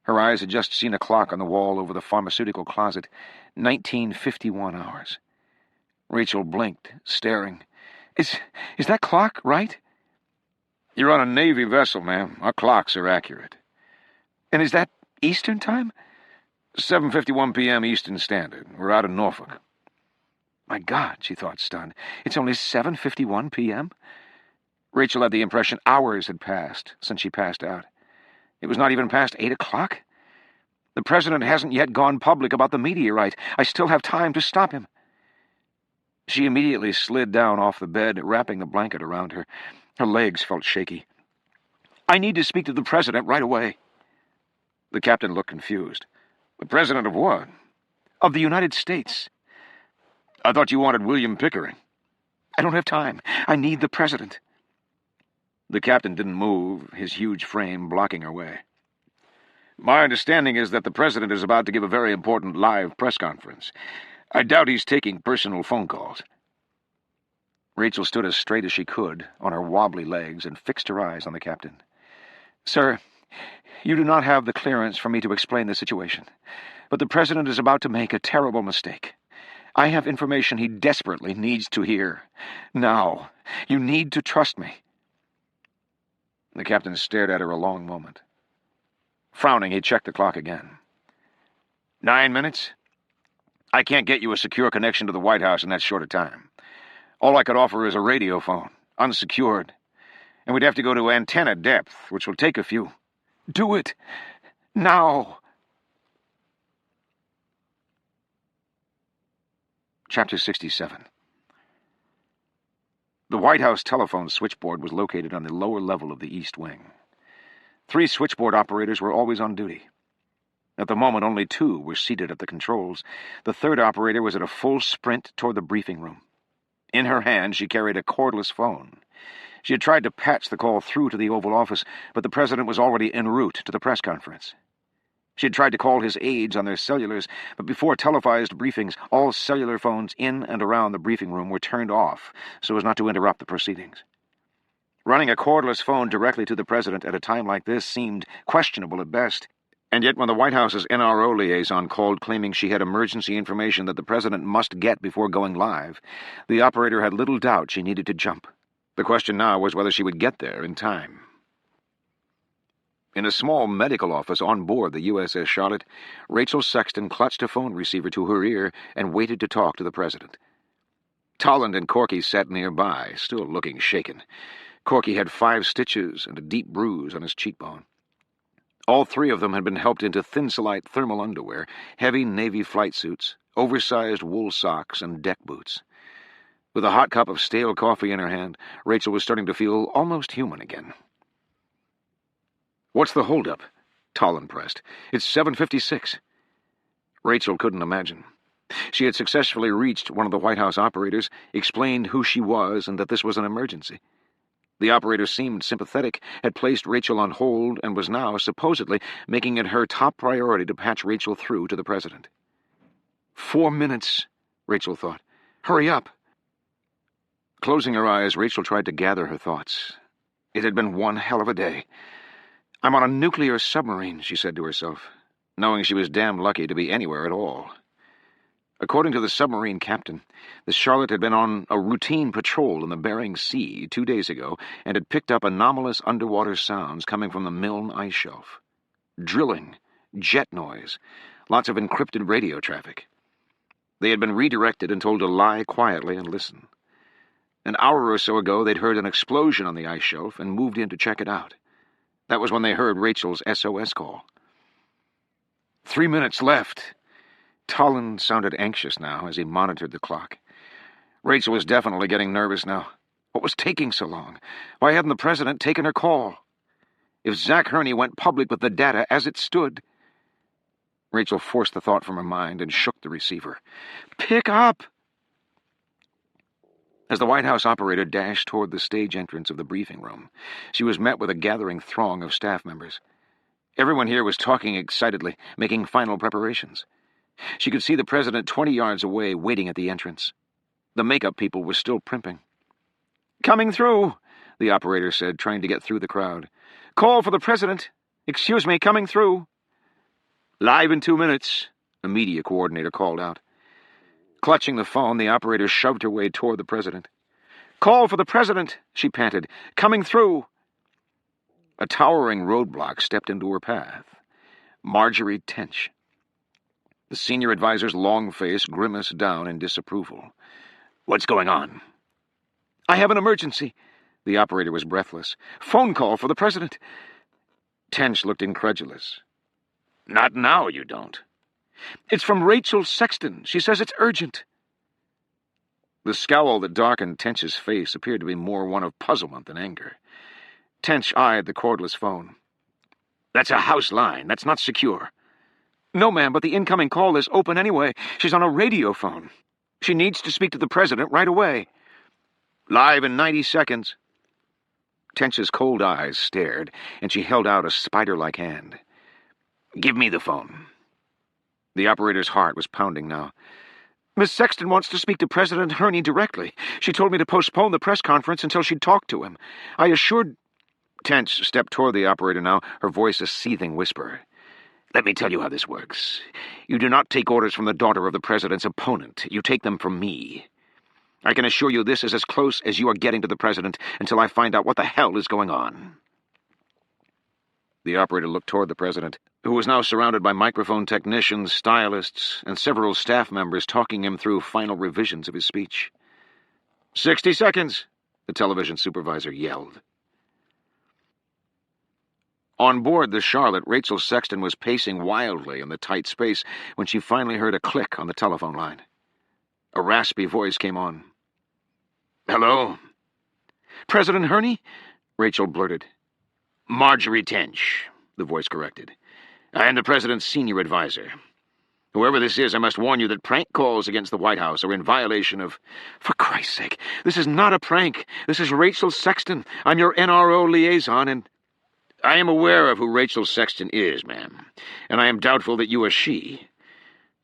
Her eyes had just seen a clock on the wall over the pharmaceutical closet. 19:51 hours. Rachel blinked, staring. Is that clock right? You're on a Navy vessel, ma'am. Our clocks are accurate. And is that Eastern time? 7:51 p.m. Eastern Standard. We're out of Norfolk. My God, she thought, stunned. It's only 7:51 p.m.? Rachel had the impression hours had passed since she passed out. It was not even past 8 o'clock. The president hasn't yet gone public about the meteorite. I still have time to stop him. She immediately slid down off the bed, wrapping the blanket around her. Her legs felt shaky. I need to speak to the president right away. The captain looked confused. The president of what? Of the United States. I thought you wanted William Pickering. I don't have time. I need the president. The captain didn't move, his huge frame blocking her way. My understanding is that the president is about to give a very important live press conference. I doubt he's taking personal phone calls. Rachel stood as straight as she could on her wobbly legs and fixed her eyes on the captain. Sir, you do not have the clearance for me to explain the situation, but the president is about to make a terrible mistake. I have information he desperately needs to hear. Now, you need to trust me. The captain stared at her a long moment. Frowning, he checked the clock again. 9 minutes? I can't get you a secure connection to the White House in that short a time. All I could offer is a radio phone, unsecured. And we'd have to go to antenna depth, which will take a few. Do it! Now! Chapter 67. The White House telephone switchboard was located on the lower level of the East Wing. 3 switchboard operators were always on duty. At the moment, only 2 were seated at the controls. The 3rd operator was at a full sprint toward the briefing room. In her hand, she carried a cordless phone. She had tried to patch the call through to the Oval Office, but the president was already en route to the press conference. She had tried to call his aides on their cellulars, but before televised briefings, all cellular phones in and around the briefing room were turned off so as not to interrupt the proceedings. Running a cordless phone directly to the president at a time like this seemed questionable at best, and yet when the White House's NRO liaison called claiming she had emergency information that the president must get before going live, the operator had little doubt she needed to jump. The question now was whether she would get there in time. In a small medical office on board the USS Charlotte, Rachel Sexton clutched a phone receiver to her ear and waited to talk to the president. Tolland and Corky sat nearby, still looking shaken. Corky had 5 stitches and a deep bruise on his cheekbone. All 3 of them had been helped into thinsulite thermal underwear, heavy Navy flight suits, oversized wool socks, and deck boots. With a hot cup of stale coffee in her hand, Rachel was starting to feel almost human again. What's the holdup? Tolland pressed. It's 7:56. Rachel couldn't imagine. She had successfully reached one of the White House operators, explained who she was and that this was an emergency. The operator seemed sympathetic, had placed Rachel on hold, and was now, supposedly, making it her top priority to patch Rachel through to the president. 4 minutes, Rachel thought. Hurry up. Closing her eyes, Rachel tried to gather her thoughts. It had been one hell of a day. I'm on a nuclear submarine, she said to herself, knowing she was damn lucky to be anywhere at all. According to the submarine captain, the Charlotte had been on a routine patrol in the Bering Sea 2 days ago and had picked up anomalous underwater sounds coming from the Milne Ice Shelf. Drilling, jet noise, lots of encrypted radio traffic. They had been redirected and told to lie quietly and listen. An hour or so ago, they'd heard an explosion on the ice shelf and moved in to check it out. That was when they heard Rachel's SOS call. 3 minutes left. Tolland sounded anxious now as he monitored the clock. Rachel was definitely getting nervous now. What was taking so long? Why hadn't the president taken her call? If Zach Hurney went public with the data as it stood... Rachel forced the thought from her mind and shook the receiver. Pick up! As the White House operator dashed toward the stage entrance of the briefing room, she was met with a gathering throng of staff members. Everyone here was talking excitedly, making final preparations. She could see the president 20 yards away, waiting at the entrance. The makeup people were still primping. Coming through, the operator said, trying to get through the crowd. Call for the president. Excuse me, coming through. Live in 2 minutes, a media coordinator called out. Clutching the phone, the operator shoved her way toward the president. "Call for the president," she panted. "Coming through." A towering roadblock stepped into her path. Marjorie Tench. The senior advisor's long face grimaced down in disapproval. "What's going on?" "I have an emergency." The operator was breathless. "Phone call for the president." Tench looked incredulous. "Not now, you don't." "It's from Rachel Sexton. She says it's urgent." The scowl that darkened Tench's face appeared to be more one of puzzlement than anger. Tench eyed the cordless phone. "That's a house line. That's not secure." "No, ma'am, but the incoming call is open anyway. She's on a radio phone. She needs to speak to the president right away." "Live in 90 seconds. Tench's cold eyes stared, and she held out a spider-like hand. "Give me the phone." The operator's heart was pounding now. "Miss Sexton wants to speak to President Herney directly. She told me to postpone the press conference until she'd talked to him. I assured—" Tench stepped toward the operator now, her voice a seething whisper. "Let me tell you how this works. You do not take orders from the daughter of the president's opponent. You take them from me. I can assure you this is as close as you are getting to the president until I find out what the hell is going on." The operator looked toward the president, who was now surrounded by microphone technicians, stylists, and several staff members talking him through final revisions of his speech. 60 seconds, the television supervisor yelled. On board the Charlotte, Rachel Sexton was pacing wildly in the tight space when she finally heard a click on the telephone line. A raspy voice came on. "Hello?" "President Herney?" Rachel blurted. "Marjorie Tench," the voice corrected. "I am the president's senior advisor. Whoever this is, I must warn you that prank calls against the White House are in violation of—" "For Christ's sake, this is not a prank. This is Rachel Sexton. I'm your NRO liaison, and—" "I am aware of who Rachel Sexton is, ma'am, and I am doubtful that you are she.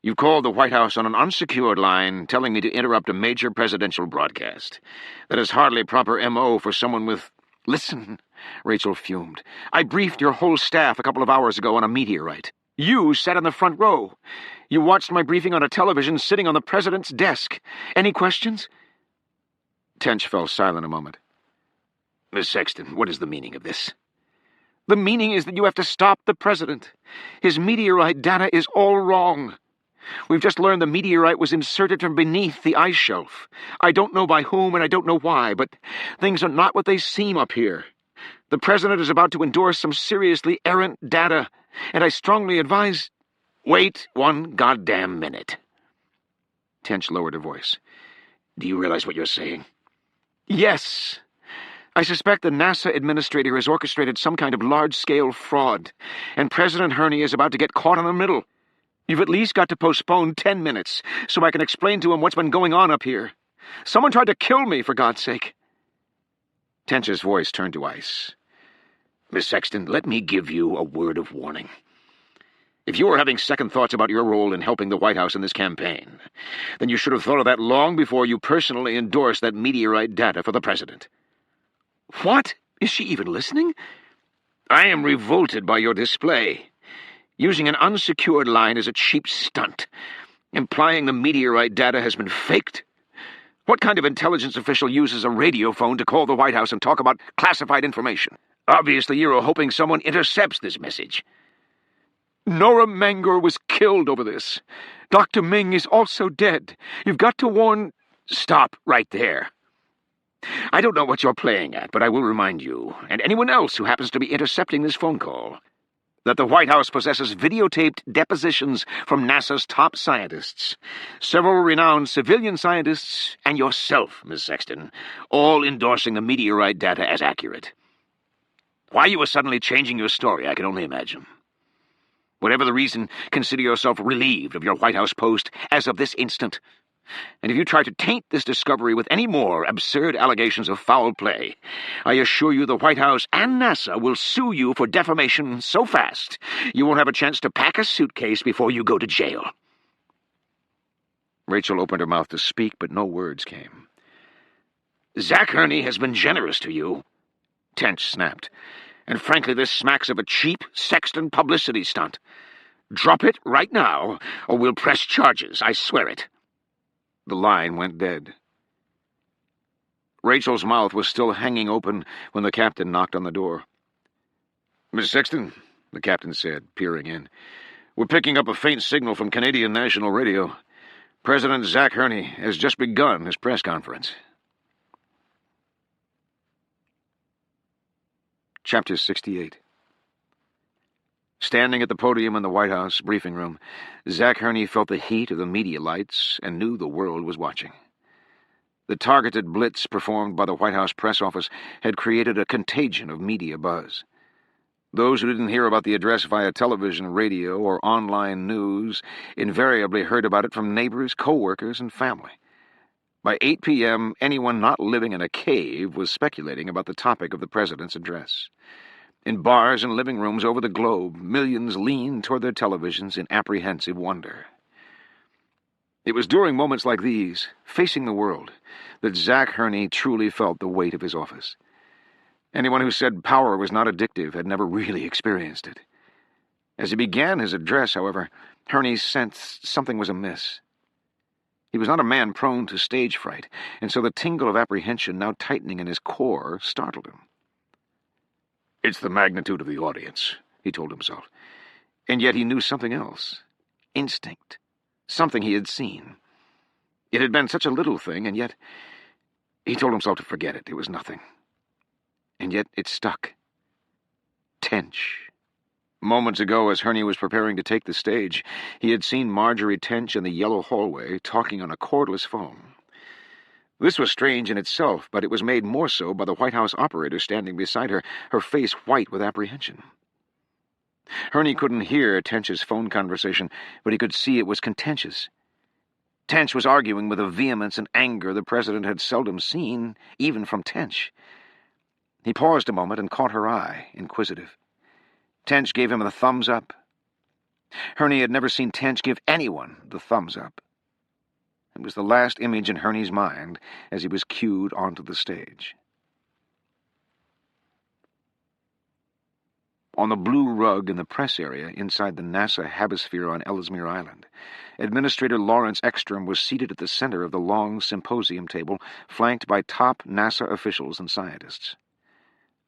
You called the White House on an unsecured line, telling me to interrupt a major presidential broadcast. That is hardly proper M.O. for someone with—" "Listen," Rachel fumed. "I briefed your whole staff a couple of hours ago on a meteorite. You sat in the front row. You watched my briefing on a television sitting on the president's desk. Any questions?" Tench fell silent a moment. "Miss Sexton, what is the meaning of this?" "The meaning is that you have to stop the president. His meteorite data is all wrong. We've just learned the meteorite was inserted from beneath the ice shelf. I don't know by whom and I don't know why, but things are not what they seem up here. The president is about to endorse some seriously errant data, and I strongly advise—" "Wait 1 goddamn minute." Tench lowered her voice. "Do you realize what you're saying?" "Yes. I suspect the NASA administrator has orchestrated some kind of large-scale fraud, and President Herney is about to get caught in the middle. You've at least got to postpone 10 minutes so I can explain to him what's been going on up here. Someone tried to kill me, for God's sake." Tench's voice turned to ice. "Miss Sexton, let me give you a word of warning. If you are having second thoughts about your role in helping the White House in this campaign, then you should have thought of that long before you personally endorsed that meteorite data for the president." "What? Is she even listening?" "I am revolted by your display. Using an unsecured line is a cheap stunt, implying the meteorite data has been faked. What kind of intelligence official uses a radio phone to call the White House and talk about classified information? Obviously, you're hoping someone intercepts this message." "Nora Mangor was killed over this. Dr. Ming is also dead. You've got to warn—" "Stop right there. I don't know what you're playing at, but I will remind you, and anyone else who happens to be intercepting this phone call, that the White House possesses videotaped depositions from NASA's top scientists, several renowned civilian scientists, and yourself, Miss Sexton, all endorsing the meteorite data as accurate. Why you are suddenly changing your story, I can only imagine. Whatever the reason, consider yourself relieved of your White House post as of this instant. And if you try to taint this discovery with any more absurd allegations of foul play, I assure you the White House and NASA will sue you for defamation so fast you won't have a chance to pack a suitcase before you go to jail." Rachel opened her mouth to speak, but no words came. "Zach Herney has been generous to you," Tench snapped, "and frankly this smacks of a cheap Sexton publicity stunt. "Drop it right now, or we'll press charges, I swear it." The line went dead. Rachel's mouth was still hanging open when the captain knocked on the door. "Miss Sexton," the captain said, peering in, "we're picking up a faint signal from Canadian National Radio. President Zach Herney has just begun his press conference." Chapter 68. Standing at the podium in the White House briefing room, Zach Herney felt the heat of the media lights and knew the world was watching. The targeted blitz performed by the White House press office had created a contagion of media buzz. Those who didn't hear about the address via television, radio, or online news invariably heard about it from neighbors, co-workers, and family. By 8 p.m., anyone not living in a cave was speculating about the topic of the president's address. In bars and living rooms over the globe, millions leaned toward their televisions in apprehensive wonder. It was during moments like these, facing the world, that Zach Herney truly felt the weight of his office. Anyone who said power was not addictive had never really experienced it. As he began his address, however, Herney sensed something was amiss. He was not a man prone to stage fright, and so the tingle of apprehension now tightening in his core startled him. "It's the magnitude of the audience," he told himself. And yet he knew something else. Instinct. Something he had seen. It had been such a little thing, and yet he told himself to forget it. It was nothing. And yet it stuck. Tench. Moments ago, as Herney was preparing to take the stage, he had seen Marjorie Tench in the yellow hallway talking on a cordless phone. This was strange in itself, but it was made more so by the White House operator standing beside her, her face white with apprehension. Herney couldn't hear Tench's phone conversation, but he could see it was contentious. Tench was arguing with a vehemence and anger the president had seldom seen, even from Tench. He paused a moment and caught her eye, inquisitive. Tench gave him the thumbs up. Herney had never seen Tench give anyone the thumbs up. It was the last image in Herney's mind as he was cued onto the stage. On the blue rug in the press area inside the NASA Habisphere on Ellesmere Island, Administrator Lawrence Ekstrom was seated at the center of the long symposium table, flanked by top NASA officials and scientists.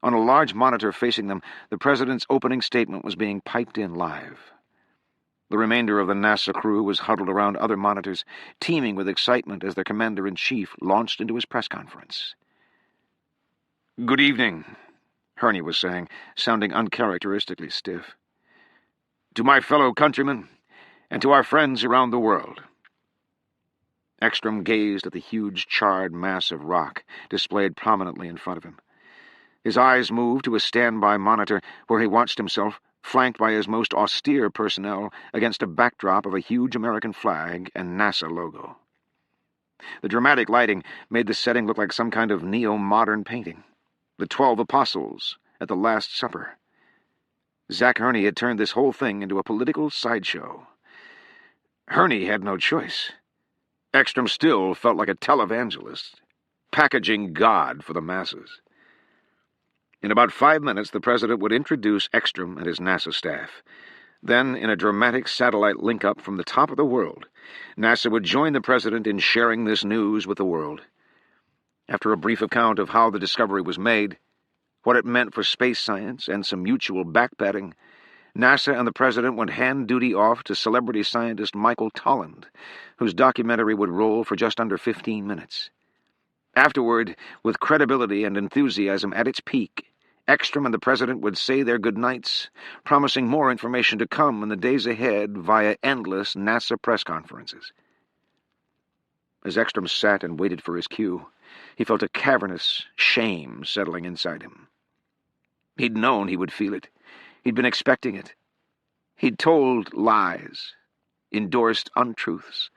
On a large monitor facing them, the president's opening statement was being piped in live. The remainder of the NASA crew was huddled around other monitors, teeming with excitement as their commander-in-chief launched into his press conference. "Good evening," Herney was saying, sounding uncharacteristically stiff. "To my fellow countrymen, and to our friends around the world." Ekstrom gazed at the huge charred mass of rock displayed prominently in front of him. His eyes moved to a standby monitor where he watched himself, flanked by his most austere personnel, against a backdrop of a huge American flag and NASA logo. The dramatic lighting made the setting look like some kind of neo-modern painting. The 12 Apostles at the Last Supper. Zach Herney had turned this whole thing into a political sideshow. Herney had no choice. Ekstrom still felt like a televangelist, packaging God for the masses. In about 5 minutes, the president would introduce Ekstrom and his NASA staff. Then, in a dramatic satellite link-up from the top of the world, NASA would join the president in sharing this news with the world. After a brief account of how the discovery was made, what it meant for space science, and some mutual backpatting, NASA and the president went hand-duty off to celebrity scientist Michael Tolland, whose documentary would roll for just under 15 minutes. Afterward, with credibility and enthusiasm at its peak, Ekstrom and the president would say their goodnights, promising more information to come in the days ahead via endless NASA press conferences. As Ekstrom sat and waited for his cue, he felt a cavernous shame settling inside him. He'd known he would feel it. He'd been expecting it. He'd told lies, endorsed untruths.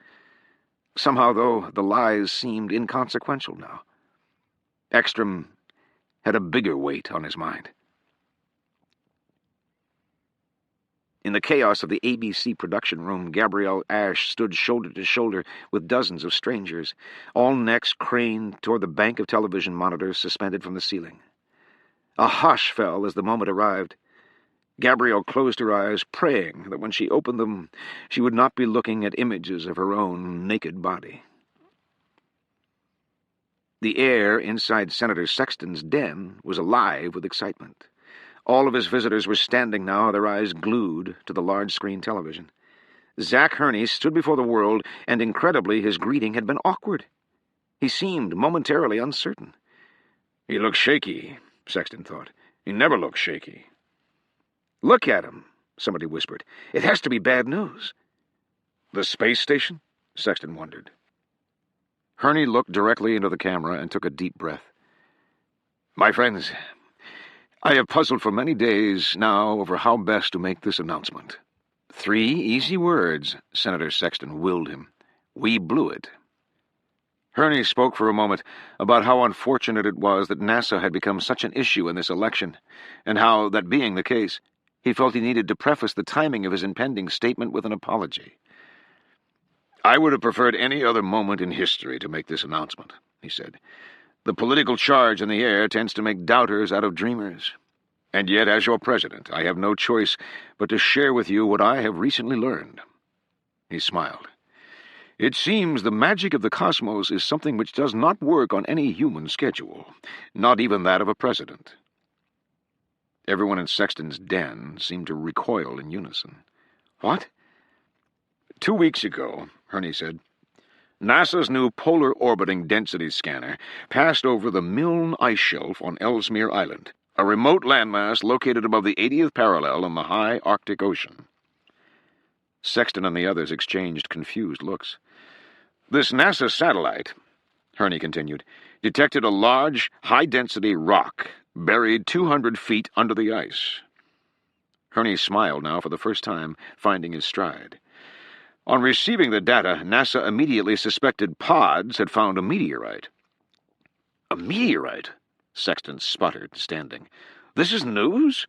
Somehow, though, the lies seemed inconsequential now. Ekstrom had a bigger weight on his mind. In the chaos of the ABC production room, Gabrielle Ash stood shoulder to shoulder with dozens of strangers, all necks craned toward the bank of television monitors suspended from the ceiling. A hush fell as the moment arrived. Gabrielle closed her eyes, praying that when she opened them, she would not be looking at images of her own naked body. The air inside Senator Sexton's den was alive with excitement. All of his visitors were standing now, their eyes glued to the large-screen television. Zach Hurney stood before the world, and incredibly his greeting had been awkward. He seemed momentarily uncertain. "He looks shaky," Sexton thought. "He never looks shaky." "Look at him," somebody whispered. "It has to be bad news." "The space station?" Sexton wondered. Hurney looked directly into the camera and took a deep breath. "My friends, I have puzzled for many days now over how best to make this announcement." 3 easy words, Senator Sexton willed him. "We blew it." Hurney spoke for a moment about how unfortunate it was that NASA had become such an issue in this election, and how, that being the case, he felt he needed to preface the timing of his impending statement with an apology. "I would have preferred any other moment in history to make this announcement," he said. "The political charge in the air tends to make doubters out of dreamers. And yet, as your president, I have no choice but to share with you what I have recently learned." He smiled. "It seems the magic of the cosmos is something which does not work on any human schedule, not even that of a president." Everyone in Sexton's den seemed to recoil in unison. "What?" "2 weeks ago," Hurney said, "NASA's new polar orbiting density scanner passed over the Milne Ice Shelf on Ellesmere Island, a remote landmass located above the 80th parallel in the high Arctic Ocean." Sexton and the others exchanged confused looks. "This NASA satellite," Hurney continued, "detected a large, high-density rock buried 200 feet under the ice." Hurney smiled now for the first time, finding his stride. "On receiving the data, NASA immediately suspected pods had found a meteorite." "A meteorite?" Sexton sputtered, standing. "This is news?"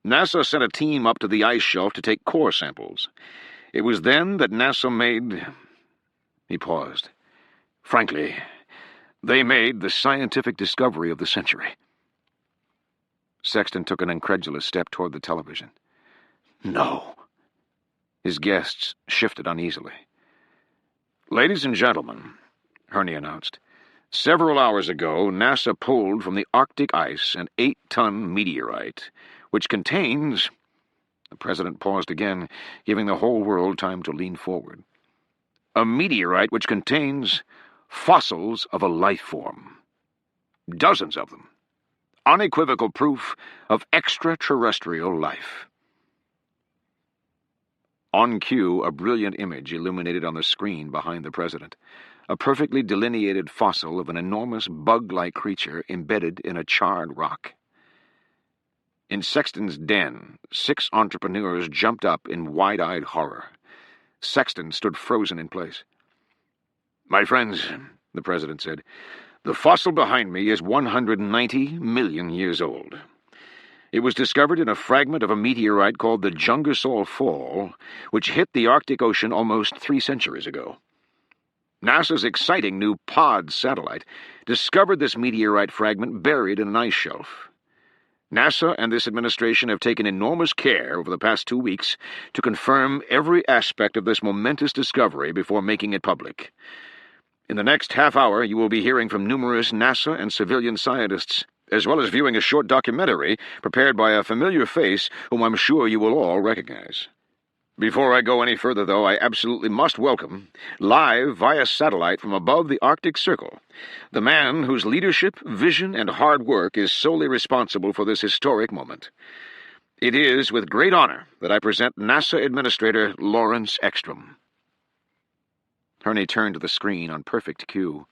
"NASA sent a team up to the ice shelf to take core samples. It was then that NASA made—" He paused. "Frankly, they made the scientific discovery of the century." Sexton took an incredulous step toward the television. "No." His guests shifted uneasily. "Ladies and gentlemen," Hurney announced, "several hours ago, NASA pulled from the Arctic ice an 8-ton meteorite, which contains—" The president paused again, giving the whole world time to lean forward. "A meteorite which contains fossils of a life form. Dozens of them. Unequivocal proof of extraterrestrial life." On cue, a brilliant image illuminated on the screen behind the president. A perfectly delineated fossil of an enormous bug-like creature embedded in a charred rock. In Sexton's den, 6 entrepreneurs jumped up in wide-eyed horror. Sexton stood frozen in place. "My friends," the president said, "the fossil behind me is 190 million years old. It was discovered in a fragment of a meteorite called the Jungasol Fall, which hit the Arctic Ocean almost 3 centuries ago. NASA's exciting new POD satellite discovered this meteorite fragment buried in an ice shelf. NASA and this administration have taken enormous care over the past 2 weeks to confirm every aspect of this momentous discovery before making it public. In the next half hour, you will be hearing from numerous NASA and civilian scientists, as well as viewing a short documentary prepared by a familiar face whom I'm sure you will all recognize. Before I go any further, though, I absolutely must welcome, live via satellite from above the Arctic Circle, the man whose leadership, vision, and hard work is solely responsible for this historic moment. It is with great honor that I present NASA Administrator Lawrence Ekstrom." Hurney turned to the screen on perfect cue.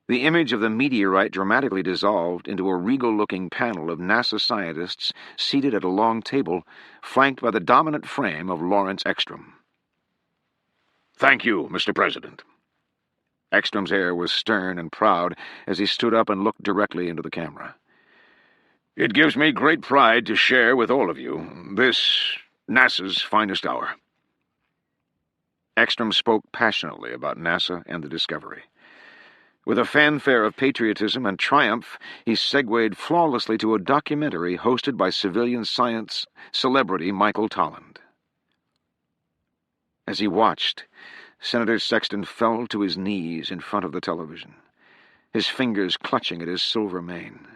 The image of the meteorite dramatically dissolved into a regal-looking panel of NASA scientists seated at a long table, flanked by the dominant frame of Lawrence Ekstrom. "Thank you, Mr. President." Ekstrom's air was stern and proud as he stood up and looked directly into the camera. "It gives me great pride to share with all of you this NASA's finest hour." Ekstrom spoke passionately about NASA and the discovery. With a fanfare of patriotism and triumph, he segued flawlessly to a documentary hosted by civilian science celebrity Michael Tolland. As he watched, Senator Sexton fell to his knees in front of the television, his fingers clutching at his silver mane.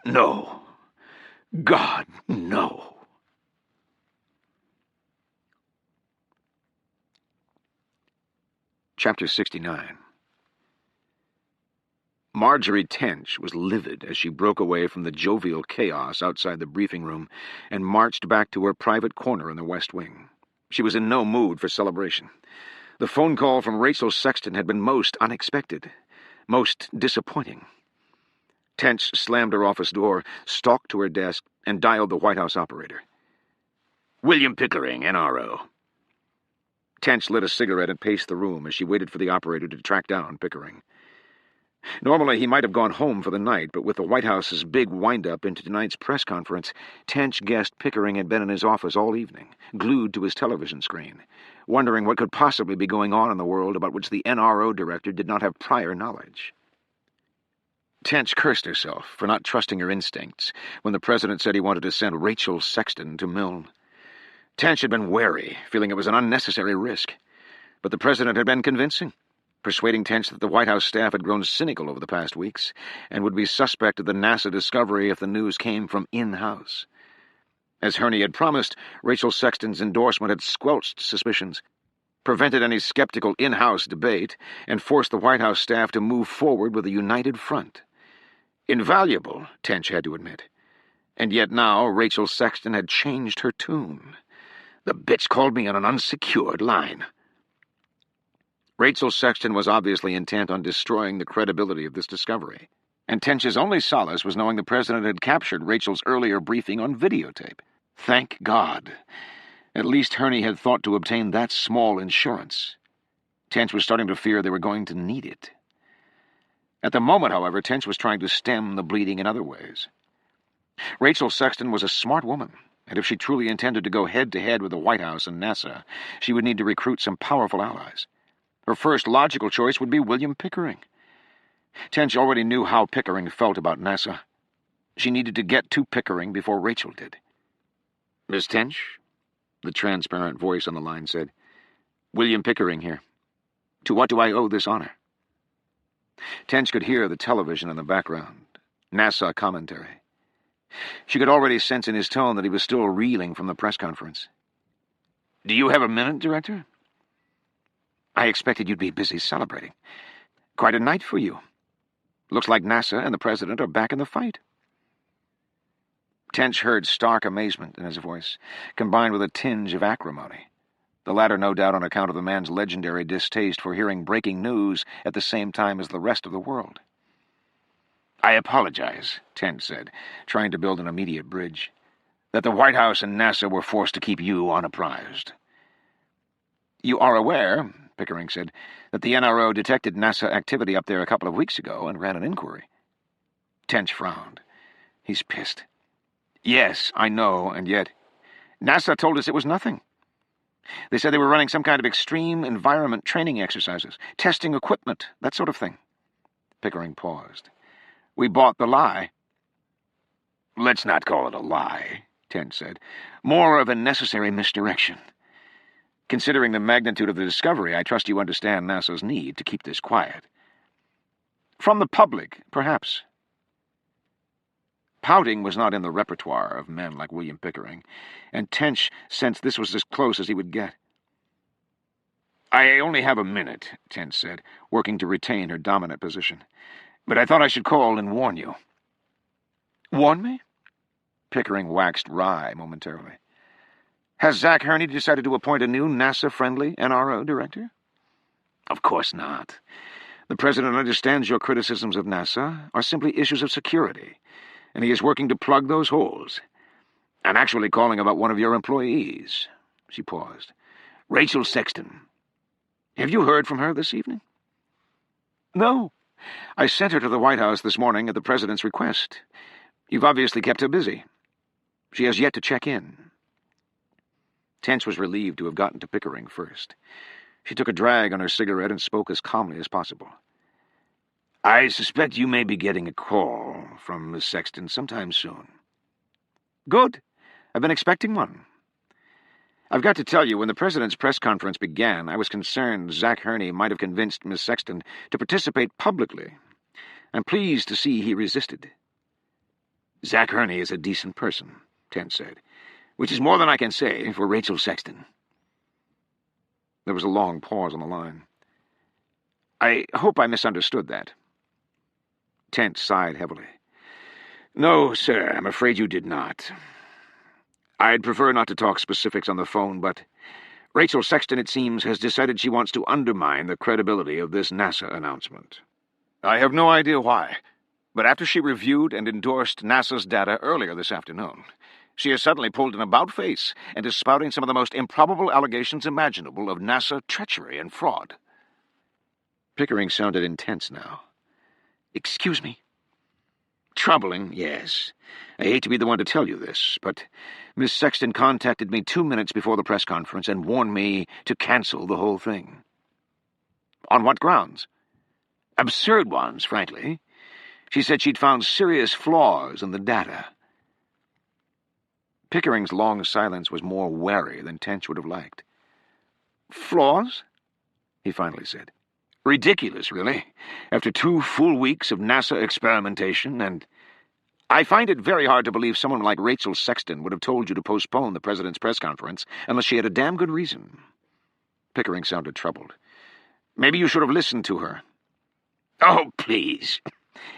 No. God, no. Chapter 69. Marjorie Tench was livid as she broke away from the jovial chaos outside the briefing room and marched back to her private corner in the West Wing. She was in no mood for celebration. The phone call from Rachel Sexton had been most unexpected, most disappointing. Tench slammed her office door, stalked to her desk, and dialed the White House operator. "William Pickering, NRO." Tench lit a cigarette and paced the room as she waited for the operator to track down Pickering. Normally, he might have gone home for the night, but with the White House's big wind-up into tonight's press conference, Tench guessed Pickering had been in his office all evening, glued to his television screen, wondering what could possibly be going on in the world about which the NRO director did not have prior knowledge. Tench cursed herself for not trusting her instincts when the president said he wanted to send Rachel Sexton to Milne. Tench had been wary, feeling it was an unnecessary risk, but the president had been convincing, persuading Tench that the White House staff had grown cynical over the past weeks and would be suspect of the NASA discovery if the news came from in-house. As Herney had promised, Rachel Sexton's endorsement had squelched suspicions, prevented any skeptical in-house debate, and forced the White House staff to move forward with a united front. Invaluable, Tench had to admit. And yet now Rachel Sexton had changed her tune. "The bitch called me on an unsecured line." Rachel Sexton was obviously intent on destroying the credibility of this discovery, and Tench's only solace was knowing the president had captured Rachel's earlier briefing on videotape. Thank God. At least Herney had thought to obtain that small insurance. Tench was starting to fear they were going to need it. At the moment, however, Tench was trying to stem the bleeding in other ways. Rachel Sexton was a smart woman, and if she truly intended to go head-to-head with the White House and NASA, she would need to recruit some powerful allies. Her first logical choice would be William Pickering. Tench already knew how Pickering felt about NASA. She needed to get to Pickering before Rachel did. "Miss Tench?" the transparent voice on the line said. "William Pickering here. To what do I owe this honor?" Tench could hear the television in the background, NASA commentary. She could already sense in his tone that he was still reeling from the press conference. "Do you have a minute, Director?" "I expected you'd be busy celebrating. Quite a night for you. Looks like NASA and the president are back in the fight." Tench heard stark amazement in his voice, combined with a tinge of acrimony, the latter no doubt on account of the man's legendary distaste for hearing breaking news at the same time as the rest of the world. "I apologize," Tench said, trying to build an immediate bridge, "that the White House and NASA were forced to keep you unapprised." "You are aware," Pickering said, "that the NRO detected NASA activity up there a couple of weeks ago and ran an inquiry." Tench frowned. He's pissed. "Yes, I know, and yet NASA told us it was nothing. They said they were running some kind of extreme environment training exercises, testing equipment, that sort of thing." Pickering paused. "We bought the lie." "Let's not call it a lie," Tench said. "More of a necessary misdirection. Considering the magnitude of the discovery, I trust you understand NASA's need to keep this quiet." "From the public, perhaps." Pouting was not in the repertoire of men like William Pickering, and Tench sensed this was as close as he would get. "I only have a minute," Tench said, working to retain her dominant position. "But I thought I should call and warn you." "Warn me?" Pickering waxed wry momentarily. "Has Zach Herney decided to appoint a new NASA-friendly NRO director?" "Of course not. The president understands your criticisms of NASA are simply issues of security, and he is working to plug those holes. I'm actually calling about one of your employees." She paused. "Rachel Sexton. Have you heard from her this evening?" "No. I sent her to the White House this morning at the president's request. You've obviously kept her busy. She has yet to check in." Tench was relieved to have gotten to Pickering first. She took a drag on her cigarette and spoke as calmly as possible. I suspect you may be getting a call from Miss Sexton sometime soon. Good. I've been expecting one. I've got to tell you, when the President's press conference began, I was concerned Zach Hurney might have convinced Miss Sexton to participate publicly. I'm pleased to see he resisted. Zach Hurney is a decent person, Tench said, which is more than I can say for Rachel Sexton. There was a long pause on the line. I hope I misunderstood that. Tench sighed heavily. No, sir, I'm afraid you did not. I'd prefer not to talk specifics on the phone, but Rachel Sexton, it seems, has decided she wants to undermine the credibility of this NASA announcement. I have no idea why, but after she reviewed and endorsed NASA's data earlier this afternoon, she has suddenly pulled an about-face and is spouting some of the most improbable allegations imaginable of NASA treachery and fraud. Pickering sounded intense now. Excuse me? Troubling, yes. I hate to be the one to tell you this, but Miss Sexton contacted me 2 minutes before the press conference and warned me to cancel the whole thing. On what grounds? Absurd ones, frankly. She said she'd found serious flaws in the data. Pickering's long silence was more wary than Tench would have liked. Flaws? He finally said. Ridiculous, really. After 2 full weeks of NASA experimentation, and I find it very hard to believe someone like Rachel Sexton would have told you to postpone the President's press conference unless she had a damn good reason. Pickering sounded troubled. Maybe you should have listened to her. Oh, please,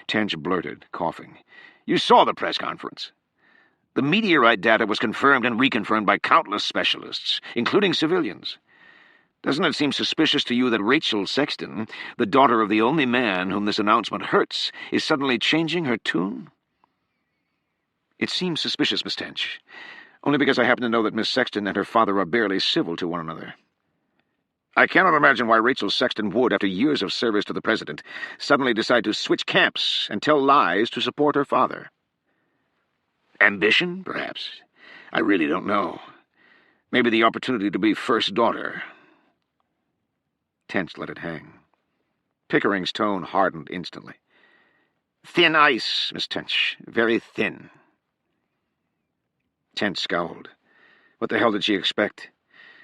Tench blurted, coughing. You saw the press conference. The meteorite data was confirmed and reconfirmed by countless specialists, including civilians. Doesn't it seem suspicious to you that Rachel Sexton, the daughter of the only man whom this announcement hurts, is suddenly changing her tune? It seems suspicious, Miss Tench, only because I happen to know that Miss Sexton and her father are barely civil to one another. I cannot imagine why Rachel Sexton would, after years of service to the President, suddenly decide to switch camps and tell lies to support her father. Ambition, perhaps? I really don't know. Maybe the opportunity to be first daughter. Tench let it hang. Pickering's tone hardened instantly. Thin ice, Miss Tench. Very thin. Tench scowled. What the hell did she expect?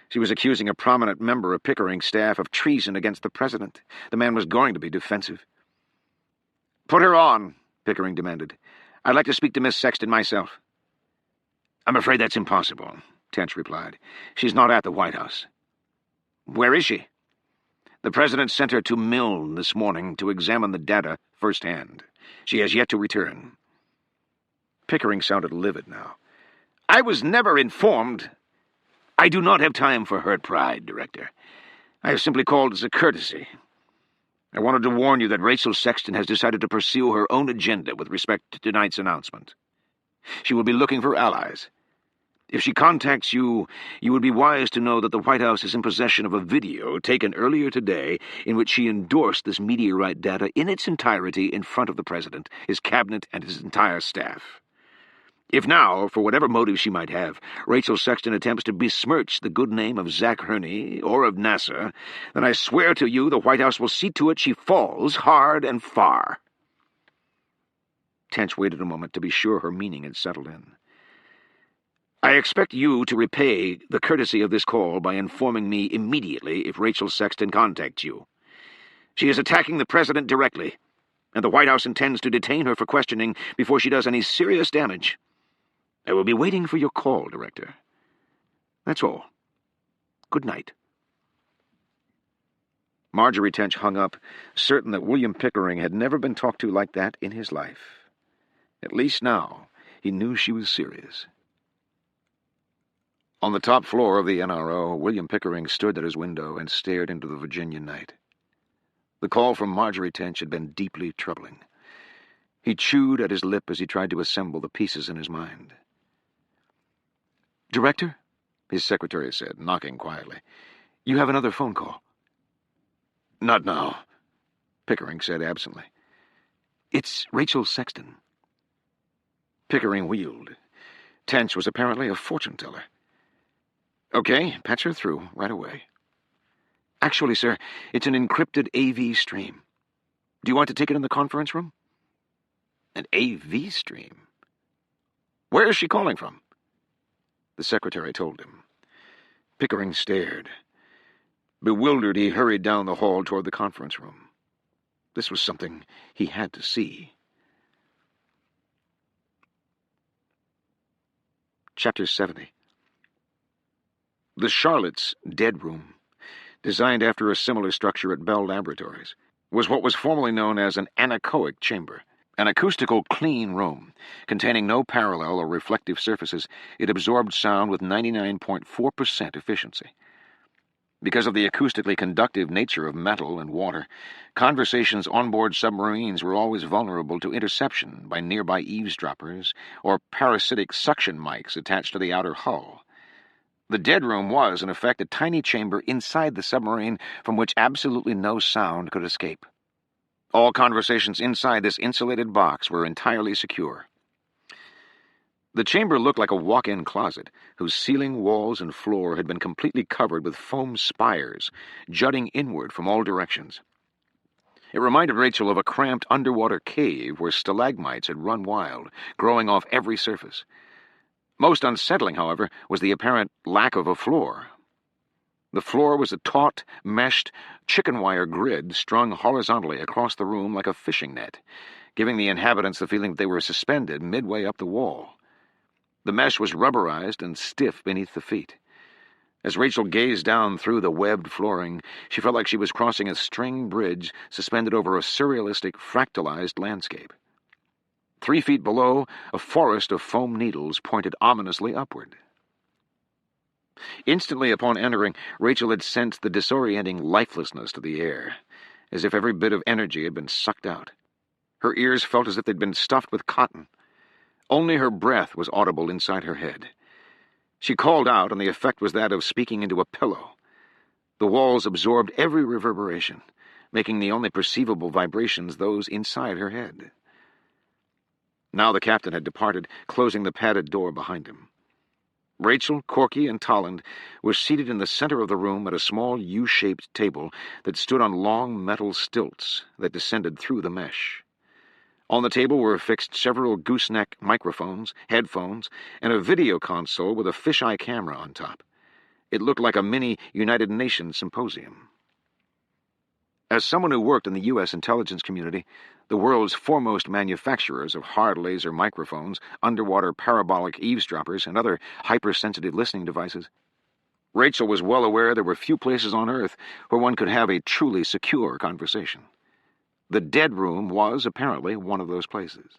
She was accusing a prominent member of Pickering's staff of treason against the President. The man was going to be defensive. Put her on, Pickering demanded. I'd like to speak to Miss Sexton myself. I'm afraid that's impossible, Tench replied. She's not at the White House. Where is she? The President sent her to Milne this morning to examine the data firsthand. She has yet to return. Pickering sounded livid now. I was never informed. I do not have time for hurt pride, Director. I have simply called as a courtesy. I wanted to warn you that Rachel Sexton has decided to pursue her own agenda with respect to tonight's announcement. She will be looking for allies. If she contacts you, you would be wise to know that the White House is in possession of a video taken earlier today in which she endorsed this meteorite data in its entirety in front of the President, his cabinet, and his entire staff. If now, for whatever motive she might have, Rachel Sexton attempts to besmirch the good name of Zach Hurney or of NASA, then I swear to you the White House will see to it she falls hard and far. Tench waited a moment to be sure her meaning had settled in. I expect you to repay the courtesy of this call by informing me immediately if Rachel Sexton contacts you. She is attacking the President directly, and the White House intends to detain her for questioning before she does any serious damage. I will be waiting for your call, Director. That's all. Good night. Marjorie Tench hung up, certain that William Pickering had never been talked to like that in his life. At least now he knew she was serious. On the top floor of the NRO, William Pickering stood at his window and stared into the Virginia night. The call from Marjorie Tench had been deeply troubling. He chewed at his lip as he tried to assemble the pieces in his mind. Director, his secretary said, knocking quietly. You have another phone call. Not now, Pickering said absently. It's Rachel Sexton. Pickering wheeled. Tench was apparently a fortune-teller. Okay, patch her through right away. Actually, sir, it's an encrypted AV stream. Do you want to take it in the conference room? An AV stream? Where is she calling from? The secretary told him. Pickering stared. Bewildered, he hurried down the hall toward the conference room. This was something he had to see. Chapter 70. The Charlotte's dead room, designed after a similar structure at Bell Laboratories, was what was formerly known as an anechoic chamber. An acoustical clean room, containing no parallel or reflective surfaces, it absorbed sound with 99.4% efficiency. Because of the acoustically conductive nature of metal and water, conversations on board submarines were always vulnerable to interception by nearby eavesdroppers or parasitic suction mics attached to the outer hull. The dead room was, in effect, a tiny chamber inside the submarine from which absolutely no sound could escape. All conversations inside this insulated box were entirely secure. The chamber looked like a walk-in closet, whose ceiling, walls, and floor had been completely covered with foam spires, jutting inward from all directions. It reminded Rachel of a cramped underwater cave where stalagmites had run wild, growing off every surface. Most unsettling, however, was the apparent lack of a floor. The floor was a taut, meshed, chicken-wire grid strung horizontally across the room like a fishing net, giving the inhabitants the feeling that they were suspended midway up the wall. The mesh was rubberized and stiff beneath the feet. As Rachel gazed down through the webbed flooring, she felt like she was crossing a string bridge suspended over a surrealistic, fractalized landscape. 3 feet below, a forest of foam needles pointed ominously upward. Instantly upon entering, Rachel had sensed the disorienting lifelessness to the air, as if every bit of energy had been sucked out. Her ears felt as if they'd been stuffed with cotton. Only her breath was audible inside her head. She called out, and the effect was that of speaking into a pillow. The walls absorbed every reverberation, making the only perceivable vibrations those inside her head. Now the captain had departed, closing the padded door behind him. Rachel, Corky, and Tolland were seated in the center of the room at a small U-shaped table that stood on long metal stilts that descended through the mesh. On the table were affixed several gooseneck microphones, headphones, and a video console with a fisheye camera on top. It looked like a mini United Nations symposium. As someone who worked in the U.S. intelligence community, the world's foremost manufacturers of hard laser microphones, underwater parabolic eavesdroppers, and other hypersensitive listening devices, Rachel was well aware there were few places on Earth where one could have a truly secure conversation. The dead room was, apparently, one of those places.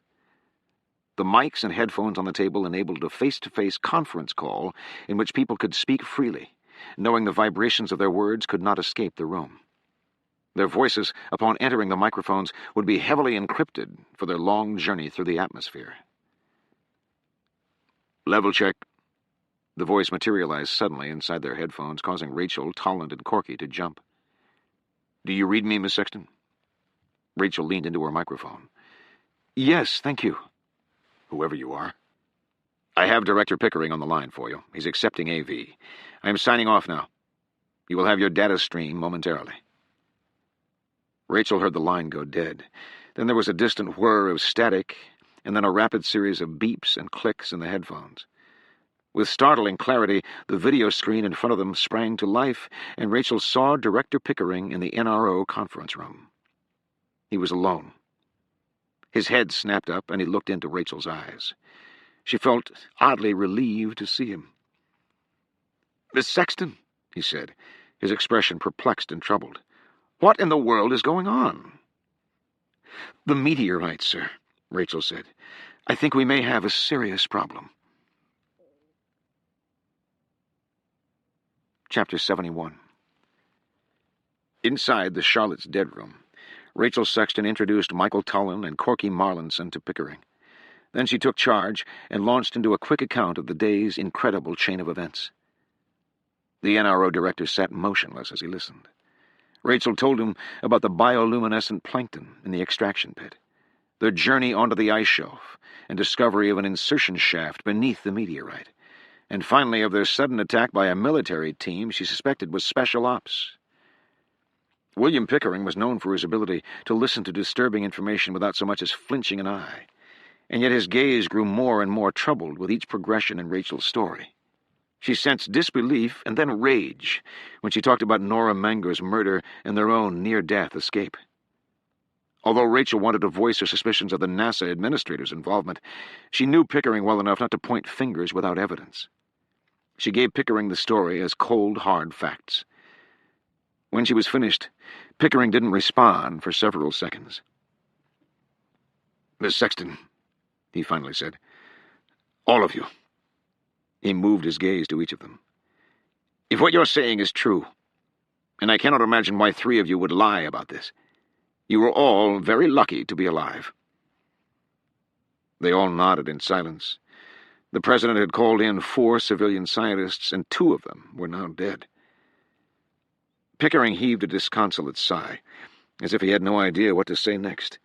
The mics and headphones on the table enabled a face-to-face conference call in which people could speak freely, knowing the vibrations of their words could not escape the room. Their voices, upon entering the microphones, would be heavily encrypted for their long journey through the atmosphere. "Level check." The voice materialized suddenly inside their headphones, causing Rachel, Tolland, and Corky to jump. "Do you read me, Miss Sexton?" Rachel leaned into her microphone. "Yes, thank you." "Whoever you are." "I have Director Pickering on the line for you. He's accepting AV. I am signing off now. You will have your data stream momentarily." Rachel heard the line go dead. Then there was a distant whir of static, and then a rapid series of beeps and clicks in the headphones. With startling clarity, the video screen in front of them sprang to life, and Rachel saw Director Pickering in the NRO conference room. He was alone. His head snapped up, and he looked into Rachel's eyes. She felt oddly relieved to see him. "Miss Sexton," he said, his expression perplexed and troubled. "What in the world is going on?" "The meteorite, sir," Rachel said. "I think we may have a serious problem." Chapter 71. Inside the Charlotte's dead room, Rachel Sexton introduced Michael Tolland and Corky Marlinson to Pickering. Then she took charge and launched into a quick account of the day's incredible chain of events. The NRO director sat motionless as he listened. Rachel told him about the bioluminescent plankton in the extraction pit, their journey onto the ice shelf, and discovery of an insertion shaft beneath the meteorite, and finally of their sudden attack by a military team she suspected was special ops. William Pickering was known for his ability to listen to disturbing information without so much as flinching an eye, and yet his gaze grew more and more troubled with each progression in Rachel's story. She sensed disbelief and then rage when she talked about Nora Manger's murder and their own near-death escape. Although Rachel wanted to voice her suspicions of the NASA administrator's involvement, she knew Pickering well enough not to point fingers without evidence. She gave Pickering the story as cold, hard facts. When she was finished, Pickering didn't respond for several seconds. "Miss Sexton," he finally said, "all of you." He moved his gaze to each of them. "If what you're saying is true, and I cannot imagine why 3 of you would lie about this, you were all very lucky to be alive." They all nodded in silence. The president had called in 4 civilian scientists, and 2 of them were now dead. Pickering heaved a disconsolate sigh, as if he had no idea what to say next.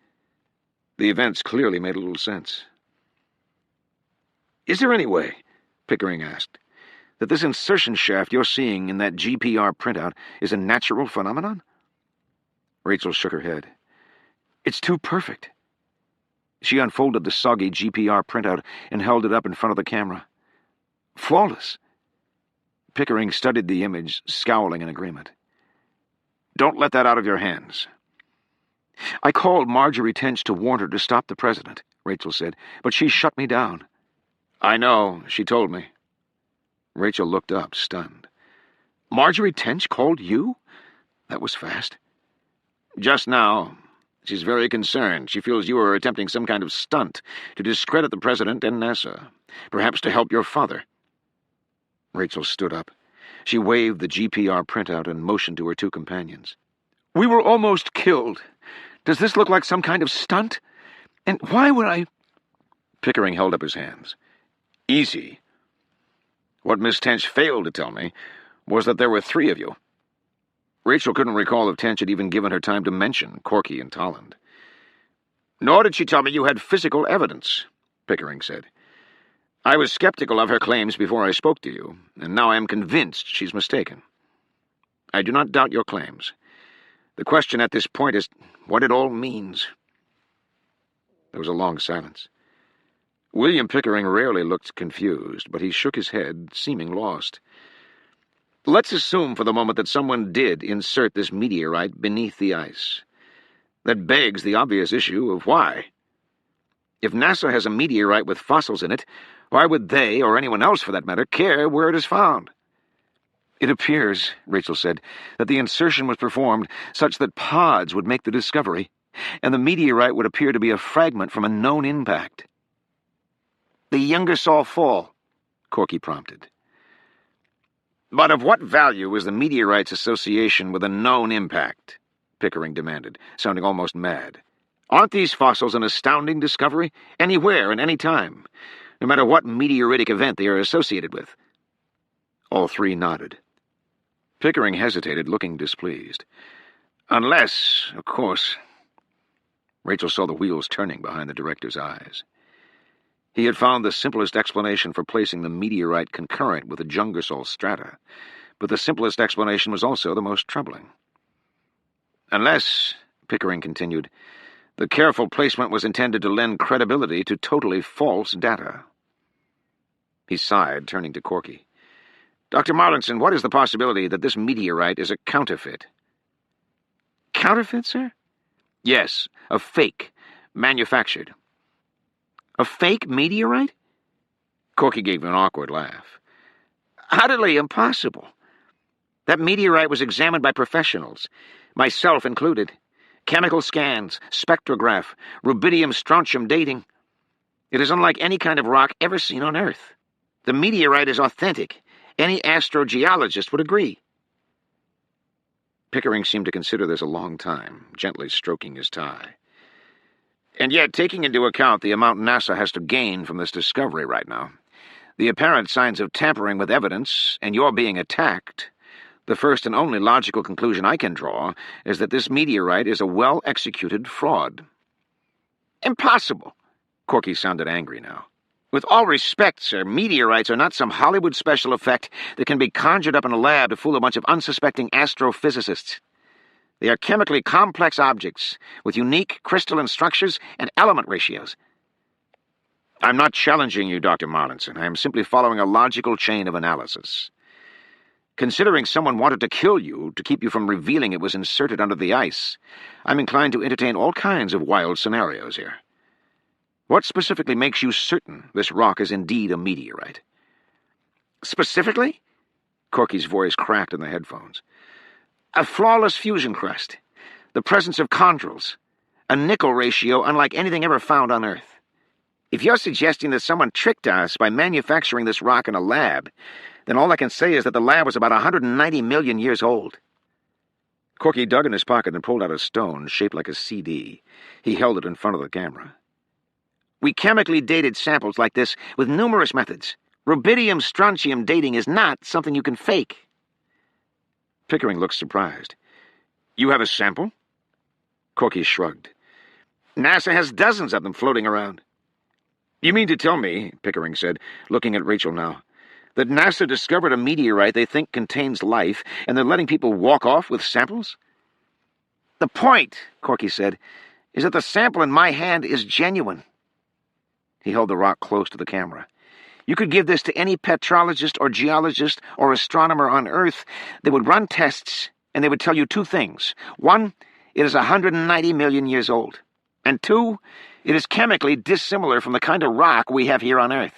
The events clearly made little sense. "Is there any way," Pickering asked, "that this insertion shaft you're seeing in that GPR printout is a natural phenomenon?" Rachel shook her head. "It's too perfect." She unfolded the soggy GPR printout and held it up in front of the camera. "Flawless." Pickering studied the image, scowling in agreement. "Don't let that out of your hands." "I called Marjorie Tench to warn her to stop the president," Rachel said, "but she shut me down." "I know, she told me." Rachel looked up, stunned. "Marjorie Tench called you? That was fast." "Just now. She's very concerned. She feels you are attempting some kind of stunt to discredit the president and NASA, perhaps to help your father." Rachel stood up. She waved the GPR printout and motioned to her 2 companions. "We were almost killed. Does this look like some kind of stunt? And why would I—" Pickering held up his hands. "Easy. What Miss Tench failed to tell me was that there were 3 of you." Rachel couldn't recall if Tench had even given her time to mention Corky and Tolland. "Nor did she tell me you had physical evidence," Pickering said. "I was skeptical of her claims before I spoke to you, and now I am convinced she's mistaken. I do not doubt your claims. The question at this point is what it all means." There was a long silence. William Pickering rarely looked confused, but he shook his head, seeming lost. "Let's assume for the moment that someone did insert this meteorite beneath the ice. That begs the obvious issue of why. If NASA has a meteorite with fossils in it, why would they, or anyone else for that matter, care where it is found?" "It appears," Rachel said, "that the insertion was performed such that pods would make the discovery, and the meteorite would appear to be a fragment from a known impact." "The youngest all fall," Corky prompted. "But of what value is the meteorite's association with a known impact?" Pickering demanded, sounding almost mad. "Aren't these fossils an astounding discovery, anywhere and any time, no matter what meteoritic event they are associated with?" All 3 nodded. Pickering hesitated, looking displeased. "Unless, of course—" Rachel saw the wheels turning behind the director's eyes. He had found the simplest explanation for placing the meteorite concurrent with the Jungersol strata, but the simplest explanation was also the most troubling. "Unless," Pickering continued, "the careful placement was intended to lend credibility to totally false data." He sighed, turning to Corky. "Dr. Marlinson, what is the possibility that this meteorite is a counterfeit?" "Counterfeit, sir?" "Yes, a fake, manufactured." "A fake meteorite?" Corky gave an awkward laugh. "Utterly impossible. That meteorite was examined by professionals, myself included. Chemical scans, spectrograph, rubidium-strontium dating. It is unlike any kind of rock ever seen on Earth. The meteorite is authentic. Any astrogeologist would agree." Pickering seemed to consider this a long time, gently stroking his tie. "And yet, taking into account the amount NASA has to gain from this discovery right now, the apparent signs of tampering with evidence, and your being attacked, the first and only logical conclusion I can draw is that this meteorite is a well-executed fraud." "Impossible!" Corky sounded angry now. "With all respect, sir, meteorites are not some Hollywood special effect that can be conjured up in a lab to fool a bunch of unsuspecting astrophysicists. They are chemically complex objects with unique crystalline structures and element ratios. I'm not challenging you, Dr. Marlinson. I am simply following a logical chain of analysis. Considering someone wanted to kill you to keep you from revealing it was inserted under the ice, I'm inclined to entertain all kinds of wild scenarios here. What specifically makes you certain this rock is indeed a meteorite? Specifically? Corky's voice cracked in the headphones. A flawless fusion crust, the presence of chondrules, a nickel ratio unlike anything ever found on Earth. If you're suggesting that someone tricked us by manufacturing this rock in a lab, then all I can say is that the lab was about 190 million years old. Corky dug in his pocket and pulled out a stone shaped like a CD. He held it in front of the camera. We chemically dated samples like this with numerous methods. Rubidium-strontium dating is not something you can fake. Pickering looked surprised. You have a sample? Corky shrugged. NASA has dozens of them floating around. You mean to tell me, Pickering said, looking at Rachel now, that NASA discovered a meteorite they think contains life, and they're letting people walk off with samples? The point, Corky said, is that the sample in my hand is genuine. He held the rock close to the camera. You could give this to any petrologist or geologist or astronomer on Earth. They would run tests, and they would tell you two things. One, it is 190 million years old. And two, it is chemically dissimilar from the kind of rock we have here on Earth.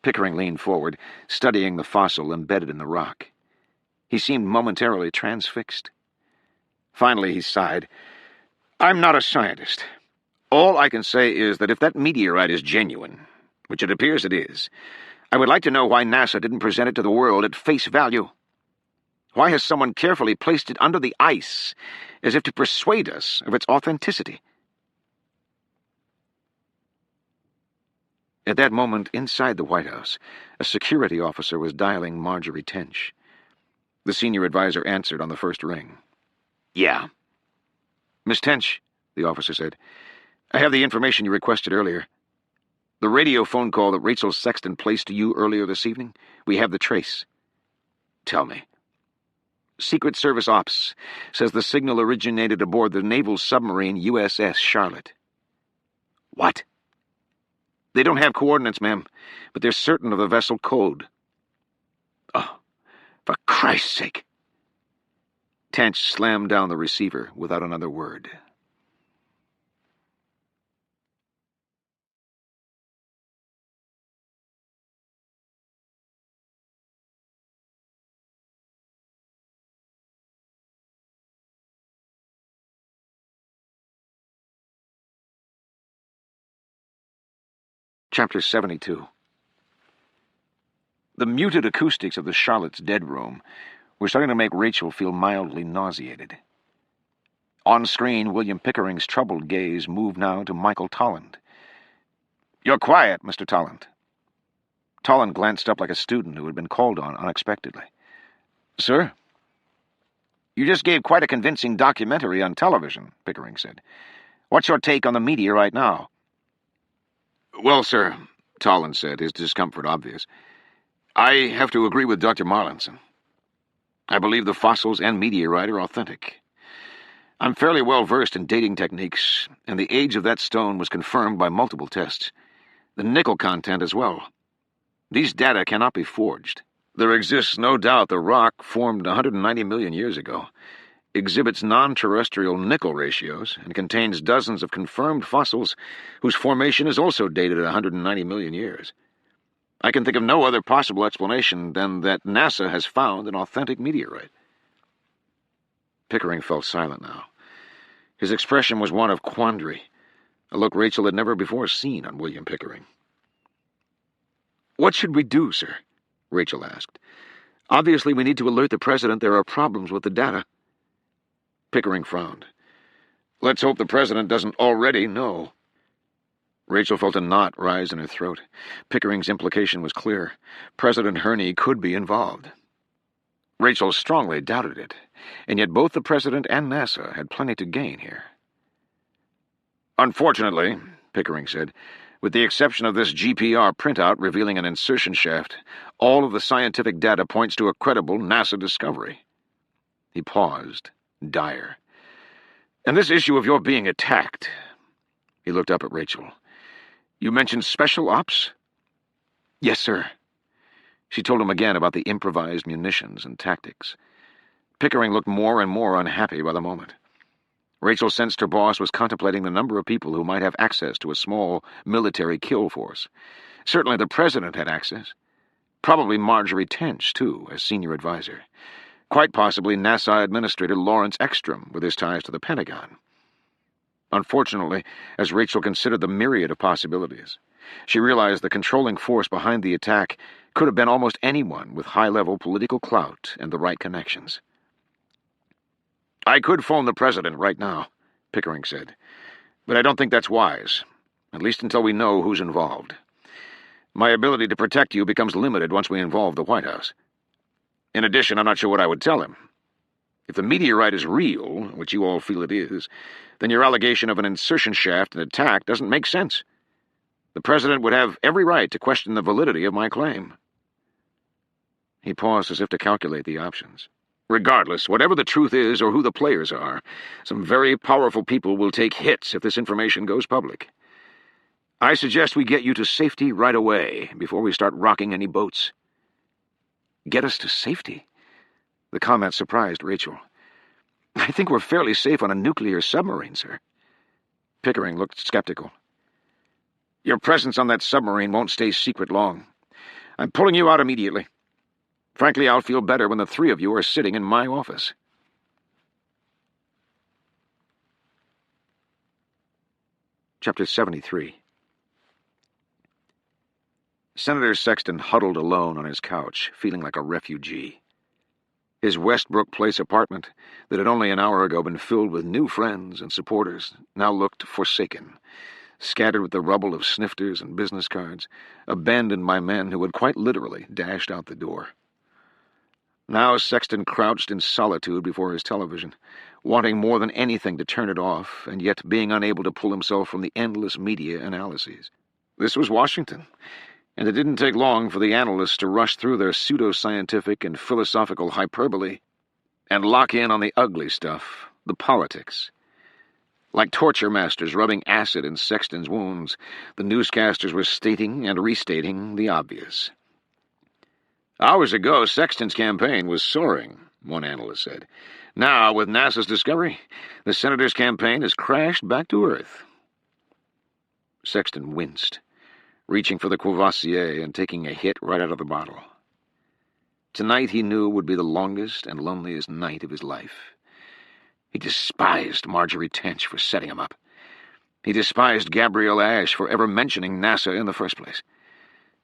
Pickering leaned forward, studying the fossil embedded in the rock. He seemed momentarily transfixed. Finally, he sighed. I'm not a scientist. All I can say is that if that meteorite is genuine, which it appears it is, I would like to know why NASA didn't present it to the world at face value. Why has someone carefully placed it under the ice, as if to persuade us of its authenticity? At that moment, inside the White House, a security officer was dialing Marjorie Tench. The senior advisor answered on the first ring. Yeah. Miss Tench, the officer said, I have the information you requested earlier. The radio phone call that Rachel Sexton placed to you earlier this evening, we have the trace. Tell me. Secret Service Ops says the signal originated aboard the naval submarine USS Charlotte. What? They don't have coordinates, ma'am, but they're certain of the vessel code. Oh, for Christ's sake. Tench slammed down the receiver without another word. Chapter 72. The muted acoustics of the Charlotte's dead room were starting to make Rachel feel mildly nauseated. On screen, William Pickering's troubled gaze moved now to Michael Tolland. You're quiet, Mr. Tolland. Tolland glanced up like a student who had been called on unexpectedly. Sir? You just gave quite a convincing documentary on television, Pickering said. What's your take on the meteorite now? Well, sir, Tolland said, his discomfort obvious, I have to agree with Dr. Marlinson. I believe the fossils and meteorite are authentic. I'm fairly well versed in dating techniques, and the age of that stone was confirmed by multiple tests. The nickel content as well. These data cannot be forged. There exists no doubt the rock, formed 190 million years ago, exhibits non-terrestrial nickel ratios and contains dozens of confirmed fossils whose formation is also dated at 190 million years. I can think of no other possible explanation than that NASA has found an authentic meteorite. Pickering fell silent now. His expression was one of quandary, a look Rachel had never before seen on William Pickering. What should we do, sir? Rachel asked. Obviously, we need to alert the president there are problems with the data. Pickering frowned. Let's hope the president doesn't already know. Rachel felt a knot rise in her throat. Pickering's implication was clear. President Herney could be involved. Rachel strongly doubted it, and yet both the president and NASA had plenty to gain here. Unfortunately, Pickering said, with the exception of this GPR printout revealing an insertion shaft, all of the scientific data points to a credible NASA discovery. He paused, dire. "And this issue of your being attacked." He looked up at Rachel. "You mentioned special ops?" "Yes, sir." She told him again about the improvised munitions and tactics. Pickering looked more and more unhappy by the moment. Rachel sensed her boss was contemplating the number of people who might have access to a small military kill force. Certainly the president had access. Probably Marjorie Tench, too, as senior advisor. Quite possibly NASA Administrator Lawrence Ekstrom, with his ties to the Pentagon. Unfortunately, as Rachel considered the myriad of possibilities, she realized the controlling force behind the attack could have been almost anyone with high-level political clout and the right connections. "I could phone the president right now," Pickering said, "but I don't think that's wise, at least until we know who's involved. My ability to protect you becomes limited once we involve the White House. In addition, I'm not sure what I would tell him. If the meteorite is real, which you all feel it is, then your allegation of an insertion shaft and attack doesn't make sense. The president would have every right to question the validity of my claim." He paused as if to calculate the options. "Regardless, whatever the truth is or who the players are, some very powerful people will take hits if this information goes public. I suggest we get you to safety right away before we start rocking any boats." "Get us to safety?" The comment surprised Rachel. "I think we're fairly safe on a nuclear submarine, sir." Pickering looked skeptical. "Your presence on that submarine won't stay secret long. I'm pulling you out immediately. Frankly, I'll feel better when the three of you are sitting in my office." Chapter 73. Senator Sexton huddled alone on his couch, feeling like a refugee. His Westbrook Place apartment, that had only an hour ago been filled with new friends and supporters, now looked forsaken, scattered with the rubble of snifters and business cards, abandoned by men who had quite literally dashed out the door. Now Sexton crouched in solitude before his television, wanting more than anything to turn it off, and yet being unable to pull himself from the endless media analyses. This was Washington, and it didn't take long for the analysts to rush through their pseudo-scientific and philosophical hyperbole and lock in on the ugly stuff, the politics. Like torture masters rubbing acid in Sexton's wounds, the newscasters were stating and restating the obvious. "Hours ago, Sexton's campaign was soaring," one analyst said. "Now, with NASA's discovery, the senator's campaign has crashed back to Earth." Sexton winced, reaching for the Courvoisier and taking a hit right out of the bottle. Tonight, he knew, would be the longest and loneliest night of his life. He despised Marjorie Tench for setting him up. He despised Gabrielle Ash for ever mentioning NASA in the first place.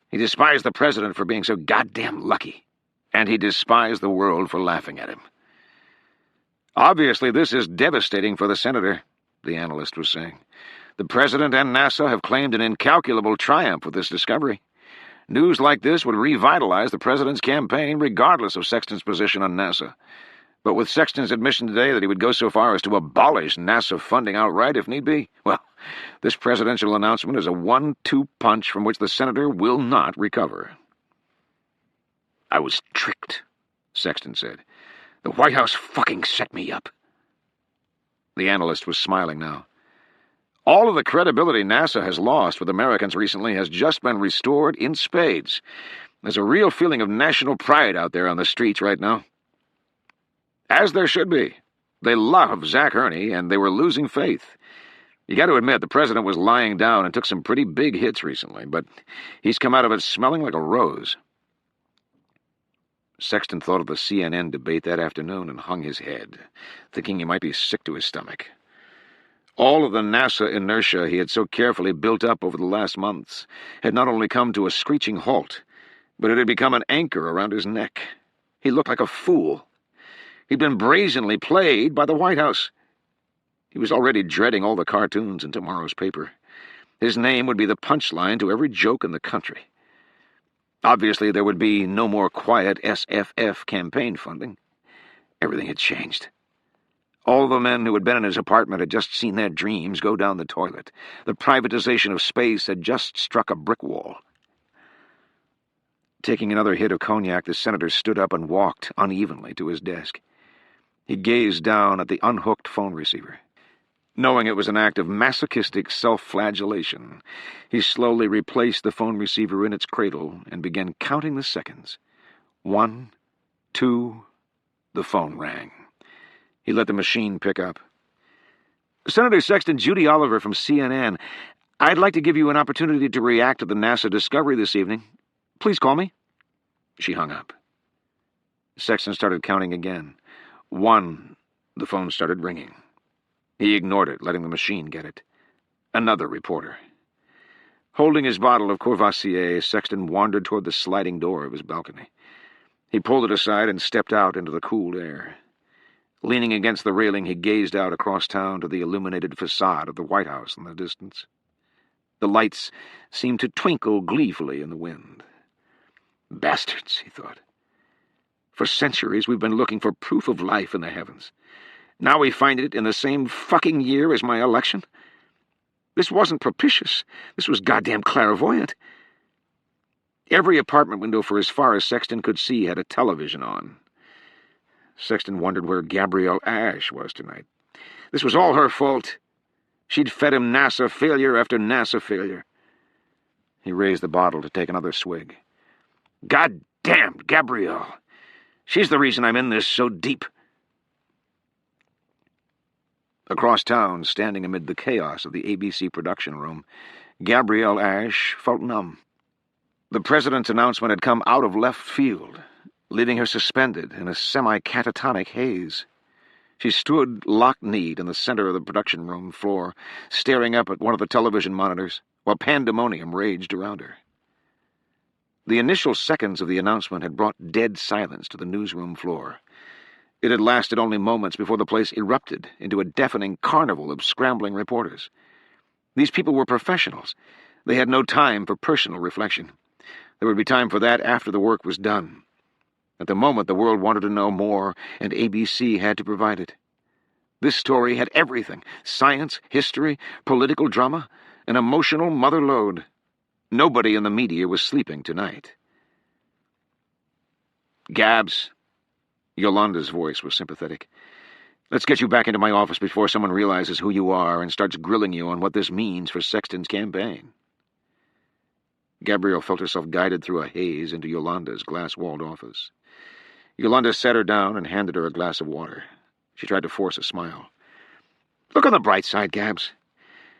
He despised the president for being so goddamn lucky. And he despised the world for laughing at him. "Obviously, this is devastating for the senator," the analyst was saying. "The president and NASA have claimed an incalculable triumph with this discovery. News like this would revitalize the president's campaign regardless of Sexton's position on NASA. But with Sexton's admission today that he would go so far as to abolish NASA funding outright if need be, well, this presidential announcement is a 1-2 punch from which the senator will not recover." "I was tricked," Sexton said. "The White House fucking set me up." The analyst was smiling now. "All of the credibility NASA has lost with Americans recently has just been restored in spades. There's a real feeling of national pride out there on the streets right now. As there should be. They love Zach Hurney, and they were losing faith. You got to admit, the president was lying down and took some pretty big hits recently, but he's come out of it smelling like a rose." Sexton thought of the CNN debate that afternoon and hung his head, thinking he might be sick to his stomach. All of the NASA inertia he had so carefully built up over the last months had not only come to a screeching halt, but it had become an anchor around his neck. He looked like a fool. He'd been brazenly played by the White House. He was already dreading all the cartoons in tomorrow's paper. His name would be the punchline to every joke in the country. Obviously, there would be no more quiet SFF campaign funding. Everything had changed. All the men who had been in his apartment had just seen their dreams go down the toilet. The privatization of space had just struck a brick wall. Taking another hit of cognac, the senator stood up and walked unevenly to his desk. He gazed down at the unhooked phone receiver. Knowing it was an act of masochistic self-flagellation, he slowly replaced the phone receiver in its cradle and began counting the seconds. 1, 2, the phone rang. He let the machine pick up. Senator Sexton, Judy Oliver from CNN. I'd like to give you an opportunity to react to the NASA discovery this evening. Please call me. She hung up. Sexton started counting again. 1, the phone started ringing. He ignored it, letting the machine get it. Another reporter. Holding his bottle of Courvoisier, Sexton wandered toward the sliding door of his balcony. He pulled it aside and stepped out into the cool air. Leaning against the railing, he gazed out across town to the illuminated facade of the White House in the distance. The lights seemed to twinkle gleefully in the wind. Bastards, he thought. For centuries we've been looking for proof of life in the heavens. Now we find it in the same fucking year as my election? This wasn't propitious. This was goddamn clairvoyant. Every apartment window for as far as Sexton could see had a television on. Sexton wondered where Gabrielle Ash was tonight. This was all her fault. She'd fed him NASA failure after NASA failure. He raised the bottle to take another swig. God damn, Gabrielle. She's the reason I'm in this so deep. Across town, standing amid the chaos of the ABC production room, Gabrielle Ash felt numb. The president's announcement had come out of left field, leaving her suspended in a semi-catatonic haze. She stood lock-kneed in the center of the production room floor, staring up at one of the television monitors, while pandemonium raged around her. The initial seconds of the announcement had brought dead silence to the newsroom floor. It had lasted only moments before the place erupted into a deafening carnival of scrambling reporters. These people were professionals. They had no time for personal reflection. There would be time for that after the work was done. At the moment, the world wanted to know more, and ABC had to provide it. This story had everything: science, history, political drama, an emotional mother lode. Nobody in the media was sleeping tonight. Gabs. Yolanda's voice was sympathetic. Let's get you back into my office before someone realizes who you are and starts grilling you on what this means for Sexton's campaign. Gabrielle felt herself guided through a haze into Yolanda's glass-walled office. Yolanda sat her down and handed her a glass of water. She tried to force a smile. Look on the bright side, Gabs.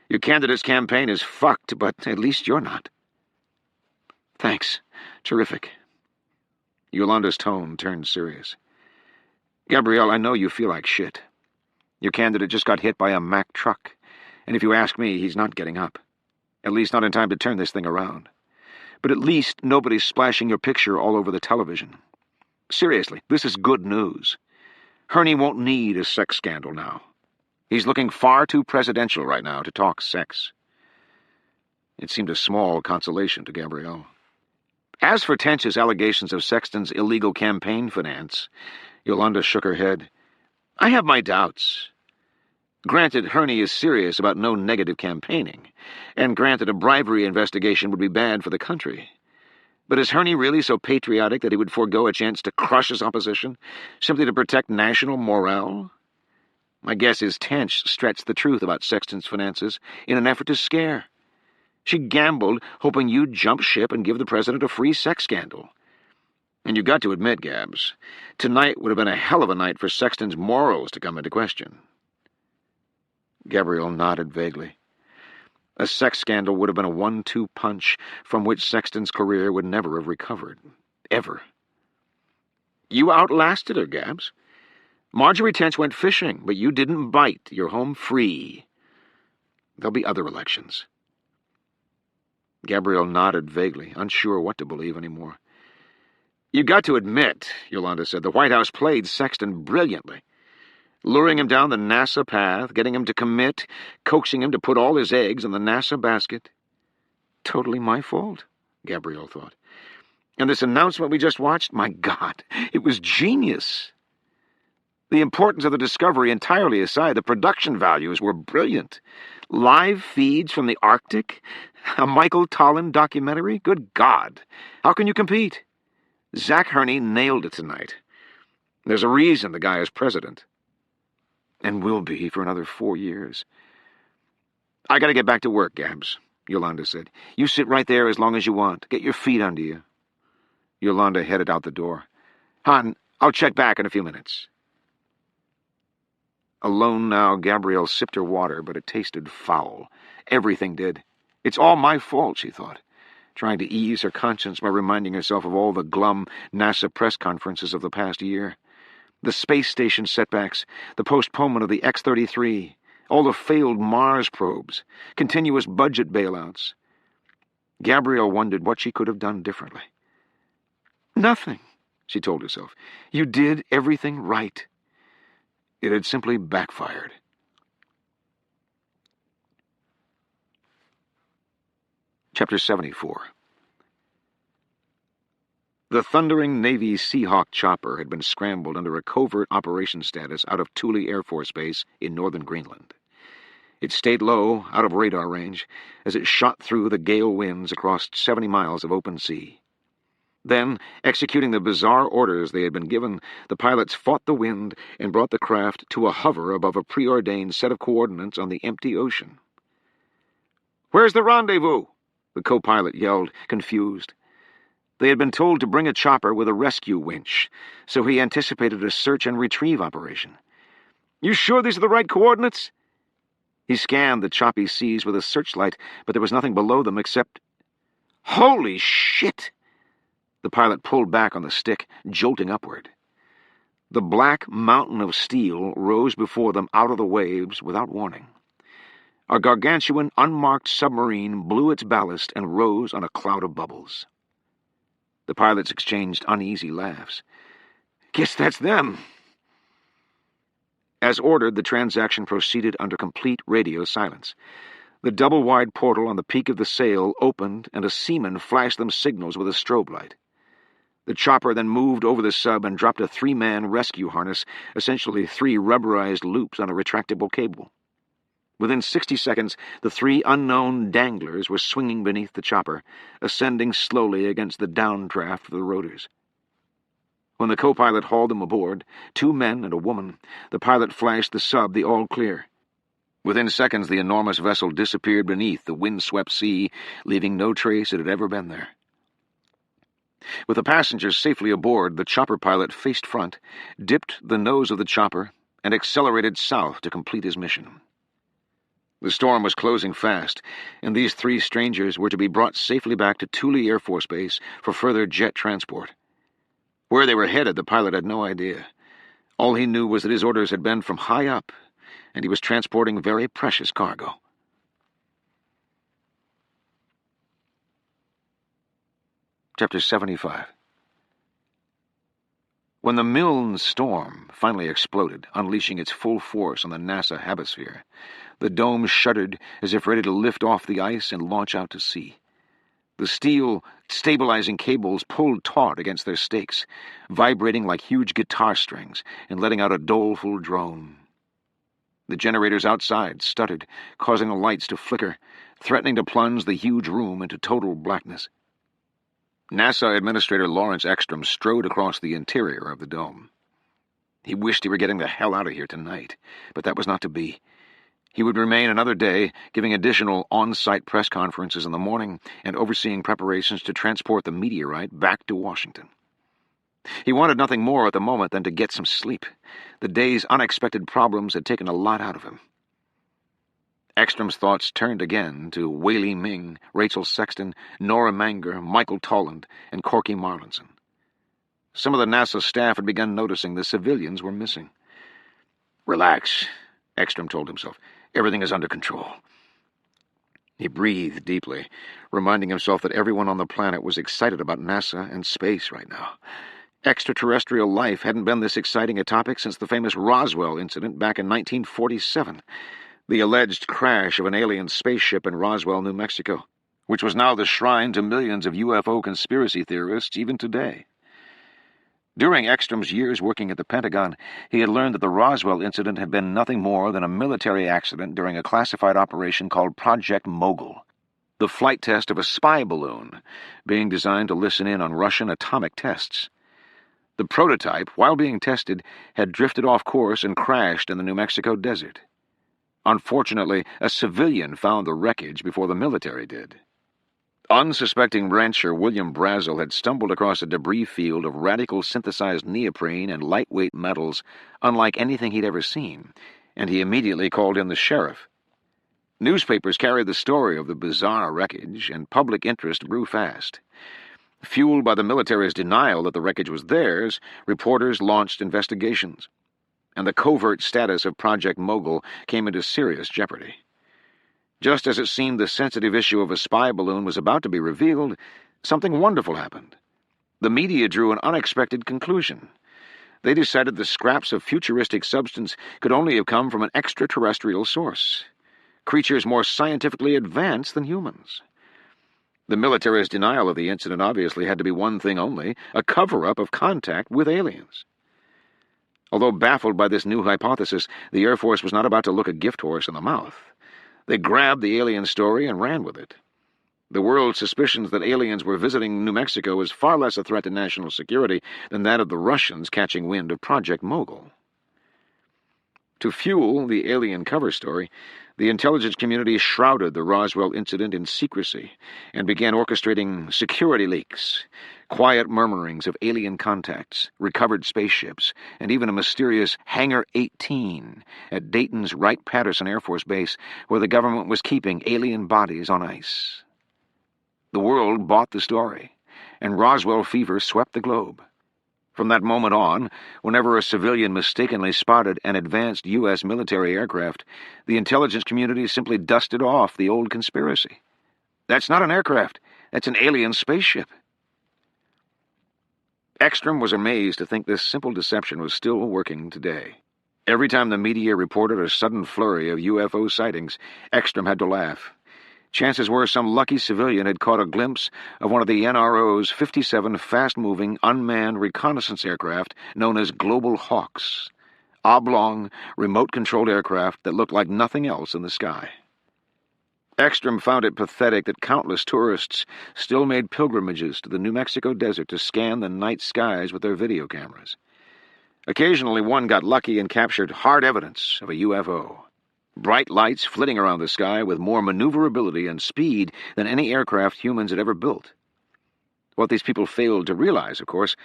Your candidate's campaign is fucked, but at least you're not. Thanks. Terrific. Yolanda's tone turned serious. Gabrielle, I know you feel like shit. Your candidate just got hit by a Mack truck, and if you ask me, he's not getting up. At least not in time to turn this thing around. But at least nobody's splashing your picture all over the television. Seriously, this is good news. Herney won't need a sex scandal now. He's looking far too presidential right now to talk sex. It seemed a small consolation to Gabrielle. As for Tench's allegations of Sexton's illegal campaign finance, Yolanda shook her head. I have my doubts. Granted, Herney is serious about no negative campaigning, and granted a bribery investigation would be bad for the country. But is Herney really so patriotic that he would forego a chance to crush his opposition, simply to protect national morale? My guess is Tench stretched the truth about Sexton's finances in an effort to scare. She gambled, hoping you'd jump ship and give the president a free sex scandal. And you got to admit, Gabs, tonight would have been a hell of a night for Sexton's morals to come into question. Gabrielle nodded vaguely. A sex scandal would have been a 1-2 punch from which Sexton's career would never have recovered. Ever. You outlasted her, Gabs. Marjorie Tench went fishing, but you didn't bite. You're home free. There'll be other elections. Gabrielle nodded vaguely, unsure what to believe anymore. You got to admit, Yolanda said, the White House played Sexton brilliantly. Luring him down the NASA path, getting him to commit, coaxing him to put all his eggs in the NASA basket. Totally my fault, Gabrielle thought. And this announcement we just watched, my God, it was genius. The importance of the discovery entirely aside, the production values were brilliant. Live feeds from the Arctic? A Michael Tolland documentary? Good God. How can you compete? Zach Herney nailed it tonight. There's a reason the guy is president. And will be for another 4 years. "I gotta get back to work, Gabs," Yolanda said. "You sit right there as long as you want. Get your feet under you." Yolanda headed out the door. "Hon, I'll check back in a few minutes." Alone now, Gabrielle sipped her water, but it tasted foul. Everything did. "It's all my fault," she thought, trying to ease her conscience by reminding herself of all the glum NASA press conferences of the past year. The space station setbacks, the postponement of the X-33, all the failed Mars probes, continuous budget bailouts. Gabrielle wondered what she could have done differently. "Nothing," she told herself. "You did everything right." It had simply backfired. Chapter 74. The thundering Navy Seahawk chopper had been scrambled under a covert operation status out of Thule Air Force Base in northern Greenland. It stayed low, out of radar range, as it shot through the gale winds across 70 miles of open sea. Then, executing the bizarre orders they had been given, the pilots fought the wind and brought the craft to a hover above a preordained set of coordinates on the empty ocean. "Where's the rendezvous?" the co-pilot yelled, confused. They had been told to bring a chopper with a rescue winch, so he anticipated a search and retrieve operation. "You sure these are the right coordinates?" He scanned the choppy seas with a searchlight, but there was nothing below them except... Holy shit! The pilot pulled back on the stick, jolting upward. The black mountain of steel rose before them out of the waves without warning. A gargantuan, unmarked submarine blew its ballast and rose on a cloud of bubbles. The pilots exchanged uneasy laughs. "Guess that's them." As ordered, the transaction proceeded under complete radio silence. The double-wide portal on the peak of the sail opened, and a seaman flashed them signals with a strobe light. The chopper then moved over the sub and dropped a 3-man rescue harness, essentially 3 rubberized loops on a retractable cable. Within 60 seconds, the 3 unknown danglers were swinging beneath the chopper, ascending slowly against the downdraft of the rotors. When the co-pilot hauled them aboard, 2 men and a woman, the pilot flashed the sub the all-clear. Within seconds, the enormous vessel disappeared beneath the wind-swept sea, leaving no trace it had ever been there. With the passengers safely aboard, the chopper pilot faced front, dipped the nose of the chopper, and accelerated south to complete his mission. The storm was closing fast, and these 3 strangers were to be brought safely back to Thule Air Force Base for further jet transport. Where they were headed, the pilot had no idea. All he knew was that his orders had been from high up, and he was transporting very precious cargo. Chapter 75. When the Milne storm finally exploded, unleashing its full force on the NASA hemisphere, the dome shuddered as if ready to lift off the ice and launch out to sea. The steel stabilizing cables pulled taut against their stakes, vibrating like huge guitar strings and letting out a doleful drone. The generators outside stuttered, causing the lights to flicker, threatening to plunge the huge room into total blackness. NASA Administrator Lawrence Ekstrom strode across the interior of the dome. He wished he were getting the hell out of here tonight, but that was not to be. He would remain another day, giving additional on-site press conferences in the morning and overseeing preparations to transport the Meteorite back to Washington. He wanted nothing more at the moment than to get some sleep. The day's unexpected problems had taken a lot out of him. Ekstrom's thoughts turned again to Whaley Ming, Rachel Sexton, Nora Manger, Michael Tolland, and Corky Marlinson. Some of the NASA staff had begun noticing the civilians were missing. "Relax," Ekstrom told himself. "Everything is under control." He breathed deeply, reminding himself that everyone on the planet was excited about NASA and space right now. Extraterrestrial life hadn't been this exciting a topic since the famous Roswell incident back in 1947, the alleged crash of an alien spaceship in Roswell, New Mexico, which was now the shrine to millions of UFO conspiracy theorists even today. During Ekstrom's years working at the Pentagon, he had learned that the Roswell incident had been nothing more than a military accident during a classified operation called Project Mogul, the flight test of a spy balloon being designed to listen in on Russian atomic tests. The prototype, while being tested, had drifted off course and crashed in the New Mexico desert. Unfortunately, a civilian found the wreckage before the military did. Unsuspecting rancher William Brazel had stumbled across a debris field of radical synthesized neoprene and lightweight metals unlike anything he'd ever seen, and he immediately called in the sheriff. Newspapers carried the story of the bizarre wreckage, and public interest grew fast. Fueled by the military's denial that the wreckage was theirs, reporters launched investigations, and the covert status of Project Mogul came into serious jeopardy. Just as it seemed the sensitive issue of a spy balloon was about to be revealed, something wonderful happened. The media drew an unexpected conclusion. They decided the scraps of futuristic substance could only have come from an extraterrestrial source, creatures more scientifically advanced than humans. The military's denial of the incident obviously had to be one thing only, a cover-up of contact with aliens. Although baffled by this new hypothesis, the Air Force was not about to look a gift horse in the mouth. They grabbed the alien story and ran with it. The world's suspicions that aliens were visiting New Mexico was far less a threat to national security than that of the Russians catching wind of Project Mogul. To fuel the alien cover story, the intelligence community shrouded the Roswell incident in secrecy and began orchestrating security leaks, quiet murmurings of alien contacts, recovered spaceships, and even a mysterious Hangar 18 at Dayton's Wright-Patterson Air Force Base, where the government was keeping alien bodies on ice. The world bought the story, and Roswell fever swept the globe. From that moment on, whenever a civilian mistakenly spotted an advanced U.S. military aircraft, the intelligence community simply dusted off the old conspiracy. That's not an aircraft. That's an alien spaceship. Ekstrom was amazed to think this simple deception was still working today. Every time the media reported a sudden flurry of UFO sightings, Ekstrom had to laugh. Chances were some lucky civilian had caught a glimpse of one of the NRO's 57 fast-moving, unmanned reconnaissance aircraft known as Global Hawks, oblong, remote-controlled aircraft that looked like nothing else in the sky. Ekstrom found it pathetic that countless tourists still made pilgrimages to the New Mexico desert to scan the night skies with their video cameras. Occasionally one got lucky and captured hard evidence of a UFO. Bright lights flitting around the sky with more maneuverability and speed than any aircraft humans had ever built. What these people failed to realize, of course,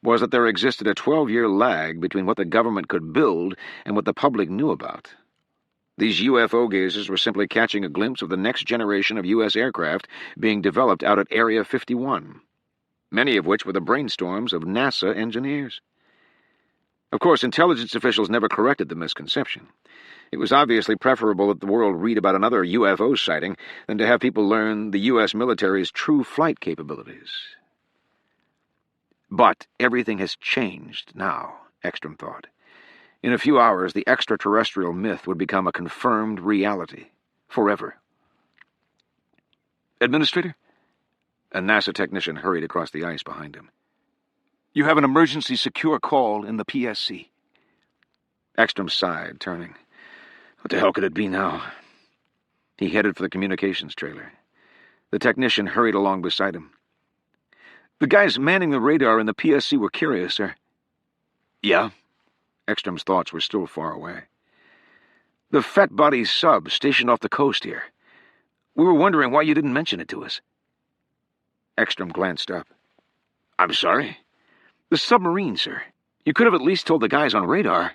was that there existed a 12-year lag between what the government could build and what the public knew about. These UFO gazers were simply catching a glimpse of the next generation of U.S. aircraft being developed out at Area 51, many of which were the brainstorms of NASA engineers. Of course, intelligence officials never corrected the misconception. It was obviously preferable that the world read about another UFO sighting than to have people learn the U.S. military's true flight capabilities. But everything has changed now, Ekstrom thought. In a few hours, the extraterrestrial myth would become a confirmed reality, forever. Administrator? A NASA technician hurried across the ice behind him. You have an emergency secure call in the PSC. Ekstrom sighed, turning. What the hell could it be now? He headed for the communications trailer. The technician hurried along beside him. The guys manning the radar in the PSC were curious, sir. Yeah? Ekstrom's thoughts were still far away. The Fat Body sub stationed off the coast here. We were wondering why you didn't mention it to us. Ekstrom glanced up. I'm sorry? The submarine, sir. You could have at least told the guys on radar.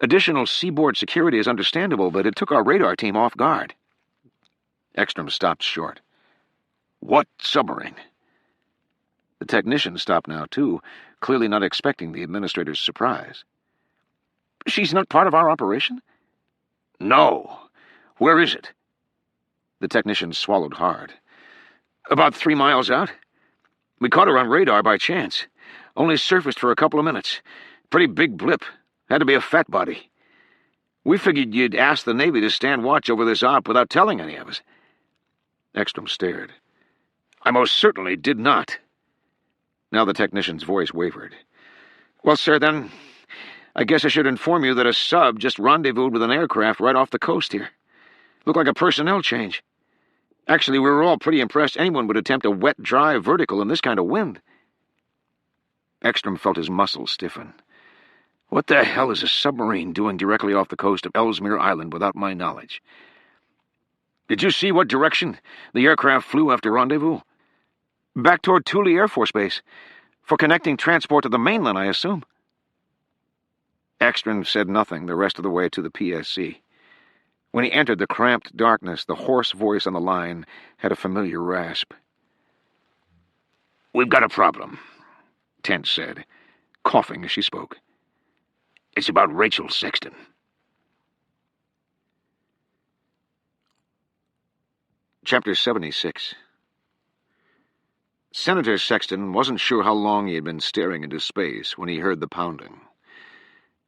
Additional seaboard security is understandable, but it took our radar team off guard. Ekstrom stopped short. What submarine? The technician stopped now, too, clearly not expecting the administrator's surprise. She's not part of our operation? No. Where is it? The technician swallowed hard. About 3 miles out. We caught her on radar by chance. Only surfaced for a couple of minutes. Pretty big blip. Had to be a fat body. We figured you'd ask the Navy to stand watch over this op without telling any of us. Ekstrom stared. I most certainly did not. Now the technician's voice wavered. Well, sir, then, I guess I should inform you that a sub just rendezvoused with an aircraft right off the coast here. Looked like a personnel change. Actually, we were all pretty impressed anyone would attempt a wet, dry vertical in this kind of wind. Ekstrom felt his muscles stiffen. What the hell is a submarine doing directly off the coast of Ellesmere Island without my knowledge? Did you see what direction the aircraft flew after rendezvous? Back toward Thule Air Force Base. For connecting transport to the mainland, I assume. Ekstrom said nothing the rest of the way to the PSC. When he entered the cramped darkness, the hoarse voice on the line had a familiar rasp. "We've got a problem," Tent said, coughing as she spoke. "It's about Rachel Sexton." Chapter 76. Senator Sexton wasn't sure how long he had been staring into space when he heard the pounding.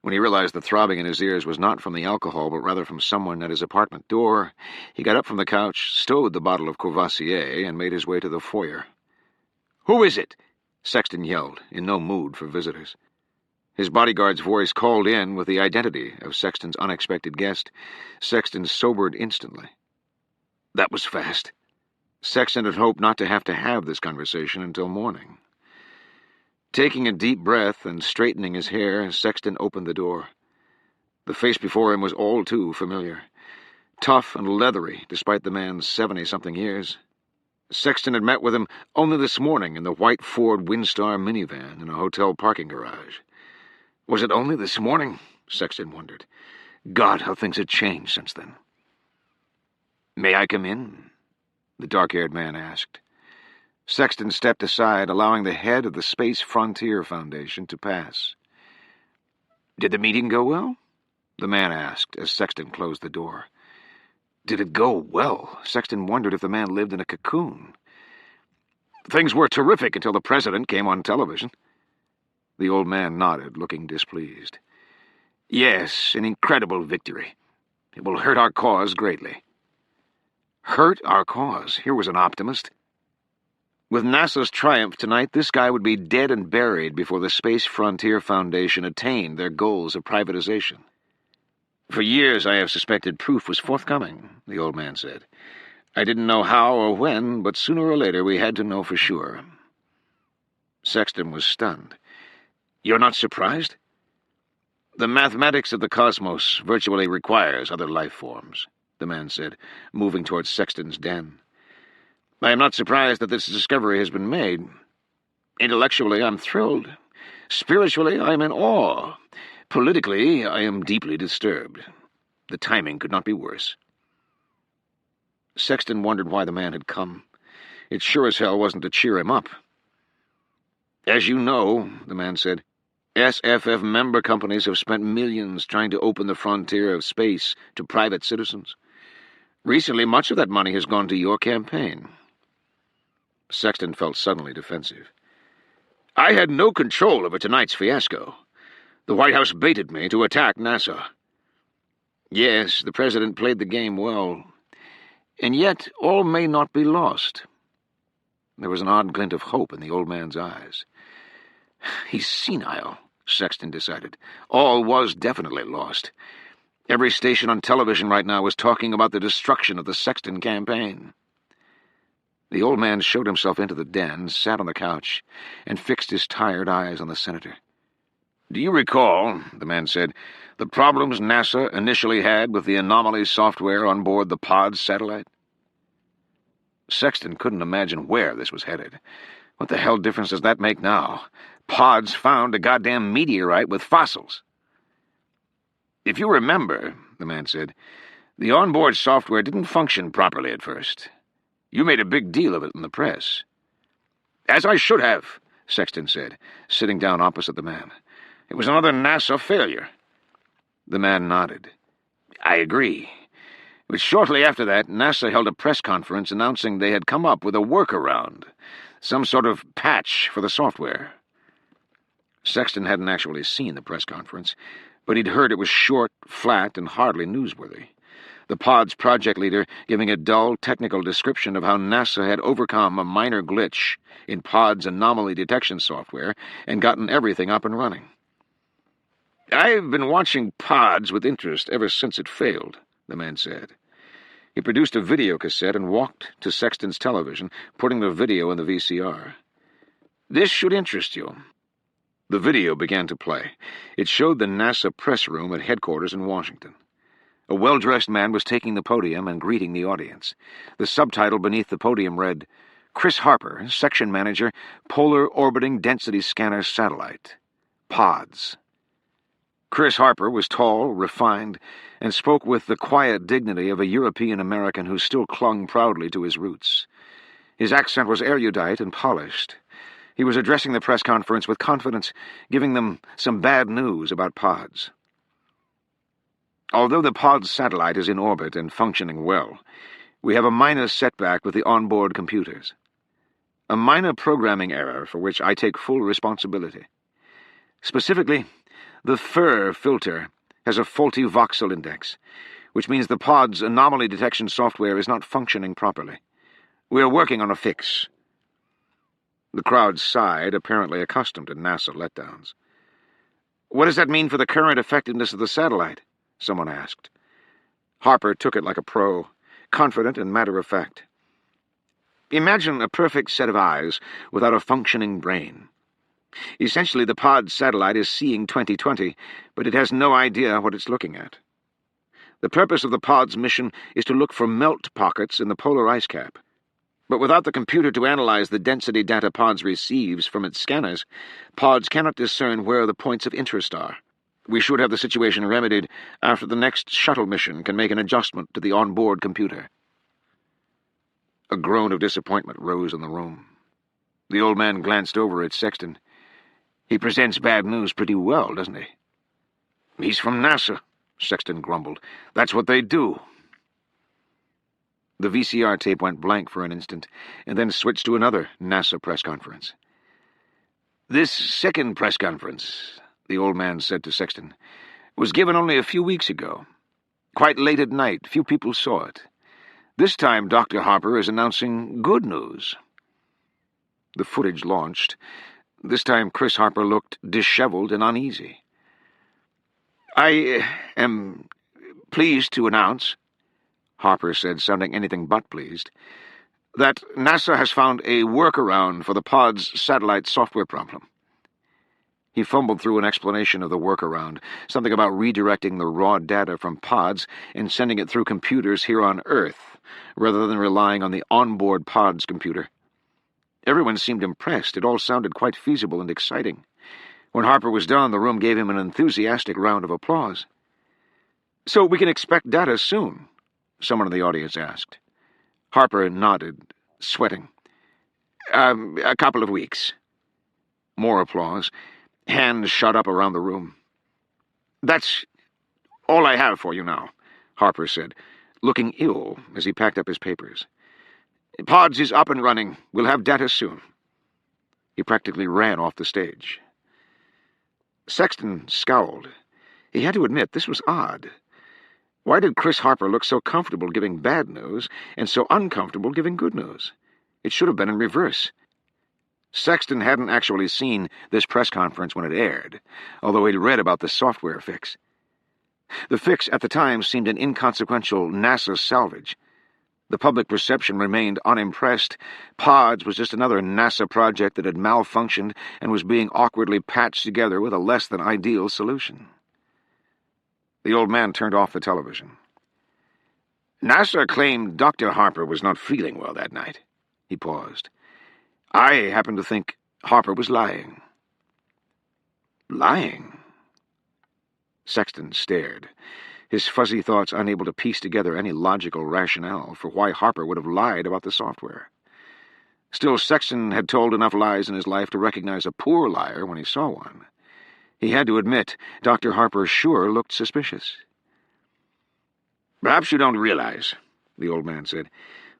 When he realized the throbbing in his ears was not from the alcohol, but rather from someone at his apartment door, he got up from the couch, stowed the bottle of Courvoisier, and made his way to the foyer. "Who is it?" Sexton yelled, in no mood for visitors. His bodyguard's voice called in with the identity of Sexton's unexpected guest. Sexton sobered instantly. That was fast. Sexton had hoped not to have this conversation until morning. Taking a deep breath and straightening his hair, Sexton opened the door. The face before him was all too familiar. Tough and leathery, despite the man's 70-something years. Sexton had met with him only this morning in the white Ford Windstar minivan in a hotel parking garage. Was it only this morning? Sexton wondered. God, how things had changed since then. "May I come in?" the dark-haired man asked. Sexton stepped aside, allowing the head of the Space Frontier Foundation to pass. "Did the meeting go well?" the man asked as Sexton closed the door. Did it go well? Sexton wondered if the man lived in a cocoon. "Things were terrific until the president came on television." The old man nodded, looking displeased. "Yes, an incredible victory. It will hurt our cause greatly." Hurt our cause? Here was an optimist. With NASA's triumph tonight, this guy would be dead and buried before the Space Frontier Foundation attained their goals of privatization. "For years I have suspected proof was forthcoming," the old man said. "I didn't know how or when, but sooner or later we had to know for sure." Sexton was stunned. "You're not surprised?" "The mathematics of the cosmos virtually requires other life forms," the man said, moving towards Sexton's den. "I am not surprised that this discovery has been made. Intellectually, I'm thrilled. Spiritually, I am in awe. Politically, I am deeply disturbed. The timing could not be worse." Sexton wondered why the man had come. It sure as hell wasn't to cheer him up. "As you know," the man said, "SFF member companies have spent millions trying to open the frontier of space to private citizens. Recently, much of that money has gone to your campaign." Sexton felt suddenly defensive. "I had no control over tonight's fiasco. The White House baited me to attack NASA. Yes, the president played the game well. And yet, all may not be lost." There was an odd glint of hope in the old man's eyes. "He's senile," Sexton decided. All was definitely lost. Every station on television right now was talking about the destruction of the Sexton campaign. The old man showed himself into the den, sat on the couch, and fixed his tired eyes on the senator. "Do you recall," the man said, "the problems NASA initially had with the anomaly software on board the PODS satellite?" Sexton couldn't imagine where this was headed. What the hell difference does that make now? PODS found a goddamn meteorite with fossils. "If you remember," the man said, "the onboard software didn't function properly at first. You made a big deal of it in the press." "As I should have," Sexton said, sitting down opposite the man. "It was another NASA failure." The man nodded. "I agree. But shortly after that, NASA held a press conference announcing they had come up with a workaround, some sort of patch for the software." Sexton hadn't actually seen the press conference, but he'd heard it was short, flat, and hardly newsworthy. The PODS project leader giving a dull, technical description of how NASA had overcome a minor glitch in PODS anomaly detection software and gotten everything up and running. "I've been watching PODS with interest ever since it failed," the man said. He produced a video cassette and walked to Sexton's television, putting the video in the VCR. "This should interest you. The video began to play. It showed the NASA press room at headquarters in Washington. A well-dressed man was taking the podium and greeting the audience. The subtitle beneath the podium read, "Chris Harper, Section Manager, Polar Orbiting Density Scanner Satellite. PODS." Chris Harper was tall, refined, and spoke with the quiet dignity of a European-American who still clung proudly to his roots. His accent was erudite and polished. He was addressing the press conference with confidence, giving them some bad news about PODS. Although the PODS satellite is in orbit and functioning well, we have a minor setback with the onboard computers. A minor programming error for which I take full responsibility. Specifically, the FIR filter has a faulty voxel index, which means the POD's anomaly detection software is not functioning properly. We are working on a fix. The crowd sighed, apparently accustomed to NASA letdowns. "What does that mean for the current effectiveness of the satellite?" someone asked. Harper took it like a pro, confident and matter-of-fact. "Imagine a perfect set of eyes without a functioning brain. Essentially, the POD satellite is seeing 2020, but it has no idea what it's looking at. The purpose of the POD's mission is to look for melt pockets in the polar ice cap. But without the computer to analyze the density data PODS receives from its scanners, PODS cannot discern where the points of interest are. We should have the situation remedied after the next shuttle mission can make an adjustment to the onboard computer." A groan of disappointment rose in the room. The old man glanced over at Sexton. "He presents bad news pretty well, doesn't he?" "He's from NASA," Sexton grumbled. "That's what they do." The VCR tape went blank for an instant, and then switched to another NASA press conference. "This second press conference," the old man said to Sexton, "was given only a few weeks ago. Quite late at night, few people saw it. This time Dr. Harper is announcing good news." The footage launched. This time Chris Harper looked disheveled and uneasy. "I am pleased to announce," Harper said, sounding anything but pleased, "that NASA has found a workaround for the POD's satellite software problem." He fumbled through an explanation of the workaround, something about redirecting the raw data from PODS and sending it through computers here on Earth, rather than relying on the onboard PODS computer. Everyone seemed impressed. It all sounded quite feasible and exciting. When Harper was done, the room gave him an enthusiastic round of applause. "So we can expect data soon?" someone in the audience asked. Harper nodded, sweating. A couple of weeks." More applause. Hands shot up around the room. "That's all I have for you now," Harper said, looking ill as he packed up his papers. "PODS is up and running. We'll have data soon." He practically ran off the stage. Sexton scowled. He had to admit this was odd. Why did Chris Harper look so comfortable giving bad news and so uncomfortable giving good news? It should have been in reverse. Sexton hadn't actually seen this press conference when it aired, although he'd read about the software fix. The fix at the time seemed an inconsequential NASA salvage. The public perception remained unimpressed. PODS was just another NASA project that had malfunctioned and was being awkwardly patched together with a less-than-ideal solution. The old man turned off the television. "NASA claimed Dr. Harper was not feeling well that night." He paused. "I happen to think Harper was lying." "Lying?" Sexton stared, his fuzzy thoughts unable to piece together any logical rationale for why Harper would have lied about the software. Still, Sexton had told enough lies in his life to recognize a poor liar when he saw one. He had to admit Dr. Harper sure looked suspicious. "Perhaps you don't realize," the old man said,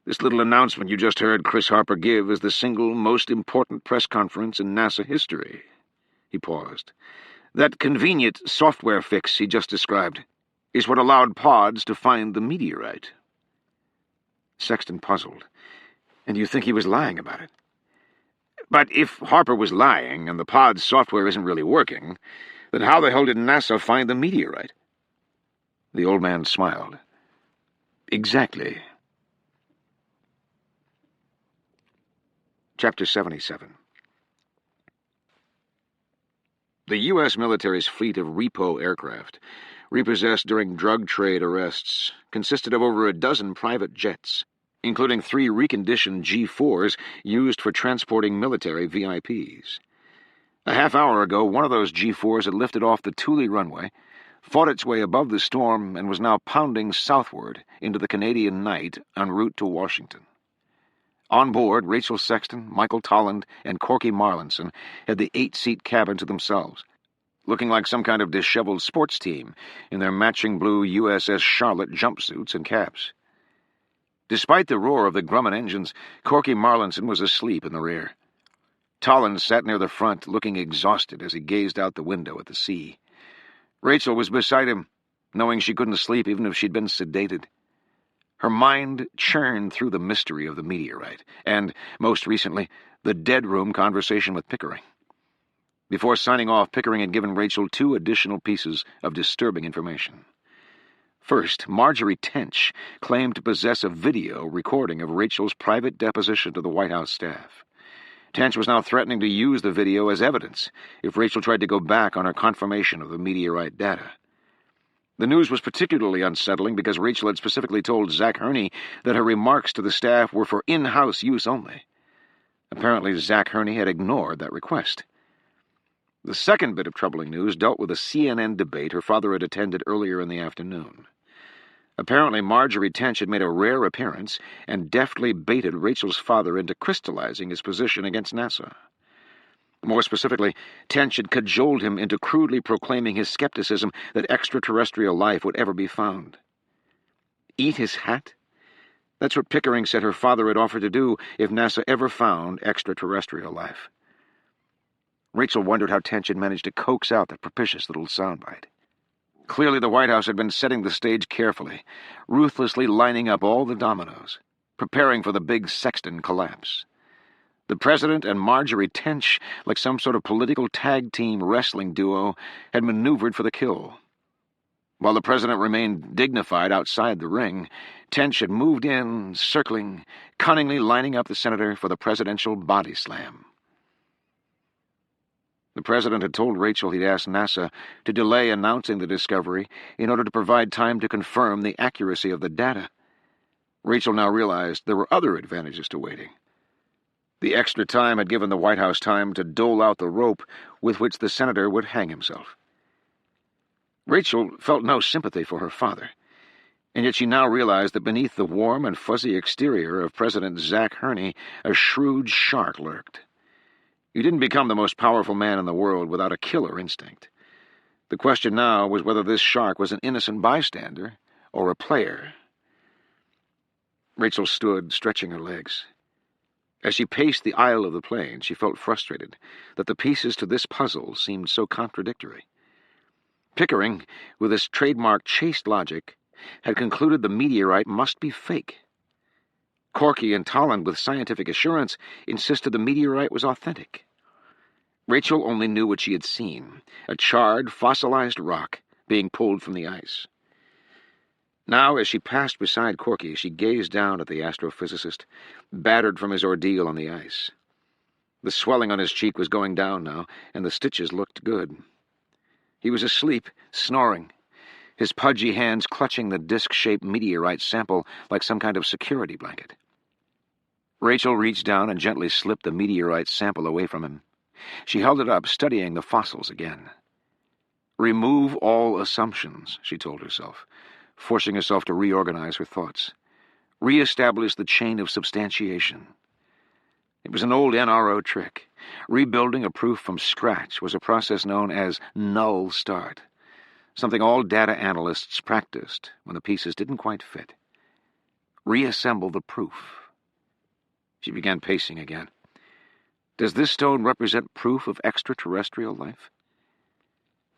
"this little announcement you just heard Chris Harper give is the single most important press conference in NASA history." He paused. "That convenient software fix he just described is what allowed PODS to find the meteorite." Sexton puzzled. "And you think he was lying about it?" "But if Harper was lying and the PODS software isn't really working, then how the hell did NASA find the meteorite?" The old man smiled. "Exactly." Chapter 77. The U.S. military's fleet of repo aircraft, repossessed during drug trade arrests, consisted of over a dozen private jets, including 3 reconditioned G-4s used for transporting military VIPs. A half hour ago, one of those G-4s had lifted off the Thule runway, fought its way above the storm, and was now pounding southward into the Canadian night en route to Washington. On board, Rachel Sexton, Michael Tolland, and Corky Marlinson had the 8-seat cabin to themselves, looking like some kind of disheveled sports team in their matching blue USS Charlotte jumpsuits and caps. Despite the roar of the Grumman engines, Corky Marlinson was asleep in the rear. Tolland sat near the front, looking exhausted as he gazed out the window at the sea. Rachel was beside him, knowing she couldn't sleep even if she'd been sedated. Her mind churned through the mystery of the meteorite, and, most recently, the dead room conversation with Pickering. Before signing off, Pickering had given Rachel 2 additional pieces of disturbing information. First, Marjorie Tench claimed to possess a video recording of Rachel's private deposition to the White House staff. Tench was now threatening to use the video as evidence if Rachel tried to go back on her confirmation of the meteorite data. The news was particularly unsettling because Rachel had specifically told Zach Herney that her remarks to the staff were for in-house use only. Apparently, Zach Herney had ignored that request. The second bit of troubling news dealt with a CNN debate her father had attended earlier in the afternoon. Apparently, Marjorie Tench had made a rare appearance and deftly baited Rachel's father into crystallizing his position against NASA. More specifically, Tench had cajoled him into crudely proclaiming his skepticism that extraterrestrial life would ever be found. Eat his hat? That's what Pickering said her father had offered to do if NASA ever found extraterrestrial life. Rachel wondered how Tench had managed to coax out that propitious little soundbite. Clearly the White House had been setting the stage carefully, ruthlessly lining up all the dominoes, preparing for the big Sexton collapse. The President and Marjorie Tench, like some sort of political tag-team wrestling duo, had maneuvered for the kill. While the President remained dignified outside the ring, Tench had moved in, circling, cunningly lining up the Senator for the presidential body slam. The President had told Rachel he'd asked NASA to delay announcing the discovery in order to provide time to confirm the accuracy of the data. Rachel now realized there were other advantages to waiting. The extra time had given the White House time to dole out the rope with which the Senator would hang himself. Rachel felt no sympathy for her father, and yet she now realized that beneath the warm and fuzzy exterior of President Zach Herney, a shrewd shark lurked. You didn't become the most powerful man in the world without a killer instinct. The question now was whether this shark was an innocent bystander or a player. Rachel stood, stretching her legs. As she paced the aisle of the plane, she felt frustrated that the pieces to this puzzle seemed so contradictory. Pickering, with his trademark chaste logic, had concluded the meteorite must be fake. Corky and Tolland, with scientific assurance, insisted the meteorite was authentic. Rachel only knew what she had seen, a charred, fossilized rock being pulled from the ice. Now, as she passed beside Corky, she gazed down at the astrophysicist, battered from his ordeal on the ice. The swelling on his cheek was going down now, and the stitches looked good. He was asleep, snoring, his pudgy hands clutching the disc-shaped meteorite sample like some kind of security blanket. Rachel reached down and gently slipped the meteorite sample away from him. She held it up, studying the fossils again. Remove all assumptions, she told herself, forcing herself to reorganize her thoughts. Re-establish the chain of substantiation. It was an old NRO trick. Rebuilding a proof from scratch was a process known as null start, something all data analysts practiced when the pieces didn't quite fit. Reassemble the proof. She began pacing again. Does this stone represent proof of extraterrestrial life?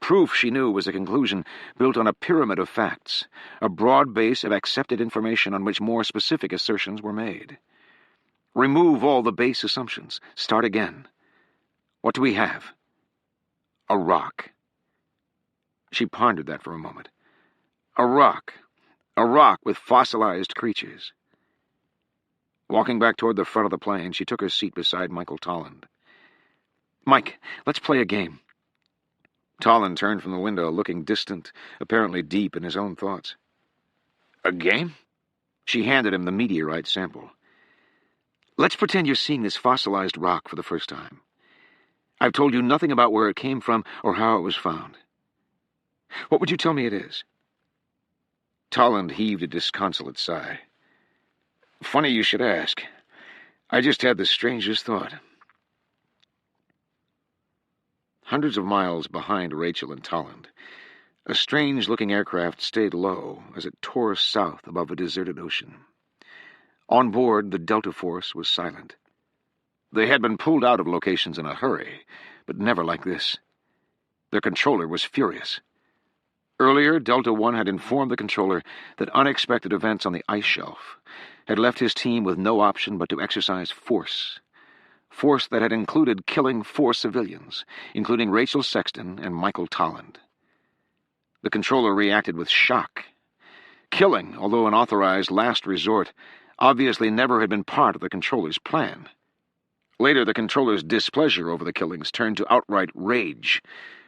Proof, she knew, was a conclusion built on a pyramid of facts, a broad base of accepted information on which more specific assertions were made. Remove all the base assumptions. Start again. What do we have? A rock. She pondered that for a moment. A rock. A rock with fossilized creatures. Walking back toward the front of the plane, she took her seat beside Michael Tolland. Mike, let's play a game. Tolland turned from the window, looking distant, apparently deep in his own thoughts. A game? She handed him the meteorite sample. Let's pretend you're seeing this fossilized rock for the first time. I've told you nothing about where it came from or how it was found. What would you tell me it is? Tolland heaved a disconsolate sigh. Funny you should ask. I just had the strangest thought. Hundreds of miles behind Rachel and Tolland, a strange-looking aircraft stayed low as it tore south above a deserted ocean. On board, the Delta Force was silent. They had been pulled out of locations in a hurry, but never like this. Their controller was furious. Earlier, Delta One had informed the controller that unexpected events on the ice shelf had left his team with no option but to exercise force. Force that had included killing 4 civilians, including Rachel Sexton and Michael Tolland. The controller reacted with shock. Killing, although an authorized last resort, obviously never had been part of the controller's plan. Later, the controller's displeasure over the killings turned to outright rage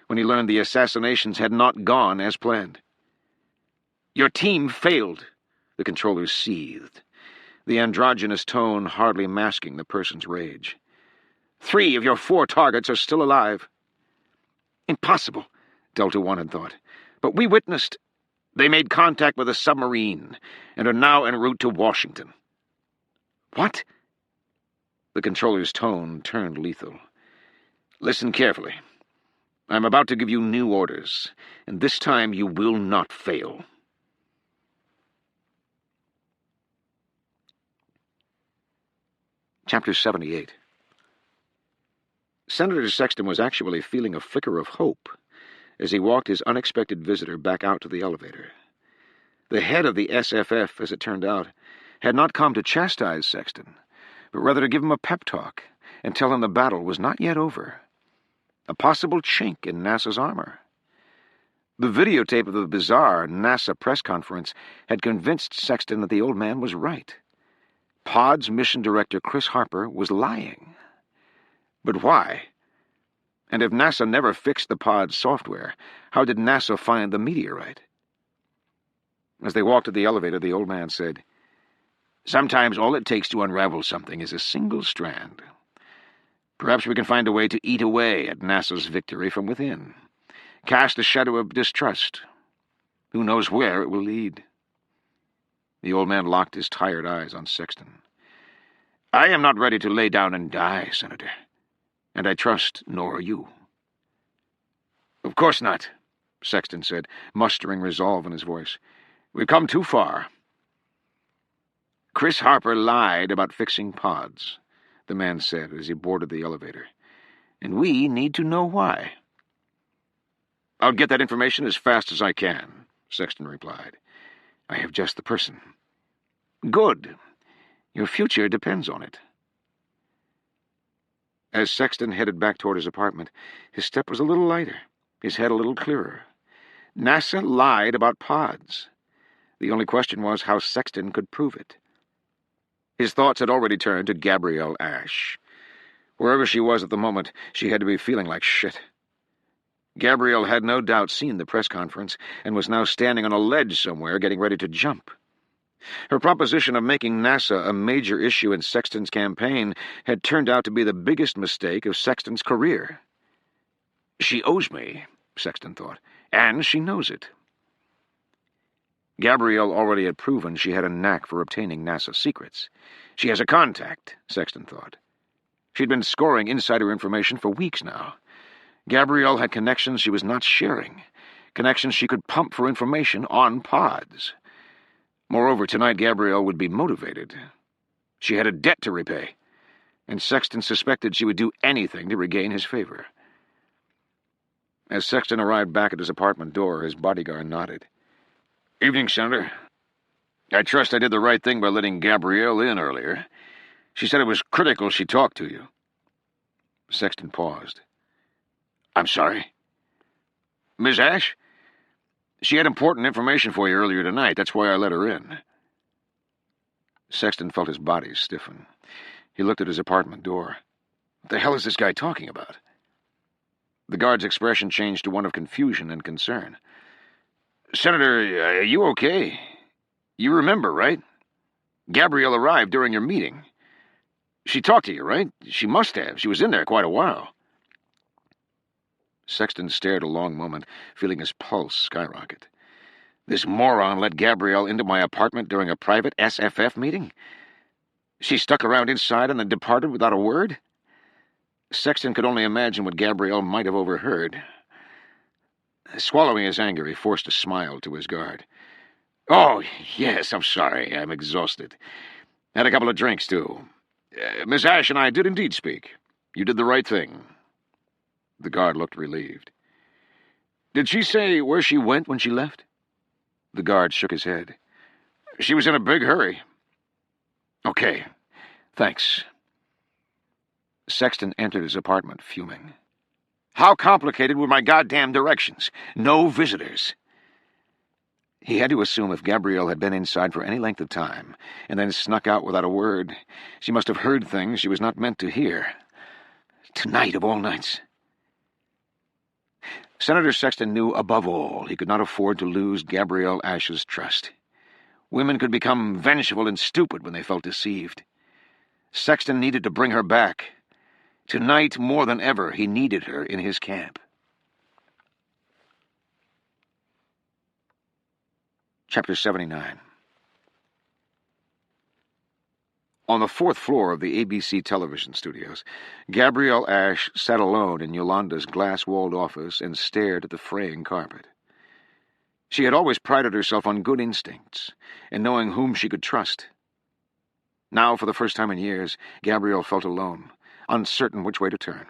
when he learned the assassinations had not gone as planned. Your team failed, the controller seethed, the androgynous tone hardly masking the person's rage. 3 of your 4 targets are still alive. Impossible, Delta One had thought. But we witnessed. They made contact with a submarine and are now en route to Washington. What? The controller's tone turned lethal. Listen carefully. I'm about to give you new orders, and this time you will not fail. Chapter 78. Senator Sexton was actually feeling a flicker of hope as he walked his unexpected visitor back out to the elevator. The head of the SFF, as it turned out, had not come to chastise Sexton, but rather to give him a pep talk and tell him the battle was not yet over. A possible chink in NASA's armor. The videotape of the bizarre NASA press conference had convinced Sexton that the old man was right. POD's mission director Chris Harper was lying. But why? And if NASA never fixed the POD software, how did NASA find the meteorite? As they walked to the elevator, the old man said, Sometimes all it takes to unravel something is a single strand. Perhaps we can find a way to eat away at NASA's victory from within. Cast a shadow of distrust. Who knows where it will lead? The old man locked his tired eyes on Sexton. I am not ready to lay down and die, Senator. And I trust nor are you. Of course not, Sexton said, mustering resolve in his voice. We've come too far. Chris Harper lied about fixing pods, the man said as he boarded the elevator. And we need to know why. I'll get that information as fast as I can, Sexton replied. I have just the person. Good. Your future depends on it. As Sexton headed back toward his apartment, his step was a little lighter, his head a little clearer. NASA lied about pods. The only question was how Sexton could prove it. His thoughts had already turned to Gabrielle Ash. Wherever she was at the moment, she had to be feeling like shit. Gabrielle had no doubt seen the press conference and was now standing on a ledge somewhere getting ready to jump. Her proposition of making NASA a major issue in Sexton's campaign had turned out to be the biggest mistake of Sexton's career. She owes me, Sexton thought, and she knows it. Gabrielle already had proven she had a knack for obtaining NASA secrets. She has a contact, Sexton thought. She'd been scoring insider information for weeks now. Gabrielle had connections she was not sharing, connections she could pump for information on pods. Moreover, tonight Gabrielle would be motivated. She had a debt to repay, and Sexton suspected she would do anything to regain his favor. As Sexton arrived back at his apartment door, his bodyguard nodded. Evening, Senator. I trust I did the right thing by letting Gabrielle in earlier. She said it was critical she talked to you. Sexton paused. I'm sorry? Miss Ash? She had important information for you earlier tonight. That's why I let her in. Sexton felt his body stiffen. He looked at his apartment door. What the hell is this guy talking about? The guard's expression changed to one of confusion and concern. "Senator, are you okay? You remember, right? Gabrielle arrived during your meeting. She talked to you, right? She must have. She was in there quite a while." Sexton stared a long moment, feeling his pulse skyrocket. This moron let Gabrielle into my apartment during a private SFF meeting? She stuck around inside and then departed without a word? Sexton could only imagine what Gabrielle might have overheard. Swallowing his anger, he forced a smile to his guard. "Oh, yes, I'm sorry. I'm exhausted. Had a couple of drinks, too. Miss Ash and I did indeed speak. You did the right thing." The guard looked relieved. "Did she say where she went when she left?" The guard shook his head. "She was in a big hurry." "Okay, thanks." Sexton entered his apartment, fuming. How complicated were my goddamn directions? No visitors. He had to assume if Gabrielle had been inside for any length of time, and then snuck out without a word, she must have heard things she was not meant to hear. Tonight of all nights. Senator Sexton knew above all he could not afford to lose Gabrielle Ash's trust. Women could become vengeful and stupid when they felt deceived. Sexton needed to bring her back. Tonight, more than ever, he needed her in his camp. Chapter 79. On the fourth floor of the ABC television studios, Gabrielle Ash sat alone in Yolanda's glass-walled office and stared at the fraying carpet. She had always prided herself on good instincts and knowing whom she could trust. Now, for the first time in years, Gabrielle felt alone, uncertain which way to turn.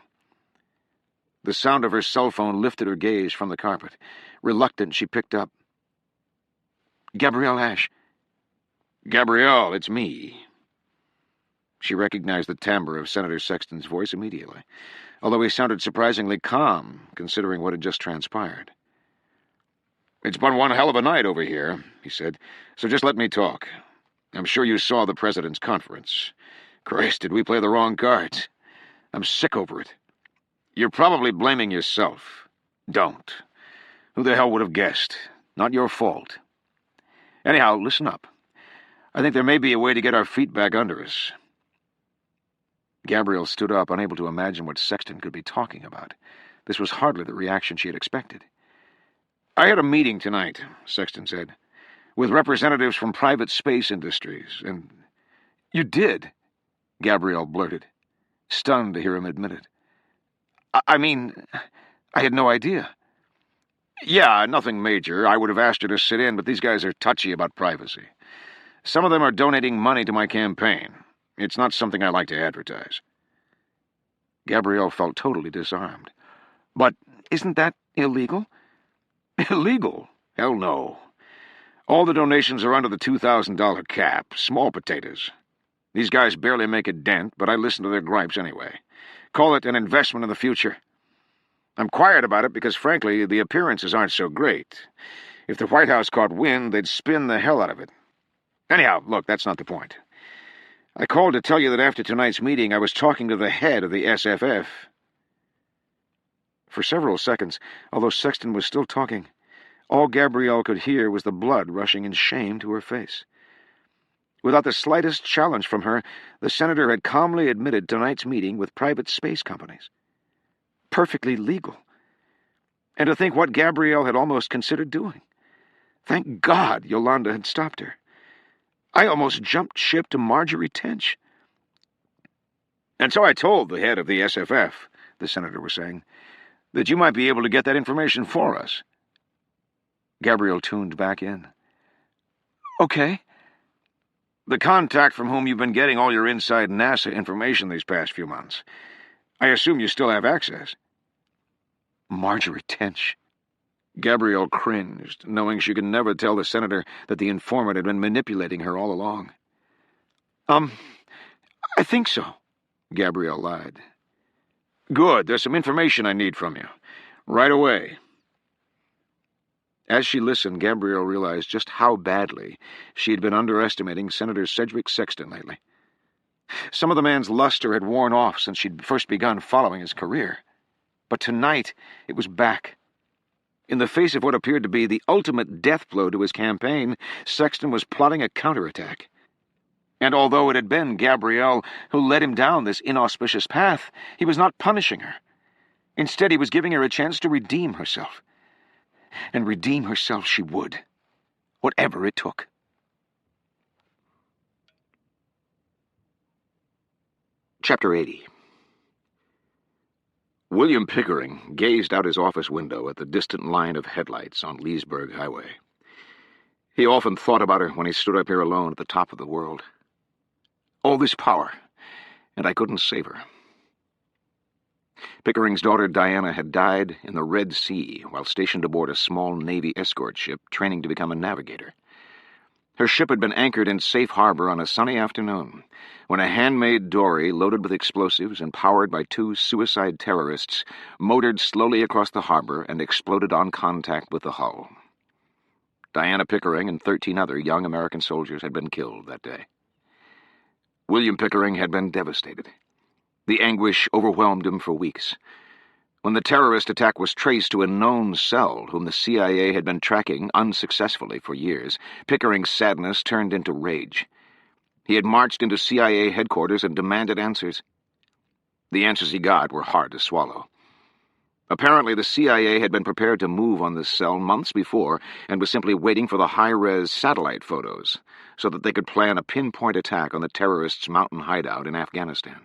The sound of her cell phone lifted her gaze from the carpet. Reluctant, she picked up. "Gabrielle Ash." "Gabrielle, it's me." She recognized the timbre of Senator Sexton's voice immediately, although he sounded surprisingly calm, considering what had just transpired. "It's been one hell of a night over here," he said, "so just let me talk. I'm sure you saw the President's conference. Christ, did we play the wrong cards? I'm sick over it. You're probably blaming yourself. Don't. Who the hell would have guessed? Not your fault. Anyhow, listen up. I think there may be a way to get our feet back under us." Gabrielle stood up, unable to imagine what Sexton could be talking about. This was hardly the reaction she had expected. "I had a meeting tonight," Sexton said, "with representatives from private space industries, and—" "You did?" Gabrielle blurted, stunned to hear him admit it. I mean, I had no idea." "Yeah, nothing major. I would have asked her to sit in, but these guys are touchy about privacy. Some of them are donating money to my campaign. It's not something I like to advertise." Gabrielle felt totally disarmed. "But isn't that illegal?" "Illegal? Hell no. All the donations are under the $2,000 cap. Small potatoes. These guys barely make a dent, but I listen to their gripes anyway. Call it an investment in the future. I'm quiet about it because, frankly, the appearances aren't so great. If the White House caught wind, they'd spin the hell out of it. Anyhow, look, that's not the point. I called to tell you that after tonight's meeting, I was talking to the head of the SFF. For several seconds, although Sexton was still talking, all Gabrielle could hear was the blood rushing in shame to her face. Without the slightest challenge from her, the senator had calmly admitted tonight's meeting with private space companies. Perfectly legal. And to think what Gabrielle had almost considered doing. Thank God Yolanda had stopped her. I almost jumped ship to Marjorie Tench. "And so I told the head of the SFF," the senator was saying, "that you might be able to get that information for us." Gabrielle tuned back in. "Okay." "The contact from whom you've been getting all your inside NASA information these past few months. I assume you still have access." Marjorie Tench. Gabrielle cringed, knowing she could never tell the senator that the informant had been manipulating her all along. I think so," Gabrielle lied. "Good. There's some information I need from you. Right away." As she listened, Gabrielle realized just how badly she had been underestimating Senator Cedric Sexton lately. Some of the man's luster had worn off since she'd first begun following his career. But tonight, it was back. In the face of what appeared to be the ultimate death blow to his campaign, Sexton was plotting a counterattack. And although it had been Gabrielle who led him down this inauspicious path, he was not punishing her. Instead, he was giving her a chance to redeem herself. And redeem herself she would, whatever it took. Chapter 80. William Pickering gazed out his office window at the distant line of headlights on Leesburg Highway. He often thought about her when he stood up here alone at the top of the world. All this power, and I couldn't save her. Pickering's daughter Diana had died in the Red Sea while stationed aboard a small Navy escort ship training to become a navigator. Her ship had been anchored in safe harbor on a sunny afternoon when a handmade dory loaded with explosives and powered by 2 suicide terrorists motored slowly across the harbor and exploded on contact with the hull. Diana Pickering and 13 other young American soldiers had been killed that day. William Pickering had been devastated. The anguish overwhelmed him for weeks. When the terrorist attack was traced to a known cell whom the CIA had been tracking unsuccessfully for years, Pickering's sadness turned into rage. He had marched into CIA headquarters and demanded answers. The answers he got were hard to swallow. Apparently, the CIA had been prepared to move on this cell months before and was simply waiting for the high-res satellite photos so that they could plan a pinpoint attack on the terrorists' mountain hideout in Afghanistan.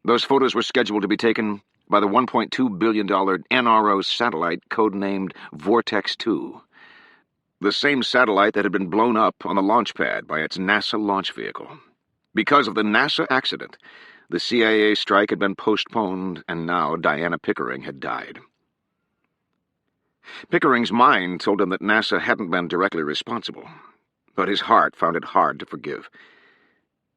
Those photos were scheduled to be taken by the $1.2 billion NRO satellite codenamed Vortex 2, the same satellite that had been blown up on the launch pad by its NASA launch vehicle. Because of the NASA accident, the CIA strike had been postponed, and now Diana Pickering had died. Pickering's mind told him that NASA hadn't been directly responsible, but his heart found it hard to forgive.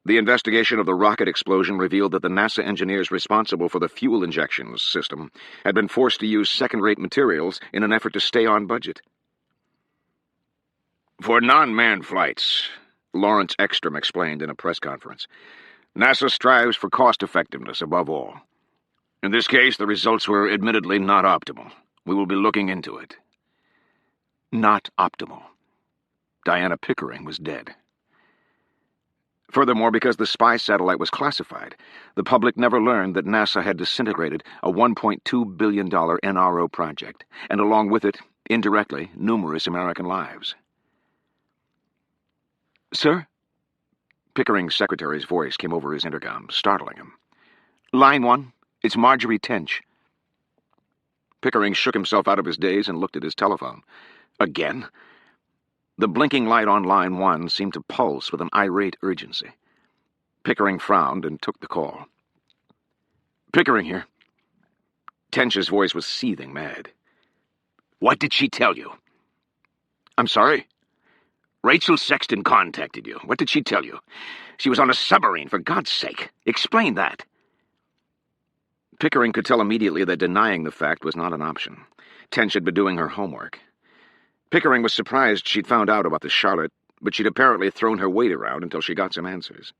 The investigation of the rocket explosion revealed that the NASA engineers responsible for the fuel injection system had been forced to use second-rate materials in an effort to stay on budget. For non-manned flights, Lawrence Ekstrom explained in a press conference, NASA strives for cost-effectiveness above all. In this case, the results were admittedly not optimal. We will be looking into it. Not optimal. Diana Pickering was dead. Furthermore, because the spy satellite was classified, the public never learned that NASA had disintegrated a $1.2 billion NRO project, and along with it, indirectly, numerous American lives. Sir? Pickering's secretary's voice came over his intercom, startling him. Line 1, it's Marjorie Tench. Pickering shook himself out of his daze and looked at his telephone. Again? The blinking light on line 1 seemed to pulse with an irate urgency. Pickering frowned and took the call. Pickering here. Tench's voice was seething mad. What did she tell you? I'm sorry? Rachel Sexton contacted you. What did she tell you? She was on a submarine, for God's sake. Explain that. Pickering could tell immediately that denying the fact was not an option. Tench had been doing her homework. Pickering was surprised she'd found out about the Charlotte, but she'd apparently thrown her weight around until she got some answers.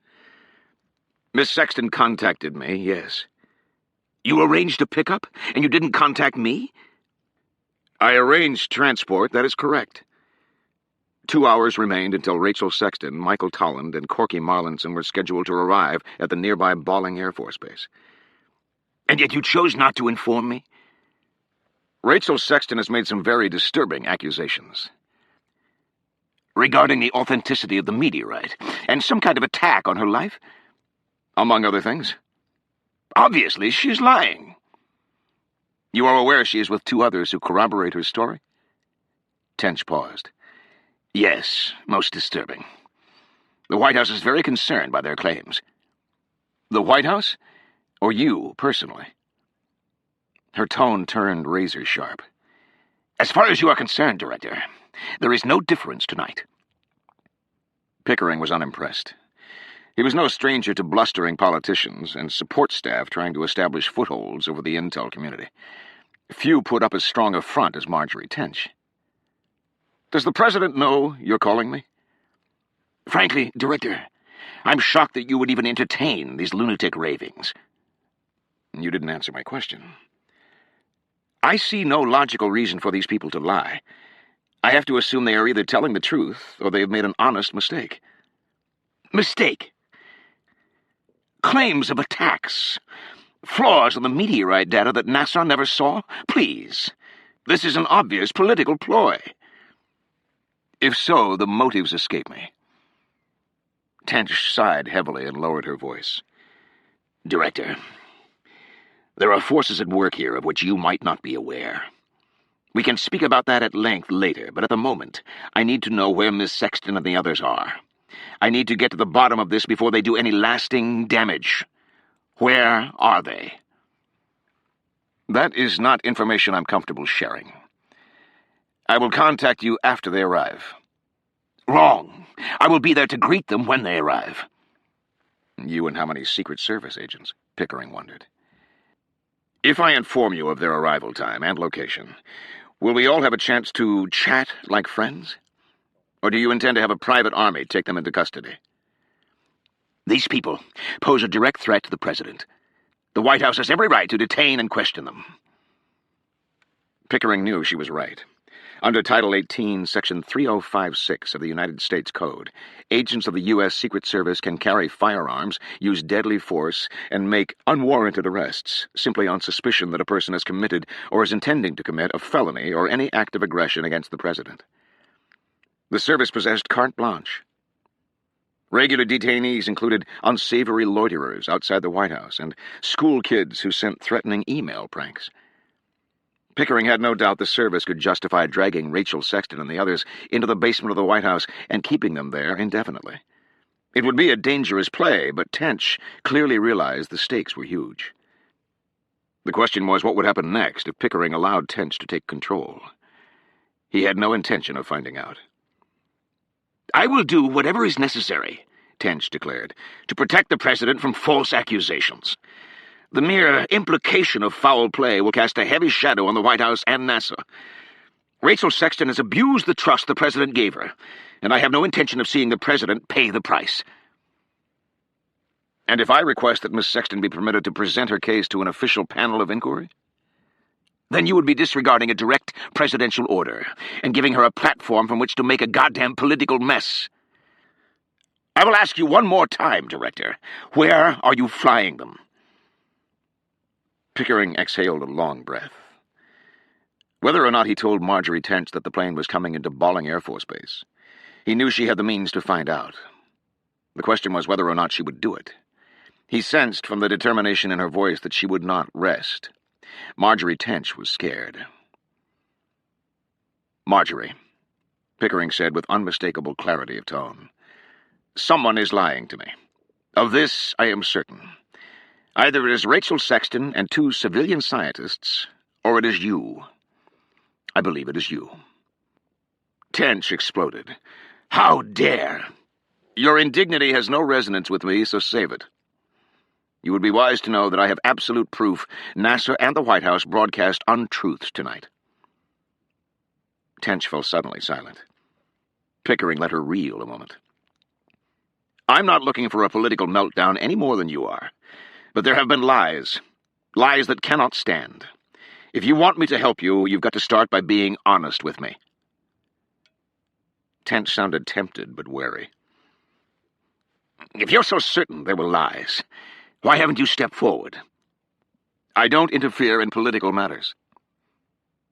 Miss Sexton contacted me, yes. You arranged a pickup, and you didn't contact me? I arranged transport, that is correct. 2 hours remained until Rachel Sexton, Michael Tolland, and Corky Marlinson were scheduled to arrive at the nearby Balling Air Force Base. And yet you chose not to inform me? Rachel Sexton has made some very disturbing accusations. Regarding the authenticity of the meteorite, and some kind of attack on her life? Among other things. Obviously, she's lying. You are aware she is with 2 others who corroborate her story? Tench paused. Yes, most disturbing. The White House is very concerned by their claims. The White House? Or you, personally? Her tone turned razor-sharp. As far as you are concerned, Director, there is no difference tonight. Pickering was unimpressed. He was no stranger to blustering politicians and support staff trying to establish footholds over the intel community. Few put up as strong a front as Marjorie Tench. Does the President know you're calling me? Frankly, Director, I'm shocked that you would even entertain these lunatic ravings. You didn't answer my question. I see no logical reason for these people to lie. I have to assume they are either telling the truth or they have made an honest mistake. Mistake? Claims of attacks. Flaws in the meteorite data that NASA never saw? Please. This is an obvious political ploy. If so, the motives escape me. Tench sighed heavily and lowered her voice. Director, there are forces at work here of which you might not be aware. We can speak about that at length later, but at the moment, I need to know where Miss Sexton and the others are. I need to get to the bottom of this before they do any lasting damage. Where are they? That is not information I'm comfortable sharing. I will contact you after they arrive. Wrong. I will be there to greet them when they arrive. You and how many Secret Service agents? Pickering wondered. If I inform you of their arrival time and location, will we all have a chance to chat like friends? Or do you intend to have a private army take them into custody? These people pose a direct threat to the President. The White House has every right to detain and question them. Pickering knew she was right. Under Title 18, Section 3056 of the United States Code, agents of the U.S. Secret Service can carry firearms, use deadly force, and make unwarranted arrests, simply on suspicion that a person has committed or is intending to commit a felony or any act of aggression against the President. The service possessed carte blanche. Regular detainees included unsavory loiterers outside the White House and school kids who sent threatening email pranks. Pickering had no doubt the service could justify dragging Rachel Sexton and the others into the basement of the White House and keeping them there indefinitely. It would be a dangerous play, but Tench clearly realized the stakes were huge. The question was what would happen next if Pickering allowed Tench to take control. He had no intention of finding out. I will do whatever is necessary, Tench declared, to protect the President from false accusations. The mere implication of foul play will cast a heavy shadow on the White House and NASA. Rachel Sexton has abused the trust the President gave her, and I have no intention of seeing the President pay the price. And if I request that Miss Sexton be permitted to present her case to an official panel of inquiry? Then you would be disregarding a direct presidential order and giving her a platform from which to make a goddamn political mess. I will ask you one more time, Director. Where are you flying them? Pickering exhaled a long breath. Whether or not he told Marjorie Tench that the plane was coming into Bolling Air Force Base, he knew she had the means to find out. The question was whether or not she would do it. He sensed from the determination in her voice that she would not rest. Marjorie Tench was scared. Marjorie, Pickering said with unmistakable clarity of tone, someone is lying to me. Of this I am certain. Either it is Rachel Sexton and 2 civilian scientists, or it is you. I believe it is you. Tench exploded. How dare! Your indignity has no resonance with me, so save it. You would be wise to know that I have absolute proof NASA and the White House broadcast untruths tonight. Tench fell suddenly silent. Pickering let her reel a moment. I'm not looking for a political meltdown any more than you are. But there have been lies. Lies that cannot stand. If you want me to help you, you've got to start by being honest with me. Tench sounded tempted but wary. If you're so certain there were lies, why haven't you stepped forward? I don't interfere in political matters.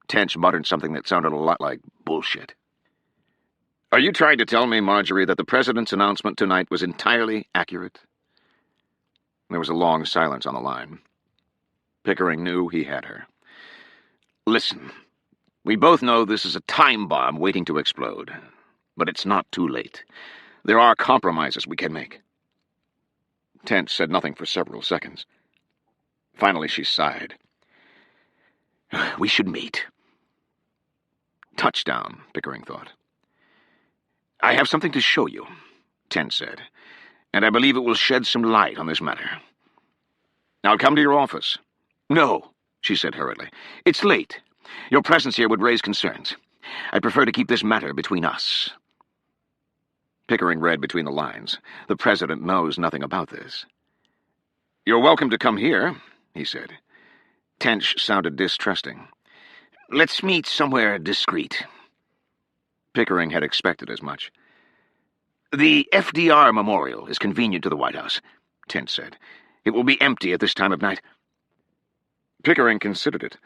Tench muttered something that sounded a lot like bullshit. Are you trying to tell me, Marjorie, that the President's announcement tonight was entirely accurate? There was a long silence on the line. Pickering knew he had her. Listen, we both know this is a time bomb waiting to explode, but it's not too late. There are compromises we can make. Tench said nothing for several seconds. Finally, she sighed. We should meet. Touchdown, Pickering thought. I have something to show you, Tench said, and I believe it will shed some light on this matter. I'll come to your office. No, she said hurriedly. It's late. Your presence here would raise concerns. I prefer to keep this matter between us. Pickering read between the lines. The President knows nothing about this. You're welcome to come here, he said. Tench sounded distrusting. Let's meet somewhere discreet. Pickering had expected as much. The FDR Memorial is convenient to the White House, Tint said. It will be empty at this time of night. Pickering considered it.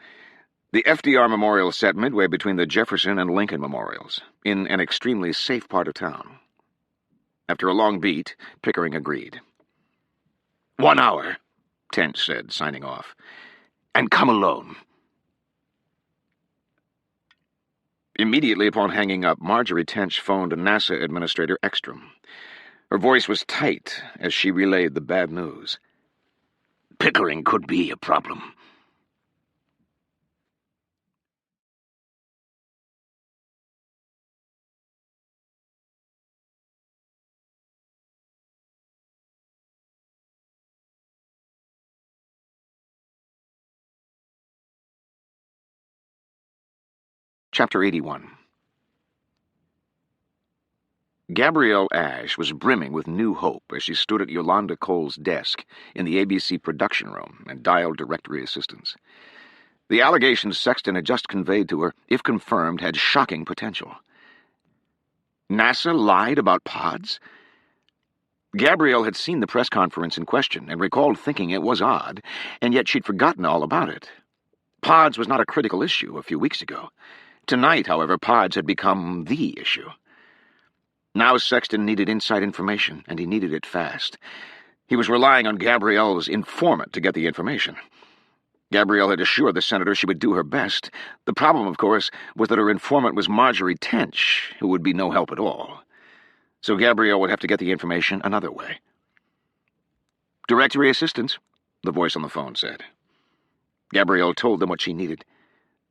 The FDR Memorial sat midway between the Jefferson and Lincoln Memorials, in an extremely safe part of town. After a long beat, Pickering agreed. 1 hour, Tint said, signing off. And come alone. Immediately upon hanging up, Marjorie Tench phoned NASA Administrator Ekstrom. Her voice was tight as she relayed the bad news. Pickering could be a problem. Chapter 81. Gabrielle Ashe was brimming with new hope as she stood at Yolanda Cole's desk in the ABC production room and dialed directory assistance. The allegations Sexton had just conveyed to her, if confirmed, had shocking potential. NASA lied about pods? Gabrielle had seen the press conference in question and recalled thinking it was odd, and yet she'd forgotten all about it. Pods was not a critical issue a few weeks ago. Tonight, however, pods had become the issue. Now Sexton needed inside information, and he needed it fast. He was relying on Gabrielle's informant to get the information. Gabrielle had assured the senator she would do her best. The problem, of course, was that her informant was Marjorie Tench, who would be no help at all. So Gabrielle would have to get the information another way. Directory assistance, the voice on the phone said. Gabrielle told them what she needed.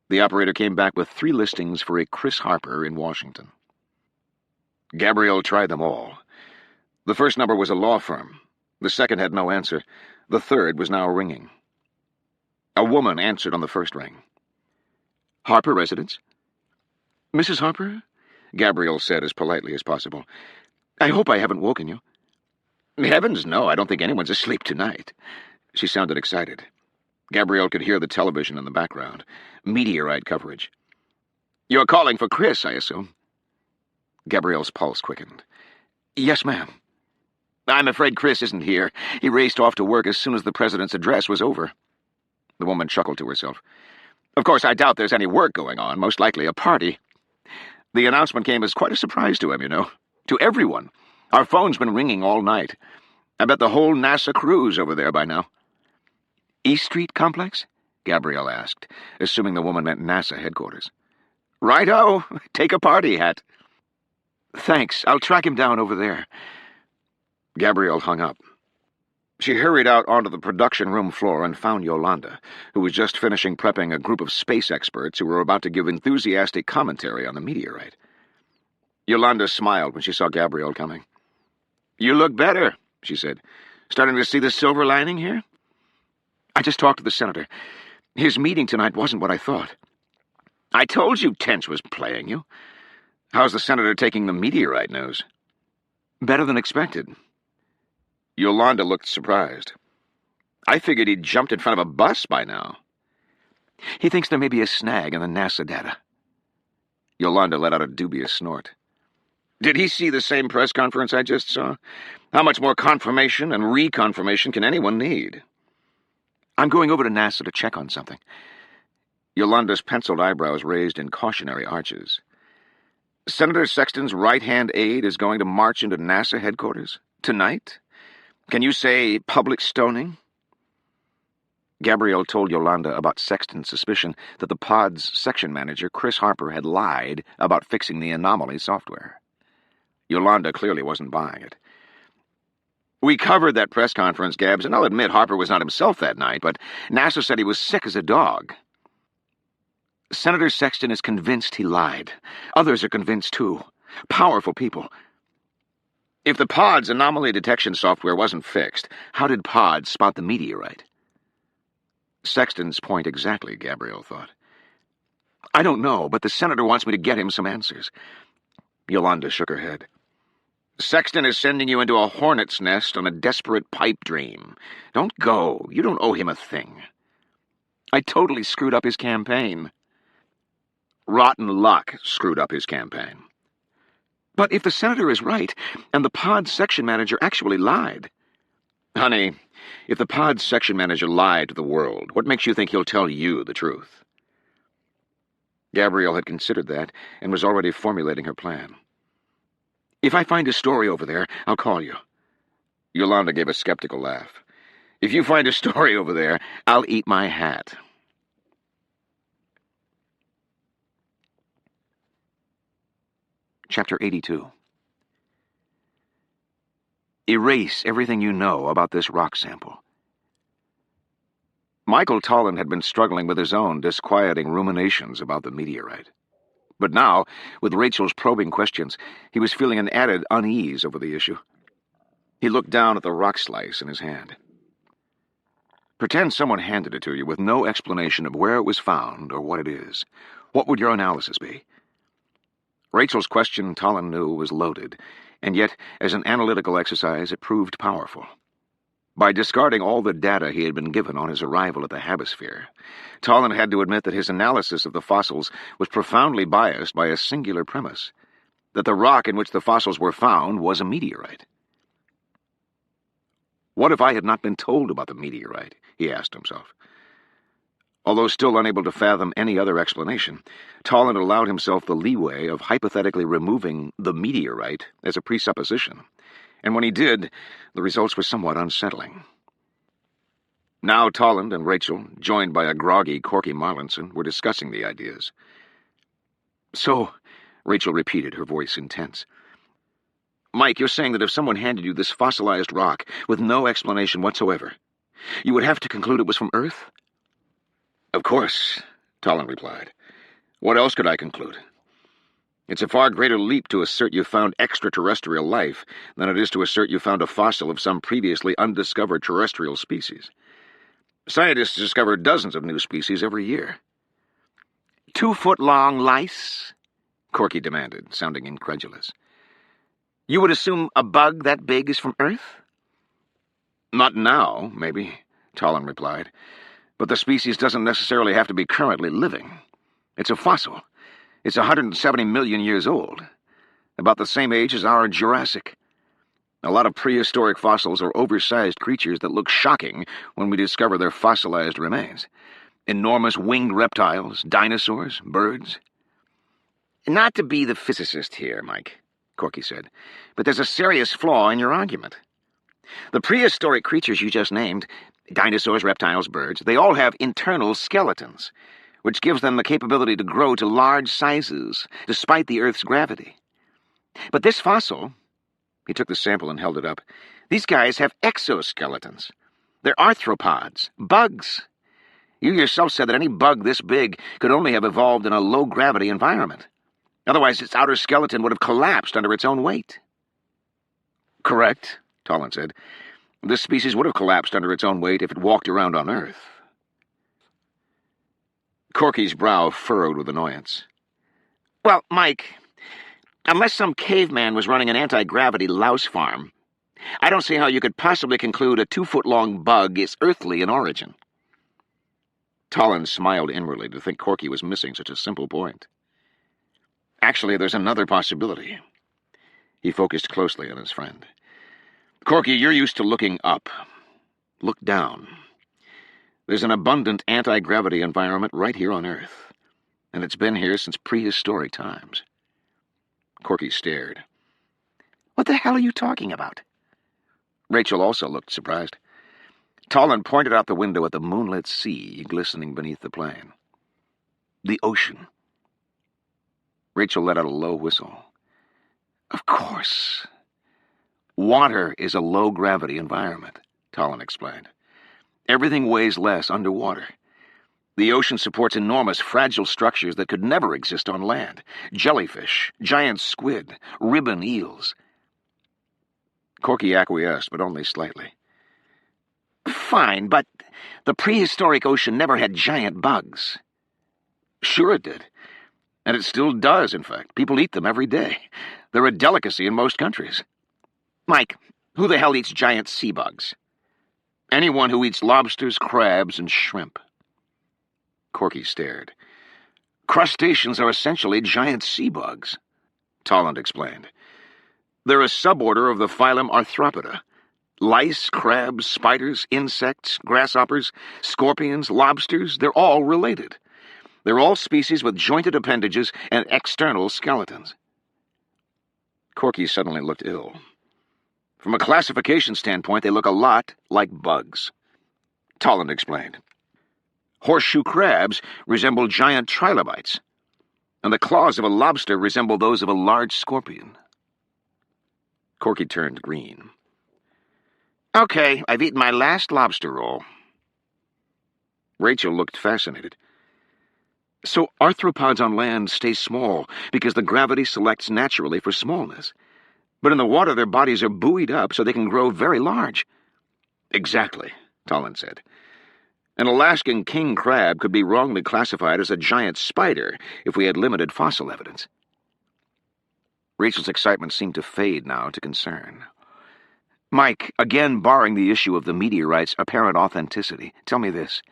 The operator came back with 3 listings for a Chris Harper in Washington. Gabrielle tried them all. The first number was a law firm. The second had no answer. The third was now ringing. A woman answered on the first ring. Harper residence? Mrs. Harper? Gabrielle said as politely as possible. I hope I haven't woken you. Heavens, no, I don't think anyone's asleep tonight. She sounded excited. Gabrielle could hear the television in the background. Meteorite coverage. You're calling for Chris, I assume. Gabrielle's pulse quickened. Yes, ma'am. I'm afraid Chris isn't here. He raced off to work as soon as the president's address was over. The woman chuckled to herself. Of course, I doubt there's any work going on, most likely a party. The announcement came as quite a surprise to him, you know. To everyone. Our phone's been ringing all night. I bet the whole NASA crew's over there by now. East Street Complex? Gabrielle asked, assuming the woman meant NASA headquarters. Righto, take a party hat. Thanks, I'll track him down over there. Gabrielle hung up. She hurried out onto the production room floor and found Yolanda, who was just finishing prepping a group of space experts who were about to give enthusiastic commentary on the meteorite. Yolanda smiled when she saw Gabrielle coming. You look better, she said. Starting to see the silver lining here? I just talked to the senator. His meeting tonight wasn't what I thought. I told you Tench was playing you. How's the senator taking the meteorite news? Better than expected. Yolanda looked surprised. I figured he'd jumped in front of a bus by now. He thinks there may be a snag in the NASA data. Yolanda let out a dubious snort. Did he see the same press conference I just saw? How much more confirmation and reconfirmation can anyone need? I'm going over to NASA to check on something. Yolanda's penciled eyebrows raised in cautionary arches. Senator Sexton's right-hand aide is going to march into NASA headquarters? Tonight? Can you say public stoning? Gabrielle told Yolanda about Sexton's suspicion that the pod's section manager, Chris Harper, had lied about fixing the anomaly software. Yolanda clearly wasn't buying it. We covered that press conference, Gabs, and I'll admit Harper was not himself that night, but NASA said he was sick as a dog. Senator Sexton is convinced he lied. Others are convinced, too. Powerful people. If the pod's anomaly detection software wasn't fixed, how did pod spot the meteorite? Sexton's point exactly, Gabrielle thought. I don't know, but the senator wants me to get him some answers. Yolanda shook her head. Sexton is sending you into a hornet's nest on a desperate pipe dream. Don't go. You don't owe him a thing. I totally screwed up his campaign. Rotten luck screwed up his campaign. But if the senator is right, and the pod's section manager actually lied... Honey, if the pod's section manager lied to the world, what makes you think he'll tell you the truth? Gabrielle had considered that, and was already formulating her plan. If I find a story over there, I'll call you. Yolanda gave a skeptical laugh. If you find a story over there, I'll eat my hat. Chapter 82. Erase everything you know about this rock sample. Michael Tolland had been struggling with his own disquieting ruminations about the meteorite. But now, with Rachel's probing questions, he was feeling an added unease over the issue. He looked down at the rock slice in his hand. Pretend someone handed it to you with no explanation of where it was found or what it is. What would your analysis be? Rachel's question, Tolland knew, was loaded, and yet, as an analytical exercise, it proved powerful. By discarding all the data he had been given on his arrival at the Habisphere, Tolland had to admit that his analysis of the fossils was profoundly biased by a singular premise, that the rock in which the fossils were found was a meteorite. What if I had not been told about the meteorite? He asked himself. Although still unable to fathom any other explanation, Tolland allowed himself the leeway of hypothetically removing the meteorite as a presupposition, and when he did, the results were somewhat unsettling. Now Tolland and Rachel, joined by a groggy Corky Marlinson, were discussing the ideas. So, Rachel repeated, her voice intense. Mike, you're saying that if someone handed you this fossilized rock with no explanation whatsoever, you would have to conclude it was from Earth? Of course, Tolland replied. What else could I conclude? It's a far greater leap to assert you found extraterrestrial life than it is to assert you found a fossil of some previously undiscovered terrestrial species. Scientists discover dozens of new species every year. 2-foot-long lice? Corky demanded, sounding incredulous. You would assume a bug that big is from Earth? Not now, maybe, Tolland replied. But the species doesn't necessarily have to be currently living. It's a fossil. It's 170 million years old, about the same age as our Jurassic. A lot of prehistoric fossils are oversized creatures that look shocking when we discover their fossilized remains. Enormous winged reptiles, dinosaurs, birds. Not to be the physicist here, Mike, Corky said, but there's a serious flaw in your argument. The prehistoric creatures you just named, dinosaurs, reptiles, birds, they all have internal skeletons, which gives them the capability to grow to large sizes, despite the Earth's gravity. But this fossil, he took the sample and held it up, these guys have exoskeletons. They're arthropods, bugs. You yourself said that any bug this big could only have evolved in a low-gravity environment. Otherwise, its outer skeleton would have collapsed under its own weight. Correct, Tolland said. This species would have collapsed under its own weight if it walked around on Earth. Corky's brow furrowed with annoyance. Well, Mike, unless some caveman was running an anti-gravity louse farm, I don't see how you could possibly conclude a 2-foot-long bug is earthly in origin. Tolland smiled inwardly to think Corky was missing such a simple point. Actually, there's another possibility. He focused closely on his friend. Corky, you're used to looking up. Look down. There's an abundant anti-gravity environment right here on Earth, and it's been here since prehistoric times. Corky stared. What the hell are you talking about? Rachel also looked surprised. Tolland pointed out the window at the moonlit sea glistening beneath the plane. The ocean. Rachel let out a low whistle. Of course. Water is a low-gravity environment, Tolland explained. Everything weighs less underwater. The ocean supports enormous, fragile structures that could never exist on land. Jellyfish, giant squid, ribbon eels. Corky acquiesced, but only slightly. Fine, but the prehistoric ocean never had giant bugs. Sure it did. And it still does, in fact. People eat them every day. They're a delicacy in most countries. Mike, who the hell eats giant sea bugs? Anyone who eats lobsters, crabs, and shrimp. Corky stared. Crustaceans are essentially giant sea bugs, Tolland explained. They're a suborder of the phylum Arthropoda. Lice, crabs, spiders, insects, grasshoppers, scorpions, lobsters, they're all related. They're all species with jointed appendages and external skeletons. Corky suddenly looked ill. From a classification standpoint, they look a lot like bugs, Tolland explained. Horseshoe crabs resemble giant trilobites, and the claws of a lobster resemble those of a large scorpion. Corky turned green. Okay, I've eaten my last lobster roll. Rachel looked fascinated. So arthropods on land stay small because the gravity selects naturally for smallness. But in the water, their bodies are buoyed up so they can grow very large. Exactly, Tolland said. An Alaskan king crab could be wrongly classified as a giant spider if we had limited fossil evidence. Rachel's excitement seemed to fade now to concern. Mike, again barring the issue of the meteorite's apparent authenticity, tell me this.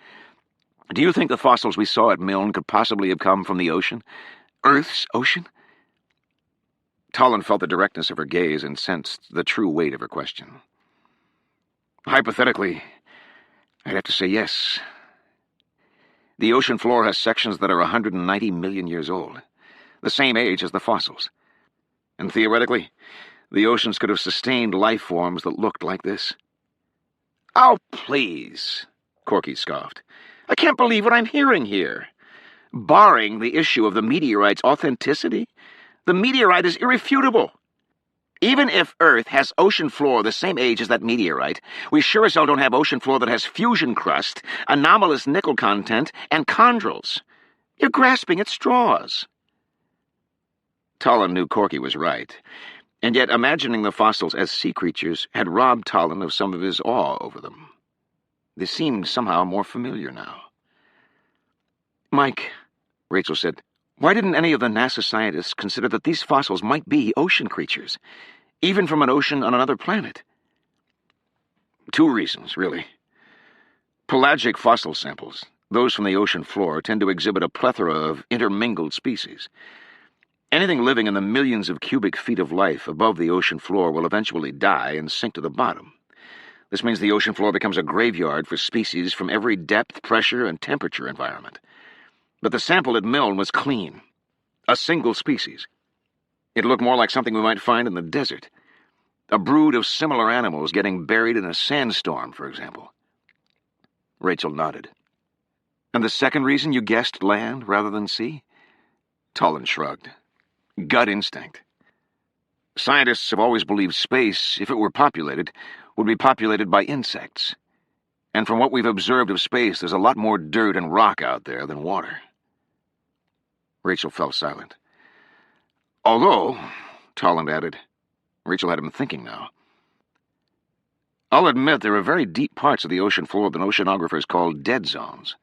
Do you think the fossils we saw at Milne could possibly have come from the ocean? Earth's ocean? Tolland felt the directness of her gaze and sensed the true weight of her question. Hypothetically, I'd have to say yes. The ocean floor has sections that are 190 million years old, the same age as the fossils. And theoretically, the oceans could have sustained life forms that looked like this. Oh, please, Corky scoffed. I can't believe what I'm hearing here. Barring the issue of the meteorite's authenticity, the meteorite is irrefutable. Even if Earth has ocean floor the same age as that meteorite, we sure as hell don't have ocean floor that has fusion crust, anomalous nickel content, and chondrules. You're grasping at straws. Tolland knew Corky was right, and yet imagining the fossils as sea creatures had robbed Tolland of some of his awe over them. They seemed somehow more familiar now. Mike, Rachel said, why didn't any of the NASA scientists consider that these fossils might be ocean creatures, even from an ocean on another planet? 2 reasons, really. Pelagic fossil samples, those from the ocean floor, tend to exhibit a plethora of intermingled species. Anything living in the millions of cubic feet of life above the ocean floor will eventually die and sink to the bottom. This means the ocean floor becomes a graveyard for species from every depth, pressure, and temperature environment. But the sample at Milne was clean. A single species. It looked more like something we might find in the desert. A brood of similar animals getting buried in a sandstorm, for example. Rachel nodded. And the second reason you guessed land rather than sea? Tolland shrugged. Gut instinct. Scientists have always believed space, if it were populated, would be populated by insects. And from what we've observed of space, there's a lot more dirt and rock out there than water. Rachel fell silent. Although, Tolland added, Rachel had him thinking now. I'll admit there are very deep parts of the ocean floor that oceanographers call dead zones.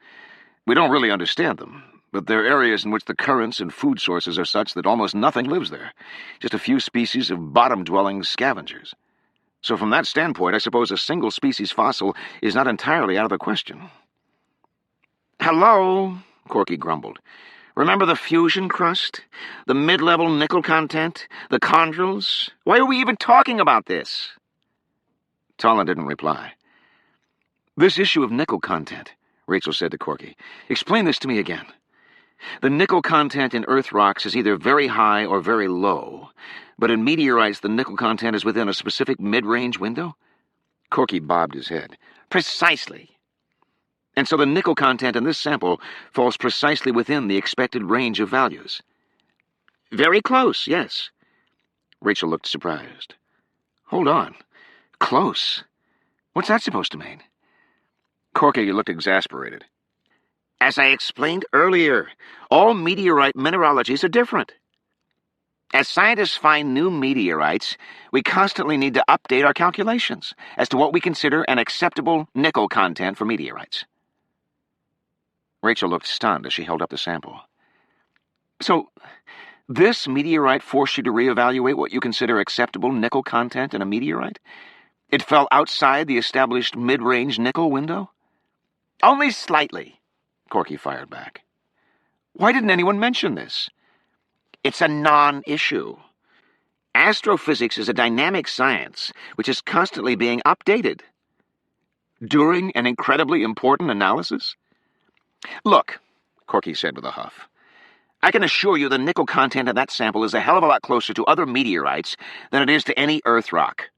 We don't really understand them, but they're areas in which the currents and food sources are such that almost nothing lives there, just a few species of bottom-dwelling scavengers. So from that standpoint, I suppose a single-species fossil is not entirely out of the question. Hello, Corky grumbled. Remember the fusion crust? The mid-level nickel content? The chondrules? Why are we even talking about this? Tolland didn't reply. This issue of nickel content, Rachel said to Corky. Explain this to me again. The nickel content in Earth rocks is either very high or very low, but in meteorites the nickel content is within a specific mid-range window? Corky bobbed his head. Precisely. And so the nickel content in this sample falls precisely within the expected range of values. Very close, yes. Rachel looked surprised. Hold on. Close? What's that supposed to mean? Corky looked exasperated. As I explained earlier, all meteorite mineralogies are different. As scientists find new meteorites, we constantly need to update our calculations as to what we consider an acceptable nickel content for meteorites. Rachel looked stunned as she held up the sample. So, this meteorite forced you to reevaluate what you consider acceptable nickel content in a meteorite? It fell outside the established mid-range nickel window? Only slightly, Corky fired back. Why didn't anyone mention this? It's a non-issue. Astrophysics is a dynamic science which is constantly being updated. During an incredibly important analysis? Look, Corky said with a huff, I can assure you the nickel content of that sample is a hell of a lot closer to other meteorites than it is to any Earth rock.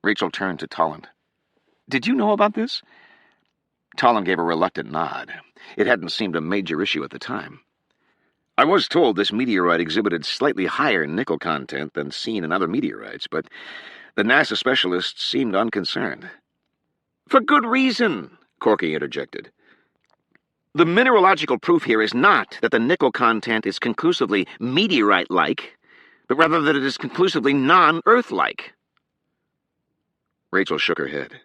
Rachel turned to Tolland. Did you know about this? Tolland gave a reluctant nod. It hadn't seemed a major issue at the time. I was told this meteorite exhibited slightly higher nickel content than seen in other meteorites, but the NASA specialists seemed unconcerned. For good reason, Corky interjected. The mineralogical proof here is not that the nickel content is conclusively meteorite-like, but rather that it is conclusively non-Earth-like. Rachel shook her head.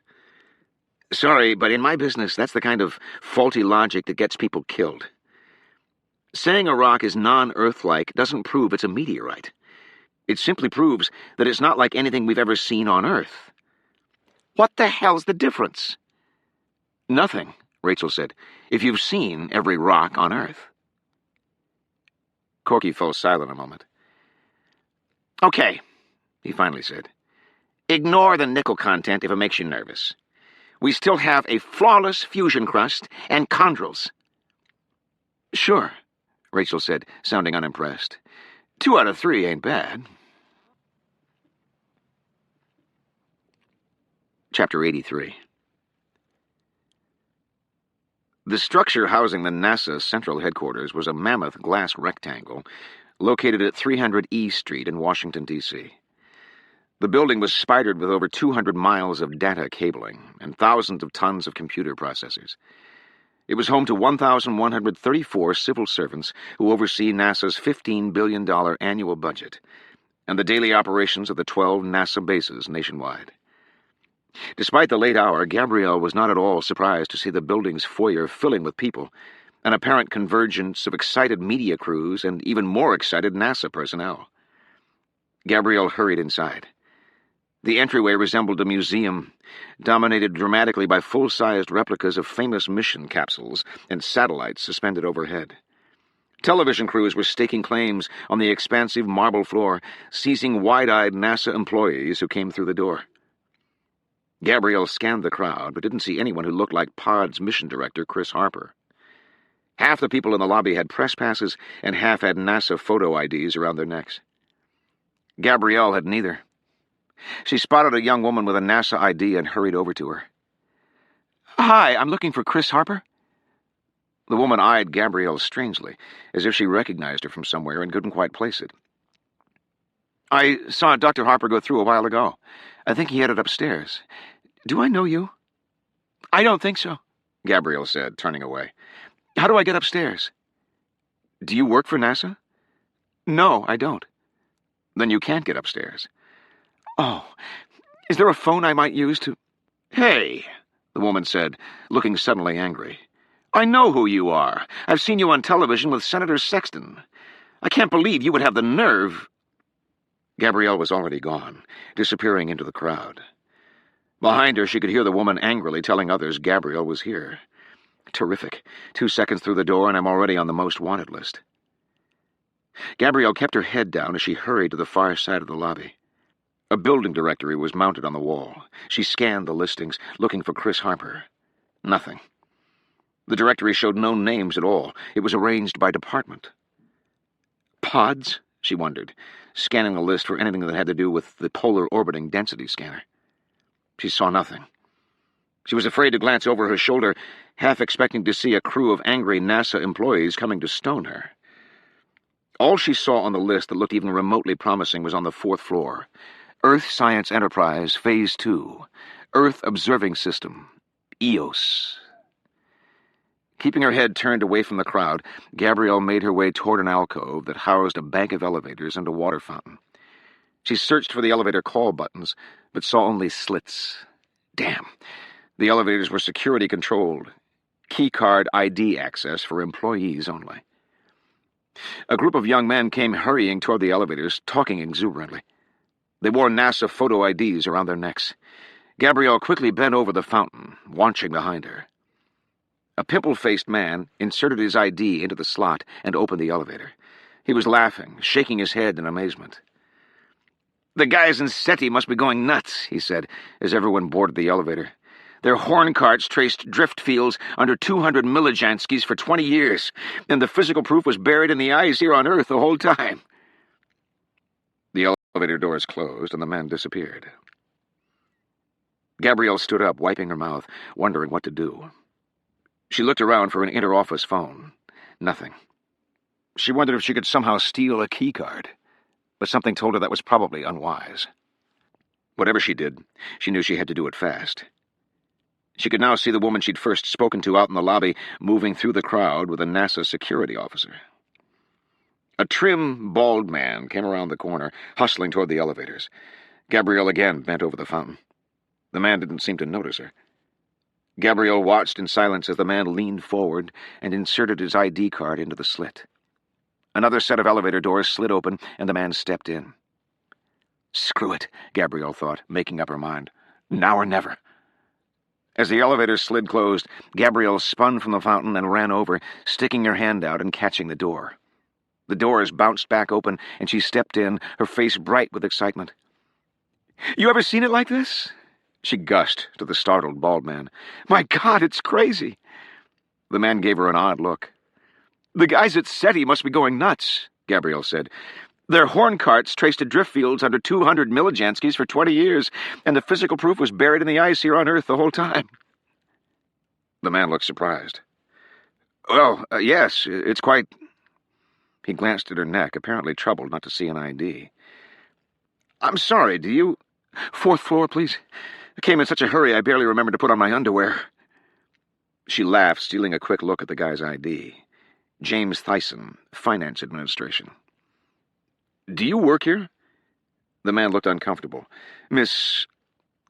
Sorry, but in my business, that's the kind of faulty logic that gets people killed. Saying a rock is non-Earth-like doesn't prove it's a meteorite. It simply proves that it's not like anything we've ever seen on Earth. What the hell's the difference? Nothing, Rachel said, if you've seen every rock on Earth. Corky fell silent a moment. Okay, he finally said. Ignore the nickel content if it makes you nervous. We still have a flawless fusion crust and chondrules. Sure, Rachel said, sounding unimpressed. 2 out of 3 ain't bad. Chapter 83. The structure housing the NASA Central Headquarters was a mammoth glass rectangle located at 300 E Street in Washington, D.C. The building was spidered with over 200 miles of data cabling and thousands of tons of computer processors. It was home to 1,134 civil servants who oversee NASA's $15 billion annual budget and the daily operations of the 12 NASA bases nationwide. Despite the late hour, Gabrielle was not at all surprised to see the building's foyer filling with people, an apparent convergence of excited media crews and even more excited NASA personnel. Gabrielle hurried inside. The entryway resembled a museum, dominated dramatically by full-sized replicas of famous mission capsules and satellites suspended overhead. Television crews were staking claims on the expansive marble floor, seizing wide-eyed NASA employees who came through the door. Gabrielle scanned the crowd, but didn't see anyone who looked like POD's mission director, Chris Harper. Half the people in the lobby had press passes, and half had NASA photo IDs around their necks. Gabrielle had neither. She spotted a young woman with a NASA ID and hurried over to her. Hi, I'm looking for Chris Harper. The woman eyed Gabrielle strangely, as if she recognized her from somewhere and couldn't quite place it. I saw Dr. Harper go through a while ago. I think he headed upstairs. Do I know you? I don't think so, Gabrielle said, turning away. How do I get upstairs? Do you work for NASA? No, I don't. Then you can't get upstairs. Oh, is there a phone I might use to... Hey, the woman said, looking suddenly angry. I know who you are. I've seen you on television with Senator Sexton. I can't believe you would have the nerve... Gabrielle was already gone, disappearing into the crowd. Behind her, she could hear the woman angrily telling others Gabrielle was here. Terrific. 2 seconds through the door, and I'm already on the most wanted list. Gabrielle kept her head down as she hurried to the far side of the lobby. A building directory was mounted on the wall. She scanned the listings, looking for Chris Harper. Nothing. The directory showed no names at all. It was arranged by department. Pods? She wondered, scanning the list for anything that had to do with the polar orbiting density scanner. She saw nothing. She was afraid to glance over her shoulder, half expecting to see a crew of angry NASA employees coming to stone her. All she saw on the list that looked even remotely promising was on the 4th floor. Earth Science Enterprise, Phase 2. Earth Observing System. EOS. Keeping her head turned away from the crowd, Gabrielle made her way toward an alcove that housed a bank of elevators and a water fountain. She searched for the elevator call buttons, but saw only slits. Damn. The elevators were security-controlled. Keycard ID access for employees only. A group of young men came hurrying toward the elevators, talking exuberantly. They wore NASA photo IDs around their necks. Gabrielle quickly bent over the fountain, watching behind her. A pimple-faced man inserted his ID into the slot and opened the elevator. He was laughing, shaking his head in amazement. "The guys in SETI must be going nuts," he said, as everyone boarded the elevator. "Their horn carts traced drift fields under 200 millijanskis for 20 years, and the physical proof was buried in the ice here on Earth the whole time." The elevator doors closed, and the man disappeared. Gabrielle stood up, wiping her mouth, wondering what to do. She looked around for an inter-office phone. Nothing. She wondered if she could somehow steal a keycard, but something told her that was probably unwise. Whatever she did, she knew she had to do it fast. She could now see the woman she'd first spoken to out in the lobby moving through the crowd with a NASA security officer. A trim, bald man came around the corner, hustling toward the elevators. Gabrielle again bent over the fountain. The man didn't seem to notice her. Gabrielle watched in silence as the man leaned forward and inserted his ID card into the slit. Another set of elevator doors slid open, and the man stepped in. Screw it, Gabrielle thought, making up her mind. Now or never. As the elevator slid closed, Gabrielle spun from the fountain and ran over, sticking her hand out and catching the door. The doors bounced back open, and she stepped in, her face bright with excitement. "You ever seen it like this?" she gushed to the startled bald man. "My God, it's crazy." The man gave her an odd look. "The guys at SETI must be going nuts," Gabrielle said. "Their horn carts traced to drift fields under 200 millijanskis for 20 years, and the physical proof was buried in the ice here on Earth the whole time." The man looked surprised. "Well, yes, it's quite—" He glanced at her neck, apparently troubled not to see an ID. "I'm sorry, do you—" "Fourth floor, please. I came in such a hurry I barely remembered to put on my underwear." She laughed, stealing a quick look at the guy's ID. James Thyssen, Finance Administration. "Do you work here?" The man looked uncomfortable. "Miss—"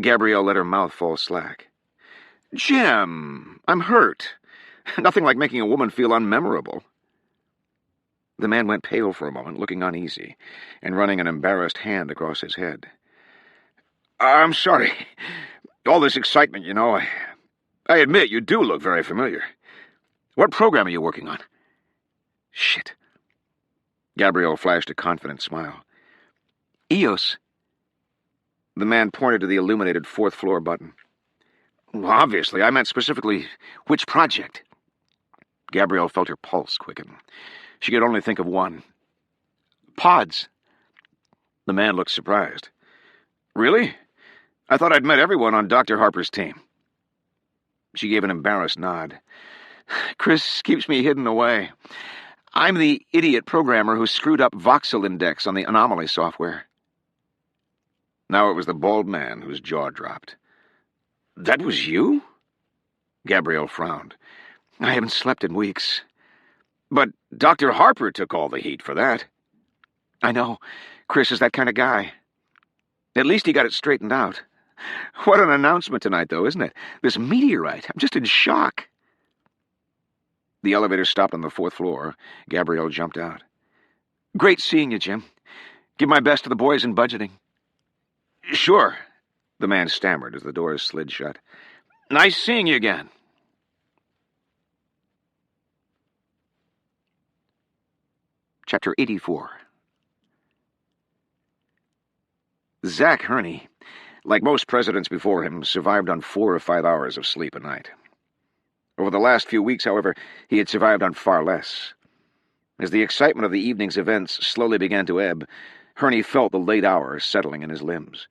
Gabrielle let her mouth fall slack. "Jim, I'm hurt. Nothing like making a woman feel unmemorable." The man went pale for a moment, looking uneasy, and running an embarrassed hand across his head. "I'm sorry. All this excitement, you know. I admit you do look very familiar. What program are you working on?" "Shit." Gabrielle flashed a confident smile. "EOS." The man pointed to the illuminated fourth-floor button. "Well, obviously, I meant specifically which project." Gabrielle felt her pulse quicken. She could only think of one. "Pods." The man looked surprised. "Really? I thought I'd met everyone on Dr. Harper's team." She gave an embarrassed nod. "Chris keeps me hidden away. I'm the idiot programmer who screwed up voxel index on the anomaly software." Now it was the bald man whose jaw dropped. "That was you?" Gabrielle frowned. "I haven't slept in weeks." "But Dr. Harper took all the heat for that." "I know. Chris is that kind of guy. At least he got it straightened out. What an announcement tonight, though, isn't it? This meteorite. I'm just in shock." The elevator stopped on the fourth floor. Gabrielle jumped out. "Great seeing you, Jim. Give my best to the boys in budgeting." "Sure," the man stammered as the doors slid shut. "Nice seeing you again." Chapter 84. Zach Hurney, like most presidents before him, survived on 4 or 5 hours of sleep a night. Over the last few weeks, however, he had survived on far less. As the excitement of the evening's events slowly began to ebb, Hurney felt the late hours settling in his limbs.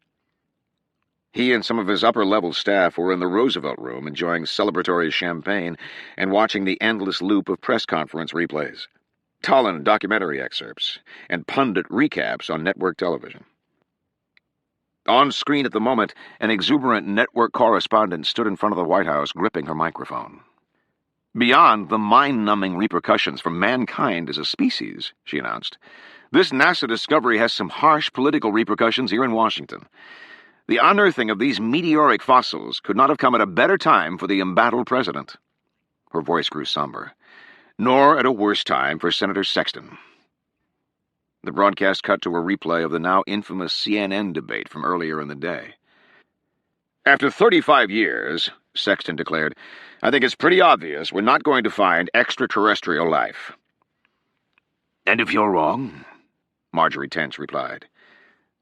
He and some of his upper-level staff were in the Roosevelt Room enjoying celebratory champagne and watching the endless loop of press conference replays, Tolland documentary excerpts, and pundit recaps on network television. On screen at the moment, an exuberant network correspondent stood in front of the White House gripping her microphone. "Beyond the mind-numbing repercussions for mankind as a species," she announced, "this NASA discovery has some harsh political repercussions here in Washington. The unearthing of these meteoric fossils could not have come at a better time for the embattled president." Her voice grew somber. "Nor at a worse time for Senator Sexton." The broadcast cut to a replay of the now infamous CNN debate from earlier in the day. After 35 years, Sexton declared, I think it's pretty obvious we're not going to find extraterrestrial life. And if you're wrong? Marjorie Tench replied.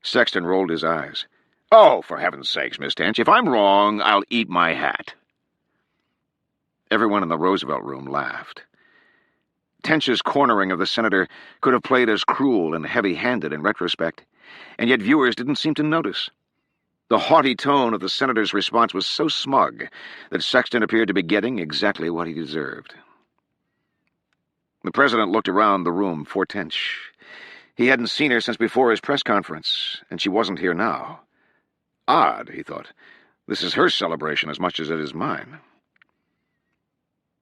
Sexton rolled his eyes. Oh, for heaven's sakes, Miss Tench, if I'm wrong, I'll eat my hat. Everyone in the Roosevelt room laughed. Tench's cornering of the senator could have played as cruel and heavy-handed in retrospect, and yet viewers didn't seem to notice. The haughty tone of the senator's response was so smug that Sexton appeared to be getting exactly what he deserved. The president looked around the room for Tench. He hadn't seen her since before his press conference, and she wasn't here now. Odd, he thought. This is her celebration as much as it is mine.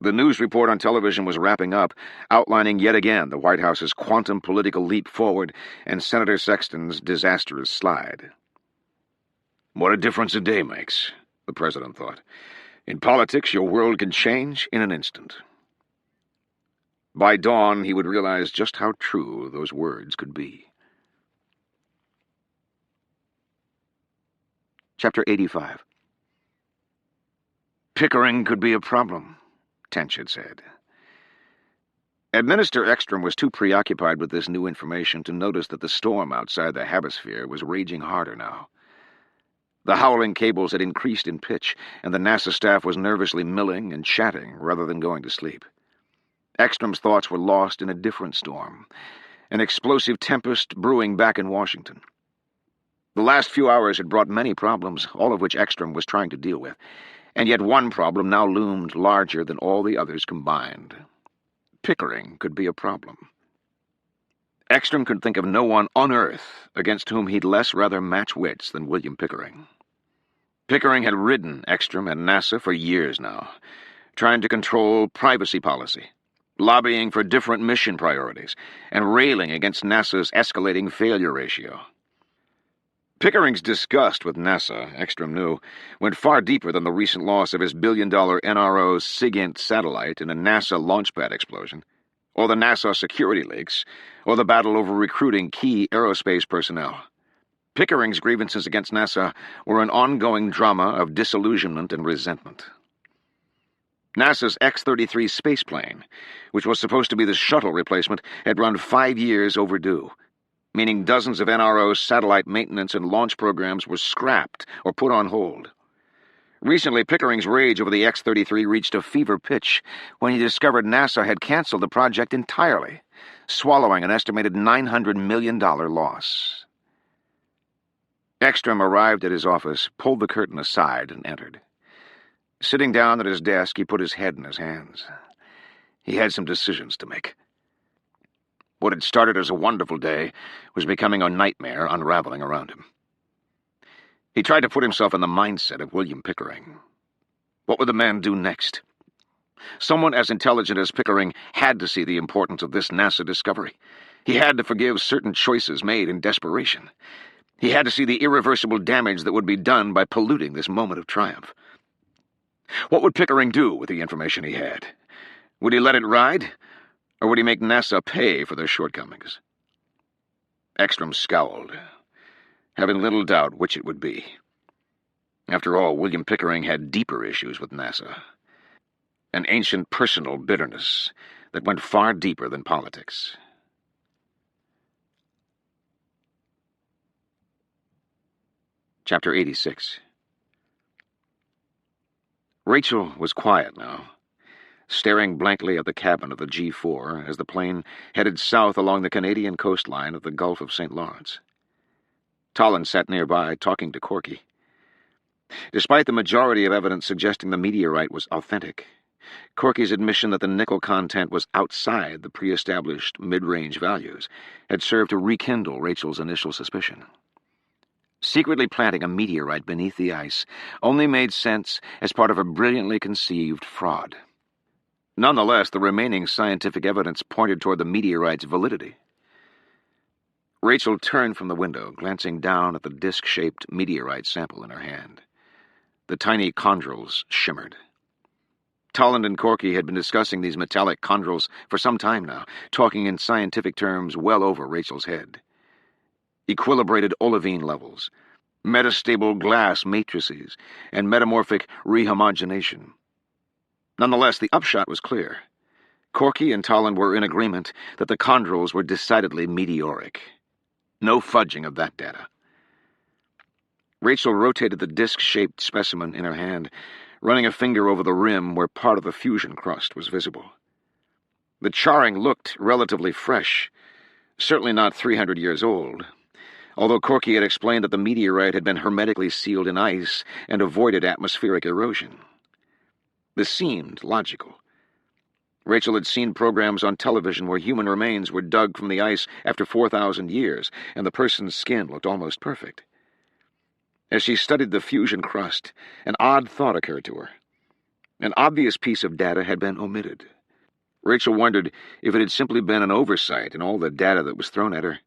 The news report on television was wrapping up, outlining yet again the White House's quantum political leap forward and Senator Sexton's disastrous slide. What a difference a day makes, the president thought. In politics, your world can change in an instant. By dawn, he would realize just how true those words could be. Chapter 85. Pickering could be a problem, Tench had said. Administrator Ekstrom was too preoccupied with this new information to notice that the storm outside the Habisphere was raging harder now. The howling cables had increased in pitch, and the NASA staff was nervously milling and chatting rather than going to sleep. Ekstrom's thoughts were lost in a different storm, an explosive tempest brewing back in Washington. The last few hours had brought many problems, all of which Ekstrom was trying to deal with, and yet one problem now loomed larger than all the others combined. Pickering could be a problem. Ekstrom could think of no one on Earth against whom he'd less rather match wits than William Pickering. Pickering had ridden Ekstrom and NASA for years now, trying to control privacy policy, lobbying for different mission priorities, and railing against NASA's escalating failure ratio. Pickering's disgust with NASA, Ekstrom knew, went far deeper than the recent loss of his billion-dollar NRO SIGINT satellite in a NASA launchpad explosion, or the NASA security leaks, or the battle over recruiting key aerospace personnel. Pickering's grievances against NASA were an ongoing drama of disillusionment and resentment. NASA's X-33 spaceplane, which was supposed to be the shuttle replacement, had run 5 years overdue, meaning dozens of NRO satellite maintenance and launch programs were scrapped or put on hold. Recently, Pickering's rage over the X-33 reached a fever pitch when he discovered NASA had canceled the project entirely, swallowing an estimated $900 million loss. Ekstrom arrived at his office, pulled the curtain aside, and entered. Sitting down at his desk, he put his head in his hands. He had some decisions to make. What had started as a wonderful day was becoming a nightmare unraveling around him. He tried to put himself in the mindset of William Pickering. What would the man do next? Someone as intelligent as Pickering had to see the importance of this NASA discovery. He had to forgive certain choices made in desperation. He had to see the irreversible damage that would be done by polluting this moment of triumph. What would Pickering do with the information he had? Would he let it ride, or would he make NASA pay for their shortcomings? Ekstrom scowled, having little doubt which it would be. After all, William Pickering had deeper issues with NASA, an ancient personal bitterness that went far deeper than politics. Chapter 86. Rachel was quiet now, staring blankly at the cabin of the G4 as the plane headed south along the Canadian coastline of the Gulf of St. Lawrence. Tolland sat nearby, talking to Corky. Despite the majority of evidence suggesting the meteorite was authentic, Corky's admission that the nickel content was outside the pre-established mid-range values had served to rekindle Rachel's initial suspicion. Secretly planting a meteorite beneath the ice only made sense as part of a brilliantly conceived fraud. Nonetheless, the remaining scientific evidence pointed toward the meteorite's validity. Rachel turned from the window, glancing down at the disc-shaped meteorite sample in her hand. The tiny chondrules shimmered. Tolland and Corky had been discussing these metallic chondrules for some time now, talking in scientific terms well over Rachel's head. Equilibrated olivine levels, metastable glass matrices, and metamorphic rehomogenation. Nonetheless, the upshot was clear. Corky and Tolland were in agreement that the chondrules were decidedly meteoric. No fudging of that data. Rachel rotated the disc-shaped specimen in her hand, running a finger over the rim where part of the fusion crust was visible. The charring looked relatively fresh, certainly not 300 years old, although Corky had explained that the meteorite had been hermetically sealed in ice and avoided atmospheric erosion. This seemed logical. Rachel had seen programs on television where human remains were dug from the ice after 4,000 years, and the person's skin looked almost perfect. As she studied the fusion crust, an odd thought occurred to her. An obvious piece of data had been omitted. Rachel wondered if it had simply been an oversight in all the data that was thrown at her,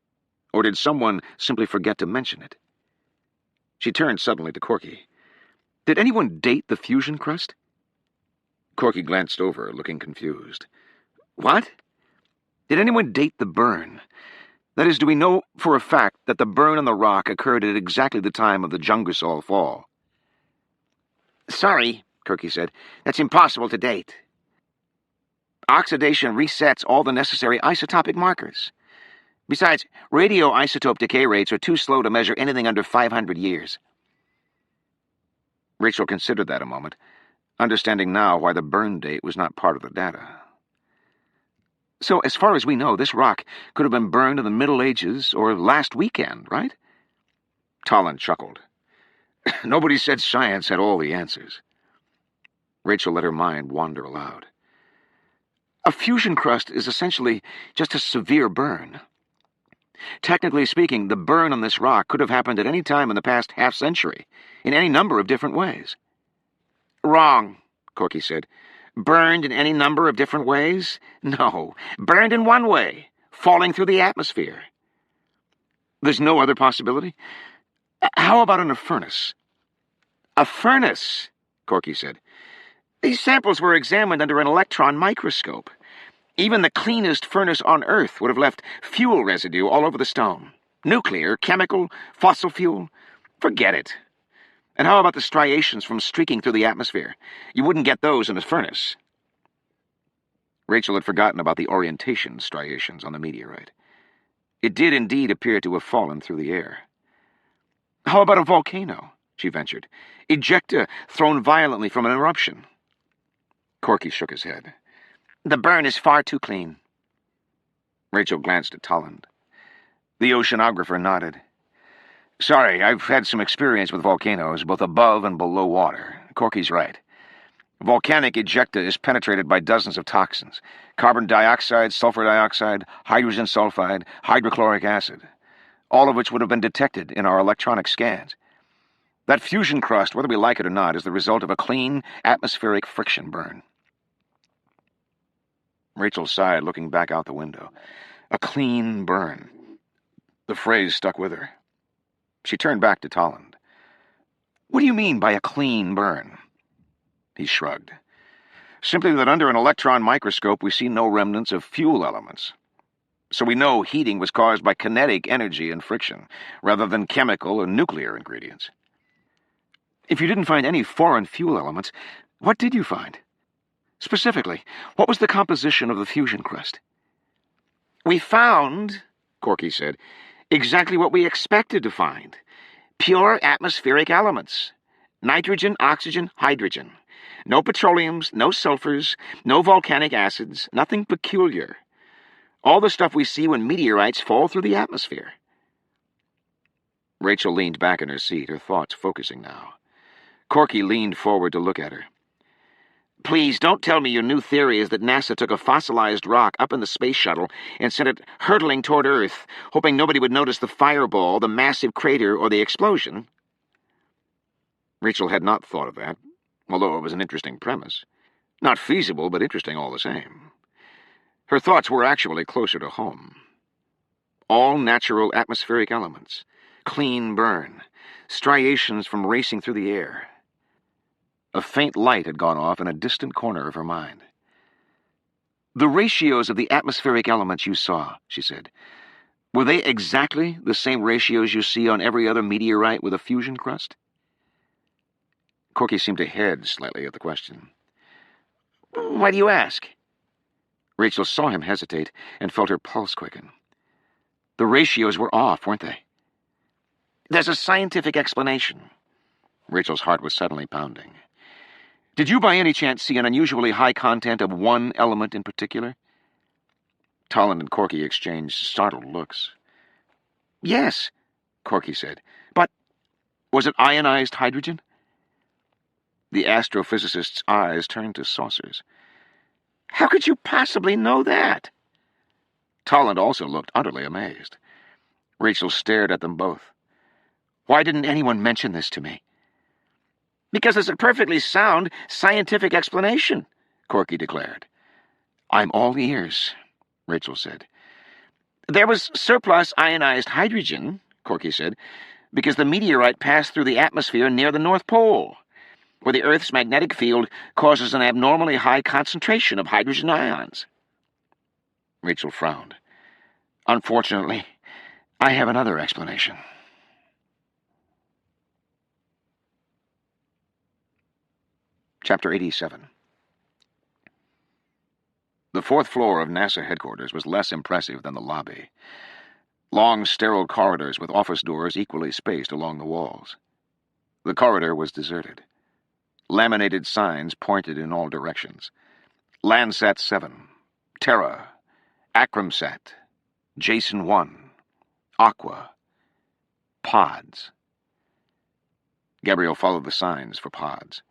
or did someone simply forget to mention it? She turned suddenly to Corky. Did anyone date the fusion crust? Corky glanced over, looking confused. What? Did anyone date the burn? That is, do we know for a fact that the burn on the rock occurred at exactly the time of the Jungasol fall? Sorry, Corky said. That's impossible to date. Oxidation resets all the necessary isotopic markers. Besides, radioisotope decay rates are too slow to measure anything under 500 years. Rachel considered that a moment, understanding now why the burn date was not part of the data. So, as far as we know, this rock could have been burned in the Middle Ages or last weekend, right? Tolland chuckled. Nobody said science had all the answers. Rachel let her mind wander aloud. A fusion crust is essentially just a severe burn. Technically speaking, the burn on this rock could have happened at any time in the past half-century, in any number of different ways. Wrong, Corky said. Burned in any number of different ways? No, burned in one way, falling through the atmosphere. There's no other possibility? How about in a furnace? A furnace, Corky said. These samples were examined under an electron microscope. Even the cleanest furnace on Earth would have left fuel residue all over the stone. Nuclear, chemical, fossil fuel. Forget it. And how about the striations from streaking through the atmosphere? You wouldn't get those in a furnace. Rachel had forgotten about the orientation striations on the meteorite. It did indeed appear to have fallen through the air. How about a volcano? She ventured. Ejecta thrown violently from an eruption. Corky shook his head. The burn is far too clean. Rachel glanced at Tolland. The oceanographer nodded. Sorry, I've had some experience with volcanoes, both above and below water. Corky's right. Volcanic ejecta is penetrated by dozens of toxins. Carbon dioxide, sulfur dioxide, hydrogen sulfide, hydrochloric acid. All of which would have been detected in our electronic scans. That fusion crust, whether we like it or not, is the result of a clean, atmospheric friction burn. Rachel sighed, looking back out the window. A clean burn. The phrase stuck with her. She turned back to Tolland. What do you mean by a clean burn? He shrugged. Simply that under an electron microscope we see no remnants of fuel elements. So we know heating was caused by kinetic energy and friction, rather than chemical and nuclear ingredients. If you didn't find any foreign fuel elements, what did you find? Specifically, what was the composition of the fusion crust? We found, Corky said, exactly what we expected to find. Pure atmospheric elements. Nitrogen, oxygen, hydrogen. No petroleums, no sulfurs, no volcanic acids, nothing peculiar. All the stuff we see when meteorites fall through the atmosphere. Rachel leaned back in her seat, her thoughts focusing now. Corky leaned forward to look at her. Please don't tell me your new theory is that NASA took a fossilized rock up in the space shuttle and sent it hurtling toward Earth, hoping nobody would notice the fireball, the massive crater, or the explosion. Rachel had not thought of that, although it was an interesting premise. Not feasible, but interesting all the same. Her thoughts were actually closer to home. All natural atmospheric elements, clean burn, striations from racing through the air. A faint light had gone off in a distant corner of her mind. The ratios of the atmospheric elements you saw, she said, Were they exactly the same ratios you see on every other meteorite with a fusion crust? Corky seemed to hedge slightly at the question. Why do you ask? Rachel saw him hesitate and felt her pulse quicken. The ratios were off, weren't they? There's a scientific explanation. Rachel's heart was suddenly pounding. Did you by any chance see an unusually high content of one element in particular? Tolland and Corky exchanged startled looks. Yes, Corky said. But was it ionized hydrogen? The astrophysicist's eyes turned to saucers. How could you possibly know that? Tolland also looked utterly amazed. Rachel stared at them both. Why didn't anyone mention this to me? Because it's a perfectly sound scientific explanation, Corky declared. I'm all ears, Rachel said. There was surplus ionized hydrogen, Corky said, because the meteorite passed through the atmosphere near the North Pole, where the Earth's magnetic field causes an abnormally high concentration of hydrogen ions. Rachel frowned. Unfortunately, I have another explanation. Chapter 87. The fourth floor of NASA headquarters was less impressive than the lobby. Long, sterile corridors with office doors equally spaced along the walls. The corridor was deserted. Laminated signs pointed in all directions. Landsat 7, Terra, Akramsat, Jason 1, Aqua, Pods. Gabrielle followed the signs for pods.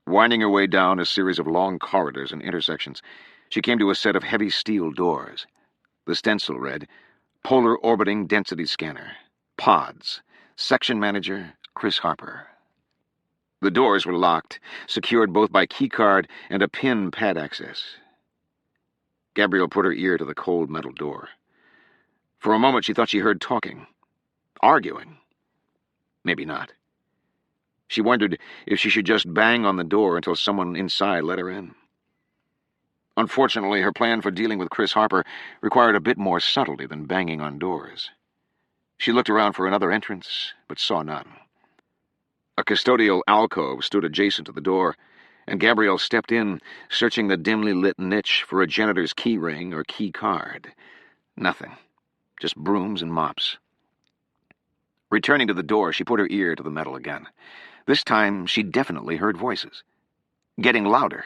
Winding her way down a series of long corridors and intersections, she came to a set of heavy steel doors. The stencil read, Polar Orbiting Density Scanner, Pods, Section Manager, Chris Harper. The doors were locked, secured both by keycard and a pin pad access. Gabrielle put her ear to the cold metal door. For a moment she thought she heard talking. Arguing. Maybe not. She wondered if she should just bang on the door until someone inside let her in. Unfortunately, her plan for dealing with Chris Harper required a bit more subtlety than banging on doors. She looked around for another entrance, but saw none. A custodial alcove stood adjacent to the door, and Gabrielle stepped in, searching the dimly lit niche for a janitor's key ring or key card. Nothing. Just brooms and mops. Returning to the door, she put her ear to the metal again. This time, she definitely heard voices. Getting louder.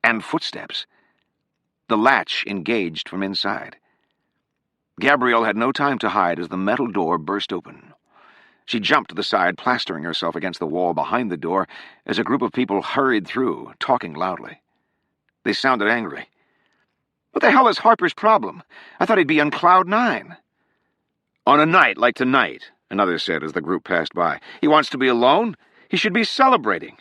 And footsteps. The latch engaged from inside. Gabrielle had no time to hide as the metal door burst open. She jumped to the side, plastering herself against the wall behind the door as a group of people hurried through, talking loudly. They sounded angry. What the hell is Harper's problem? I thought he'd be on Cloud 9. On a night like tonight, another said as the group passed by. He wants to be alone? He should be celebrating.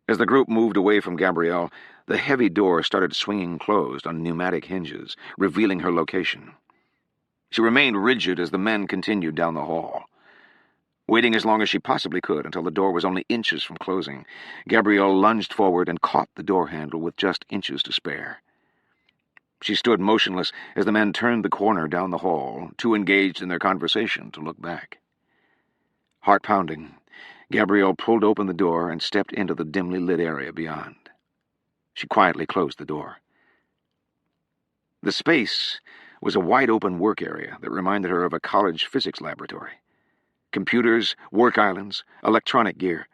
As the group moved away from Gabrielle, the heavy door started swinging closed on pneumatic hinges, revealing her location. She remained rigid as the men continued down the hall. Waiting as long as she possibly could until the door was only inches from closing, Gabrielle lunged forward and caught the door handle with just inches to spare. She stood motionless as the men turned the corner down the hall, too engaged in their conversation to look back. Heart pounding, Gabrielle pulled open the door and stepped into the dimly lit area beyond. She quietly closed the door. The space was a wide-open work area that reminded her of a college physics laboratory. Computers, work islands, electronic gear.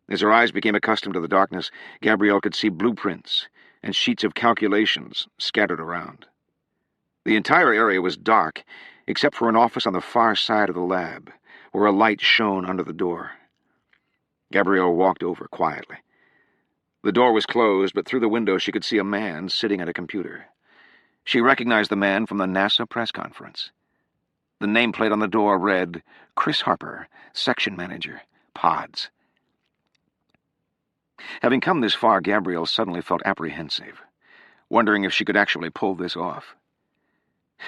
As her eyes became accustomed to the darkness, Gabrielle could see blueprints and sheets of calculations scattered around. The entire area was dark, except for an office on the far side of the lab, where a light shone under the door. Gabrielle walked over quietly. The door was closed, but through the window she could see a man sitting at a computer. She recognized the man from the NASA press conference. The nameplate on the door read, Chris Harper, Section Manager, Pods. Having come this far, Gabrielle suddenly felt apprehensive, wondering if she could actually pull this off.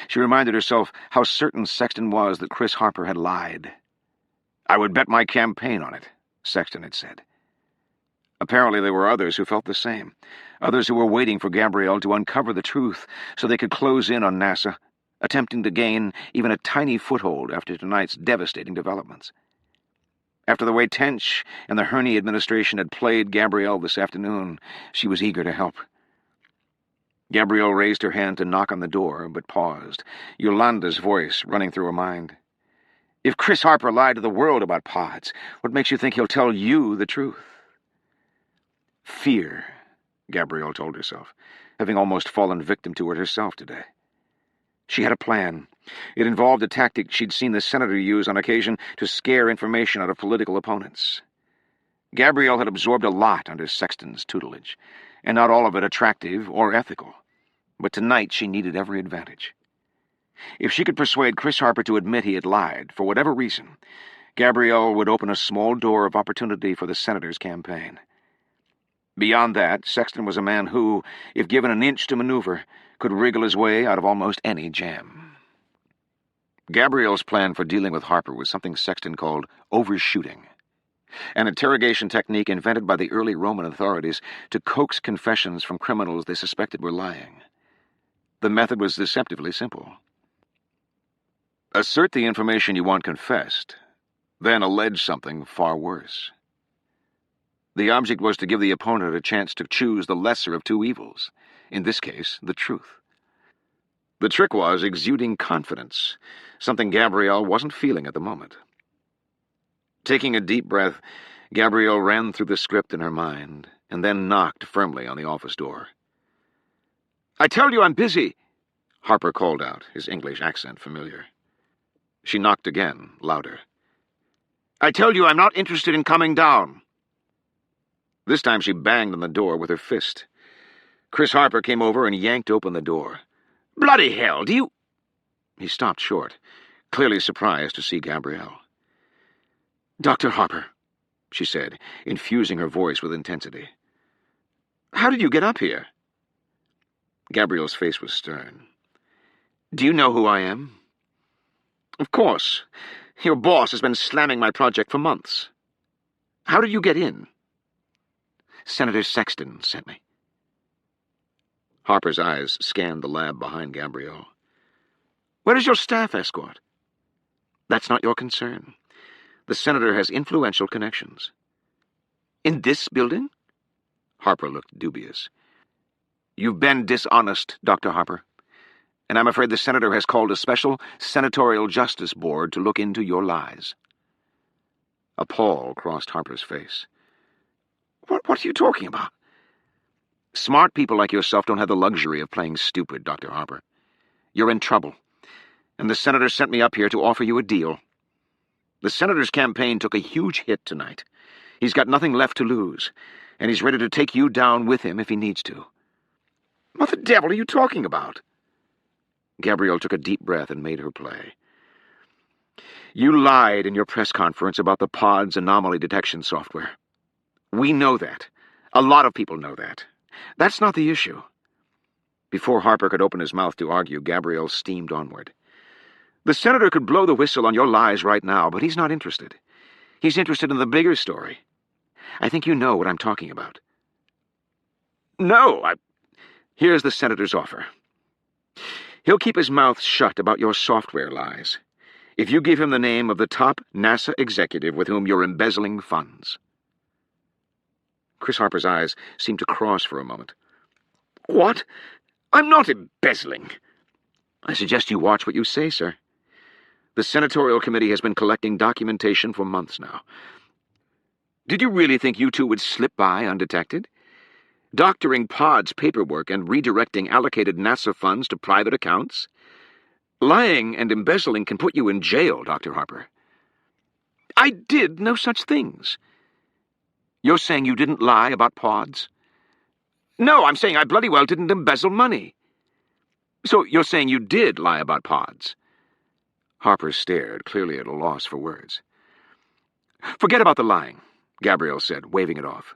She reminded herself how certain Sexton was that Chris Harper had lied. I would bet my campaign on it, Sexton had said. Apparently there were others who felt the same. Others who were waiting for Gabrielle to uncover the truth so they could close in on NASA, attempting to gain even a tiny foothold after tonight's devastating developments. After the way Tench and the Herney administration had played Gabrielle this afternoon, she was eager to help. Gabrielle raised her hand to knock on the door, but paused, Yolanda's voice running through her mind. If Chris Harper lied to the world about pods, what makes you think he'll tell you the truth? Fear, Gabrielle told herself, having almost fallen victim to it herself today. She had a plan. It involved a tactic she'd seen the senator use on occasion to scare information out of political opponents. Gabrielle had absorbed a lot under Sexton's tutelage, and not all of it attractive or ethical. But tonight she needed every advantage. If she could persuade Chris Harper to admit he had lied, for whatever reason, Gabrielle would open a small door of opportunity for the senator's campaign. Beyond that, Sexton was a man who, if given an inch to maneuver, could wriggle his way out of almost any jam. Gabrielle's plan for dealing with Harper was something Sexton called overshooting, an interrogation technique invented by the early Roman authorities to coax confessions from criminals they suspected were lying. The method was deceptively simple. Assert the information you want confessed, then allege something far worse. The object was to give the opponent a chance to choose the lesser of two evils, in this case, the truth. The trick was exuding confidence, something Gabrielle wasn't feeling at the moment. Taking a deep breath, Gabrielle ran through the script in her mind, and then knocked firmly on the office door. "I tell you I'm busy," Harper called out, his English accent familiar. She knocked again, louder. "I tell you I'm not interested in coming down." This time she banged on the door with her fist. Chris Harper came over and yanked open the door. "Bloody hell, do you—" He stopped short, clearly surprised to see Gabrielle. "Dr. Harper," she said, infusing her voice with intensity. "How did you get up here?" Gabrielle's face was stern. "Do you know who I am?" "Of course. Your boss has been slamming my project for months. How did you get in?" "Senator Sexton sent me." Harper's eyes scanned the lab behind Gabrielle. "Where is your staff escort?" "That's not your concern. The senator has influential connections." "In this building?" Harper looked dubious. "You've been dishonest, Dr. Harper, and I'm afraid the senator has called a special senatorial justice board to look into your lies." A pall crossed Harper's face. What are you talking about?" "Smart people like yourself don't have the luxury of playing stupid, Dr. Harper. You're in trouble, and the senator sent me up here to offer you a deal. The senator's campaign took a huge hit tonight. He's got nothing left to lose, and he's ready to take you down with him if he needs to." "What the devil are you talking about?" Gabrielle took a deep breath and made her play. "You lied in your press conference about the pod's anomaly detection software. We know that. A lot of people know that. That's not the issue." Before Harper could open his mouth to argue, Gabrielle steamed onward. "The senator could blow the whistle on your lies right now, but he's not interested. He's interested in the bigger story. I think you know what I'm talking about." "No, Here's the senator's offer. He'll keep his mouth shut about your software lies if you give him the name of the top NASA executive with whom you're embezzling funds." Chris Harper's eyes seemed to cross for a moment. "What? I'm not embezzling." "I suggest you watch what you say, sir. The senatorial committee has been collecting documentation for months now. Did you really think you two would slip by undetected? Doctoring Pod's paperwork and redirecting allocated NASA funds to private accounts? Lying and embezzling can put you in jail, Dr. Harper." "I did no such things." "You're saying you didn't lie about pods?" "No, I'm saying I bloody well didn't embezzle money." "So you're saying you did lie about pods?" Harper stared, clearly at a loss for words. "Forget about the lying," Gabrielle said, waving it off.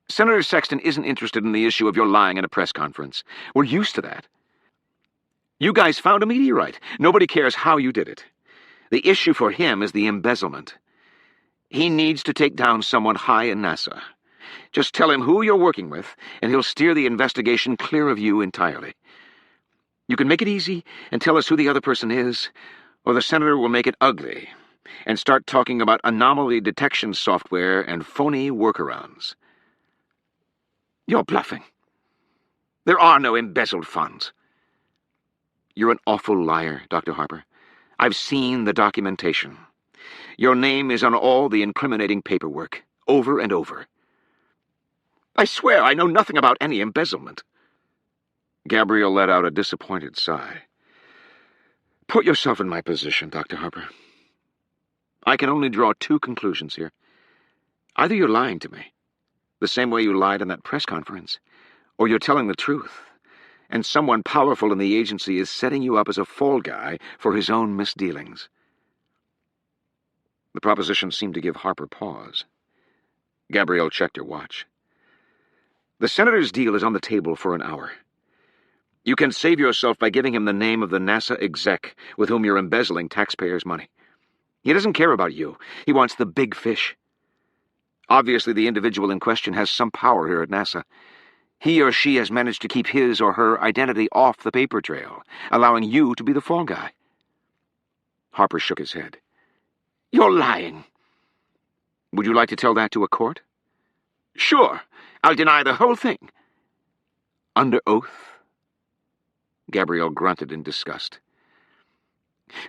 "Senator Sexton isn't interested in the issue of your lying in a press conference. We're used to that. You guys found a meteorite. Nobody cares how you did it. The issue for him is the embezzlement. He needs to take down someone high in NASA. Just tell him who you're working with, and he'll steer the investigation clear of you entirely. You can make it easy and tell us who the other person is, or the senator will make it ugly and start talking about anomaly detection software and phony workarounds. You're bluffing. There are no embezzled funds. You're an awful liar, Dr. Harper. I've seen the documentation. Your name is on all the incriminating paperwork, over and over. I swear I know nothing about any embezzlement. Gabrielle let out a disappointed sigh. Put yourself in my position, Dr. Harper. I can only draw two conclusions here. Either you're lying to me, the same way you lied in that press conference, or you're telling the truth, and someone powerful in the agency is setting you up as a fall guy for his own misdealings. The proposition seemed to give Harper pause. Gabrielle checked her watch. The senator's deal is on the table for an hour. You can save yourself by giving him the name of the NASA exec with whom you're embezzling taxpayers' money. He doesn't care about you. He wants the big fish. Obviously, the individual in question has some power here at NASA. He or she has managed to keep his or her identity off the paper trail, allowing you to be the fall guy. Harper shook his head. You're lying. Would you like to tell that to a court? Sure. I'll deny the whole thing. Under oath? Gabrielle grunted in disgust.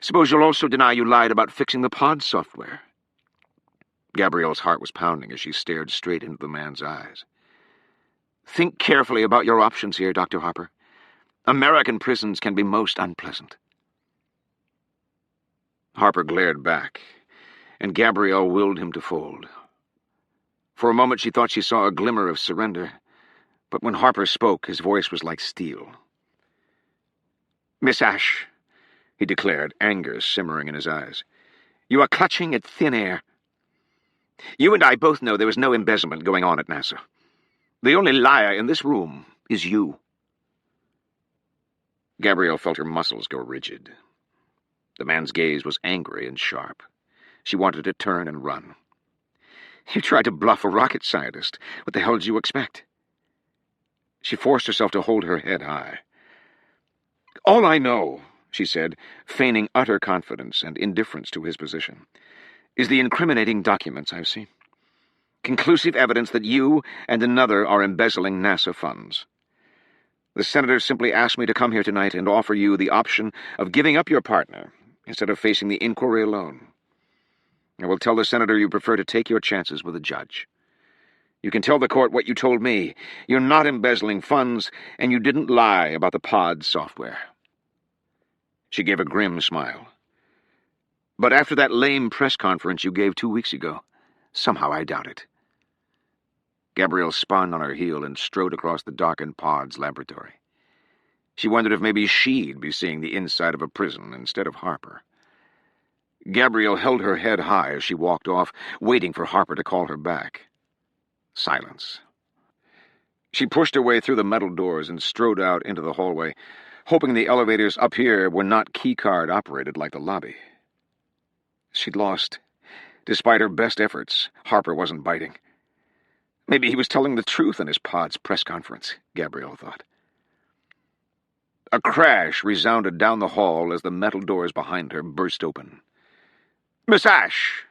Suppose you'll also deny you lied about fixing the pod software. Gabrielle's heart was pounding as she stared straight into the man's eyes. Think carefully about your options here, Dr. Harper. American prisons can be most unpleasant. Harper glared back, and Gabrielle willed him to fold. For a moment she thought she saw a glimmer of surrender, but when Harper spoke, his voice was like steel. Miss Ash, he declared, anger simmering in his eyes, you are clutching at thin air. You and I both know there was no embezzlement going on at NASA. The only liar in this room is you. Gabrielle felt her muscles go rigid. The man's gaze was angry and sharp. She wanted to turn and run. You tried to bluff a rocket scientist. What the hell did you expect? She forced herself to hold her head high. All I know, she said, feigning utter confidence and indifference to his position, is the incriminating documents I've seen. Conclusive evidence that you and another are embezzling NASA funds. The senator simply asked me to come here tonight and offer you the option of giving up your partner instead of facing the inquiry alone. I will tell the senator you prefer to take your chances with a judge. You can tell the court what you told me. You're not embezzling funds, and you didn't lie about the pod software. She gave a grim smile. But after that lame press conference you gave 2 weeks ago, somehow I doubt it. Gabrielle spun on her heel and strode across the darkened pod's laboratory. She wondered if maybe she'd be seeing the inside of a prison instead of Harper. Gabrielle held her head high as she walked off, waiting for Harper to call her back. Silence. She pushed her way through the metal doors and strode out into the hallway, hoping the elevators up here were not keycard operated like the lobby. She'd lost. Despite her best efforts, Harper wasn't biting. Maybe he was telling the truth in his pod's press conference, Gabrielle thought. A crash resounded down the hall as the metal doors behind her burst open. Miss Ash!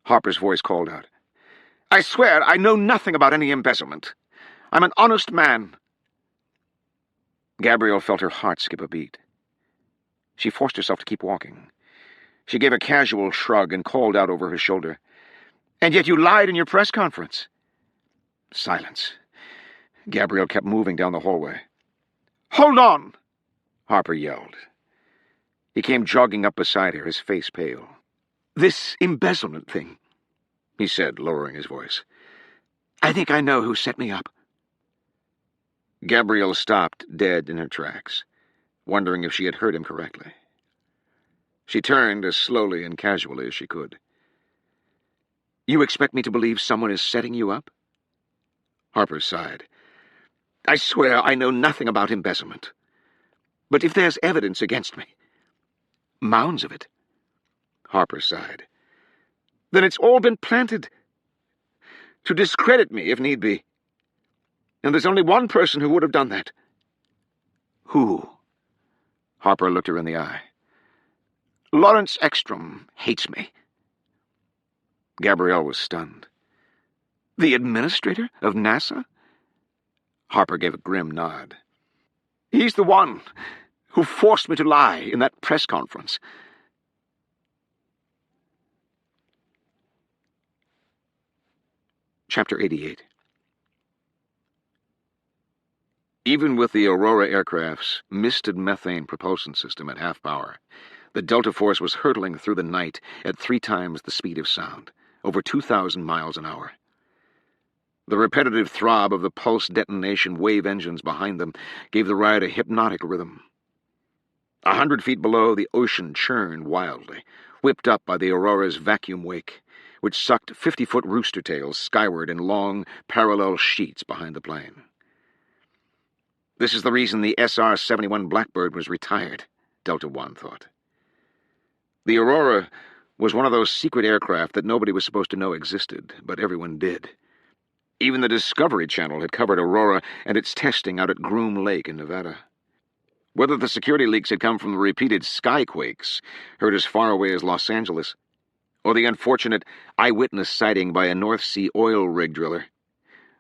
Harper's voice called out. I swear I know nothing about any embezzlement. I'm an honest man. Gabrielle felt her heart skip a beat. She forced herself to keep walking. She gave a casual shrug and called out over her shoulder. And yet you lied in your press conference. Silence. Gabrielle kept moving down the hallway. Hold on! Harper yelled. He came jogging up beside her, his face pale. This embezzlement thing, he said, lowering his voice. I think I know who set me up. Gabrielle stopped dead in her tracks, wondering if she had heard him correctly. She turned as slowly and casually as she could. You expect me to believe someone is setting you up? Harper sighed. I swear I know nothing about embezzlement. But if there's evidence against me, mounds of it. Harper sighed. Then it's all been planted. To discredit me, if need be. And there's only one person who would have done that. Who? Harper looked her in the eye. Lawrence Ekstrom hates me. Gabrielle was stunned. The administrator of NASA? Harper gave a grim nod. He's the one who forced me to lie in that press conference. Chapter 88. Even with the Aurora aircraft's misted methane propulsion system at half power, the Delta Force was hurtling through the night at 3 times the speed of sound, over 2,000 miles an hour. The repetitive throb of the pulse detonation wave engines behind them gave the ride a hypnotic rhythm. 100 feet below, the ocean churned wildly, whipped up by the Aurora's vacuum wake, which sucked 50-foot rooster tails skyward in long, parallel sheets behind the plane. This is the reason the SR-71 Blackbird was retired, Delta One thought. The Aurora was one of those secret aircraft that nobody was supposed to know existed, but everyone did. Even the Discovery Channel had covered Aurora and its testing out at Groom Lake in Nevada. Whether the security leaks had come from the repeated skyquakes heard as far away as Los Angeles, or the unfortunate eyewitness sighting by a North Sea oil rig driller,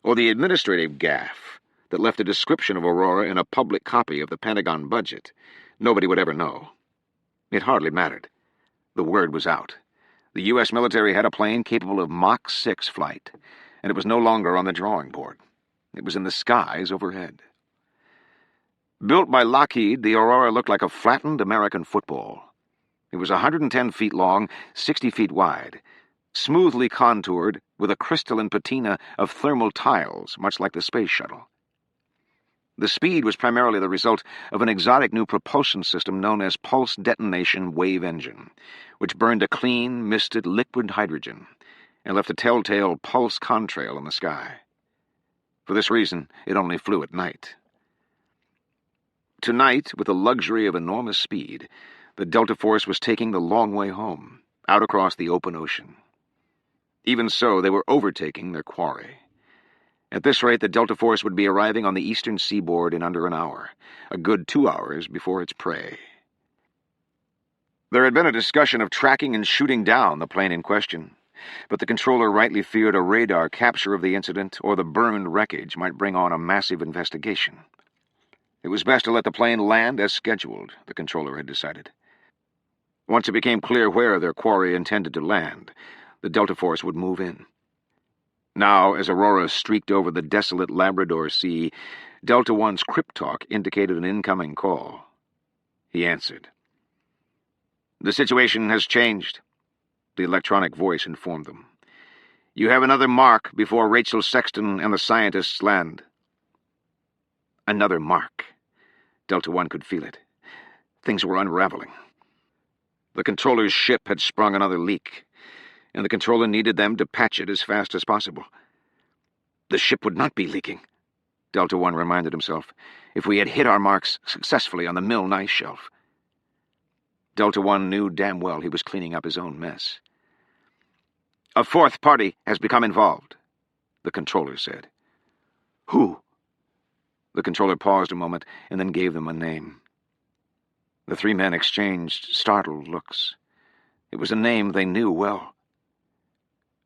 or the administrative gaffe that left a description of Aurora in a public copy of the Pentagon budget, nobody would ever know. It hardly mattered. The word was out. The U.S. military had a plane capable of Mach 6 flight, and it was no longer on the drawing board. It was in the skies overhead. Built by Lockheed, the Aurora looked like a flattened American football. It was 110 feet long, 60 feet wide, smoothly contoured with a crystalline patina of thermal tiles, much like the space shuttle. The speed was primarily the result of an exotic new propulsion system known as pulse detonation wave engine, which burned a clean, misted liquid hydrogen and left a telltale pulse contrail in the sky. For this reason, it only flew at night. Tonight, with the luxury of enormous speed, the Delta Force was taking the long way home, out across the open ocean. Even so, they were overtaking their quarry. At this rate, the Delta Force would be arriving on the eastern seaboard in under an hour, a good 2 hours before its prey. There had been a discussion of tracking and shooting down the plane in question, but the controller rightly feared a radar capture of the incident or the burned wreckage might bring on a massive investigation. It was best to let the plane land as scheduled, the controller had decided. Once it became clear where their quarry intended to land, the Delta Force would move in. Now, as Aurora streaked over the desolate Labrador Sea, Delta One's cryptalk indicated an incoming call. He answered. The situation has changed, the electronic voice informed them. You have another mark before Rachel, Sexton, and the scientists land. Another mark. Delta One could feel it. Things were unraveling. The controller's ship had sprung another leak, and the controller needed them to patch it as fast as possible. The ship would not be leaking, Delta One reminded himself, if we had hit our marks successfully on the Milne Ice Shelf. Delta One knew damn well he was cleaning up his own mess. A fourth party has become involved, the controller said. Who? The controller paused a moment and then gave them a name. The 3 men exchanged startled looks. It was a name they knew well.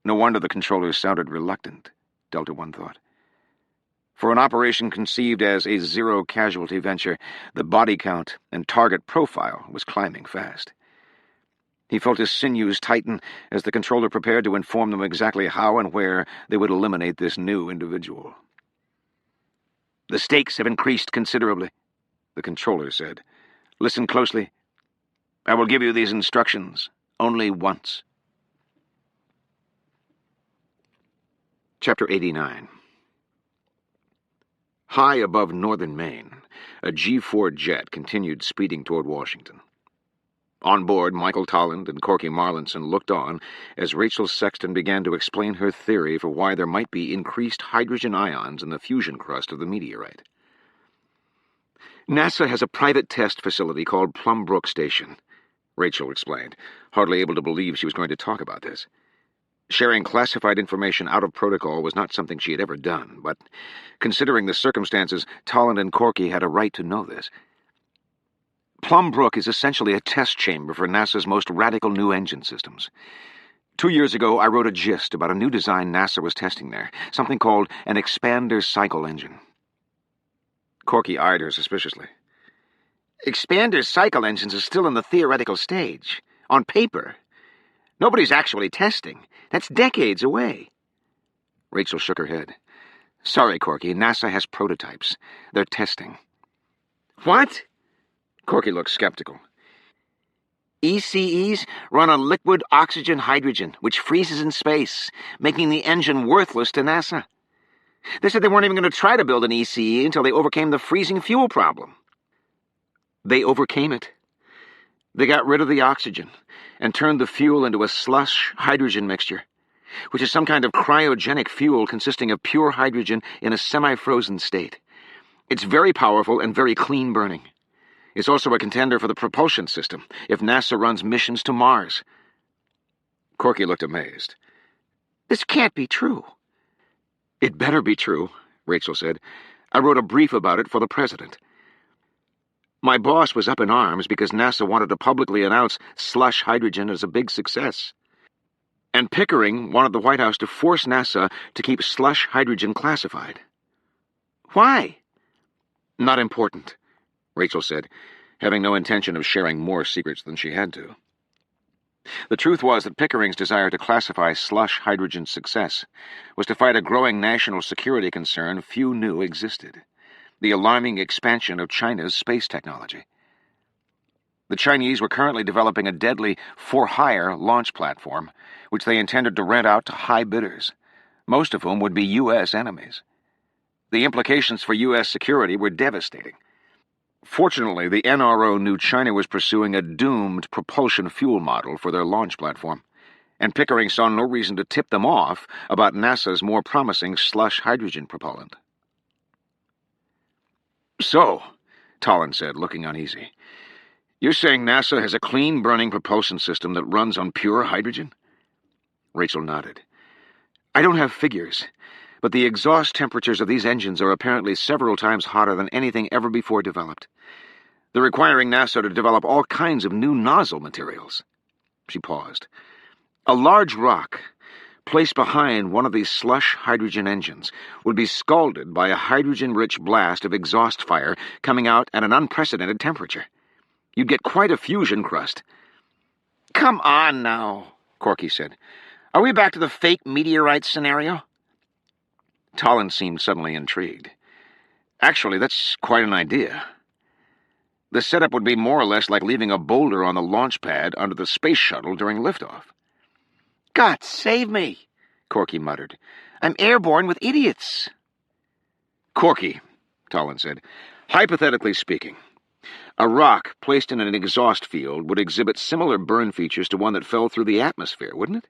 No wonder the controller sounded reluctant, Delta One thought. For an operation conceived as a zero-casualty venture, the body count and target profile was climbing fast. He felt his sinews tighten as the controller prepared to inform them exactly how and where they would eliminate this new individual. The stakes have increased considerably, the controller said. Listen closely. I will give you these instructions only once. Chapter 89. High above northern Maine, a G-4 jet continued speeding toward Washington. On board, Michael Tolland and Corky Marlinson looked on as Rachel Sexton began to explain her theory for why there might be increased hydrogen ions in the fusion crust of the meteorite. NASA has a private test facility called Plum Brook Station, Rachel explained, hardly able to believe she was going to talk about this. Sharing classified information out of protocol was not something she had ever done, but considering the circumstances, Tolland and Corky had a right to know this. Plum Brook is essentially a test chamber for NASA's most radical new engine systems. 2 years ago, I wrote a gist about a new design NASA was testing there, something called an expander cycle engine. Corky eyed her suspiciously. Expander cycle engines are still in the theoretical stage. On paper. Nobody's actually testing. That's decades away. Rachel shook her head. Sorry, Corky, NASA has prototypes. They're testing. What? Corky looked skeptical. ECEs run on liquid oxygen-hydrogen, which freezes in space, making the engine worthless to NASA. They said they weren't even going to try to build an ECE until they overcame the freezing fuel problem. They overcame it. They got rid of the oxygen and turned the fuel into a slush hydrogen mixture, which is some kind of cryogenic fuel consisting of pure hydrogen in a semi-frozen state. It's very powerful and very clean burning. It's also a contender for the propulsion system if NASA runs missions to Mars. Corky looked amazed. This can't be true. It better be true, Rachel said. I wrote a brief about it for the president. My boss was up in arms because NASA wanted to publicly announce slush hydrogen as a big success. And Pickering wanted the White House to force NASA to keep slush hydrogen classified. Why? Not important, Rachel said, having no intention of sharing more secrets than she had to. The truth was that Pickering's desire to classify slush hydrogen's success was to fight a growing national security concern few knew existed: the alarming expansion of China's space technology. The Chinese were currently developing a deadly for-hire launch platform, which they intended to rent out to high bidders, most of whom would be U.S. enemies. The implications for U.S. security were devastating. Fortunately, the NRO knew China was pursuing a doomed propulsion fuel model for their launch platform, and Pickering saw no reason to tip them off about NASA's more promising slush hydrogen propellant. So, Tolland said, looking uneasy, you're saying NASA has a clean-burning propulsion system that runs on pure hydrogen? Rachel nodded. I don't have figures, but the exhaust temperatures of these engines are apparently several times hotter than anything ever before developed. They're requiring NASA to develop all kinds of new nozzle materials. She paused. A large rock placed behind one of these slush hydrogen engines would be scalded by a hydrogen-rich blast of exhaust fire coming out at an unprecedented temperature. You'd get quite a fusion crust. Come on now, Corky said. Are we back to the fake meteorite scenario? Tolland seemed suddenly intrigued. Actually, that's quite an idea. The setup would be more or less like leaving a boulder on the launch pad under the space shuttle during liftoff. God save me, Corky muttered. I'm airborne with idiots. Corky, Tolland said, hypothetically speaking, a rock placed in an exhaust field would exhibit similar burn features to one that fell through the atmosphere, wouldn't it?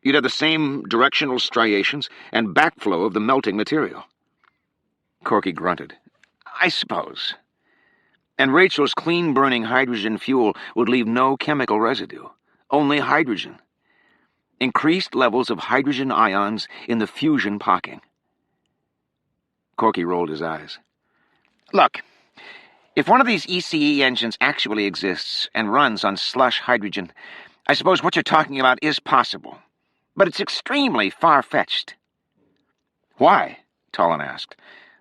You'd have the same directional striations and backflow of the melting material. Corky grunted. I suppose. And Rachel's clean-burning hydrogen fuel would leave no chemical residue, only hydrogen. Increased levels of hydrogen ions in the fusion pocking. Corky rolled his eyes. Look, if one of these ECE engines actually exists and runs on slush hydrogen, I suppose what you're talking about is possible. But it's extremely far-fetched. Why? Tolland asked.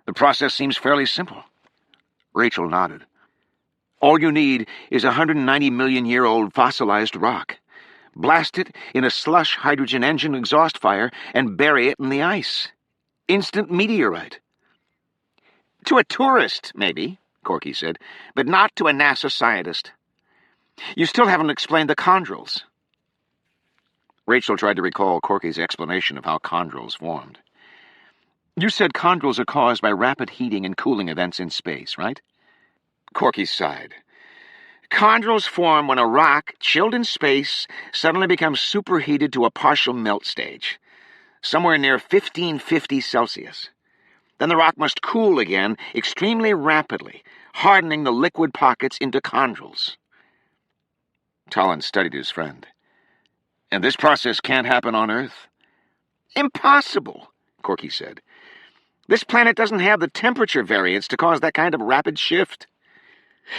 The process seems fairly simple. Rachel nodded. All you need is a 190-million-year-old fossilized rock. Blast it in a slush hydrogen engine exhaust fire and bury it in the ice. Instant meteorite. To a tourist, maybe, Corky said, but not to a NASA scientist. You still haven't explained the chondrules. Rachel tried to recall Corky's explanation of how chondrules formed. You said chondrules are caused by rapid heating and cooling events in space, right? Corky sighed. Chondrules form when a rock, chilled in space, suddenly becomes superheated to a partial melt stage, somewhere near 1550 Celsius. Then the rock must cool again extremely rapidly, hardening the liquid pockets into chondrules. Tolland studied his friend. And this process can't happen on Earth? Impossible, Corky said. This planet doesn't have the temperature variance to cause that kind of rapid shift.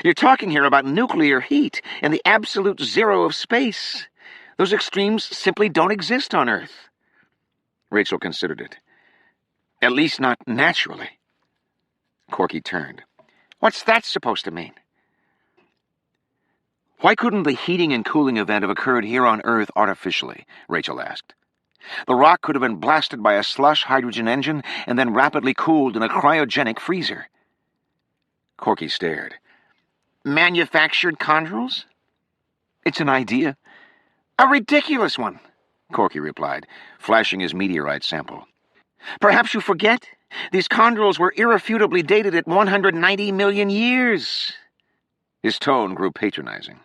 You're talking here about nuclear heat and the absolute zero of space. Those extremes simply don't exist on Earth. Rachel considered it. At least not naturally. Corky turned. What's that supposed to mean? Why couldn't the heating and cooling event have occurred here on Earth artificially? Rachel asked. The rock could have been blasted by a slush hydrogen engine and then rapidly cooled in a cryogenic freezer. Corky stared. Manufactured chondrules? It's an idea. A ridiculous one, Corky replied, flashing his meteorite sample. Perhaps you forget? These chondrules were irrefutably dated at 190 million years. His tone grew patronizing.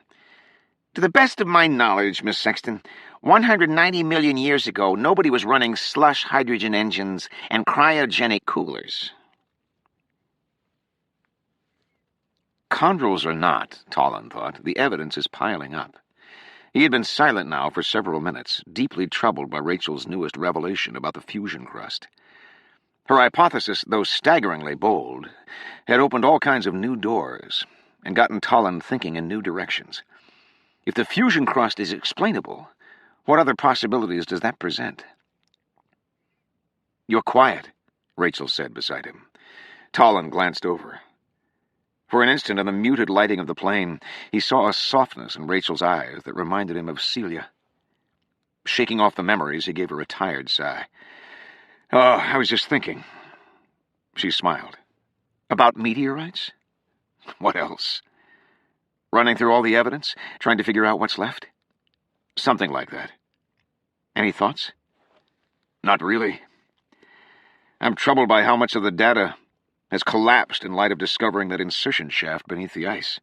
To the best of my knowledge, Miss Sexton, 190 million years ago, nobody was running slush hydrogen engines and cryogenic coolers. Chondrules or not, Tolland thought, the evidence is piling up. He had been silent now for several minutes, deeply troubled by Rachel's newest revelation about the fusion crust. Her hypothesis, though staggeringly bold, had opened all kinds of new doors and gotten Tolland thinking in new directions. If the fusion crust is explainable, what other possibilities does that present? You're quiet, Rachel said beside him. Tolland glanced over. For an instant, in the muted lighting of the plane, he saw a softness in Rachel's eyes that reminded him of Celia. Shaking off the memories, he gave her a tired sigh. Oh, I was just thinking. She smiled. About meteorites? What else? Running through all the evidence, trying to figure out what's left? Something like that. Any thoughts? Not really. I'm troubled by how much of the data has collapsed in light of discovering that insertion shaft beneath the ice.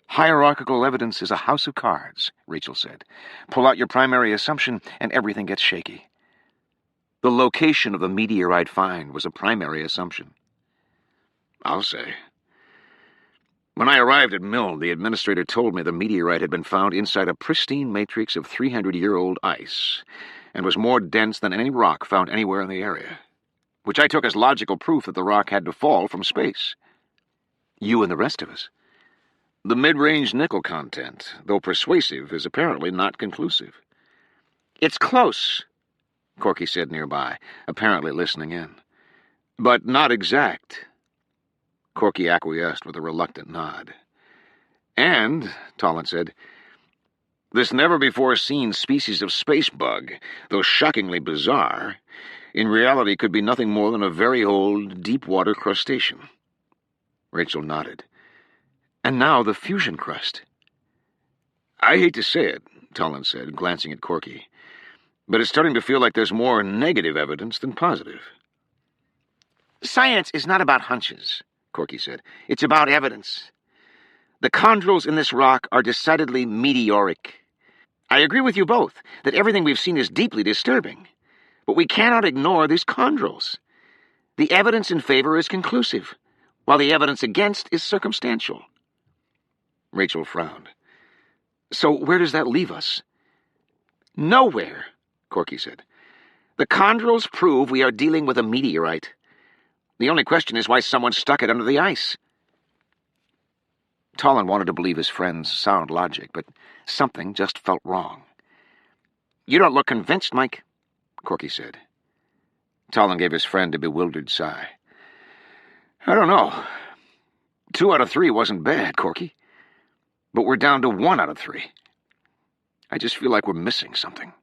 Hierarchical evidence is a house of cards, Rachel said. Pull out your primary assumption and everything gets shaky. The location of the meteorite find was a primary assumption. I'll say. When I arrived at Milne, the administrator told me the meteorite had been found inside a pristine matrix of 300-year-old ice and was more dense than any rock found anywhere in the area, which I took as logical proof that the rock had to fall from space. You and the rest of us. The mid-range nickel content, though persuasive, is apparently not conclusive. It's close, Corky said nearby, apparently listening in. But not exact. Corky acquiesced with a reluctant nod. And, Tolland said, this never-before-seen species of space bug, though shockingly bizarre, in reality could be nothing more than a very old, deep-water crustacean. Rachel nodded. And now the fusion crust. I hate to say it, Tolland said, glancing at Corky, but it's starting to feel like there's more negative evidence than positive. Science is not about hunches, Corky said. It's about evidence. The chondrules in this rock are decidedly meteoric. I agree with you both that everything we've seen is deeply disturbing, but we cannot ignore these chondrules. The evidence in favor is conclusive, while the evidence against is circumstantial. Rachel frowned. So where does that leave us? Nowhere, Corky said. The chondrules prove we are dealing with a meteorite. The only question is why someone stuck it under the ice. Tolland wanted to believe his friend's sound logic, but something just felt wrong. You don't look convinced, Mike, Corky said. Tolland gave his friend a bewildered sigh. I don't know. 2 out of 3 wasn't bad, Corky. But we're down to 1 out of 3. I just feel like we're missing something.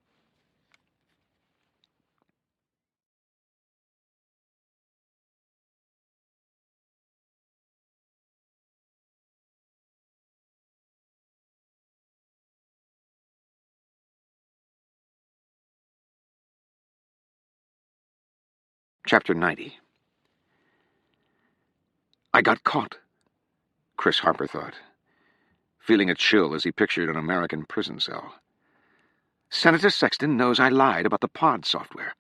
Chapter 90. I got caught, Chris Harper thought, feeling a chill as he pictured an American prison cell. Senator Sexton knows I lied about the pod software.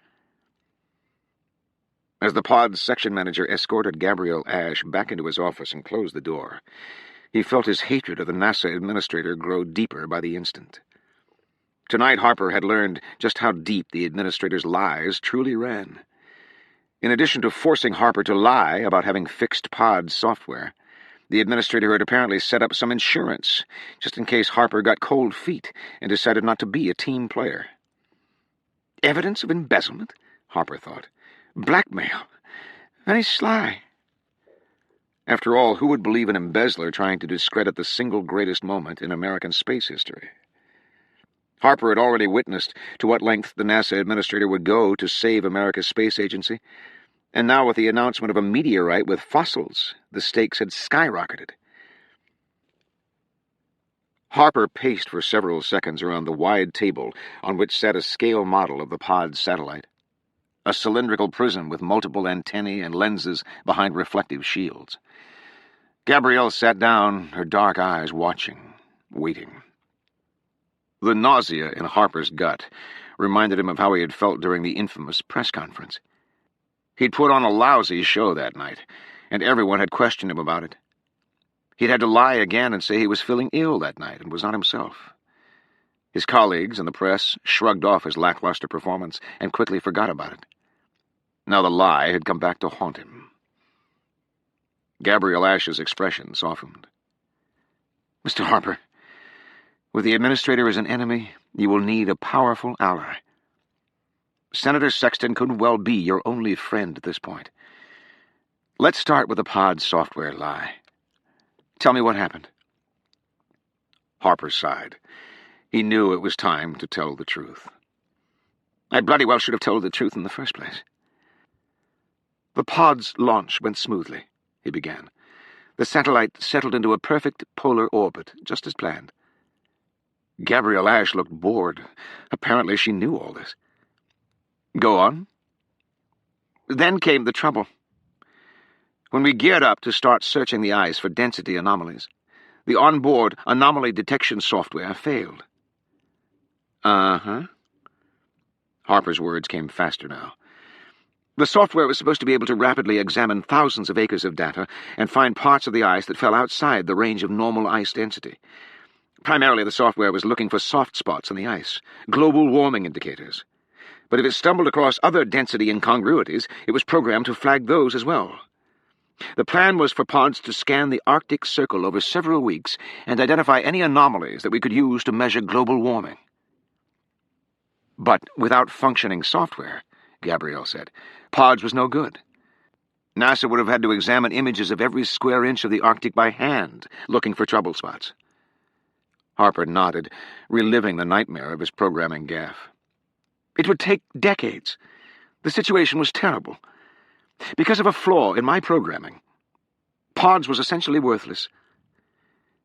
As the pod's section manager escorted Gabriel Ash back into his office and closed the door, he felt his hatred of the NASA administrator grow deeper by the instant. Tonight Harper had learned just how deep the administrator's lies truly ran. In addition to forcing Harper to lie about having fixed pod software, the administrator had apparently set up some insurance, just in case Harper got cold feet and decided not to be a team player. Evidence of embezzlement? Harper thought. Blackmail. Very sly. After all, who would believe an embezzler trying to discredit the single greatest moment in American space history? Harper had already witnessed to what length the NASA administrator would go to save America's space agency, and now with the announcement of a meteorite with fossils, the stakes had skyrocketed. Harper paced for several seconds around the wide table on which sat a scale model of the pod's satellite, a cylindrical prism with multiple antennae and lenses behind reflective shields. Gabrielle sat down, her dark eyes watching, waiting. The nausea in Harper's gut reminded him of how he had felt during the infamous press conference. He'd put on a lousy show that night, and everyone had questioned him about it. He'd had to lie again and say he was feeling ill that night and was not himself. His colleagues and the press shrugged off his lackluster performance and quickly forgot about it. Now the lie had come back to haunt him. Gabrielle Ash's expression softened. Mr. Harper, with the administrator as an enemy, you will need a powerful ally. Senator Sexton could well be your only friend at this point. Let's start with the pod software lie. Tell me what happened. Harper sighed. He knew it was time to tell the truth. I bloody well should have told the truth in the first place. The pod's launch went smoothly, he began. The satellite settled into a perfect polar orbit, just as planned. Gabrielle Ash looked bored. Apparently she knew all this. Go on. Then came the trouble. When we geared up to start searching the ice for density anomalies, the onboard anomaly detection software failed. Uh-huh. Harper's words came faster now. The software was supposed to be able to rapidly examine thousands of acres of data and find parts of the ice that fell outside the range of normal ice density. Primarily, the software was looking for soft spots in the ice, global warming indicators. But if it stumbled across other density incongruities, it was programmed to flag those as well. The plan was for pods to scan the Arctic Circle over several weeks and identify any anomalies that we could use to measure global warming. But without functioning software, Gabrielle said, pods was no good. NASA would have had to examine images of every square inch of the Arctic by hand, looking for trouble spots. Harper nodded, reliving the nightmare of his programming gaffe. It would take decades. The situation was terrible. Because of a flaw in my programming, pods was essentially worthless.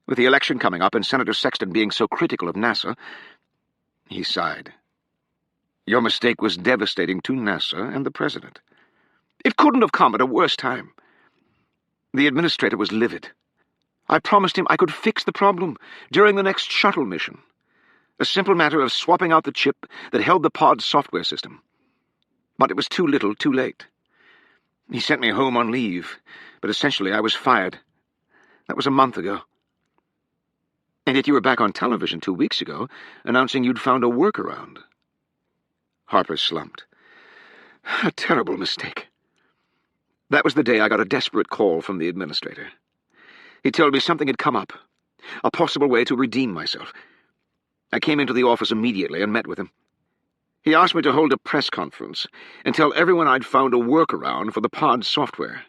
With the election coming up and Senator Sexton being so critical of NASA, he sighed. Your mistake was devastating to NASA and the President. It couldn't have come at a worse time. The administrator was livid. I promised him I could fix the problem during the next shuttle mission. A simple matter of swapping out the chip that held the pod's software system. But it was too little, too late. He sent me home on leave, but essentially I was fired. That was a month ago. And yet you were back on television 2 weeks ago, announcing you'd found a workaround. Harper slumped. A terrible mistake. That was the day I got a desperate call from the administrator. He told me something had come up, a possible way to redeem myself. I came into the office immediately and met with him. He asked me to hold a press conference and tell everyone I'd found a workaround for the pod software,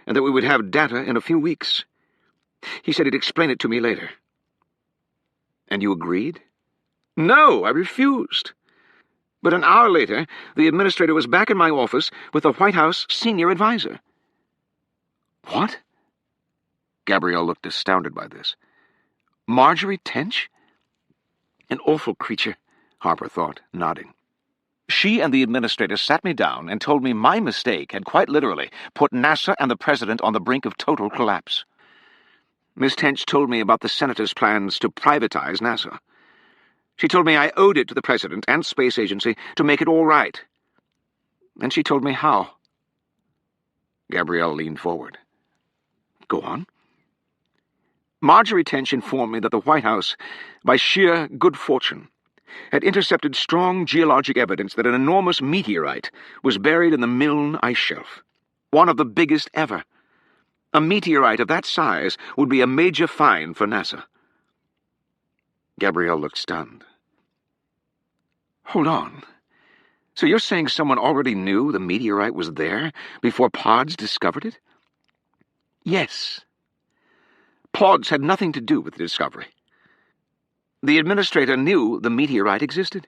and that we would have data in a few weeks. He said he'd explain it to me later. And you agreed? No, I refused. But an hour later, the administrator was back in my office with the White House senior advisor. What? Gabrielle looked astounded by this. Marjorie Tench? An awful creature, Harper thought, nodding. She and the administrator sat me down and told me my mistake had quite literally put NASA and the President on the brink of total collapse. Miss Tench told me about the Senator's plans to privatize NASA. She told me I owed it to the President and Space Agency to make it all right. And she told me how. Gabrielle leaned forward. Go on. Marjorie Tench informed me that the White House, by sheer good fortune, had intercepted strong geologic evidence that an enormous meteorite was buried in the Milne Ice Shelf, one of the biggest ever. A meteorite of that size would be a major find for NASA. Gabrielle looked stunned. Hold on. So you're saying someone already knew the meteorite was there before Pods discovered it? Yes. Pods had nothing to do with the discovery. The administrator knew the meteorite existed.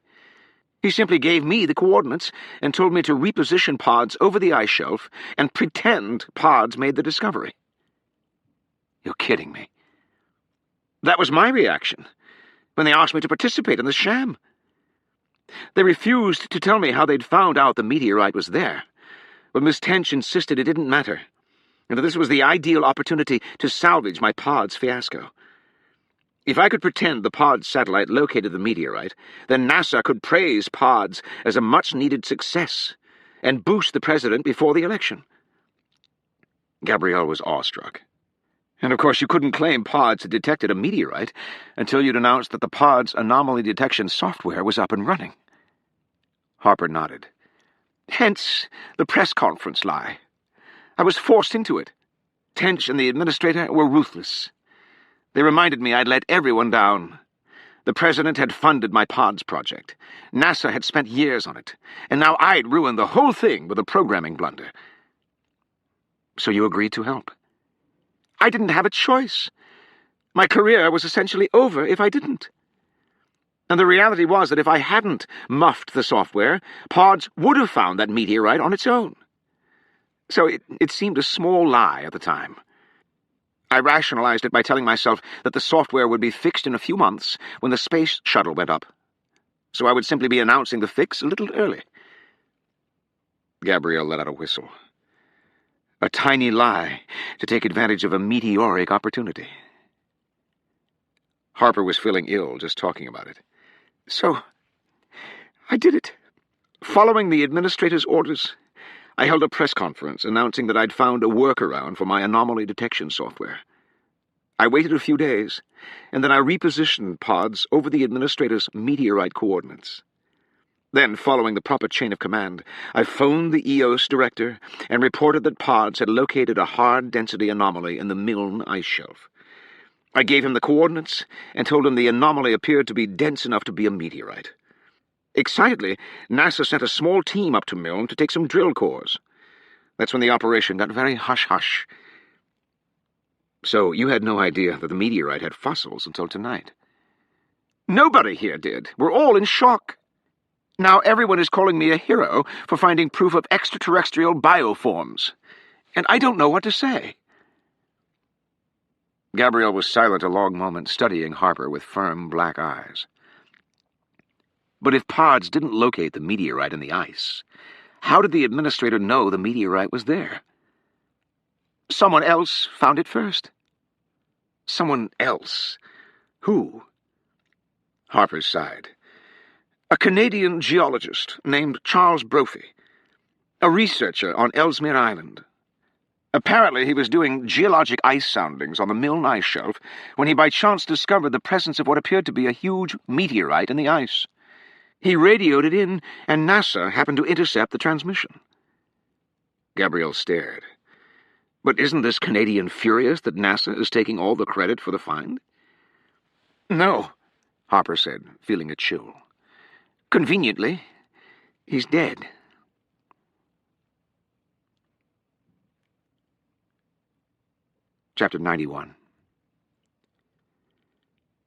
He simply gave me the coordinates and told me to reposition Pods over the ice shelf and pretend Pods made the discovery. You're kidding me. That was my reaction when they asked me to participate in the sham. They refused to tell me how they'd found out the meteorite was there, but Miss Tench insisted it didn't matter, and that this was the ideal opportunity to salvage my Pods fiasco. If I could pretend the Pods satellite located the meteorite, then NASA could praise Pods as a much-needed success and boost the president before the election. Gabrielle was awestruck. And of course you couldn't claim Pods had detected a meteorite until you'd announced that the Pods anomaly detection software was up and running. Harper nodded. Hence the press conference lie. I was forced into it. Tench and the administrator were ruthless. They reminded me I'd let everyone down. The president had funded my Pods project. NASA had spent years on it, and now I'd ruined the whole thing with a programming blunder. So you agreed to help? I didn't have a choice. My career was essentially over if I didn't. And the reality was that if I hadn't muffed the software, Pods would have found that meteorite on its own. So it seemed a small lie at the time. I rationalized it by telling myself that the software would be fixed in a few months when the space shuttle went up. So I would simply be announcing the fix a little early. Gabrielle let out a whistle. A tiny lie to take advantage of a meteoric opportunity. Harper was feeling ill just talking about it. So, I did it. Following the administrator's orders, I held a press conference announcing that I'd found a workaround for my anomaly detection software. I waited a few days, and then I repositioned Pods over the administrator's meteorite coordinates. Then, following the proper chain of command, I phoned the EOS director and reported that Pods had located a hard-density anomaly in the Milne Ice Shelf. I gave him the coordinates and told him the anomaly appeared to be dense enough to be a meteorite. Excitedly, NASA sent a small team up to Milne to take some drill cores. That's when the operation got very hush-hush. So you had no idea that the meteorite had fossils until tonight? Nobody here did. We're all in shock. Now everyone is calling me a hero for finding proof of extraterrestrial bioforms, and I don't know what to say. Gabrielle was silent a long moment, studying Harper with firm black eyes. But if Pods didn't locate the meteorite in the ice, how did the administrator know the meteorite was there? Someone else found it first. Someone else? Who? Harper sighed. A Canadian geologist named Charles Brophy, a researcher on Ellesmere Island. Apparently he was doing geologic ice soundings on the Milne Ice Shelf when he by chance discovered the presence of what appeared to be a huge meteorite in the ice. He radioed it in, and NASA happened to intercept the transmission. Gabrielle stared. But isn't this Canadian furious that NASA is taking all the credit for the find? No, Harper said, feeling a chill. Conveniently, he's dead. Chapter 91.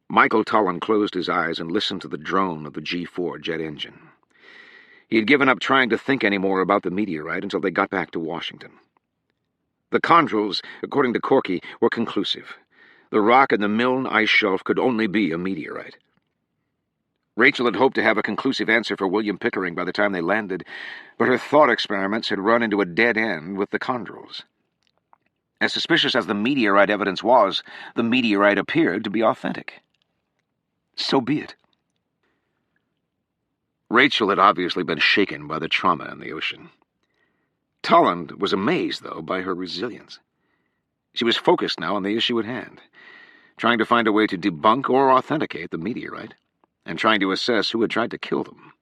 Michael Tolland closed his eyes and listened to the drone of the G4 jet engine. He had given up trying to think any more about the meteorite until they got back to Washington. The chondrules, according to Corky, were conclusive. The rock in the Milne Ice Shelf could only be a meteorite. Rachel had hoped to have a conclusive answer for William Pickering by the time they landed, but her thought experiments had run into a dead end with the chondrules. As suspicious as the meteorite evidence was, the meteorite appeared to be authentic. So be it. Rachel had obviously been shaken by the trauma in the ocean. Tolland was amazed, though, by her resilience. She was focused now on the issue at hand, trying to find a way to debunk or authenticate the meteorite, and trying to assess who had tried to kill them.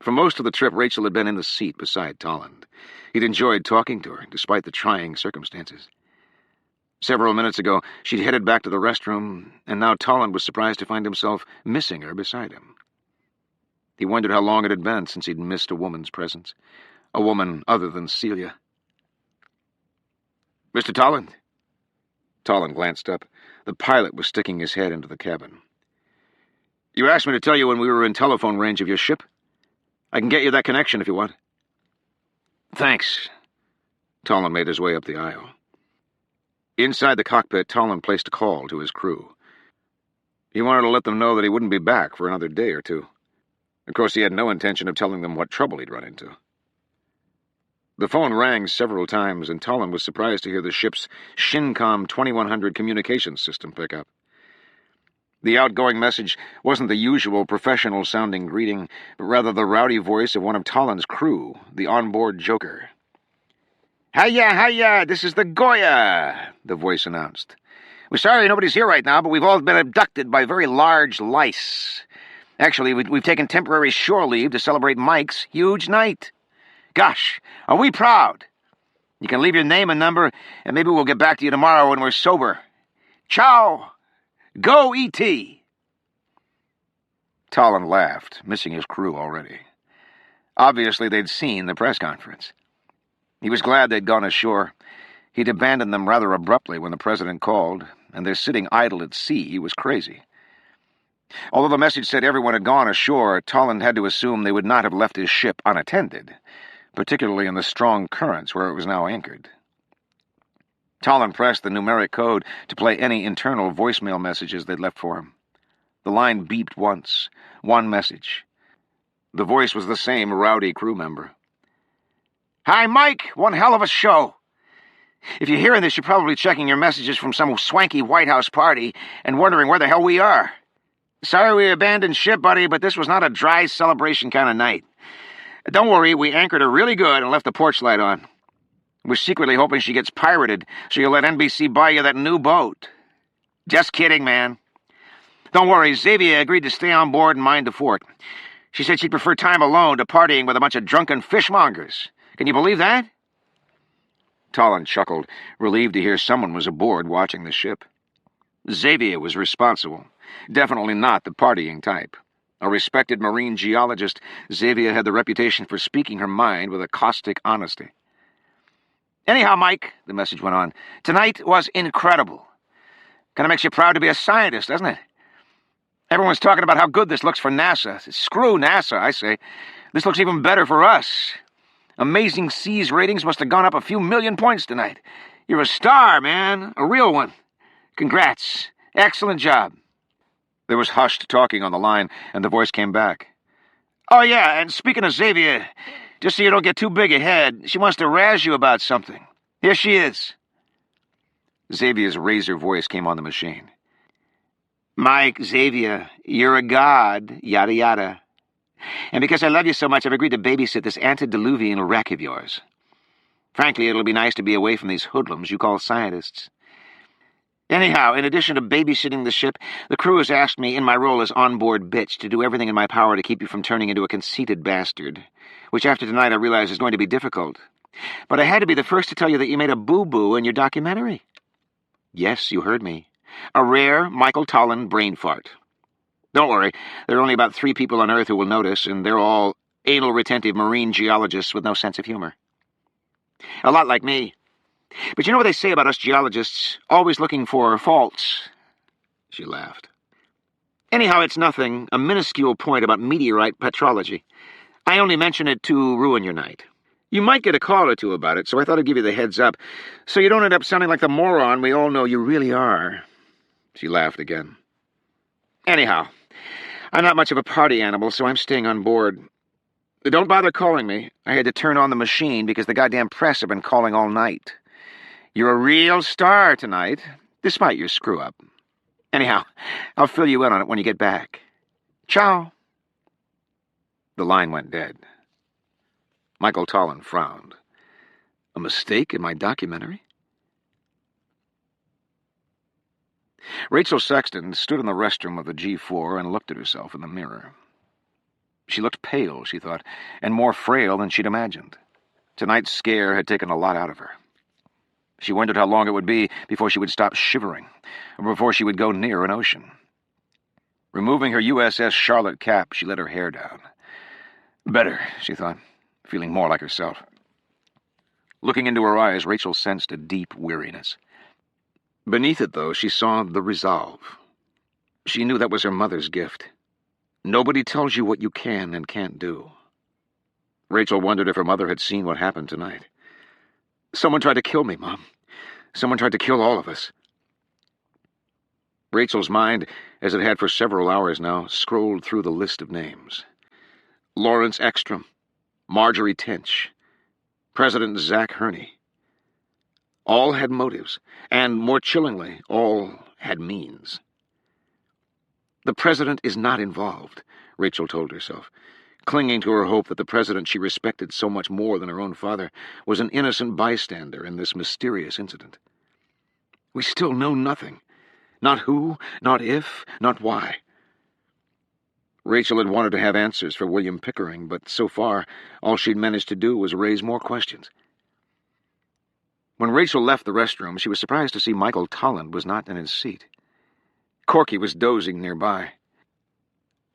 For most of the trip, Rachel had been in the seat beside Tolland. He'd enjoyed talking to her, despite the trying circumstances. Several minutes ago, she'd headed back to the restroom, and now Tolland was surprised to find himself missing her beside him. He wondered how long it had been since he'd missed a woman's presence, a woman other than Celia. "Mr. Tolland?" Tolland glanced up. The pilot was sticking his head into the cabin. "You asked me to tell you when we were in telephone range of your ship. I can get you that connection if you want." "Thanks." Tolland made his way up the aisle. Inside the cockpit, Tolland placed a call to his crew. He wanted to let them know that he wouldn't be back for another day or two. Of course, he had no intention of telling them what trouble he'd run into. The phone rang several times, and Tolland was surprised to hear the ship's Shincom 2100 communications system pick up. The outgoing message wasn't the usual professional-sounding greeting, but rather the rowdy voice of one of Tolland's crew, the onboard joker. "Hiya, hiya, this is the Goya," the voice announced. "We're sorry nobody's here right now, but we've all been abducted by very large lice. Actually, we've taken temporary shore leave to celebrate Mike's huge night. Gosh, are we proud? You can leave your name and number, and maybe we'll get back to you tomorrow when we're sober. Ciao! Go, E.T.!" Tolland laughed, missing his crew already. Obviously, they'd seen the press conference. He was glad they'd gone ashore. He'd abandoned them rather abruptly when the president called, and their sitting idle at sea was crazy. Although the message said everyone had gone ashore, Tolland had to assume they would not have left his ship unattended, particularly in the strong currents where it was now anchored. Tolland pressed the numeric code to play any internal voicemail messages they'd left for him. The line beeped once. One message. The voice was the same rowdy crew member. "Hi, Mike! One hell of a show! If you're hearing this, you're probably checking your messages from some swanky White House party and wondering where the hell we are. Sorry we abandoned ship, buddy, but this was not a dry celebration kind of night. Don't worry, we anchored her really good and left the porch light on. We're secretly hoping she gets pirated, so you'll let NBC buy you that new boat. Just kidding, man. Don't worry, Xavier agreed to stay on board and mind the fort. She said she'd prefer time alone to partying with a bunch of drunken fishmongers. Can you believe that?" Tolland chuckled, relieved to hear someone was aboard watching the ship. Xavier was responsible. Definitely not the partying type. A respected marine geologist, Xavier had the reputation for speaking her mind with a caustic honesty. "Anyhow, Mike," the message went on, "tonight was incredible. Kind of makes you proud to be a scientist, doesn't it? Everyone's talking about how good this looks for NASA. Screw NASA, I say. This looks even better for us. Amazing Seas ratings must have gone up a few million points tonight. You're a star, man. A real one. Congrats. Excellent job." There was hushed talking on the line, and the voice came back. "Oh, yeah, and speaking of Xavier, just so you don't get too big ahead, she wants to razz you about something. Here she is." Xavier's razor voice came on the machine. "Mike, Xavier, you're a god, yada yada. And because I love you so much, I've agreed to babysit this antediluvian wreck of yours. Frankly, it'll be nice to be away from these hoodlums you call scientists. Anyhow, in addition to babysitting the ship, the crew has asked me, in my role as onboard bitch, to do everything in my power to keep you from turning into a conceited bastard, which after tonight I realize is going to be difficult. But I had to be the first to tell you that you made a boo-boo in your documentary. Yes, you heard me. A rare Michael Tolland brain fart. Don't worry, there are only about 3 people on Earth who will notice, and they're all anal-retentive marine geologists with no sense of humor. A lot like me. But you know what they say about us geologists, always looking for faults?" She laughed. "Anyhow, it's nothing, a minuscule point about meteorite petrology. I only mention it to ruin your night. You might get a call or two about it, so I thought I'd give you the heads up, so you don't end up sounding like the moron we all know you really are." She laughed again. "Anyhow, I'm not much of a party animal, so I'm staying on board. Don't bother calling me. I had to turn on the machine because the goddamn press have been calling all night. You're a real star tonight, despite your screw-up. Anyhow, I'll fill you in on it when you get back. Ciao." The line went dead. Michael Tolland frowned. A mistake in my documentary? Rachel Sexton stood in the restroom of the G4 and looked at herself in the mirror. She looked pale, she thought, and more frail than she'd imagined. Tonight's scare had taken a lot out of her. She wondered how long it would be before she would stop shivering, or before she would go near an ocean. Removing her USS Charlotte cap, she let her hair down. Better, she thought, feeling more like herself. Looking into her eyes, Rachel sensed a deep weariness. Beneath it, though, she saw the resolve. She knew that was her mother's gift. Nobody tells you what you can and can't do. Rachel wondered if her mother had seen what happened tonight. Someone tried to kill me, Mom. Someone tried to kill all of us. Rachel's mind, as it had for several hours now, scrolled through the list of names. Lawrence Ekstrom, Marjorie Tench, President Zach Hurney. All had motives, and, more chillingly, all had means. The president is not involved, Rachel told herself, clinging to her hope that the president she respected so much more than her own father was an innocent bystander in this mysterious incident. We still know nothing. Not who, not if, not why. Rachel had wanted to have answers for William Pickering, but so far, all she'd managed to do was raise more questions. When Rachel left the restroom, she was surprised to see Michael Tolland was not in his seat. Corky was dozing nearby.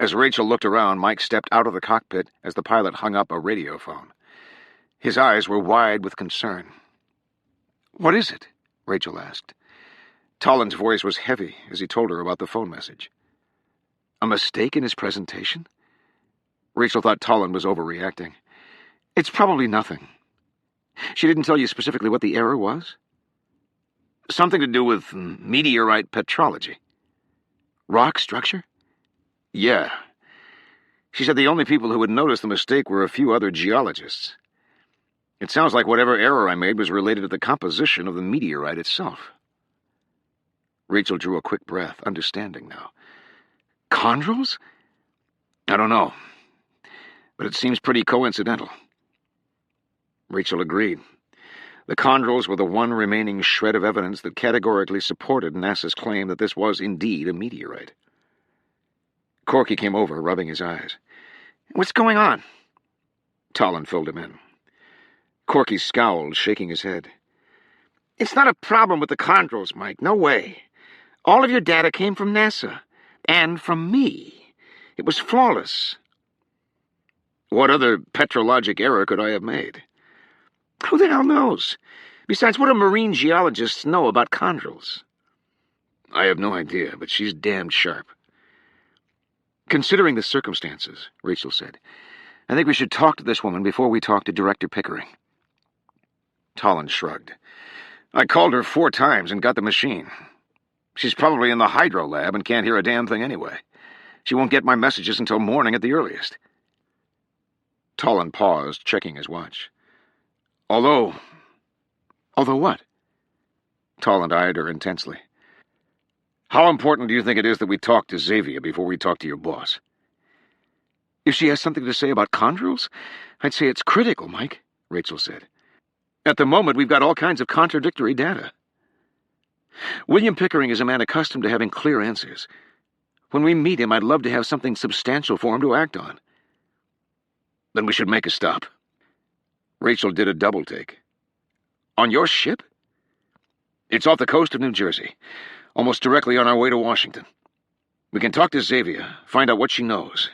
As Rachel looked around, Mike stepped out of the cockpit as the pilot hung up a radiophone. His eyes were wide with concern. "What is it?" Rachel asked. Tolland's voice was heavy as he told her about the phone message. A mistake in his presentation? Rachel thought Tolland was overreacting. It's probably nothing. She didn't tell you specifically what the error was? Something to do with meteorite petrology. Rock structure? Yeah. She said the only people who would notice the mistake were a few other geologists. It sounds like whatever error I made was related to the composition of the meteorite itself. Rachel drew a quick breath, understanding now. Chondrules? I don't know, but it seems pretty coincidental. Rachel agreed. The chondrules were the one remaining shred of evidence that categorically supported NASA's claim that this was indeed a meteorite. Corky came over, rubbing his eyes. What's going on? Tolland filled him in. Corky scowled, shaking his head. It's not a problem with the chondrules, Mike. No way. All of your data came from NASA. And from me. It was flawless. What other petrologic error could I have made? Who the hell knows? Besides, what do marine geologists know about chondrules? I have no idea, but she's damned sharp. Considering the circumstances, Rachel said, I think we should talk to this woman before we talk to Director Pickering. Tolland shrugged. I called her 4 times and got the machine. She's probably in the hydro lab and can't hear a damn thing anyway. She won't get my messages until morning at the earliest. Tolland paused, checking his watch. Although what? Tolland eyed her intensely. How important do you think it is that we talk to Xavier before we talk to your boss? If she has something to say about chondrules, I'd say it's critical, Mike, Rachel said. At the moment, we've got all kinds of contradictory data. William Pickering is a man accustomed to having clear answers. When we meet him, I'd love to have something substantial for him to act on. Then we should make a stop. Rachel did a double take. On your ship? It's off the coast of New Jersey, almost directly on our way to Washington. We can talk to Xavier, find out what she knows.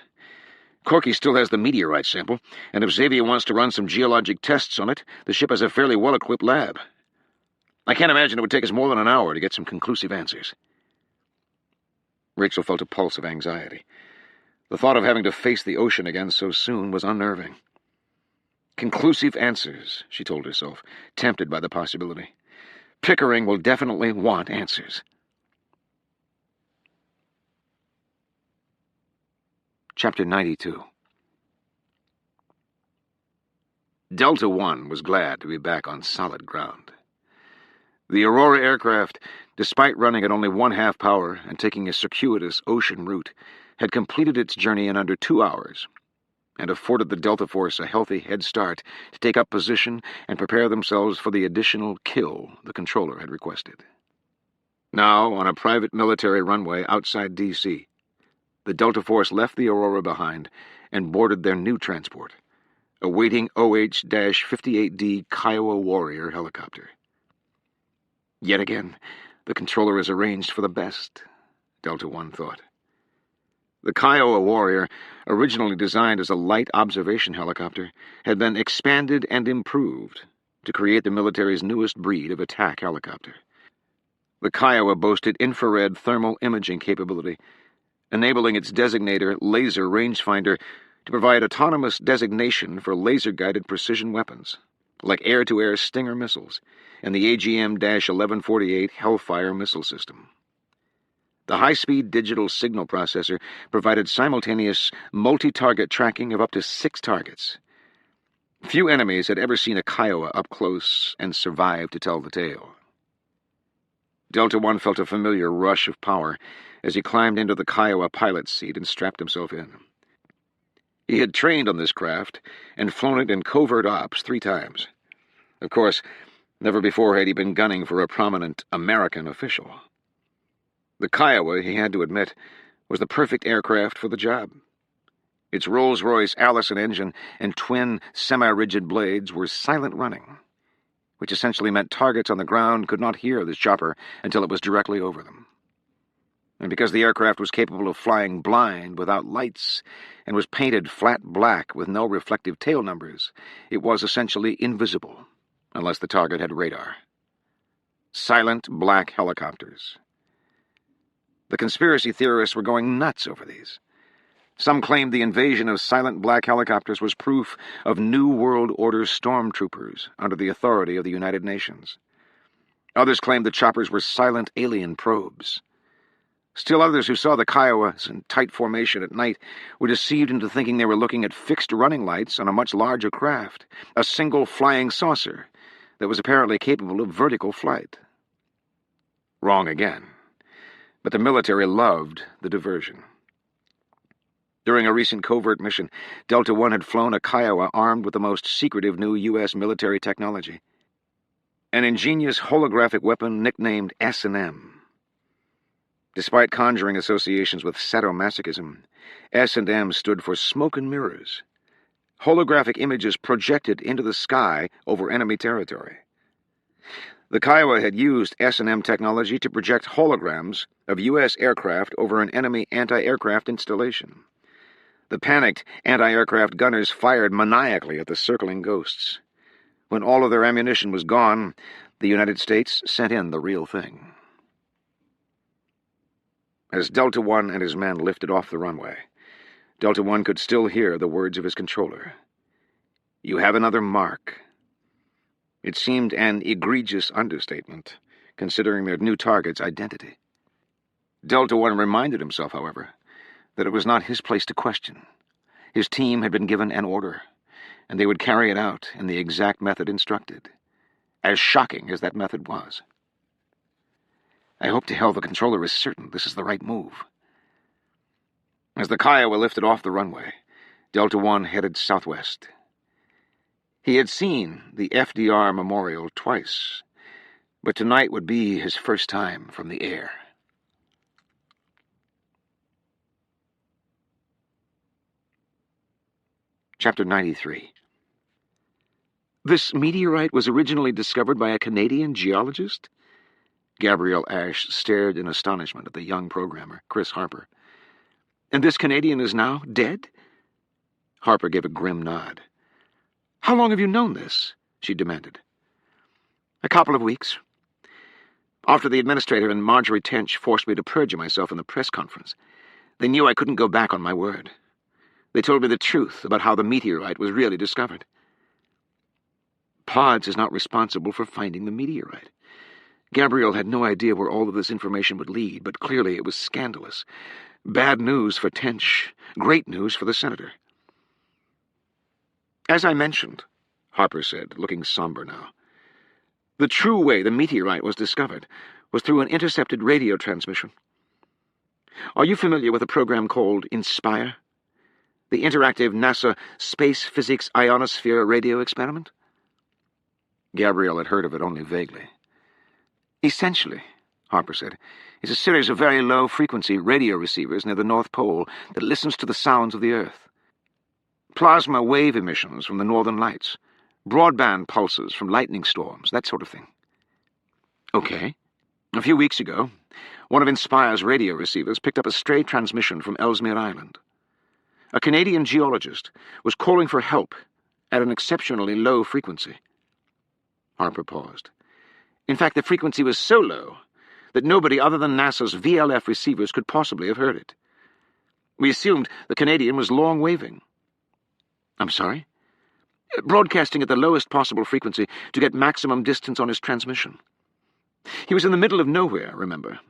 Corky still has the meteorite sample, and if Xavier wants to run some geologic tests on it, the ship has a fairly well-equipped lab. I can't imagine it would take us more than an hour to get some conclusive answers. Rachel felt a pulse of anxiety. The thought of having to face the ocean again so soon was unnerving. Conclusive answers, she told herself, tempted by the possibility. Pickering will definitely want answers. Chapter 92. Delta One was glad to be back on solid ground. The Aurora aircraft, despite running at only 1/2 power and taking a circuitous ocean route, had completed its journey in under 2 hours and afforded the Delta Force a healthy head start to take up position and prepare themselves for the additional kill the controller had requested. Now, on a private military runway outside D.C., the Delta Force left the Aurora behind and boarded their new transport, a waiting OH-58D Kiowa Warrior helicopter. Yet again, the controller is arranged for the best, Delta One thought. The Kiowa Warrior, originally designed as a light observation helicopter, had been expanded and improved to create the military's newest breed of attack helicopter. The Kiowa boasted infrared thermal imaging capability, enabling its designator, laser rangefinder, to provide autonomous designation for laser-guided precision weapons, like air-to-air Stinger missiles and the AGM-1148 Hellfire missile system. The high-speed digital signal processor provided simultaneous multi-target tracking of up to 6 targets. Few enemies had ever seen a Kiowa up close and survived to tell the tale. Delta One felt a familiar rush of power as he climbed into the Kiowa pilot's seat and strapped himself in. He had trained on this craft and flown it in covert ops 3 times. Of course, never before had he been gunning for a prominent American official. The Kiowa, he had to admit, was the perfect aircraft for the job. Its Rolls-Royce Allison engine and twin semi-rigid blades were silent running, which essentially meant targets on the ground could not hear the chopper until it was directly over them. And because the aircraft was capable of flying blind without lights and was painted flat black with no reflective tail numbers, it was essentially invisible, unless the target had radar. Silent black helicopters. The conspiracy theorists were going nuts over these. Some claimed the invasion of silent black helicopters was proof of New World Order stormtroopers under the authority of the United Nations. Others claimed the choppers were silent alien probes. Still others who saw the Kiowas in tight formation at night were deceived into thinking they were looking at fixed running lights on a much larger craft, a single flying saucer that was apparently capable of vertical flight. Wrong again. But the military loved the diversion. During a recent covert mission, Delta One had flown a Kiowa armed with the most secretive new U.S. military technology, an ingenious holographic weapon nicknamed S&M. Despite conjuring associations with sadomasochism, S&M stood for smoke and mirrors, holographic images projected into the sky over enemy territory. The Kiowa had used S&M technology to project holograms of U.S. aircraft over an enemy anti-aircraft installation. The panicked anti-aircraft gunners fired maniacally at the circling ghosts. When all of their ammunition was gone, the United States sent in the real thing. As Delta One and his men lifted off the runway, Delta One could still hear the words of his controller. "You have another mark." It seemed an egregious understatement, considering their new target's identity. Delta One reminded himself, however, that it was not his place to question. His team had been given an order, and they would carry it out in the exact method instructed, as shocking as that method was. I hope to hell the controller is certain this is the right move. As the Kiowa lifted off the runway, Delta One headed southwest. He had seen the FDR Memorial twice, but tonight would be his first time from the air. Chapter 93. This meteorite was originally discovered by a Canadian geologist? Gabriel Ash stared in astonishment at the young programmer, Chris Harper. And this Canadian is now dead? Harper gave a grim nod. How long have you known this? She demanded. A couple of weeks. After the administrator and Marjorie Tench forced me to perjure myself in the press conference, they knew I couldn't go back on my word. They told me the truth about how the meteorite was really discovered. Pods is not responsible for finding the meteorite. Gabriel had no idea where all of this information would lead, but clearly it was scandalous. Bad news for Tench, great news for the senator. As I mentioned, Harper said, looking somber now, the true way the meteorite was discovered was through an intercepted radio transmission. Are you familiar with a program called INSPIRE? The interactive NASA Space Physics Ionosphere radio experiment? Gabriel had heard of it only vaguely. Essentially, Harper said. "It's a series of very low-frequency radio receivers near the North Pole that listens to the sounds of the Earth. Plasma wave emissions from the northern lights, broadband pulses from lightning storms, that sort of thing." "Okay." "A few weeks ago, one of Inspire's radio receivers picked up a stray transmission from Ellesmere Island. A Canadian geologist was calling for help at an exceptionally low frequency." Harper paused. "In fact, the frequency was so low that nobody other than NASA's VLF receivers could possibly have heard it. We assumed the Canadian was long-waving." "I'm sorry?" "Broadcasting at the lowest possible frequency to get maximum distance on his transmission. He was in the middle of nowhere, remember.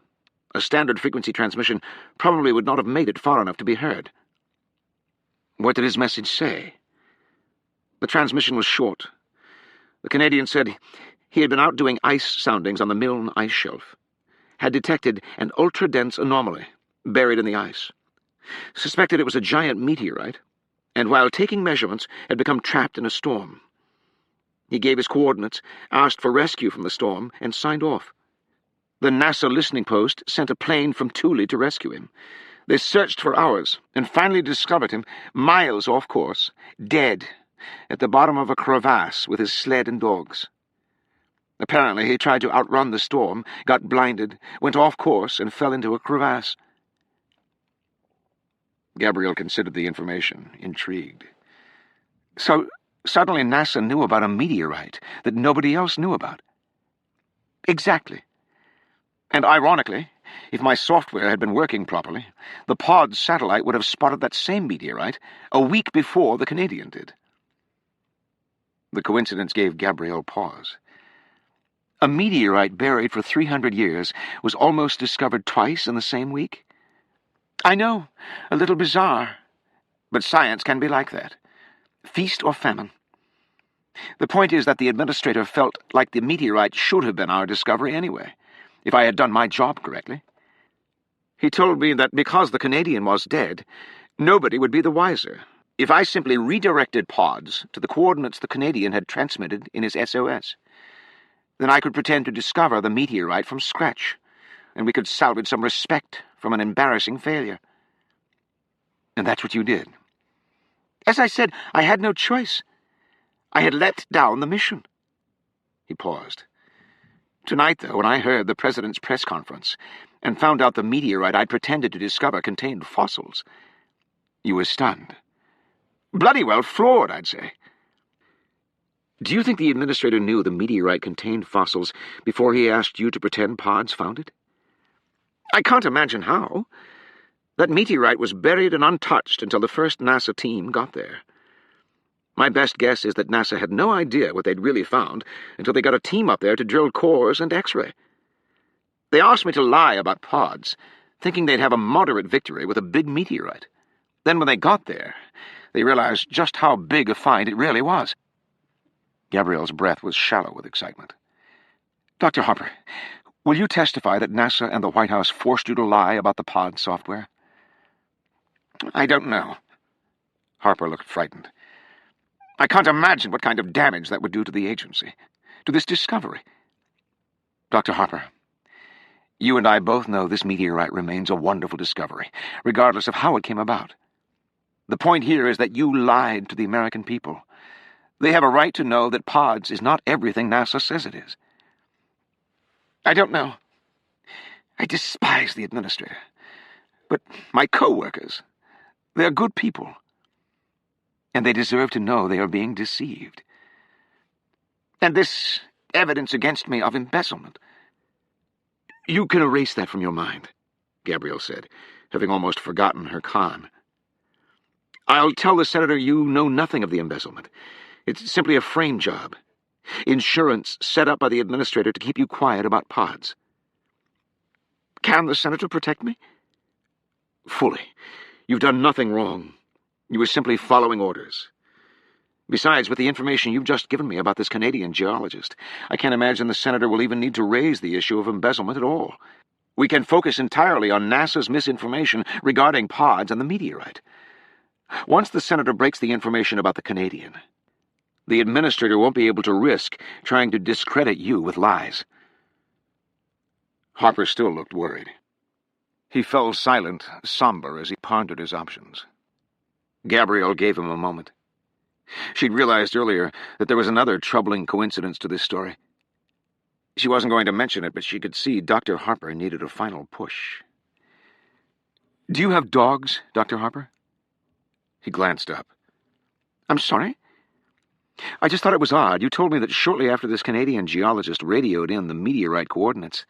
A standard frequency transmission probably would not have made it far enough to be heard." "What did his message say?" "The transmission was short. The Canadian said he had been out doing ice soundings on the Milne Ice Shelf, had detected an ultra-dense anomaly buried in the ice, suspected it was a giant meteorite, and while taking measurements had become trapped in a storm. He gave his coordinates, asked for rescue from the storm, and signed off. The NASA listening post sent a plane from Thule to rescue him. They searched for hours and finally discovered him miles off course, dead, at the bottom of a crevasse with his sled and dogs. Apparently he tried to outrun the storm, got blinded, went off course, and fell into a crevasse." Gabrielle considered the information, intrigued. "So suddenly NASA knew about a meteorite that nobody else knew about?" "Exactly. And ironically, if my software had been working properly, the POD satellite would have spotted that same meteorite a week before the Canadian did." The coincidence gave Gabrielle pause. A meteorite buried for 300 years was almost discovered twice in the same week? "I know, a little bizarre. But science can be like that. Feast or famine. The point is that the administrator felt like the meteorite should have been our discovery anyway, if I had done my job correctly. He told me that because the Canadian was dead, nobody would be the wiser if I simply redirected pods to the coordinates the Canadian had transmitted in his SOS. Then I could pretend to discover the meteorite from scratch, and we could salvage some respect from an embarrassing failure." "And that's what you did?" "As I said, I had no choice. I had let down the mission." He paused. "Tonight, though, when I heard the President's press conference and found out the meteorite I'd pretended to discover contained fossils, you were stunned." "Bloody well floored, I'd say." "Do you think the administrator knew the meteorite contained fossils before he asked you to pretend pods found it?" "I can't imagine how. That meteorite was buried and untouched until the first NASA team got there. My best guess is that NASA had no idea what they'd really found until they got a team up there to drill cores and X-ray. They asked me to lie about pods, thinking they'd have a moderate victory with a big meteorite. Then when they got there, they realized just how big a find it really was." Gabrielle's breath was shallow with excitement. "Dr. Harper, will you testify that NASA and the White House forced you to lie about the pod software?" "I don't know." Harper looked frightened. "I can't imagine what kind of damage that would do to the agency, to this discovery." "Dr. Harper, you and I both know this meteorite remains a wonderful discovery, regardless of how it came about. The point here is that you lied to the American people. They have a right to know that pods is not everything NASA says it is." "I don't know. I despise the administrator. But my co-workers, they're good people. And they deserve to know they are being deceived. And this evidence against me of embezzlement—" "You can erase that from your mind," Gabrielle said, having almost forgotten her con. "I'll tell the senator you know nothing of the embezzlement. It's simply a frame job. Insurance set up by the administrator to keep you quiet about pods." "Can the senator protect me?" "Fully. You've done nothing wrong. You were simply following orders. Besides, with the information you've just given me about this Canadian geologist, I can't imagine the senator will even need to raise the issue of embezzlement at all. We can focus entirely on NASA's misinformation regarding pods and the meteorite. Once the senator breaks the information about the Canadian, the administrator won't be able to risk trying to discredit you with lies." Harper still looked worried. He fell silent, somber, as he pondered his options. Gabrielle gave him a moment. She'd realized earlier that there was another troubling coincidence to this story. She wasn't going to mention it, but she could see Dr. Harper needed a final push. "Do you have dogs, Dr. Harper?" He glanced up. "I'm sorry? I just thought it was odd. You told me that shortly after this Canadian geologist radioed in the meteorite coordinates,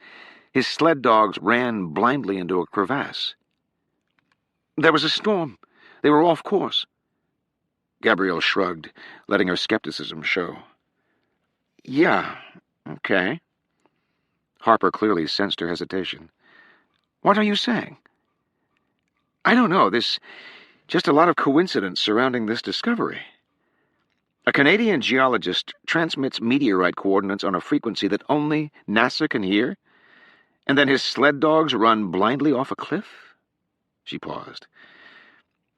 his sled dogs ran blindly into a crevasse. There was a storm. They were off course." Gabrielle shrugged, letting her skepticism show. "Yeah, okay." Harper clearly sensed her hesitation. "What are you saying?" "I don't know. There's just a lot of coincidence surrounding this discovery. A Canadian geologist transmits meteorite coordinates on a frequency that only NASA can hear, and then his sled dogs run blindly off a cliff?" She paused.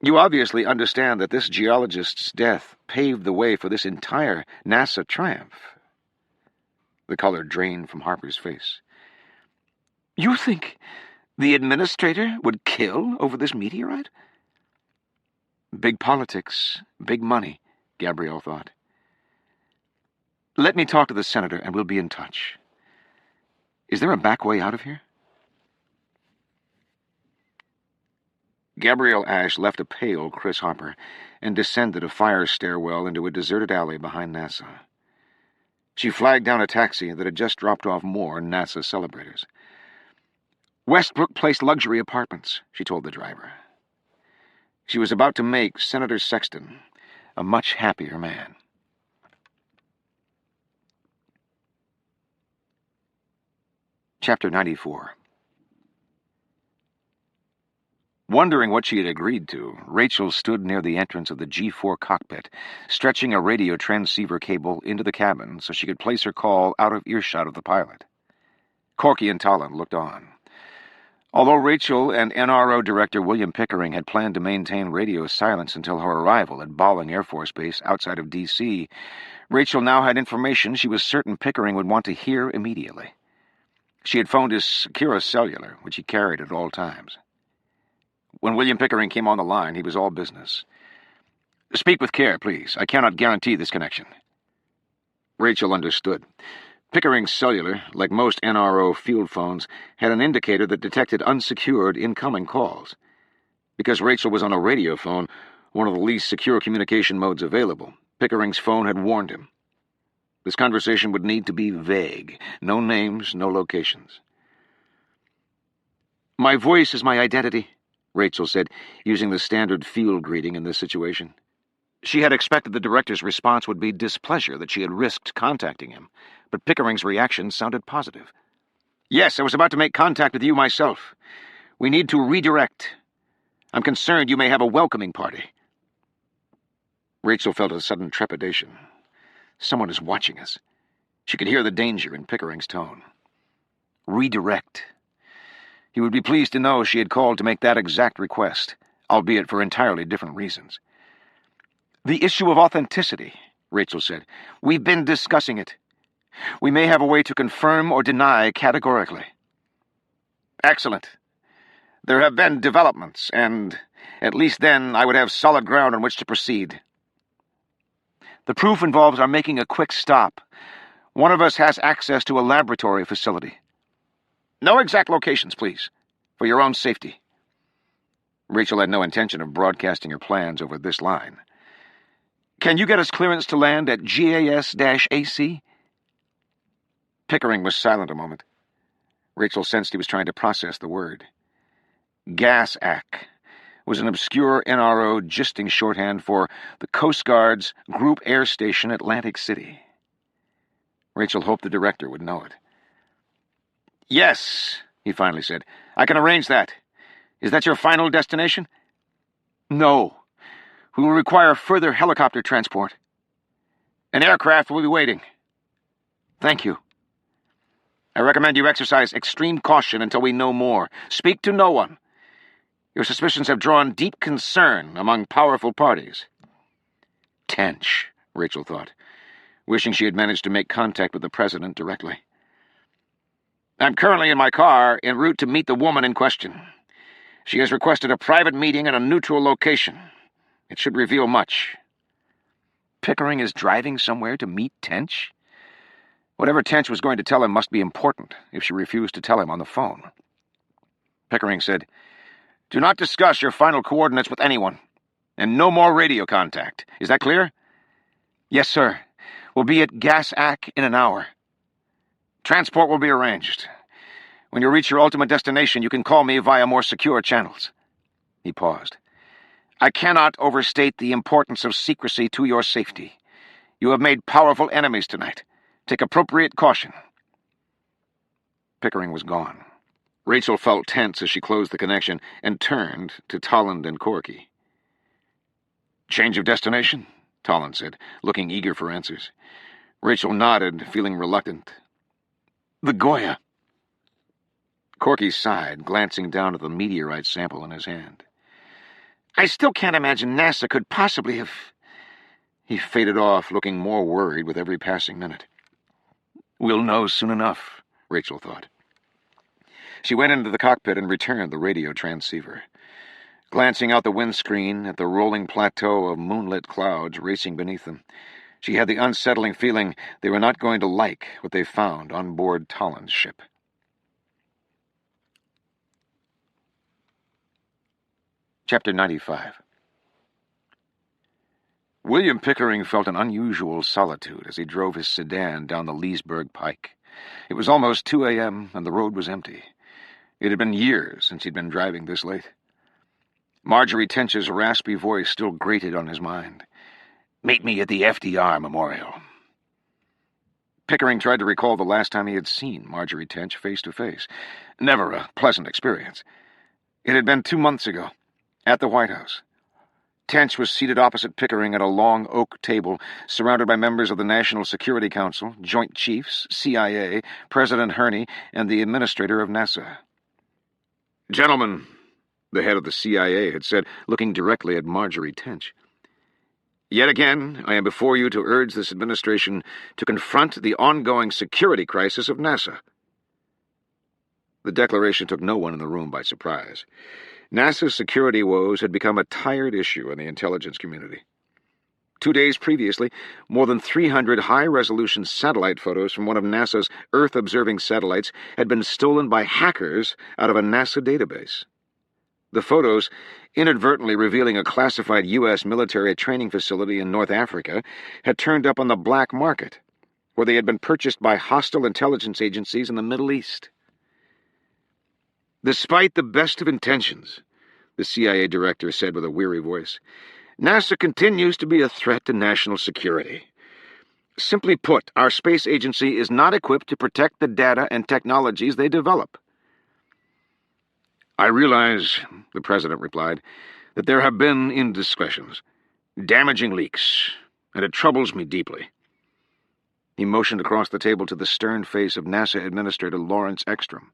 "You obviously understand that this geologist's death paved the way for this entire NASA triumph." The color drained from Harper's face. "You think the administrator would kill over this meteorite?" Big politics, big money, Gabrielle thought. "Let me talk to the senator and we'll be in touch. Is there a back way out of here?" Gabrielle Ashe left a pale Chris Harper and descended a fire stairwell into a deserted alley behind NASA. She flagged down a taxi that had just dropped off more NASA celebrators. "Westbrook Place Luxury Apartments," she told the driver. She was about to make Senator Sexton a much happier man. Chapter 94. Wondering what she had agreed to, Rachel stood near the entrance of the G4 cockpit, stretching a radio transceiver cable into the cabin so she could place her call out of earshot of the pilot. Corky and Tolland looked on. Although Rachel and NRO Director William Pickering had planned to maintain radio silence until her arrival at Bolling Air Force Base outside of D.C., Rachel now had information she was certain Pickering would want to hear immediately. She had phoned his Secura cellular, which he carried at all times. When William Pickering came on the line, he was all business. "Speak with care, please. I cannot guarantee this connection." Rachel understood. Pickering's cellular, like most NRO field phones, had an indicator that detected unsecured incoming calls. Because Rachel was on a radio phone, one of the least secure communication modes available, Pickering's phone had warned him. This conversation would need to be vague. No names, no locations. "My voice is my identity," Rachel said, using the standard field greeting in this situation. She had expected the director's response would be displeasure that she had risked contacting him, but Pickering's reaction sounded positive. "Yes, I was about to make contact with you myself. We need to redirect. I'm concerned you may have a welcoming party." Rachel felt a sudden trepidation. Someone is watching us. She could hear the danger in Pickering's tone. Redirect. He would be pleased to know she had called to make that exact request, albeit for entirely different reasons. "The issue of authenticity," Rachel said. "We've been discussing it. We may have a way to confirm or deny categorically." "Excellent. There have been developments, and at least then I would have solid ground on which to proceed." "The proof involves our making a quick stop. One of us has access to a laboratory facility." "No exact locations, please, for your own safety." Rachel had no intention of broadcasting her plans over this line. "Can you get us clearance to land at GAS-AC? Pickering was silent a moment. Rachel sensed he was trying to process the word. GAS-AC was an obscure NRO gisting shorthand for the Coast Guard's Group Air Station, Atlantic City. Rachel hoped the director would know it. "Yes," he finally said. "I can arrange that. Is that your final destination?" "No. We will require further helicopter transport." "An aircraft will be waiting." "Thank you." "I recommend you exercise extreme caution until we know more. Speak to no one. Your suspicions have drawn deep concern among powerful parties." Tench, Rachel thought, wishing she had managed to make contact with the president directly. I'm currently in my car en route to meet the woman in question. She has requested a private meeting at a neutral location. It should reveal much. Pickering is driving somewhere to meet Tench? Whatever Tench was going to tell him must be important if she refused to tell him on the phone. Pickering said, "Do not discuss your final coordinates with anyone, and no more radio contact. Is that clear?" "Yes, sir. We'll be at Gas Ack in an hour." "Transport will be arranged. When you reach your ultimate destination, you can call me via more secure channels." He paused. "I cannot overstate the importance of secrecy to your safety. You have made powerful enemies tonight. Take appropriate caution." Pickering was gone. Rachel felt tense as she closed the connection and turned to Tolland and Corky. "Change of destination?" Tolland said, looking eager for answers. Rachel nodded, feeling reluctant. "The Goya." Corky sighed, glancing down at the meteorite sample in his hand. "I still can't imagine NASA could possibly have—" He faded off, looking more worried with every passing minute. "We'll know soon enough," Rachel thought. She went into the cockpit and returned the radio transceiver. Glancing out the windscreen at the rolling plateau of moonlit clouds racing beneath them, she had the unsettling feeling they were not going to like what they found on board Tolland's ship. Chapter 95. William Pickering felt an unusual solitude as he drove his sedan down the Leesburg Pike. It was almost 2 a.m., and the road was empty. It had been years since he'd been driving this late. Marjorie Tench's raspy voice still grated on his mind. "Meet me at the FDR Memorial." Pickering tried to recall the last time he had seen Marjorie Tench face to face. Never a pleasant experience. It had been 2 months ago, at the White House. Tench was seated opposite Pickering at a long oak table, surrounded by members of the National Security Council, Joint Chiefs, CIA, President Herney, and the Administrator of NASA. "Gentlemen," the head of the CIA had said, looking directly at Marjorie Tench, "yet again, I am before you to urge this administration to confront the ongoing security crisis of NASA." The declaration took no one in the room by surprise. NASA's security woes had become a tired issue in the intelligence community. 2 days previously, more than 300 high-resolution satellite photos from one of NASA's Earth-observing satellites had been stolen by hackers out of a NASA database. The photos, inadvertently revealing a classified U.S. military training facility in North Africa, had turned up on the black market, where they had been purchased by hostile intelligence agencies in the Middle East. "Despite the best of intentions," the CIA director said with a weary voice, "NASA continues to be a threat to national security. Simply put, our space agency is not equipped to protect the data and technologies they develop." "I realize," the president replied, "that there have been indiscretions, damaging leaks, and it troubles me deeply." He motioned across the table to the stern face of NASA Administrator Lawrence Ekstrom.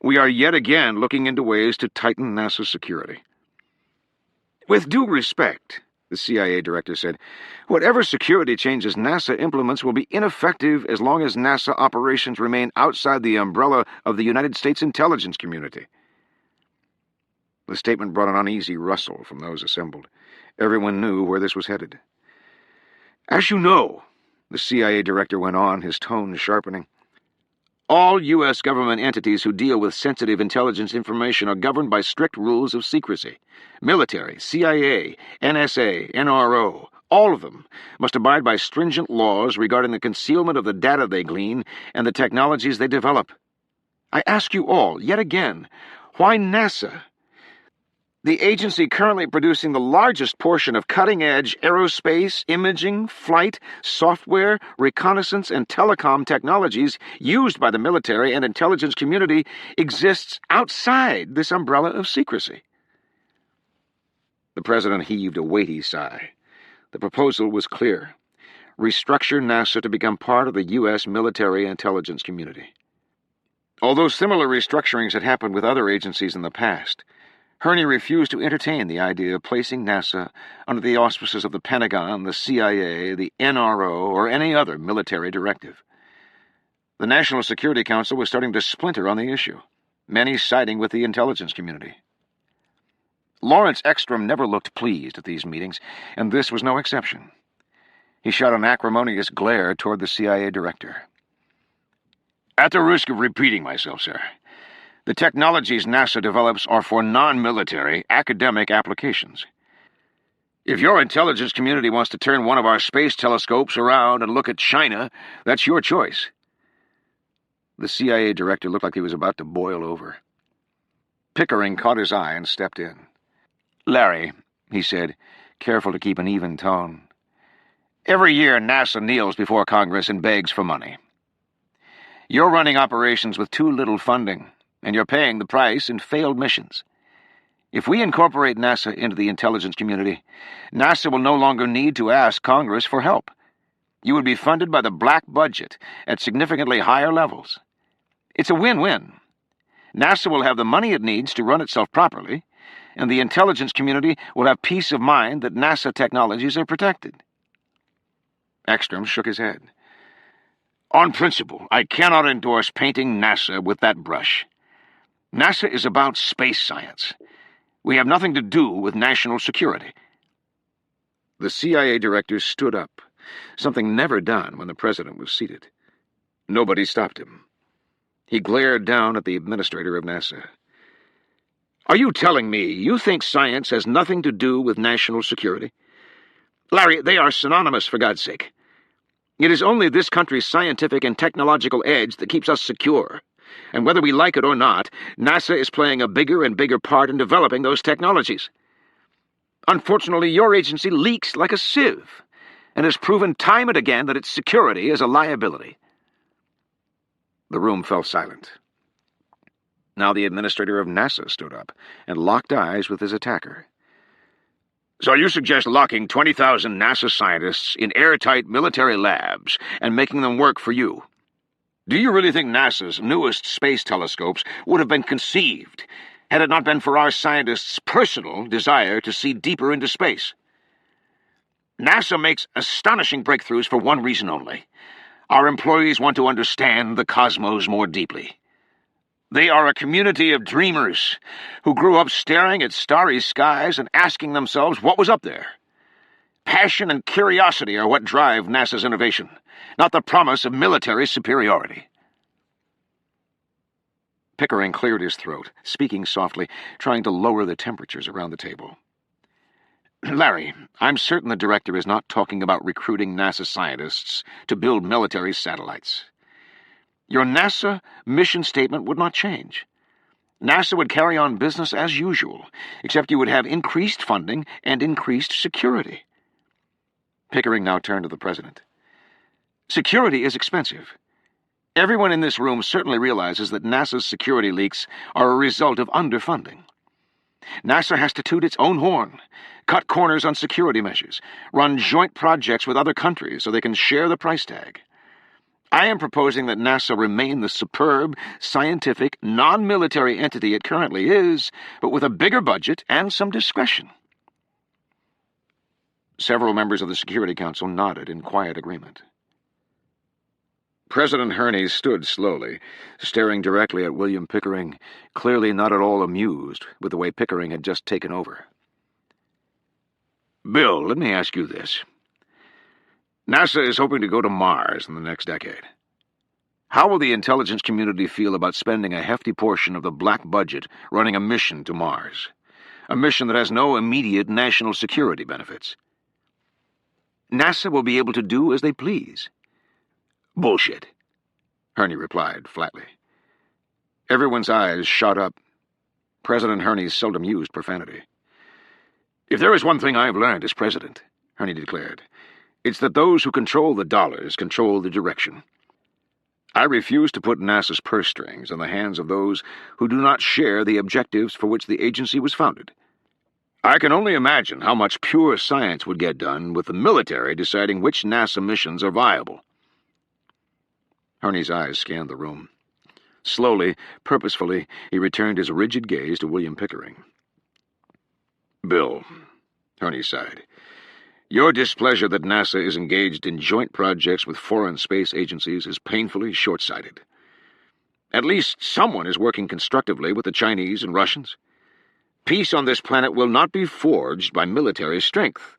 "We are yet again looking into ways to tighten NASA security." "With due respect," the CIA director said, "whatever security changes NASA implements will be ineffective as long as NASA operations remain outside the umbrella of the United States intelligence community." The statement brought an uneasy rustle from those assembled. Everyone knew where this was headed. "As you know," the CIA director went on, his tone sharpening, "all U.S. government entities who deal with sensitive intelligence information are governed by strict rules of secrecy. Military, CIA, NSA, NRO, all of them must abide by stringent laws regarding the concealment of the data they glean and the technologies they develop. I ask you all, yet again, why NASA, the agency currently producing the largest portion of cutting-edge aerospace, imaging, flight, software, reconnaissance, and telecom technologies used by the military and intelligence community, exists outside this umbrella of secrecy?" The president heaved a weighty sigh. The proposal was clear. Restructure NASA to become part of the U.S. military intelligence community. Although similar restructurings had happened with other agencies in the past, Herney refused to entertain the idea of placing NASA under the auspices of the Pentagon, the CIA, the NRO, or any other military directive. The National Security Council was starting to splinter on the issue, many siding with the intelligence community. Lawrence Ekstrom never looked pleased at these meetings, and this was no exception. He shot an acrimonious glare toward the CIA director. At the risk of repeating myself, sir, the technologies NASA develops are for non-military, academic applications. If your intelligence community wants to turn one of our space telescopes around and look at China, that's your choice. The CIA director looked like he was about to boil over. Pickering caught his eye and stepped in. Larry, he said, careful to keep an even tone. Every year NASA kneels before Congress and begs for money. You're running operations with too little funding, and you're paying the price in failed missions. If we incorporate NASA into the intelligence community, NASA will no longer need to ask Congress for help. You would be funded by the black budget at significantly higher levels. It's a win-win. NASA will have the money it needs to run itself properly, and the intelligence community will have peace of mind that NASA technologies are protected. Ekstrom shook his head. On principle, I cannot endorse painting NASA with that brush. NASA is about space science. We have nothing to do with national security. The CIA director stood up, something never done when the president was seated. Nobody stopped him. He glared down at the administrator of NASA. Are you telling me you think science has nothing to do with national security? Larry, they are synonymous, for God's sake. It is only this country's scientific and technological edge that keeps us secure. And whether we like it or not, NASA is playing a bigger and bigger part in developing those technologies. Unfortunately, your agency leaks like a sieve, and has proven time and again that its security is a liability. The room fell silent. Now the administrator of NASA stood up and locked eyes with his attacker. So you suggest locking 20,000 NASA scientists in airtight military labs and making them work for you? Do you really think NASA's newest space telescopes would have been conceived had it not been for our scientists' personal desire to see deeper into space? NASA makes astonishing breakthroughs for one reason only. Our employees want to understand the cosmos more deeply. They are a community of dreamers who grew up staring at starry skies and asking themselves what was up there. Passion and curiosity are what drive NASA's innovation, not the promise of military superiority. Pickering cleared his throat, speaking softly, trying to lower the temperatures around the table. Larry, I'm certain the director is not talking about recruiting NASA scientists to build military satellites. Your NASA mission statement would not change. NASA would carry on business as usual, except you would have increased funding and increased security. Pickering now turned to the president. Security is expensive. Everyone in this room certainly realizes that NASA's security leaks are a result of underfunding. NASA has to toot its own horn, cut corners on security measures, run joint projects with other countries so they can share the price tag. I am proposing that NASA remain the superb, scientific, non-military entity it currently is, but with a bigger budget and some discretion. Several members of the Security Council nodded in quiet agreement. President Herney stood slowly, staring directly at William Pickering, clearly not at all amused with the way Pickering had just taken over. Bill, let me ask you this. NASA is hoping to go to Mars in the next decade. How will the intelligence community feel about spending a hefty portion of the black budget running a mission to Mars? A mission that has no immediate national security benefits. NASA will be able to do as they please. Bullshit, Herney replied flatly. Everyone's eyes shot up. President Herney seldom used profanity. If there is one thing I've learned as president, Herney declared, it's that those who control the dollars control the direction. I refuse to put NASA's purse strings in the hands of those who do not share the objectives for which the agency was founded. I can only imagine how much pure science would get done with the military deciding which NASA missions are viable. Herney's eyes scanned the room. Slowly, purposefully, he returned his rigid gaze to William Pickering. Bill, Herney sighed, Your displeasure that NASA is engaged in joint projects with foreign space agencies is painfully short-sighted. At least someone is working constructively with the Chinese and Russians. Peace on this planet will not be forged by military strength.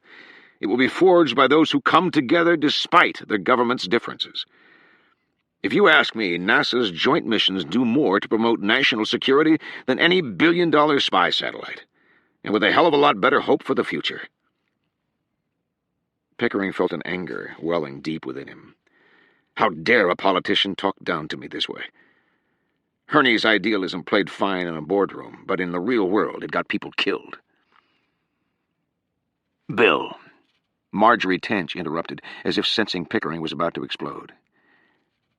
It will be forged by those who come together despite their government's differences. If you ask me, NASA's joint missions do more to promote national security than any billion-dollar spy satellite, and with a hell of a lot better hope for the future. Pickering felt an anger welling deep within him. How dare a politician talk down to me this way? Herney's idealism played fine in a boardroom, but in the real world it got people killed. Bill, Marjorie Tench interrupted, as if sensing Pickering was about to explode.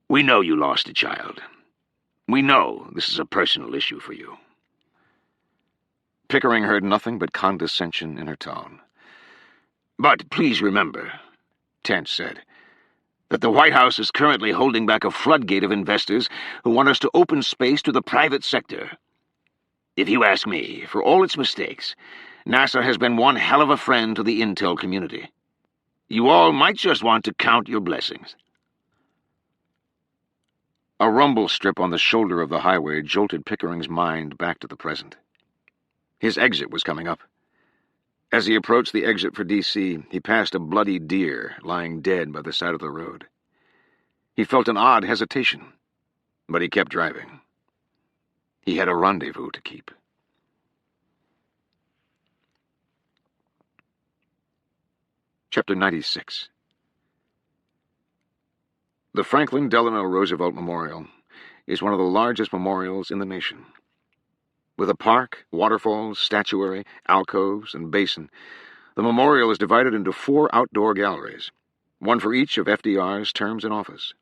We know you lost a child. We know this is a personal issue for you. Pickering heard nothing but condescension in her tone. But please remember, Tench said, that the White House is currently holding back a floodgate of investors who want us to open space to the private sector. If you ask me, for all its mistakes, NASA has been one hell of a friend to the intel community. You all might just want to count your blessings. A rumble strip on the shoulder of the highway jolted Pickering's mind back to the present. His exit was coming up. As he approached the exit for D.C., he passed a bloody deer lying dead by the side of the road. He felt an odd hesitation, but he kept driving. He had a rendezvous to keep. Chapter 96. The Franklin Delano Roosevelt Memorial is one of the largest memorials in the nation. With a park, waterfalls, statuary, alcoves, and basin, the memorial is divided into 4 outdoor galleries, one for each of FDR's terms in office.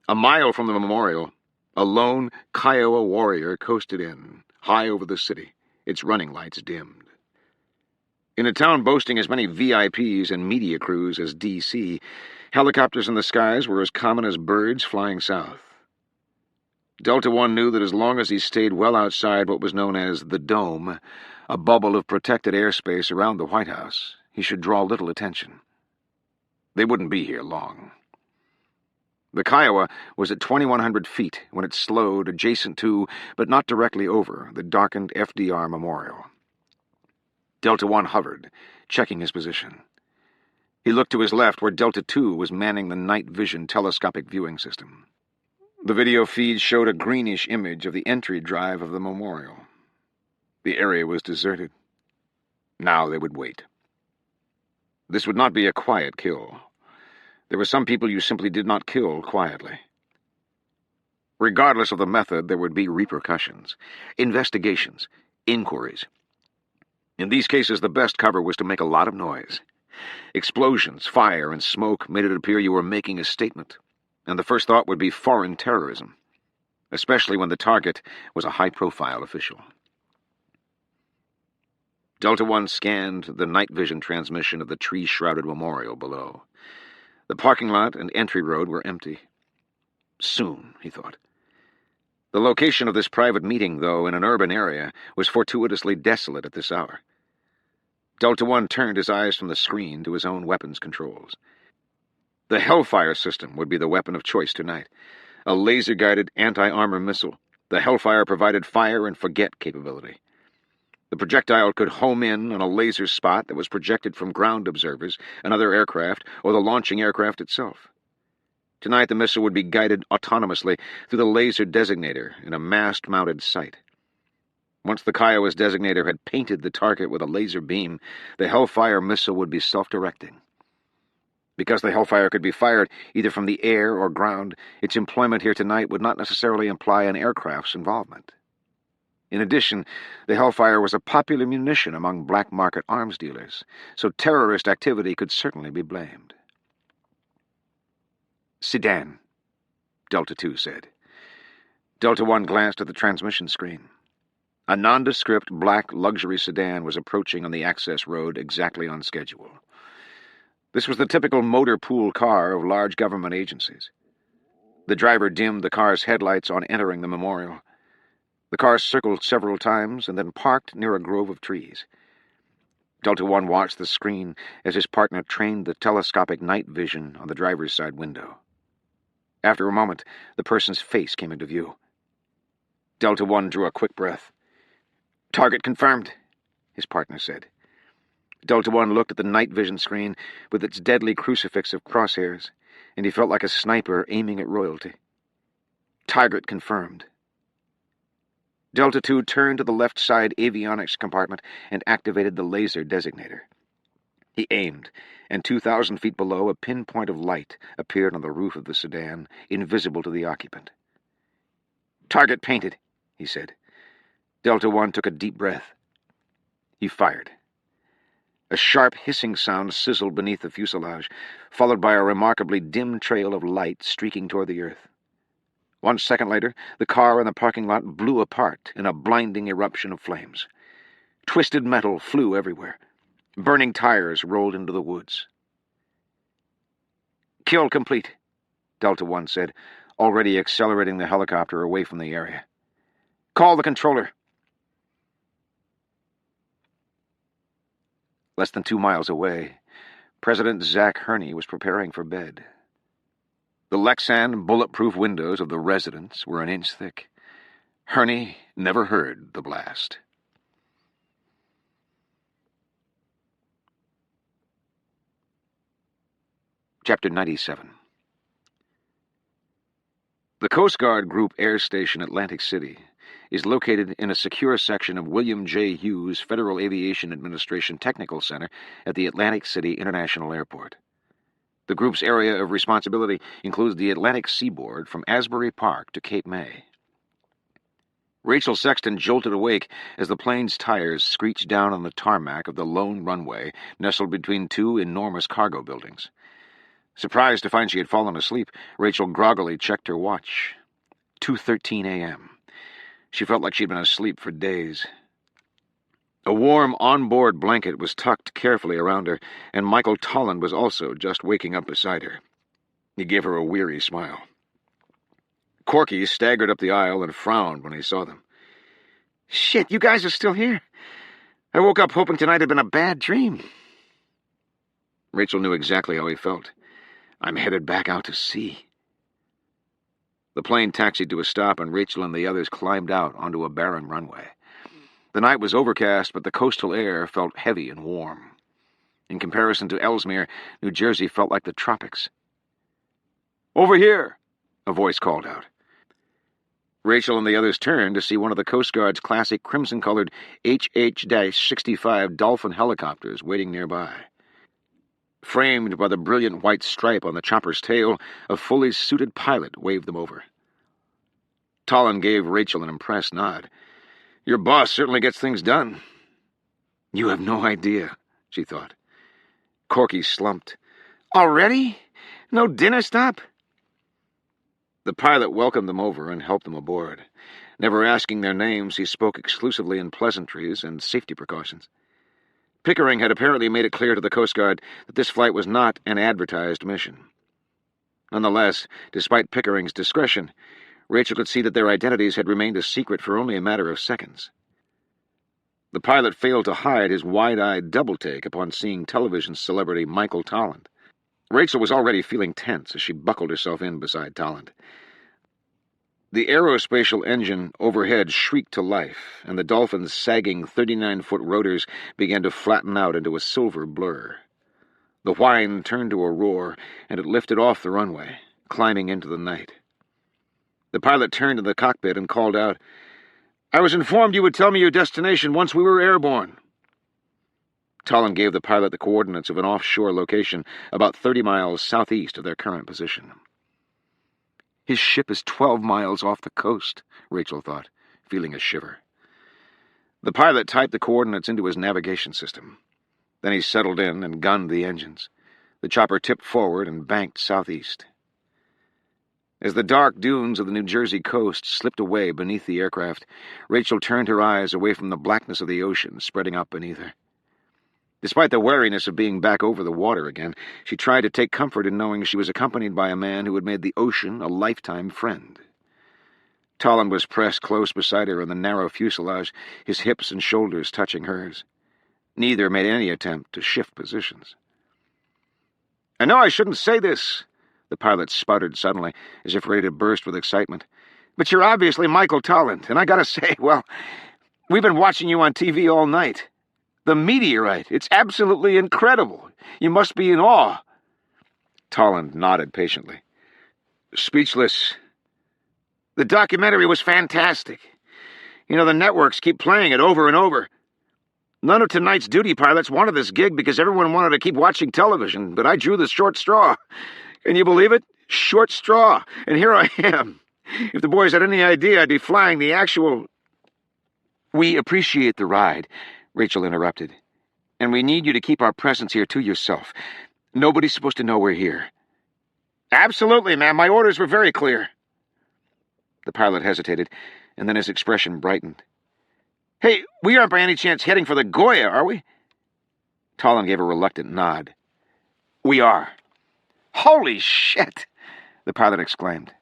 A mile from the memorial, a lone Kiowa warrior coasted in, high over the city, its running lights dimmed. In a town boasting as many VIPs and media crews as D.C., helicopters in the skies were as common as birds flying south. Delta One knew that as long as he stayed well outside what was known as the Dome, a bubble of protected airspace around the White House, he should draw little attention. They wouldn't be here long. The Kiowa was at 2,100 feet when it slowed adjacent to, but not directly over, the darkened FDR Memorial. Delta One hovered, checking his position. He looked to his left where Delta Two was manning the night vision telescopic viewing system. The video feed showed a greenish image of the entry drive of the memorial. The area was deserted. Now they would wait. This would not be a quiet kill. There were some people you simply did not kill quietly. Regardless of the method, there would be repercussions, investigations, inquiries. In these cases, the best cover was to make a lot of noise. Explosions, fire, and smoke made it appear you were making a statement, and the first thought would be foreign terrorism, especially when the target was a high-profile official. Delta One scanned the night vision transmission of the tree-shrouded memorial below. The parking lot and entry road were empty. Soon, he thought. The location of this private meeting, though, in an urban area, was fortuitously desolate at this hour. Delta One turned his eyes from the screen to his own weapons controls. The Hellfire system would be the weapon of choice tonight. A laser-guided anti-armor missile. The Hellfire provided fire-and-forget capability. The projectile could home in on a laser spot that was projected from ground observers, another aircraft, or the launching aircraft itself. Tonight the missile would be guided autonomously through the laser designator in a mast-mounted sight. Once the Kiowa's designator had painted the target with a laser beam, the Hellfire missile would be self-directing. Because the Hellfire could be fired either from the air or ground, its employment here tonight would not necessarily imply an aircraft's involvement. In addition, the Hellfire was a popular munition among black-market arms dealers, so terrorist activity could certainly be blamed. Sedan, Delta Two said. Delta One glanced at the transmission screen. A nondescript black luxury sedan was approaching on the access road exactly on schedule. This was the typical motor pool car of large government agencies. The driver dimmed the car's headlights on entering the memorial. The car circled several times and then parked near a grove of trees. Delta One watched the screen as his partner trained the telescopic night vision on the driver's side window. After a moment, the person's face came into view. Delta One drew a quick breath. "Target confirmed," his partner said. Delta One looked at the night vision screen with its deadly crucifix of crosshairs, and he felt like a sniper aiming at royalty. "Target confirmed." Delta Two turned to the left side avionics compartment and activated the laser designator. He aimed, and 2,000 feet below, a pinpoint of light appeared on the roof of the sedan, invisible to the occupant. "Target painted," he said. Delta One took a deep breath. He fired. A sharp hissing sound sizzled beneath the fuselage, followed by a remarkably dim trail of light streaking toward the earth. 1 second later, the car in the parking lot blew apart in a blinding eruption of flames. Twisted metal flew everywhere. Burning tires rolled into the woods. "Kill complete," Delta One said, already accelerating the helicopter away from the area. "Call the controller." Less than 2 miles away, President Zach Hurney was preparing for bed. The Lexan bulletproof windows of the residence were an inch thick. Hurney never heard the blast. Chapter 97. The Coast Guard Group Air Station Atlantic City is located in a secure section of William J. Hughes Federal Aviation Administration Technical Center at the Atlantic City International Airport. The group's area of responsibility includes the Atlantic seaboard from Asbury Park to Cape May. Rachel Sexton jolted awake as the plane's tires screeched down on the tarmac of the lone runway nestled between 2 enormous cargo buildings. Surprised to find she had fallen asleep, Rachel groggily checked her watch. 2:13 a.m. She felt like she'd been asleep for days. A warm onboard blanket was tucked carefully around her, and Michael Tolland was also just waking up beside her. He gave her a weary smile. Corky staggered up the aisle and frowned when he saw them. "Shit, you guys are still here. I woke up hoping tonight had been a bad dream." Rachel knew exactly how he felt. "I'm headed back out to sea." The plane taxied to a stop, and Rachel and the others climbed out onto a barren runway. The night was overcast, but the coastal air felt heavy and warm. In comparison to Ellesmere, New Jersey felt like the tropics. "Over here!" a voice called out. Rachel and the others turned to see one of the Coast Guard's classic crimson-colored HH-65 Dolphin helicopters waiting nearby. Framed by the brilliant white stripe on the chopper's tail, a fully suited pilot waved them over. Tolland gave Rachel an impressed nod. "Your boss certainly gets things done." "You have no idea," she thought. Corky slumped. "Already? No dinner stop?" The pilot welcomed them over and helped them aboard. Never asking their names, he spoke exclusively in pleasantries and safety precautions. Pickering had apparently made it clear to the Coast Guard that this flight was not an advertised mission. Nonetheless, despite Pickering's discretion, Rachel could see that their identities had remained a secret for only a matter of seconds. The pilot failed to hide his wide-eyed double-take upon seeing television celebrity Michael Tolland. Rachel was already feeling tense as she buckled herself in beside Tolland. The aerospatial engine overhead shrieked to life, and the Dolphin's sagging 39-foot rotors began to flatten out into a silver blur. The whine turned to a roar, and it lifted off the runway, climbing into the night. The pilot turned to the cockpit and called out, "I was informed you would tell me your destination once we were airborne." Tolland gave the pilot the coordinates of an offshore location about 30 miles southeast of their current position. "His ship is 12 miles off the coast," Rachel thought, feeling a shiver. The pilot typed the coordinates into his navigation system. Then he settled in and gunned the engines. The chopper tipped forward and banked southeast. As the dark dunes of the New Jersey coast slipped away beneath the aircraft, Rachel turned her eyes away from the blackness of the ocean spreading out beneath her. Despite the wariness of being back over the water again, she tried to take comfort in knowing she was accompanied by a man who had made the ocean a lifetime friend. Tolland was pressed close beside her in the narrow fuselage, his hips and shoulders touching hers. Neither made any attempt to shift positions. "I know I shouldn't say this," the pilot sputtered suddenly, as if ready to burst with excitement. "But you're obviously Michael Tolland, and I gotta say, well, we've been watching you on TV all night. The Meteorite, it's absolutely incredible. You must be in awe." Tolland nodded patiently. "Speechless. The documentary was fantastic. You know, the networks keep playing it over and over. None of tonight's duty pilots wanted this gig because everyone wanted to keep watching television, but I drew the short straw. Can you believe it? Short straw. And here I am. If the boys had any idea, I'd be flying the actual—" "We appreciate the ride," Rachel interrupted. "And we need you to keep our presence here to yourself. Nobody's supposed to know we're here." "Absolutely, ma'am. My orders were very clear." The pilot hesitated, and then his expression brightened. "Hey, we aren't by any chance heading for the Goya, are we?" Tolland gave a reluctant nod. "We are." "Holy shit!" the pilot exclaimed.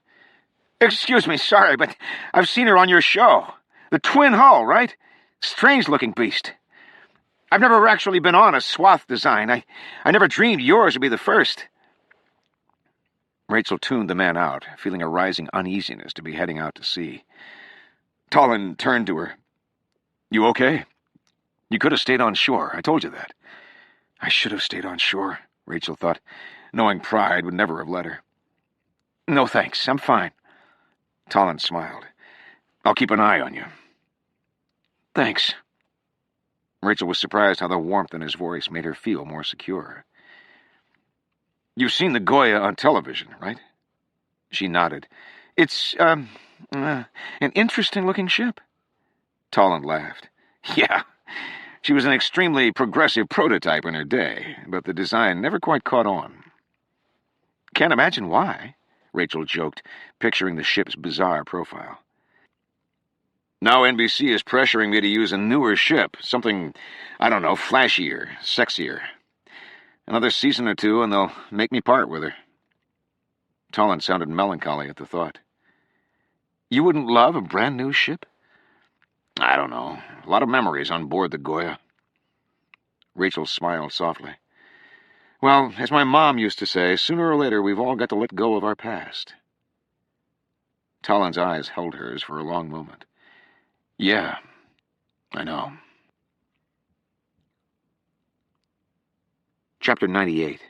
"Excuse me, sorry, but I've seen her on your show. The twin hull, right? Strange-looking beast. I've never actually been on a swath design. I never dreamed yours would be the first." Rachel tuned the man out, feeling a rising uneasiness to be heading out to sea. Tolland turned to her. "You okay? You could have stayed on shore. I told you that." I should have stayed on shore, Rachel thought, knowing pride would never have let her. "No, thanks. I'm fine." Tolland smiled. "I'll keep an eye on you." "Thanks." Rachel was surprised how the warmth in his voice made her feel more secure. "You've seen the Goya on television, right?" She nodded. "It's, an interesting-looking ship." Tolland laughed. "Yeah, she was an extremely progressive prototype in her day, but the design never quite caught on." "Can't imagine why," Rachel joked, picturing the ship's bizarre profile. "Now NBC is pressuring me to use a newer ship, something, I don't know, flashier, sexier. Another season or two and they'll make me part with her." Tolland sounded melancholy at the thought. "You wouldn't love a brand new ship?" "I don't know. A lot of memories on board the Goya." Rachel smiled softly. "Well, as my mom used to say, sooner or later we've all got to let go of our past." Tolland's eyes held hers for a long moment. "Yeah, I know." Chapter 98.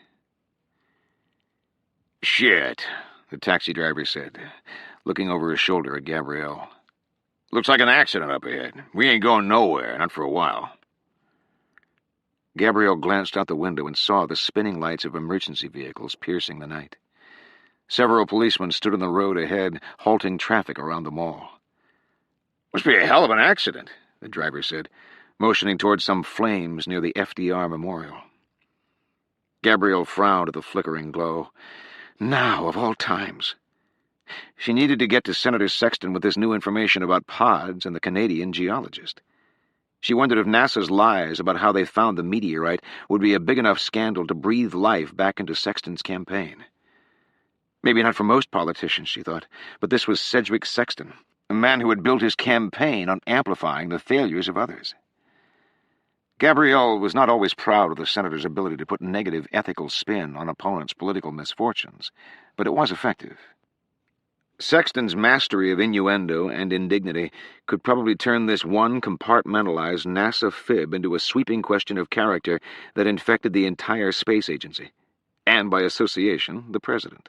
"Shit," the taxi driver said, looking over his shoulder at Gabrielle. "Looks like an accident up ahead. We ain't going nowhere, not for a while." Gabrielle glanced out the window and saw the spinning lights of emergency vehicles piercing the night. Several policemen stood on the road ahead, halting traffic around the mall. "Must be a hell of an accident," the driver said, motioning towards some flames near the FDR Memorial. Gabrielle frowned at the flickering glow. Now, of all times. She needed to get to Senator Sexton with this new information about pods and the Canadian geologist. She wondered if NASA's lies about how they found the meteorite would be a big enough scandal to breathe life back into Sexton's campaign. Maybe not for most politicians, she thought, but this was Sedgwick Sexton, a man who had built his campaign on amplifying the failures of others. Gabrielle was not always proud of the senator's ability to put negative ethical spin on opponents' political misfortunes, but it was effective. Sexton's mastery of innuendo and indignity could probably turn this one compartmentalized NASA fib into a sweeping question of character that infected the entire space agency, and by association, the president.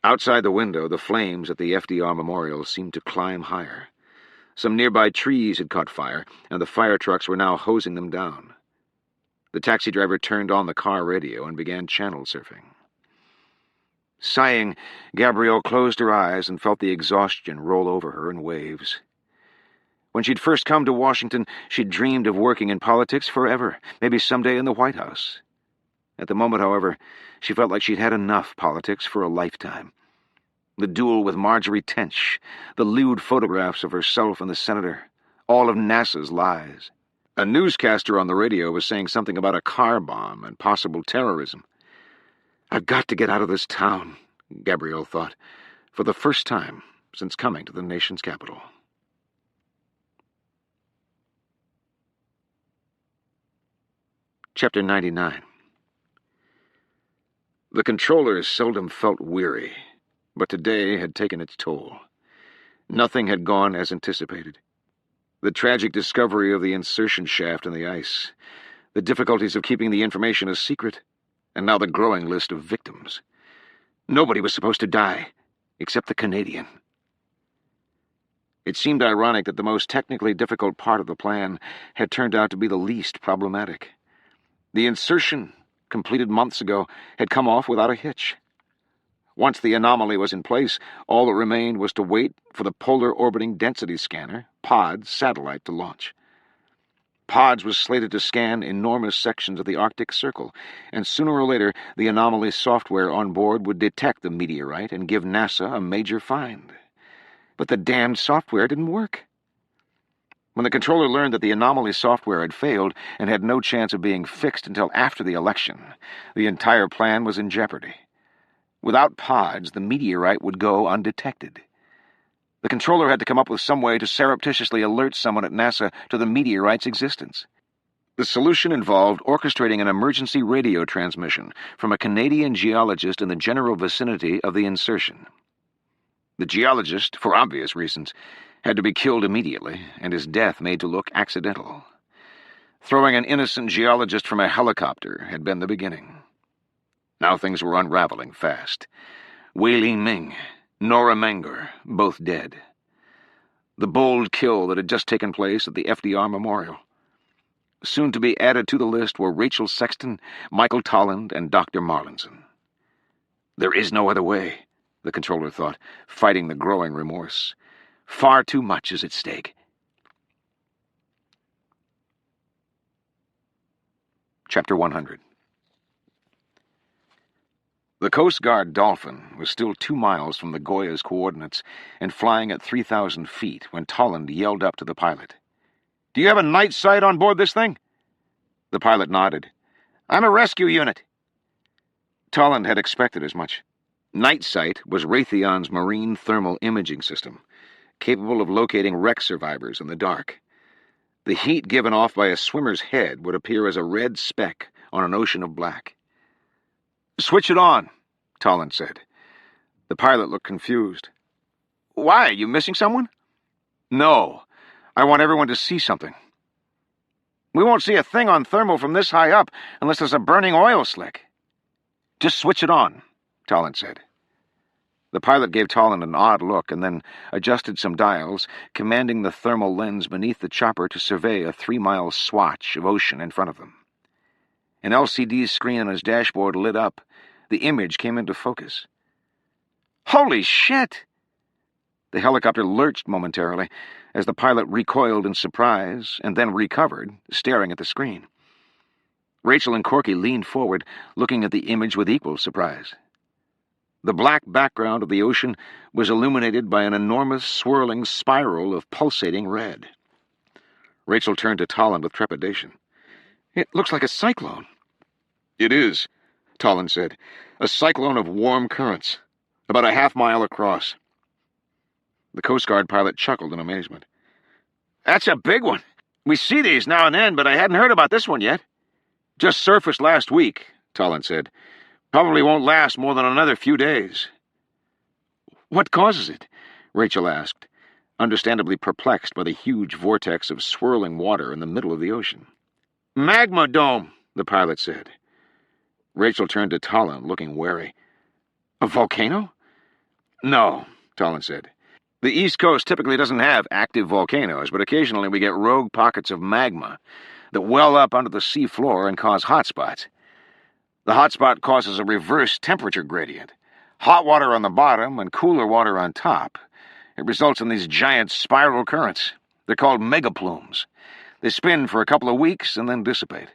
Outside the window, the flames at the FDR Memorial seemed to climb higher. Some nearby trees had caught fire, and the fire trucks were now hosing them down. The taxi driver turned on the car radio and began channel surfing. Sighing, Gabrielle closed her eyes and felt the exhaustion roll over her in waves. When she'd first come to Washington, she'd dreamed of working in politics forever, maybe someday in the White House. At the moment, however, she felt like she'd had enough politics for a lifetime. The duel with Marjorie Tench, the lewd photographs of herself and the senator, all of NASA's lies. A newscaster on the radio was saying something about a car bomb and possible terrorism. I've got to get out of this town, Gabrielle thought, for the first time since coming to the nation's capital. Chapter 99. The controller seldom felt weary, but today had taken its toll. Nothing had gone as anticipated. The tragic discovery of the insertion shaft in the ice, the difficulties of keeping the information a secret, and now the growing list of victims. Nobody was supposed to die, except the Canadian. It seemed ironic that the most technically difficult part of the plan had turned out to be the least problematic. The insertion, completed months ago, had come off without a hitch. Once the anomaly was in place, all that remained was to wait for the Polar Orbiting Density Scanner, PODS, satellite to launch. PODS was slated to scan enormous sections of the Arctic Circle, and sooner or later the anomaly software on board would detect the meteorite and give NASA a major find. But the damned software didn't work. When the controller learned that the anomaly software had failed and had no chance of being fixed until after the election, the entire plan was in jeopardy. Without PODS, the meteorite would go undetected. The controller had to come up with some way to surreptitiously alert someone at NASA to the meteorite's existence. The solution involved orchestrating an emergency radio transmission from a Canadian geologist in the general vicinity of the insertion. The geologist, for obvious reasons, had to be killed immediately, and his death made to look accidental. Throwing an innocent geologist from a helicopter had been the beginning. Now things were unraveling fast. Wei Ling Ming, Nora Mangor, both dead. The bold kill that had just taken place at the FDR Memorial. Soon to be added to the list were Rachel Sexton, Michael Tolland, and Dr. Marlinson. There is no other way, the controller thought, fighting the growing remorse. Far too much is at stake. Chapter 100. The Coast Guard Dolphin was still 2 miles from the Goya's coordinates and flying at 3,000 feet when Tolland yelled up to the pilot. "Do you have a night sight on board this thing?" The pilot nodded. "I'm a rescue unit." Tolland had expected as much. Night sight was Raytheon's marine thermal imaging system, capable of locating wreck survivors in the dark. The heat given off by a swimmer's head would appear as a red speck on an ocean of black. "Switch it on," Tolland said. The pilot looked confused. "Why? Are you missing someone?" "No. I want everyone to see something." "We won't see a thing on thermal from this high up unless there's a burning oil slick." "Just switch it on," Tolland said. The pilot gave Tolland an odd look and then adjusted some dials, commanding the thermal lens beneath the chopper to survey a 3-mile swatch of ocean in front of them. An LCD screen on his dashboard lit up. The image came into focus. "Holy shit!" The helicopter lurched momentarily as the pilot recoiled in surprise and then recovered, staring at the screen. Rachel and Corky leaned forward, looking at the image with equal surprise. The black background of the ocean was illuminated by an enormous swirling spiral of pulsating red. Rachel turned to Tolland with trepidation. "It looks like a cyclone." "It is," Tolland said. "A cyclone of warm currents, about a half-mile across." The Coast Guard pilot chuckled in amazement. "That's a big one. We see these now and then, but I hadn't heard about this one yet." "Just surfaced last week," Tolland said. "Probably won't last more than another few days." "What causes it?" Rachel asked, understandably perplexed by the huge vortex of swirling water in the middle of the ocean. "Magma dome," the pilot said. Rachel turned to Tolland, looking wary. "A volcano?" "No," Tolland said. "The East Coast typically doesn't have active volcanoes, but occasionally we get rogue pockets of magma that well up under the sea floor and cause hotspots. The hotspot causes a reverse temperature gradient. Hot water on the bottom and cooler water on top. It results in these giant spiral currents. They're called megaplumes. They spin for a couple of weeks and then dissipate."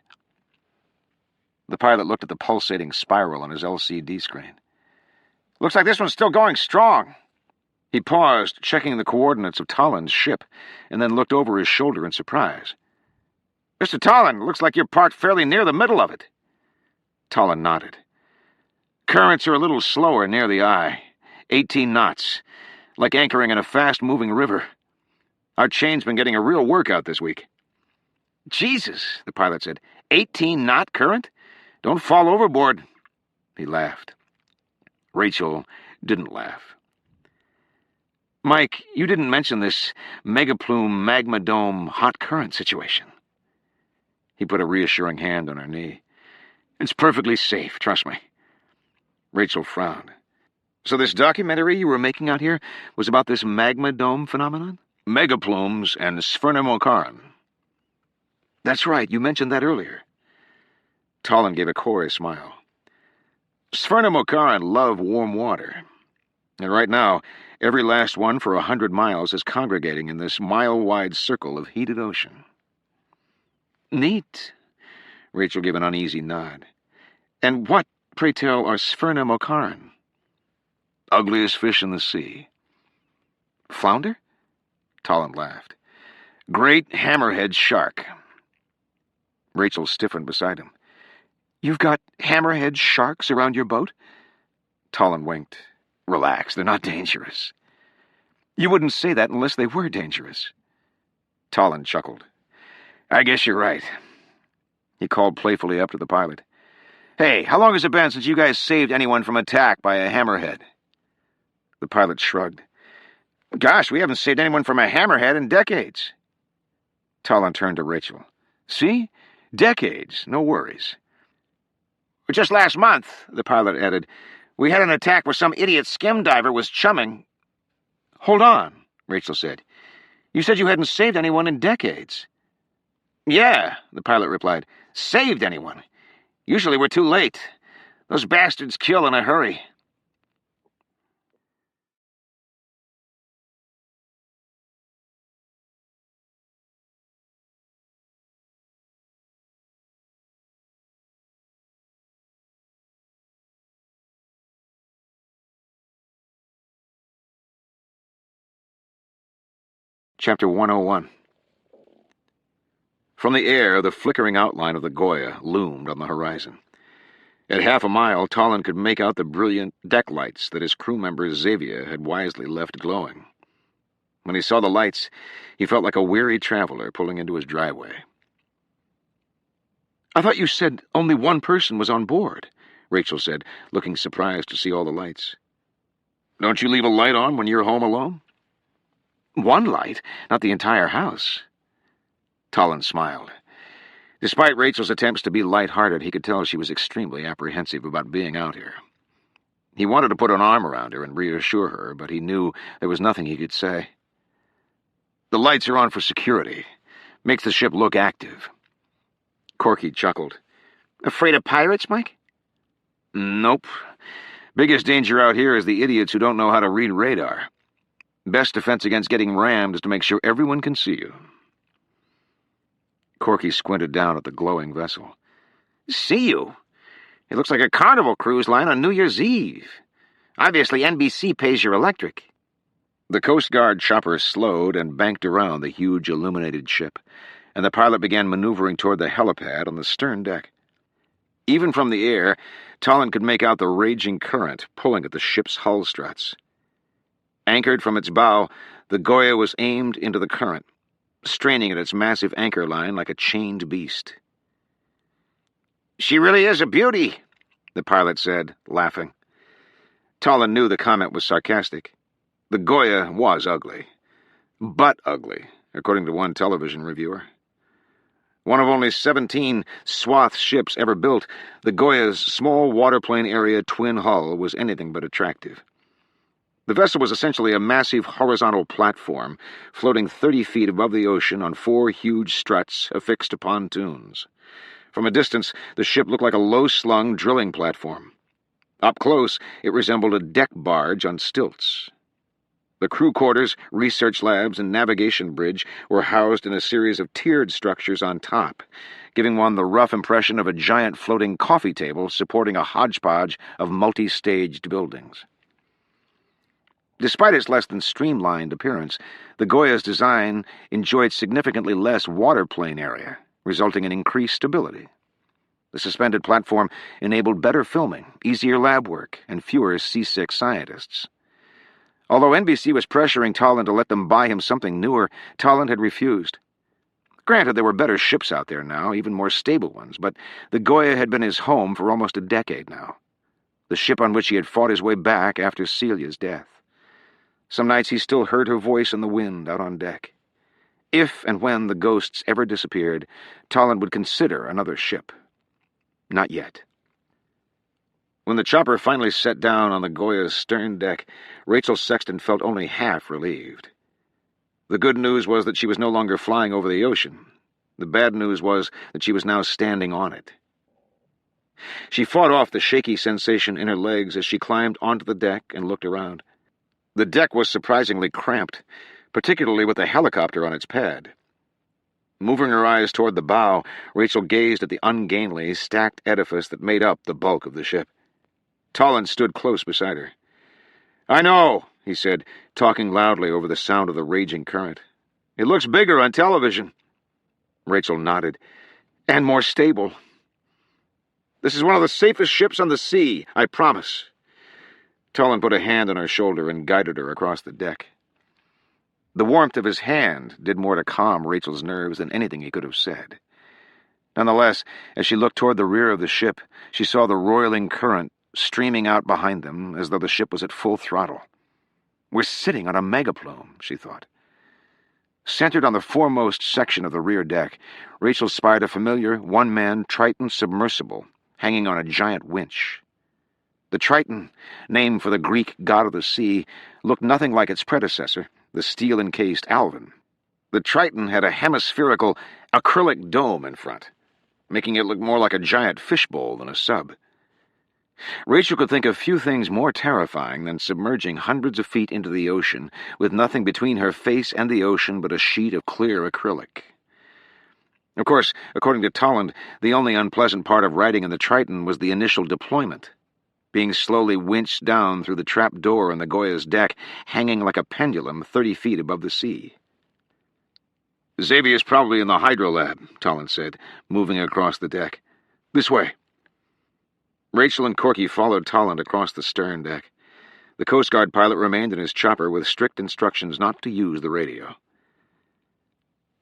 The pilot looked at the pulsating spiral on his LCD screen. "Looks like this one's still going strong." He paused, checking the coordinates of Tolland's ship, and then looked over his shoulder in surprise. "Mr. Tolland, looks like you're parked fairly near the middle of it." Tolland nodded. "Currents are a little slower near the eye. 18 knots. Like anchoring in a fast-moving river. Our chain's been getting a real workout this week." "Jesus," the pilot said. 18-knot current? Don't fall overboard." He laughed. Rachel didn't laugh. "Mike, you didn't mention this megaplume magma dome hot current situation." He put a reassuring hand on her knee. "It's perfectly safe, trust me." Rachel frowned. "So this documentary you were making out here was about this magma dome phenomenon? Megaplumes and Sphyrnomocaran." "That's right, you mentioned that earlier." Tolland gave a coy smile. "Sphyrnomocaran love warm water. And right now, every last one for 100 miles is congregating in this mile-wide circle of heated ocean." "Neat." Rachel gave an uneasy nod. "And what, pray tell, are Sphyrnomocaran?" "Ugliest fish in the sea." "Flounder?" Tolland laughed. "Great hammerhead shark." Rachel stiffened beside him. "You've got hammerhead sharks around your boat?" Tolland winked. "Relax, they're not dangerous." "You wouldn't say that unless they were dangerous." Tolland chuckled. "I guess you're right." He called playfully up to the pilot. "Hey, how long has it been since you guys saved anyone from attack by a hammerhead?" The pilot shrugged. "Gosh, we haven't saved anyone from a hammerhead in decades." Tolland turned to Rachel. "See? Decades, no worries." "Just last month," the pilot added, "we had an attack where some idiot skim diver was chumming." "Hold on," Rachel said. "You said you hadn't saved anyone in decades." "Yeah," the pilot replied. "Saved anyone. Usually we're too late. Those bastards kill in a hurry." Chapter 101. From the air, the flickering outline of the Goya loomed on the horizon. At half a mile, Tolland could make out the brilliant deck lights that his crew member Xavier had wisely left glowing. When he saw the lights, he felt like a weary traveler pulling into his driveway. "I thought you said only one person was on board," Rachel said, looking surprised to see all the lights. "Don't you leave a light on when you're home alone?" "One light, not the entire house." Tolland smiled. Despite Rachel's attempts to be light-hearted, he could tell she was extremely apprehensive about being out here. He wanted to put an arm around her and reassure her, but he knew there was nothing he could say. "The lights are on for security. Makes the ship look active." Corky chuckled. "Afraid of pirates, Mike?" "Nope. Biggest danger out here is the idiots who don't know how to read radar. Best defense against getting rammed is to make sure everyone can see you." Corky squinted down at the glowing vessel. "See you? It looks like a Carnival cruise line on New Year's Eve. Obviously NBC pays your electric." The Coast Guard chopper slowed and banked around the huge illuminated ship, and the pilot began maneuvering toward the helipad on the stern deck. Even from the air, Tolland could make out the raging current pulling at the ship's hull struts. Anchored from its bow, the Goya was aimed into the current, straining at its massive anchor line like a chained beast. "She really is a beauty," the pilot said, laughing. Tolland knew the comment was sarcastic. The Goya was ugly. But ugly, according to one television reviewer. One of only 17 swath ships ever built, the Goya's small waterplane area twin hull was anything but attractive. The vessel was essentially a massive horizontal platform, floating 30 feet above the ocean on 4 huge struts affixed to pontoons. From a distance, the ship looked like a low-slung drilling platform. Up close, it resembled a deck barge on stilts. The crew quarters, research labs, and navigation bridge were housed in a series of tiered structures on top, giving one the rough impression of a giant floating coffee table supporting a hodgepodge of multi-staged buildings. Despite its less than streamlined appearance, the Goya's design enjoyed significantly less waterplane area, resulting in increased stability. The suspended platform enabled better filming, easier lab work, and fewer seasick scientists. Although NBC was pressuring Tolland to let them buy him something newer, Tolland had refused. Granted, there were better ships out there now, even more stable ones, but the Goya had been his home for almost a decade now. The ship on which he had fought his way back after Celia's death. Some nights he still heard her voice in the wind out on deck. If and when the ghosts ever disappeared, Tolland would consider another ship. Not yet. When the chopper finally set down on the Goya's stern deck, Rachel Sexton felt only half relieved. The good news was that she was no longer flying over the ocean. The bad news was that she was now standing on it. She fought off the shaky sensation in her legs as she climbed onto the deck and looked around. The deck was surprisingly cramped, particularly with the helicopter on its pad. Moving her eyes toward the bow, Rachel gazed at the ungainly, stacked edifice that made up the bulk of the ship. Tolland stood close beside her. "I know," he said, talking loudly over the sound of the raging current. "It looks bigger on television." Rachel nodded. "And more stable. This is one of the safest ships on the sea, I promise." Tolland put a hand on her shoulder and guided her across the deck. The warmth of his hand did more to calm Rachel's nerves than anything he could have said. Nonetheless, as she looked toward the rear of the ship, she saw the roiling current streaming out behind them as though the ship was at full throttle. "We're sitting on a megaplume," she thought. Centered on the foremost section of the rear deck, Rachel spied a familiar one-man Triton submersible hanging on a giant winch. The Triton, named for the Greek god of the sea, looked nothing like its predecessor, the steel-encased Alvin. The Triton had a hemispherical, acrylic dome in front, making it look more like a giant fishbowl than a sub. Rachel could think of few things more terrifying than submerging hundreds of feet into the ocean with nothing between her face and the ocean but a sheet of clear acrylic. Of course, according to Tolland, the only unpleasant part of riding in the Triton was the initial deployment, being slowly winched down through the trap door in the Goya's deck, hanging like a pendulum 30 feet above the sea. "Xavier's probably in the hydrolab," Tolland said, moving across the deck. "This way." Rachel and Corky followed Tolland across the stern deck. The Coast Guard pilot remained in his chopper with strict instructions not to use the radio.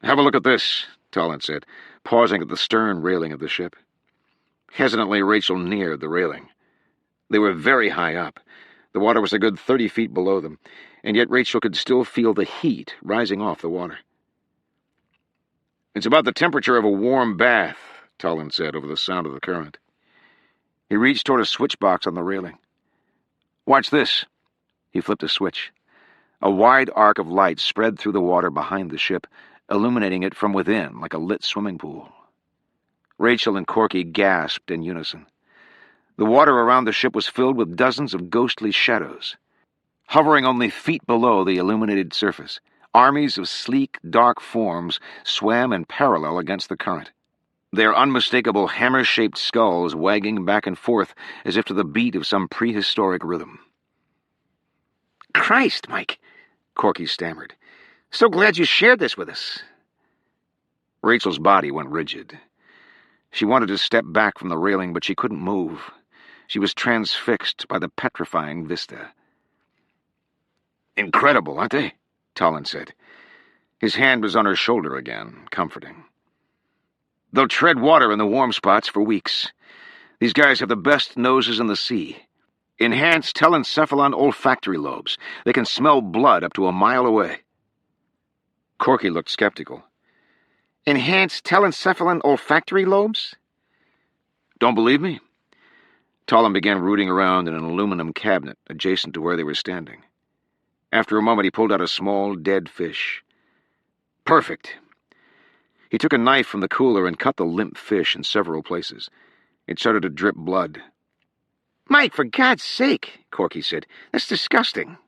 "Have a look at this," Tolland said, pausing at the stern railing of the ship. Hesitantly, Rachel neared the railing. They were very high up. The water was a good 30 feet below them, and yet Rachel could still feel the heat rising off the water. "It's about the temperature of a warm bath," Tolland said over the sound of the current. He reached toward a switch box on the railing. "Watch this." He flipped a switch. A wide arc of light spread through the water behind the ship, illuminating it from within like a lit swimming pool. Rachel and Corky gasped in unison. The water around the ship was filled with dozens of ghostly shadows. Hovering only feet below the illuminated surface, armies of sleek, dark forms swam in parallel against the current, their unmistakable hammer-shaped skulls wagging back and forth as if to the beat of some prehistoric rhythm. "Christ, Mike," Corky stammered. "So glad you shared this with us." Rachel's body went rigid. She wanted to step back from the railing, but she couldn't move. She was transfixed by the petrifying vista. "Incredible, aren't they?" Tolland said. His hand was on her shoulder again, comforting. "They'll tread water in the warm spots for weeks. These guys have the best noses in the sea. Enhanced telencephalon olfactory lobes. They can smell blood up to a mile away." Corky looked skeptical. "Enhanced telencephalon olfactory lobes?" "Don't believe me?" Tolland began rooting around in an aluminum cabinet adjacent to where they were standing. After a moment, he pulled out a small, dead fish. "Perfect." He took a knife from the cooler and cut the limp fish in several places. It started to drip blood. "Mike, for God's sake," Corky said. "That's disgusting."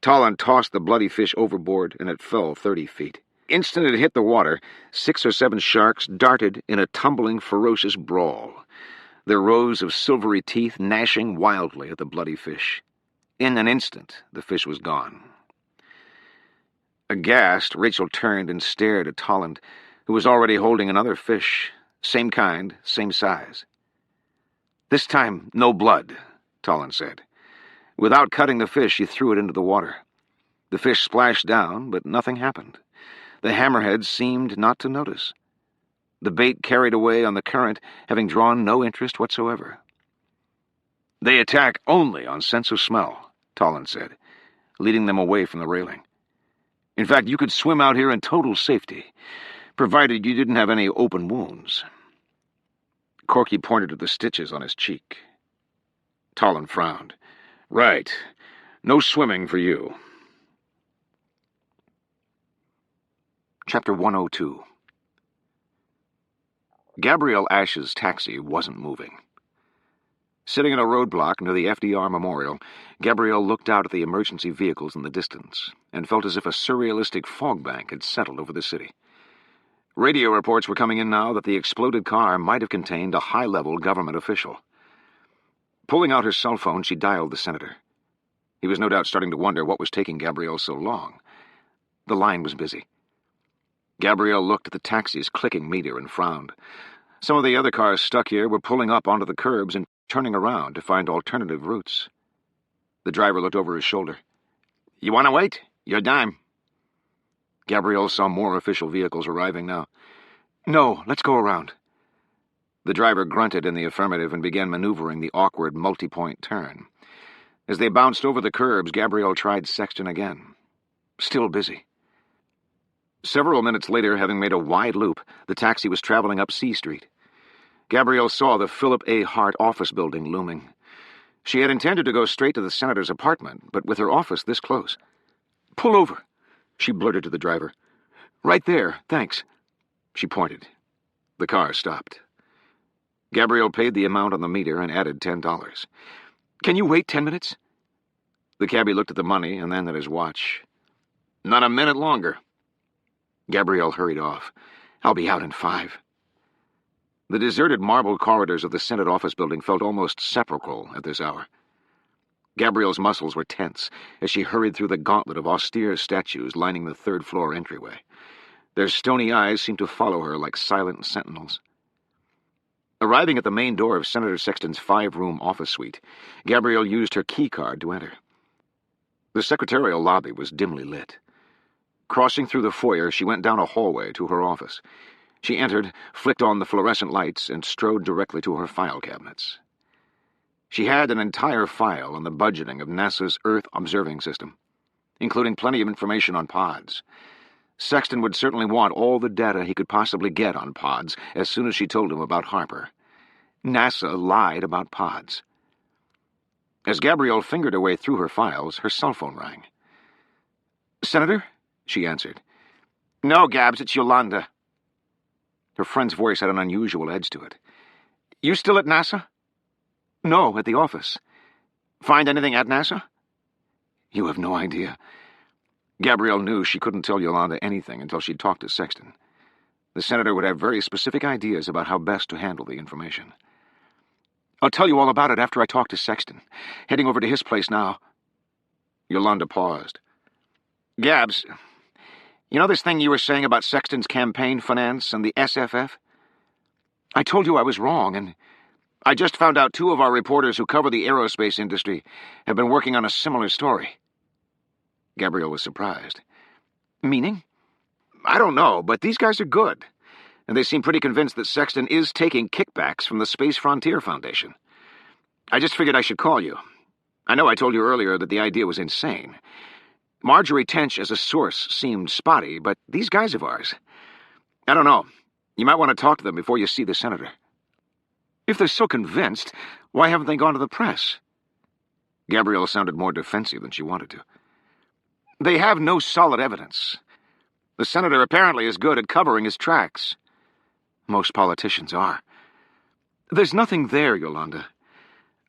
Tolland tossed the bloody fish overboard, and it fell 30 feet. Instant it hit the water, 6 or 7 sharks darted in a tumbling, ferocious brawl, their rows of silvery teeth gnashing wildly at the bloody fish. In an instant, the fish was gone. Aghast, Rachel turned and stared at Tolland, who was already holding another fish, same kind, same size. "This time, no blood," Tolland said. Without cutting the fish, he threw it into the water. The fish splashed down, but nothing happened. The hammerheads seemed not to notice. The bait carried away on the current, having drawn no interest whatsoever. "They attack only on sense of smell," Tolland said, leading them away from the railing. "In fact, you could swim out here in total safety, provided you didn't have any open wounds." Corky pointed to the stitches on his cheek. Tolland frowned. "Right. No swimming for you." Chapter 102. Gabrielle Ash's taxi wasn't moving. Sitting in a roadblock near the FDR Memorial, Gabrielle looked out at the emergency vehicles in the distance and felt as if a surrealistic fog bank had settled over the city. Radio reports were coming in now that the exploded car might have contained a high-level government official. Pulling out her cell phone, she dialed the senator. He was no doubt starting to wonder what was taking Gabrielle so long. The line was busy. Gabrielle looked at the taxi's clicking meter and frowned. Some of the other cars stuck here were pulling up onto the curbs and turning around to find alternative routes. The driver looked over his shoulder. "You want to wait? Your dime." Gabrielle saw more official vehicles arriving now. "No, let's go around." The driver grunted in the affirmative and began maneuvering the awkward multi-point turn. As they bounced over the curbs, Gabrielle tried Sexton again. Still busy. Several minutes later, having made a wide loop, the taxi was traveling up C Street. Gabrielle saw the Philip A. Hart office building looming. She had intended to go straight to the senator's apartment, but with her office this close. "Pull over," she blurted to the driver. "Right there, thanks." She pointed. The car stopped. Gabrielle paid the amount on the meter and added $10. "Can you wait 10 minutes?" The cabbie looked at the money and then at his watch. "Not a minute longer." Gabrielle hurried off. "I'll be out in 5. The deserted marble corridors of the Senate office building felt almost sepulchral at this hour. Gabrielle's muscles were tense as she hurried through the gauntlet of austere statues lining the third-floor entryway. Their stony eyes seemed to follow her like silent sentinels. Arriving at the main door of Senator Sexton's 5-room office suite, Gabrielle used her key card to enter. The secretarial lobby was dimly lit. Crossing through the foyer, she went down a hallway to her office. She entered, flicked on the fluorescent lights, and strode directly to her file cabinets. She had an entire file on the budgeting of NASA's Earth Observing System, including plenty of information on pods. Sexton would certainly want all the data he could possibly get on pods as soon as she told him about Harper. NASA lied about pods. As Gabrielle fingered her way through her files, her cell phone rang. "Senator?" she answered. "No, Gabs, it's Yolanda." Her friend's voice had an unusual edge to it. "You still at NASA?" "No, at the office." "Find anything at NASA?" "You have no idea." Gabrielle knew she couldn't tell Yolanda anything until she'd talked to Sexton. The senator would have very specific ideas about how best to handle the information. "I'll tell you all about it after I talk to Sexton. Heading over to his place now." Yolanda paused. "Gabs, you know this thing you were saying about Sexton's campaign finance and the SFF? I told you I was wrong, and I just found out 2 of our reporters who cover the aerospace industry have been working on a similar story." Gabrielle was surprised. "Meaning?" "I don't know, but these guys are good, and they seem pretty convinced that Sexton is taking kickbacks from the Space Frontier Foundation. I just figured I should call you. I know I told you earlier that the idea was insane. Marjorie Tench as a source seemed spotty, but these guys of ours, I don't know. You might want to talk to them before you see the senator." "If they're so convinced, why haven't they gone to the press?" Gabrielle sounded more defensive than she wanted to. "They have no solid evidence. The senator apparently is good at covering his tracks." "Most politicians are." "There's nothing there, Yolanda.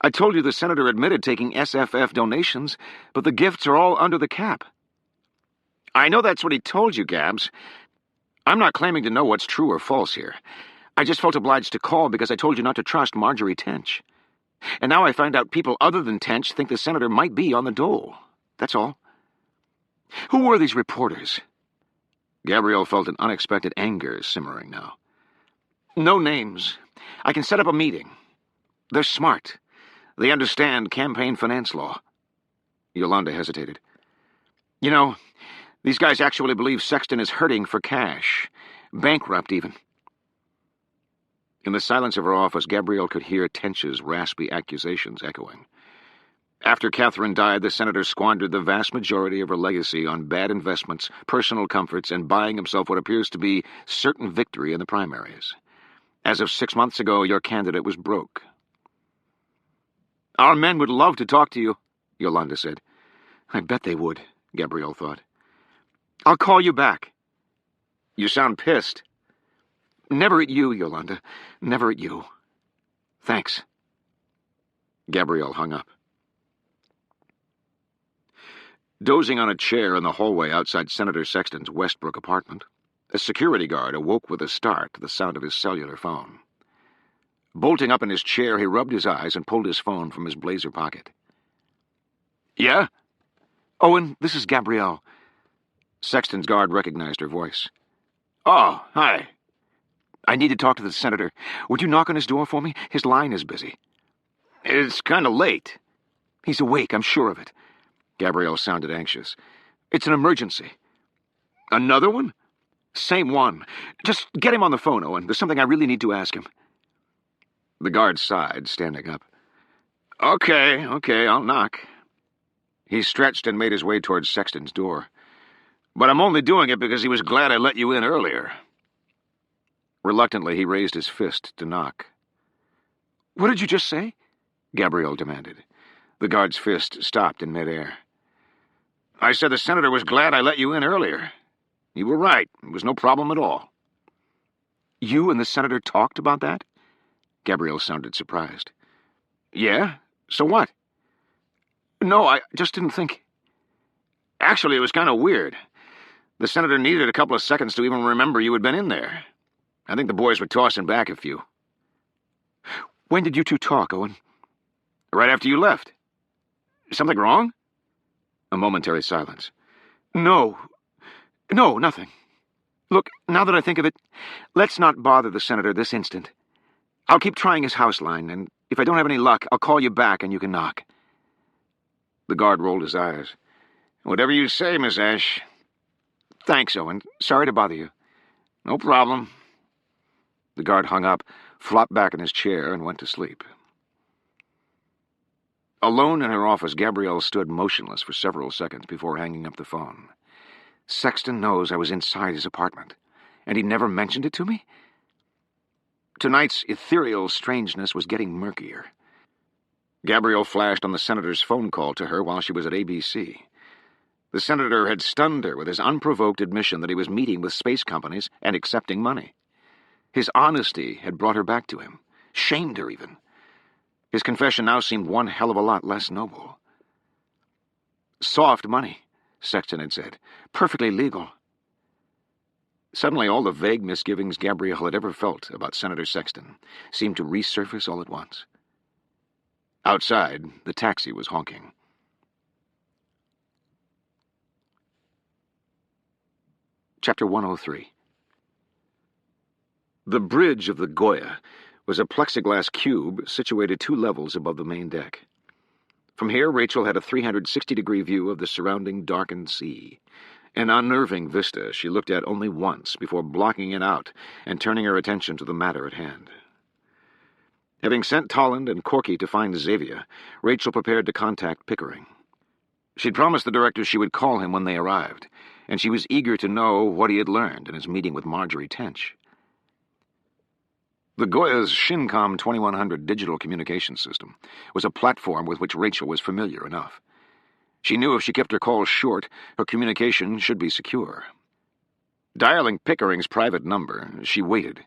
I told you the senator admitted taking SFF donations, but the gifts are all under the cap." "I know that's what he told you, Gabs. I'm not claiming to know what's true or false here. I just felt obliged to call because I told you not to trust Marjorie Tench. And now I find out people other than Tench think the senator might be on the dole. That's all." "Who were these reporters?" Gabrielle felt an unexpected anger simmering now. "No names. I can set up a meeting. They're smart. They understand campaign finance law." Yolanda hesitated. "You know, These guys actually believe Sexton is hurting for cash. Bankrupt, even. In the silence of her office, Gabrielle could hear Tench's raspy accusations echoing. After Catherine died, the senator squandered the vast majority of her legacy on bad investments, personal comforts, and buying himself what appears to be certain victory in the primaries. As of 6 months ago, your candidate was broke. Our men would love to talk to you, Yolanda said. I bet they would, Gabrielle thought. I'll call you back. You sound pissed. Never at you, Yolanda. Never at you. Thanks. Gabrielle hung up. Dozing on a chair in the hallway outside Senator Sexton's Westbrook apartment, a security guard awoke with a start to the sound of his cellular phone. Bolting up in his chair, he rubbed his eyes and pulled his phone from his blazer pocket. Yeah? Owen, this is Gabrielle. Sexton's guard recognized her voice. Oh, hi. I need to talk to the senator. Would you knock on his door for me? His line is busy. It's kind of late. He's awake, I'm sure of it. Gabrielle sounded anxious. It's an emergency. Another one? Same one. Just get him on the phone, Owen. There's something I really need to ask him. The guard sighed, standing up. Okay, I'll knock. He stretched and made his way towards Sexton's door. But I'm only doing it because he was glad I let you in earlier. Reluctantly, he raised his fist to knock. What did you just say? Gabrielle demanded. The guard's fist stopped in midair. I said the senator was glad I let you in earlier. You were right. It was no problem at all. You and the senator talked about that? Gabrielle sounded surprised. Yeah? So what? No, I just didn't think... Actually, it was kind of weird. The senator needed a couple of seconds to even remember you had been in there. I think the boys were tossing back a few. When did you two talk, Owen? Right after you left. Something wrong? A momentary silence. No, nothing. Look, now that I think of it, let's not bother the senator this instant. I'll keep trying his house line, and if I don't have any luck, I'll call you back and you can knock. The guard rolled his eyes. Whatever you say, Miss Ash. Thanks, Owen. Sorry to bother you. No problem. The guard hung up, flopped back in his chair, and went to sleep. Alone in her office, Gabrielle stood motionless for several seconds before hanging up the phone. Sexton knows I was inside his apartment, and he never mentioned it to me? Tonight's ethereal strangeness was getting murkier. Gabrielle flashed on the senator's phone call to her while she was at ABC. The senator had stunned her with his unprovoked admission that he was meeting with space companies and accepting money. His honesty had brought her back to him, shamed her even. His confession now seemed one hell of a lot less noble. Soft money, Sexton had said. Perfectly legal. Suddenly all the vague misgivings Gabrielle had ever felt about Senator Sexton seemed to resurface all at once. Outside, the taxi was honking. Chapter 103. The bridge of the Goya was a plexiglass cube situated 2 levels above the main deck. From here, Rachel had a 360-degree view of the surrounding darkened sea, an unnerving vista she looked at only once before blocking it out and turning her attention to the matter at hand. Having sent Tolland and Corky to find Xavier, Rachel prepared to contact Pickering. She'd promised the director she would call him when they arrived, and she was eager to know what he had learned in his meeting with Marjorie Tench. The Goya's Shincom 2100 digital communication system was a platform with which Rachel was familiar enough. She knew if she kept her calls short, her communication should be secure. Dialing Pickering's private number, she waited,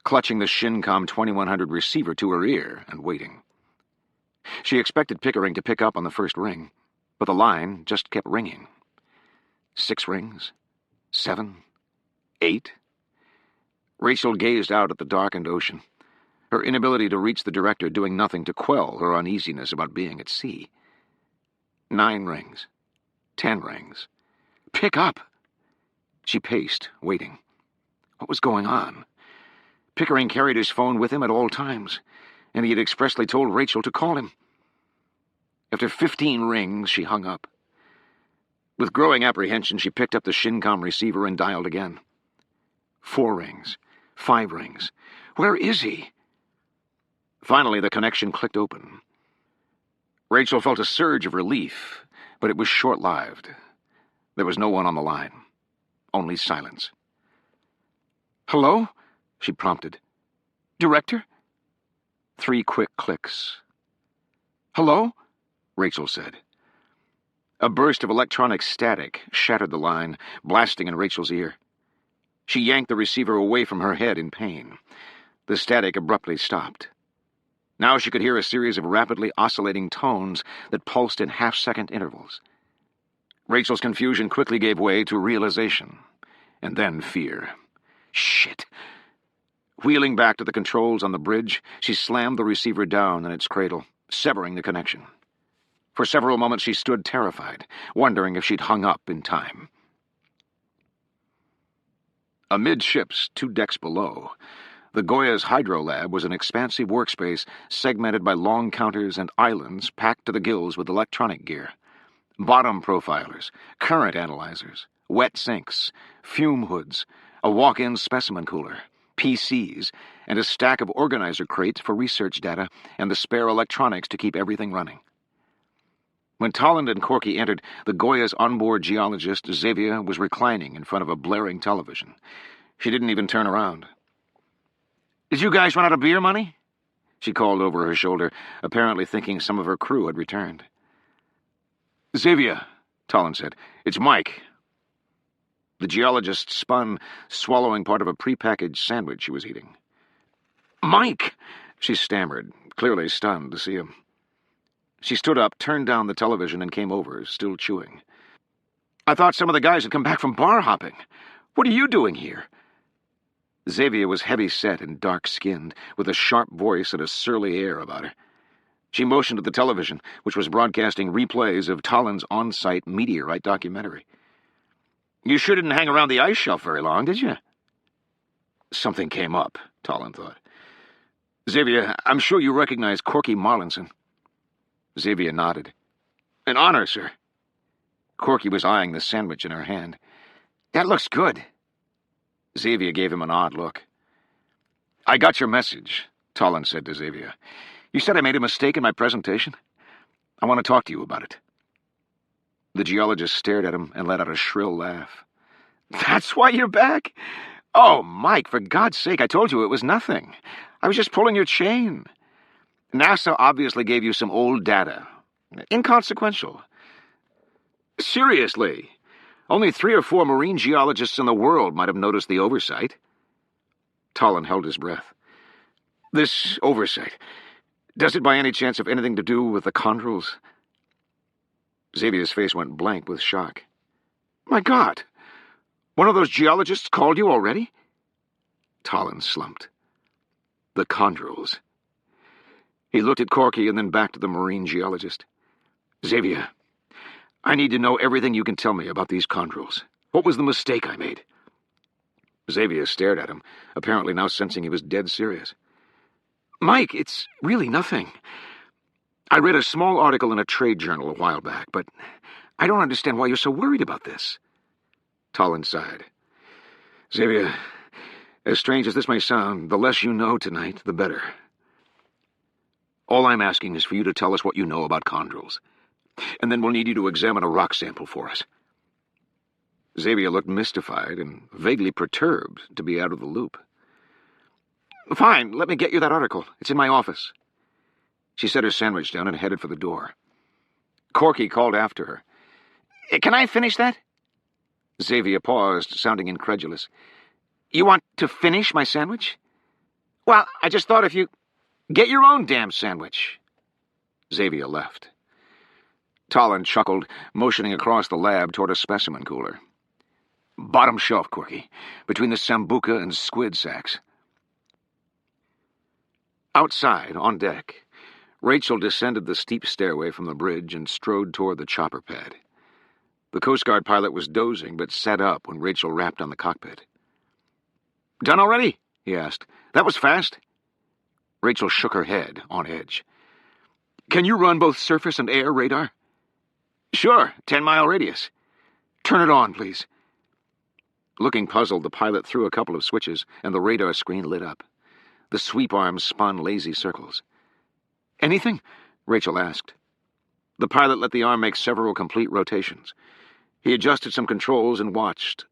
clutching the Shincom 2100 receiver to her ear and waiting. She expected Pickering to pick up on the first ring, but the line just kept ringing. 6 rings, 7, 8... Rachel gazed out at the darkened ocean, her inability to reach the director doing nothing to quell her uneasiness about being at sea. 9 rings. 10 rings. Pick up! She paced, waiting. What was going on? Pickering carried his phone with him at all times, and he had expressly told Rachel to call him. After 15 rings, she hung up. With growing apprehension, she picked up the Shincom receiver and dialed again. 4 rings. 5 rings. Where is he? Finally, the connection clicked open. Rachel felt a surge of relief, but it was short-lived. There was no one on the line. Only silence. "Hello?" she prompted. "Director?" 3 quick clicks. "Hello?" Rachel said. A burst of electronic static shattered the line, blasting in Rachel's ear. She yanked the receiver away from her head in pain. The static abruptly stopped. Now she could hear a series of rapidly oscillating tones that pulsed in half-second intervals. Rachel's confusion quickly gave way to realization, and then fear. Shit! Wheeling back to the controls on the bridge, she slammed the receiver down in its cradle, severing the connection. For several moments she stood terrified, wondering if she'd hung up in time. Amidships, 2 decks below, the Goya's Hydro Lab was an expansive workspace segmented by long counters and islands packed to the gills with electronic gear. Bottom profilers, current analyzers, wet sinks, fume hoods, a walk-in specimen cooler, PCs, and a stack of organizer crates for research data and the spare electronics to keep everything running. When Tolland and Corky entered, the Goya's onboard geologist, Xavier, was reclining in front of a blaring television. She didn't even turn around. "Did you guys run out of beer money?" she called over her shoulder, apparently thinking some of her crew had returned. "Xavier," Tolland said, "it's Mike." The geologist spun, swallowing part of a prepackaged sandwich she was eating. "Mike!" she stammered, clearly stunned to see him. She stood up, turned down the television, and came over, still chewing. "I thought some of the guys had come back from bar hopping. What are you doing here?" Xavier was heavy-set and dark-skinned, with a sharp voice and a surly air about her. She motioned at the television, which was broadcasting replays of Tolland's on-site Meteorite documentary. "You sure didn't hang around the ice shelf very long, did you?" Something came up, Tolland thought. "Xavier, I'm sure you recognize Corky Marlinson." Xavier nodded. "An honor, sir." Corky was eyeing the sandwich in her hand. "That looks good." Xavier gave him an odd look. "I got your message," Tolland said to Xavier. "You said I made a mistake in my presentation? I want to talk to you about it." The geologist stared at him and let out a shrill laugh. "That's why you're back? Oh, Mike, for God's sake, I told you it was nothing. I was just pulling your chain. NASA obviously gave you some old data. Inconsequential. Seriously. Only 3 or 4 marine geologists in the world might have noticed the oversight." Tolland held his breath. "This oversight, does it by any chance have anything to do with the chondrules?" Xavier's face went blank with shock. "My God! One of those geologists called you already?" Tolland slumped. The chondrules. He looked at Corky and then back to the marine geologist. "Xavier, I need to know everything you can tell me about these chondrules. What was the mistake I made?" Xavier stared at him, apparently now sensing he was dead serious. "Mike, it's really nothing. I read a small article in a trade journal a while back, but I don't understand why you're so worried about this." Tolland sighed. "Xavier, as strange as this may sound, the less you know tonight, the better. All I'm asking is for you to tell us what you know about chondrules, and then we'll need you to examine a rock sample for us." Xavier looked mystified and vaguely perturbed to be out of the loop. "Fine, let me get you that article. It's in my office." She set her sandwich down and headed for the door. Corky called after her. "Can I finish that?" Xavier paused, sounding incredulous. "You want to finish my sandwich?" "Well, I just thought if you... Get your own damn sandwich." Xavier left. Tolland chuckled, motioning across the lab toward a specimen cooler. "Bottom shelf, Corky, between the sambuca and squid sacks." Outside, on deck, Rachel descended the steep stairway from the bridge and strode toward the chopper pad. The Coast Guard pilot was dozing, but sat up when Rachel rapped on the cockpit. "Done already?" he asked. "That was fast." Rachel shook her head, on edge. "Can you run both surface and air radar?" "Sure, 10-mile radius." Turn it on, please." Looking puzzled, the pilot threw a couple of switches, and the radar screen lit up. The sweep arms spun lazy circles. "Anything?" Rachel asked. The pilot let the arm make several complete rotations. He adjusted some controls and watched.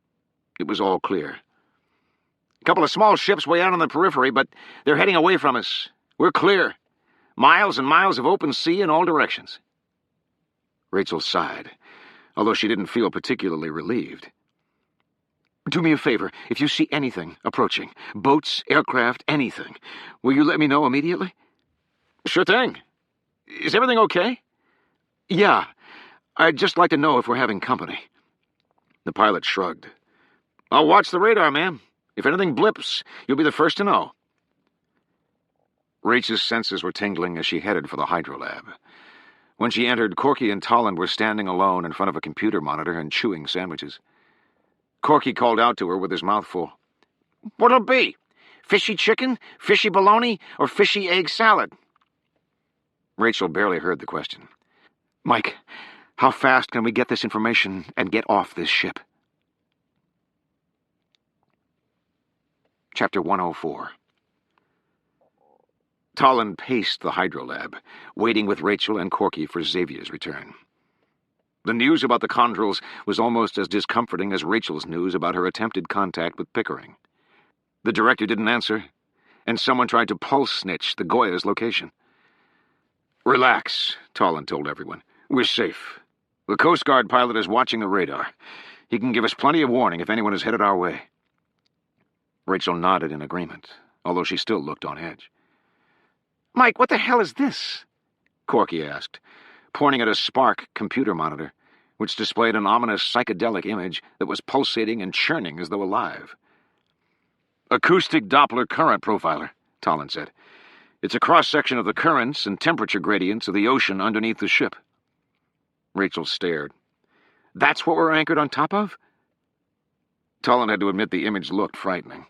It was all clear. "A couple of small ships way out on the periphery, but they're heading away from us. We're clear. Miles and miles of open sea in all directions." Rachel sighed, although she didn't feel particularly relieved. "Do me a favor. If you see anything approaching, boats, aircraft, anything, will you let me know immediately?" "Sure thing. Is everything okay?" "Yeah. I'd just like to know if we're having company." The pilot shrugged. "I'll watch the radar, ma'am. If anything blips, you'll be the first to know." Rachel's senses were tingling as she headed for the hydrolab. When she entered, Corky and Tolland were standing alone in front of a computer monitor and chewing sandwiches. Corky called out to her with his mouth full. "What'll it be? Fishy chicken, fishy bologna, or fishy egg salad?" Rachel barely heard the question. "Mike, how fast can we get this information and get off this ship?" Chapter 104. Tolland paced the hydrolab, waiting with Rachel and Corky for Xavier's return. The news about the Chondrils was almost as discomforting as Rachel's news about her attempted contact with Pickering. The director didn't answer, and someone tried to pulse snitch the Goya's location. "Relax," Tolland told everyone. "We're safe. The Coast Guard pilot is watching the radar. He can give us plenty of warning if anyone is headed our way." Rachel nodded in agreement, although she still looked on edge. "Mike, what the hell is this?" Corky asked, pointing at a Spark computer monitor, which displayed an ominous psychedelic image that was pulsating and churning as though alive. "Acoustic Doppler current profiler," Tolland said. "It's a cross-section of the currents and temperature gradients of the ocean underneath the ship." Rachel stared. "That's what we're anchored on top of?" Tolland had to admit the image looked frightening.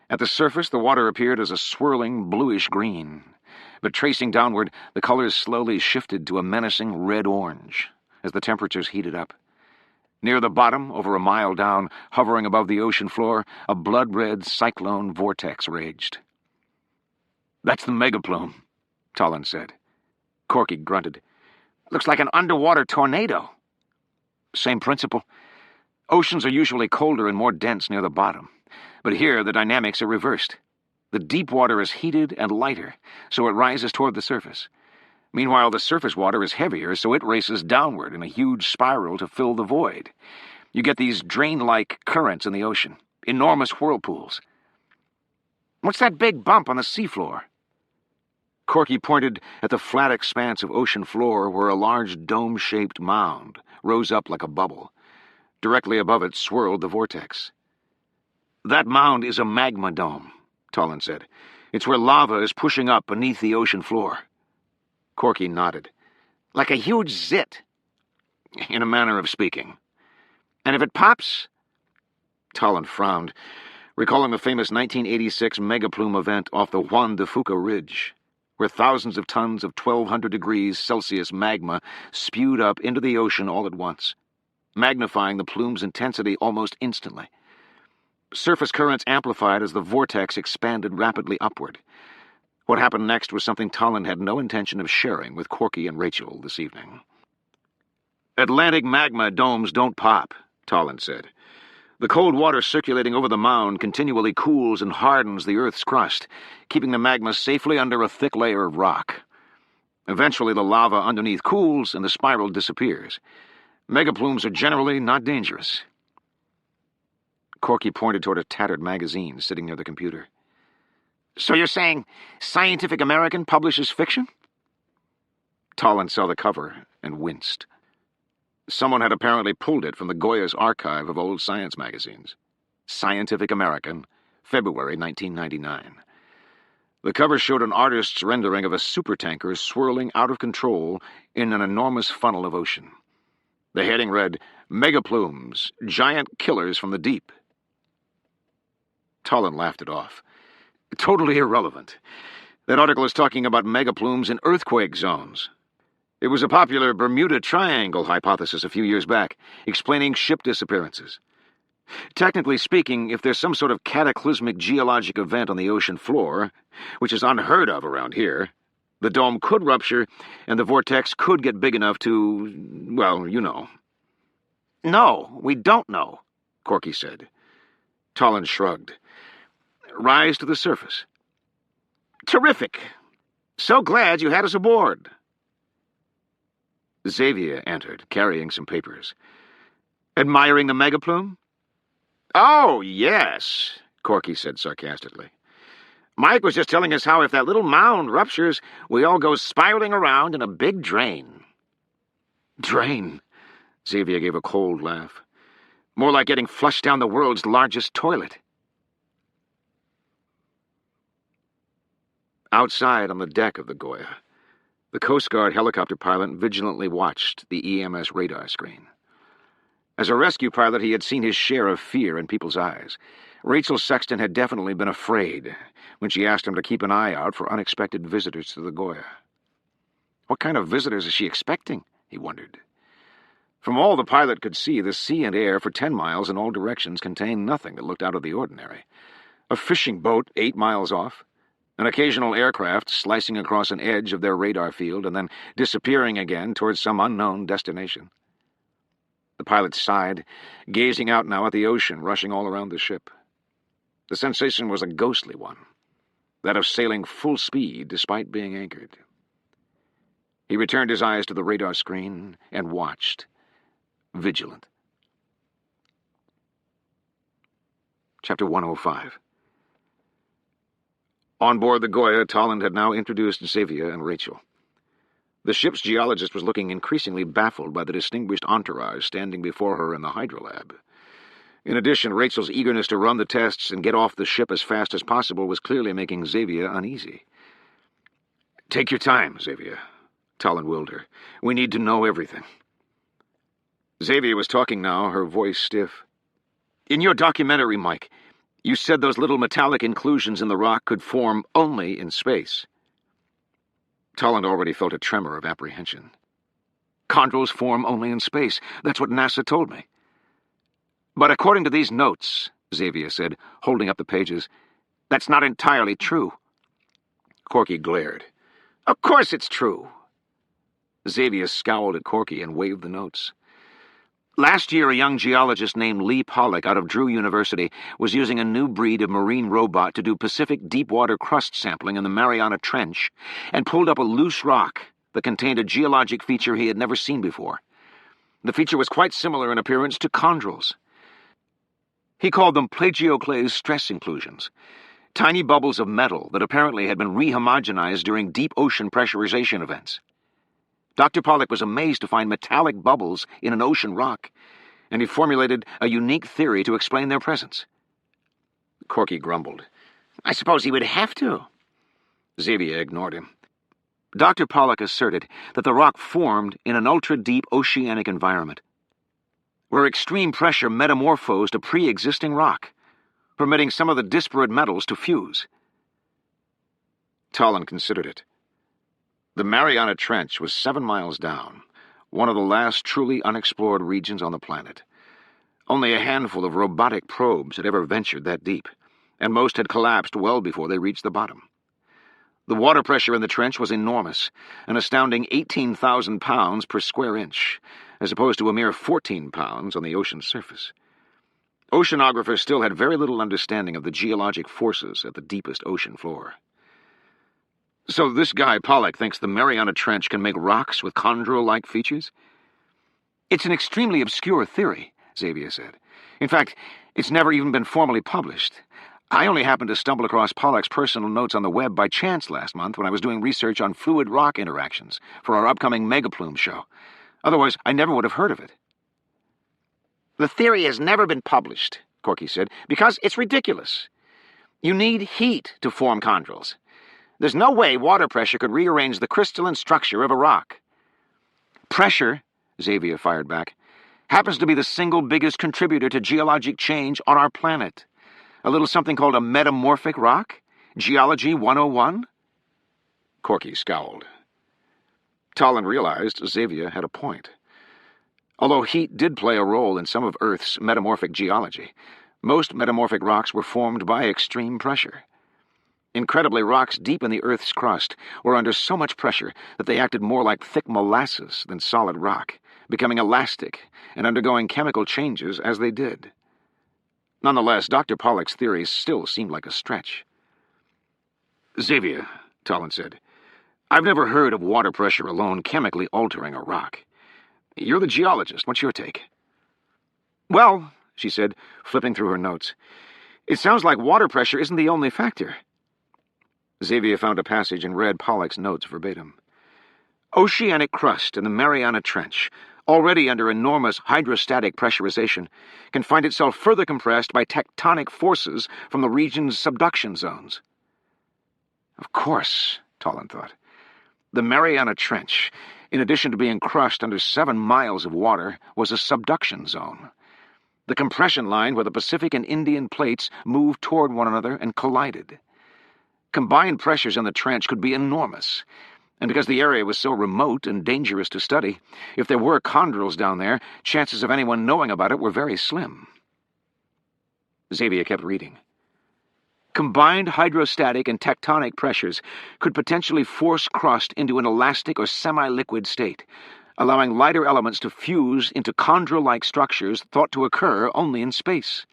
At the surface, the water appeared as a swirling bluish green, but tracing downward, the colors slowly shifted to a menacing red-orange as the temperatures heated up. Near the bottom, over a mile down, hovering above the ocean floor, a blood-red cyclone vortex raged. "That's the megaplume," Tolland said. Corky grunted. "Looks like an underwater tornado." "Same principle. Oceans are usually colder and more dense near the bottom, but here the dynamics are reversed. The deep water is heated and lighter, so it rises toward the surface. Meanwhile, the surface water is heavier, so it races downward in a huge spiral to fill the void. You get these drain-like currents in the ocean, enormous whirlpools." "What's that big bump on the seafloor?" Corky pointed at the flat expanse of ocean floor where a large dome-shaped mound rose up like a bubble. Directly above it swirled the vortex. "That mound is a magma dome," Tolland said. "It's where lava is pushing up beneath the ocean floor." Corky nodded. "Like a huge zit." "In a manner of speaking." "And if it pops?" Tolland frowned, recalling the famous 1986 megaplume event off the Juan de Fuca Ridge, where thousands of tons of 1,200 degrees Celsius magma spewed up into the ocean all at once, magnifying the plume's intensity almost instantly. Surface currents amplified as the vortex expanded rapidly upward. What happened next was something Tolland had no intention of sharing with Corky and Rachel this evening. "Atlantic magma domes don't pop," Tolland said. "The cold water circulating over the mound continually cools and hardens the Earth's crust, keeping the magma safely under a thick layer of rock. Eventually the lava underneath cools and the spiral disappears. Megaplumes are generally not dangerous." Corky pointed toward a tattered magazine sitting near the computer. "So you're saying Scientific American publishes fiction?" Tolland saw the cover and winced. Someone had apparently pulled it from the Goya's archive of old science magazines. Scientific American, February 1999. The cover showed an artist's rendering of a supertanker swirling out of control in an enormous funnel of ocean. The heading read, "Megaplumes, Giant Killers from the Deep." Tolland laughed it off. "Totally irrelevant. That article is talking about megaplumes in earthquake zones." It was a popular Bermuda Triangle hypothesis a few years back, explaining ship disappearances. Technically speaking, if there's some sort of cataclysmic geologic event on the ocean floor, which is unheard of around here, the dome could rupture, and the vortex could get big enough to, well, you know. No, we don't know, Corky said. Tolland shrugged. Rise to the surface. Terrific. So glad you had us aboard. Xavier entered, carrying some papers. Admiring the megaplume? Oh, yes, Corky said sarcastically. Mike was just telling us how if that little mound ruptures, we all go spiraling around in a big drain. Drain? Xavier gave a cold laugh. More like getting flushed down the world's largest toilet. Outside on the deck of the Goya, the Coast Guard helicopter pilot vigilantly watched the EMS radar screen. As a rescue pilot, he had seen his share of fear in people's eyes. Rachel Sexton had definitely been afraid when she asked him to keep an eye out for unexpected visitors to the Goya. What kind of visitors is she expecting? He wondered. From all the pilot could see, the sea and air for 10 miles in all directions contained nothing that looked out of the ordinary. A fishing boat 8 miles off, an occasional aircraft slicing across an edge of their radar field and then disappearing again towards some unknown destination. The pilot sighed, gazing out now at the ocean rushing all around the ship. The sensation was a ghostly one, that of sailing full speed despite being anchored. He returned his eyes to the radar screen and watched, vigilant. Chapter 105. On board the Goya, Tolland had now introduced Xavier and Rachel. The ship's geologist was looking increasingly baffled by the distinguished entourage standing before her in the hydrolab. In addition, Rachel's eagerness to run the tests and get off the ship as fast as possible was clearly making Xavier uneasy. "Take your time, Xavier," Tolland willed her. "We need to know everything." Xavier was talking now, her voice stiff. "In your documentary, Mike, you said those little metallic inclusions in the rock could form only in space." Tolland already felt a tremor of apprehension. "Chondrules form only in space. That's what NASA told me." "But according to these notes," Xavier said, holding up the pages, "that's not entirely true." Corky glared. "Of course it's true." Xavier scowled at Corky and waved the notes. "Last year, a young geologist named Lee Pollock out of Drew University was using a new breed of marine robot to do Pacific deep-water crust sampling in the Mariana Trench and pulled up a loose rock that contained a geologic feature he had never seen before. The feature was quite similar in appearance to chondrules. He called them plagioclase stress inclusions, tiny bubbles of metal that apparently had been rehomogenized during deep ocean pressurization events. Dr. Pollock was amazed to find metallic bubbles in an ocean rock, and he formulated a unique theory to explain their presence. Corky grumbled. "I suppose he would have to." Xavier ignored him. Dr. Pollock asserted that the rock formed in an ultra-deep oceanic environment, where extreme pressure metamorphosed a pre-existing rock, permitting some of the disparate metals to fuse. Tolland considered it. The Mariana Trench was 7 miles down, one of the last truly unexplored regions on the planet. Only a handful of robotic probes had ever ventured that deep, and most had collapsed well before they reached the bottom. The water pressure in the trench was enormous, an astounding 18,000 pounds per square inch, as opposed to a mere 14 pounds on the ocean's surface. Oceanographers still had very little understanding of the geologic forces at the deepest ocean floor. "So this guy Pollock thinks the Mariana Trench can make rocks with chondrule-like features?" "It's an extremely obscure theory," Xavier said. "In fact, it's never even been formally published. I only happened to stumble across Pollock's personal notes on the web by chance last month when I was doing research on fluid rock interactions for our upcoming megaplume show. Otherwise, I never would have heard of it." "The theory has never been published," Corky said, "because it's ridiculous. You need heat to form chondrules. There's no way water pressure could rearrange the crystalline structure of a rock." "Pressure," Xavier fired back, "happens to be the single biggest contributor to geologic change on our planet. A little something called a metamorphic rock? Geology 101? Corky scowled. Tolland realized Xavier had a point. Although heat did play a role in some of Earth's metamorphic geology, most metamorphic rocks were formed by extreme pressure. Incredibly, rocks deep in the Earth's crust were under so much pressure that they acted more like thick molasses than solid rock, becoming elastic and undergoing chemical changes as they did. Nonetheless, Dr. Pollock's theories still seemed like a stretch. "Xavier," Tolland said, "I've never heard of water pressure alone chemically altering a rock. You're the geologist. What's your take?" "Well," she said, flipping through her notes, "it sounds like water pressure isn't the only factor." Xavier found a passage and read Pollock's notes verbatim. "Oceanic crust in the Mariana Trench, already under enormous hydrostatic pressurization, can find itself further compressed by tectonic forces from the region's subduction zones." Of course, Tolland thought. The Mariana Trench, in addition to being crushed under 7 miles of water, was a subduction zone. The compression line where the Pacific and Indian plates moved toward one another and collided. Combined pressures in the trench could be enormous, and because the area was so remote and dangerous to study, if there were chondrules down there, chances of anyone knowing about it were very slim. Xavier kept reading. Combined hydrostatic and tectonic pressures could potentially force crust into an elastic or semi-liquid state, allowing lighter elements to fuse into chondrule-like structures thought to occur only in space.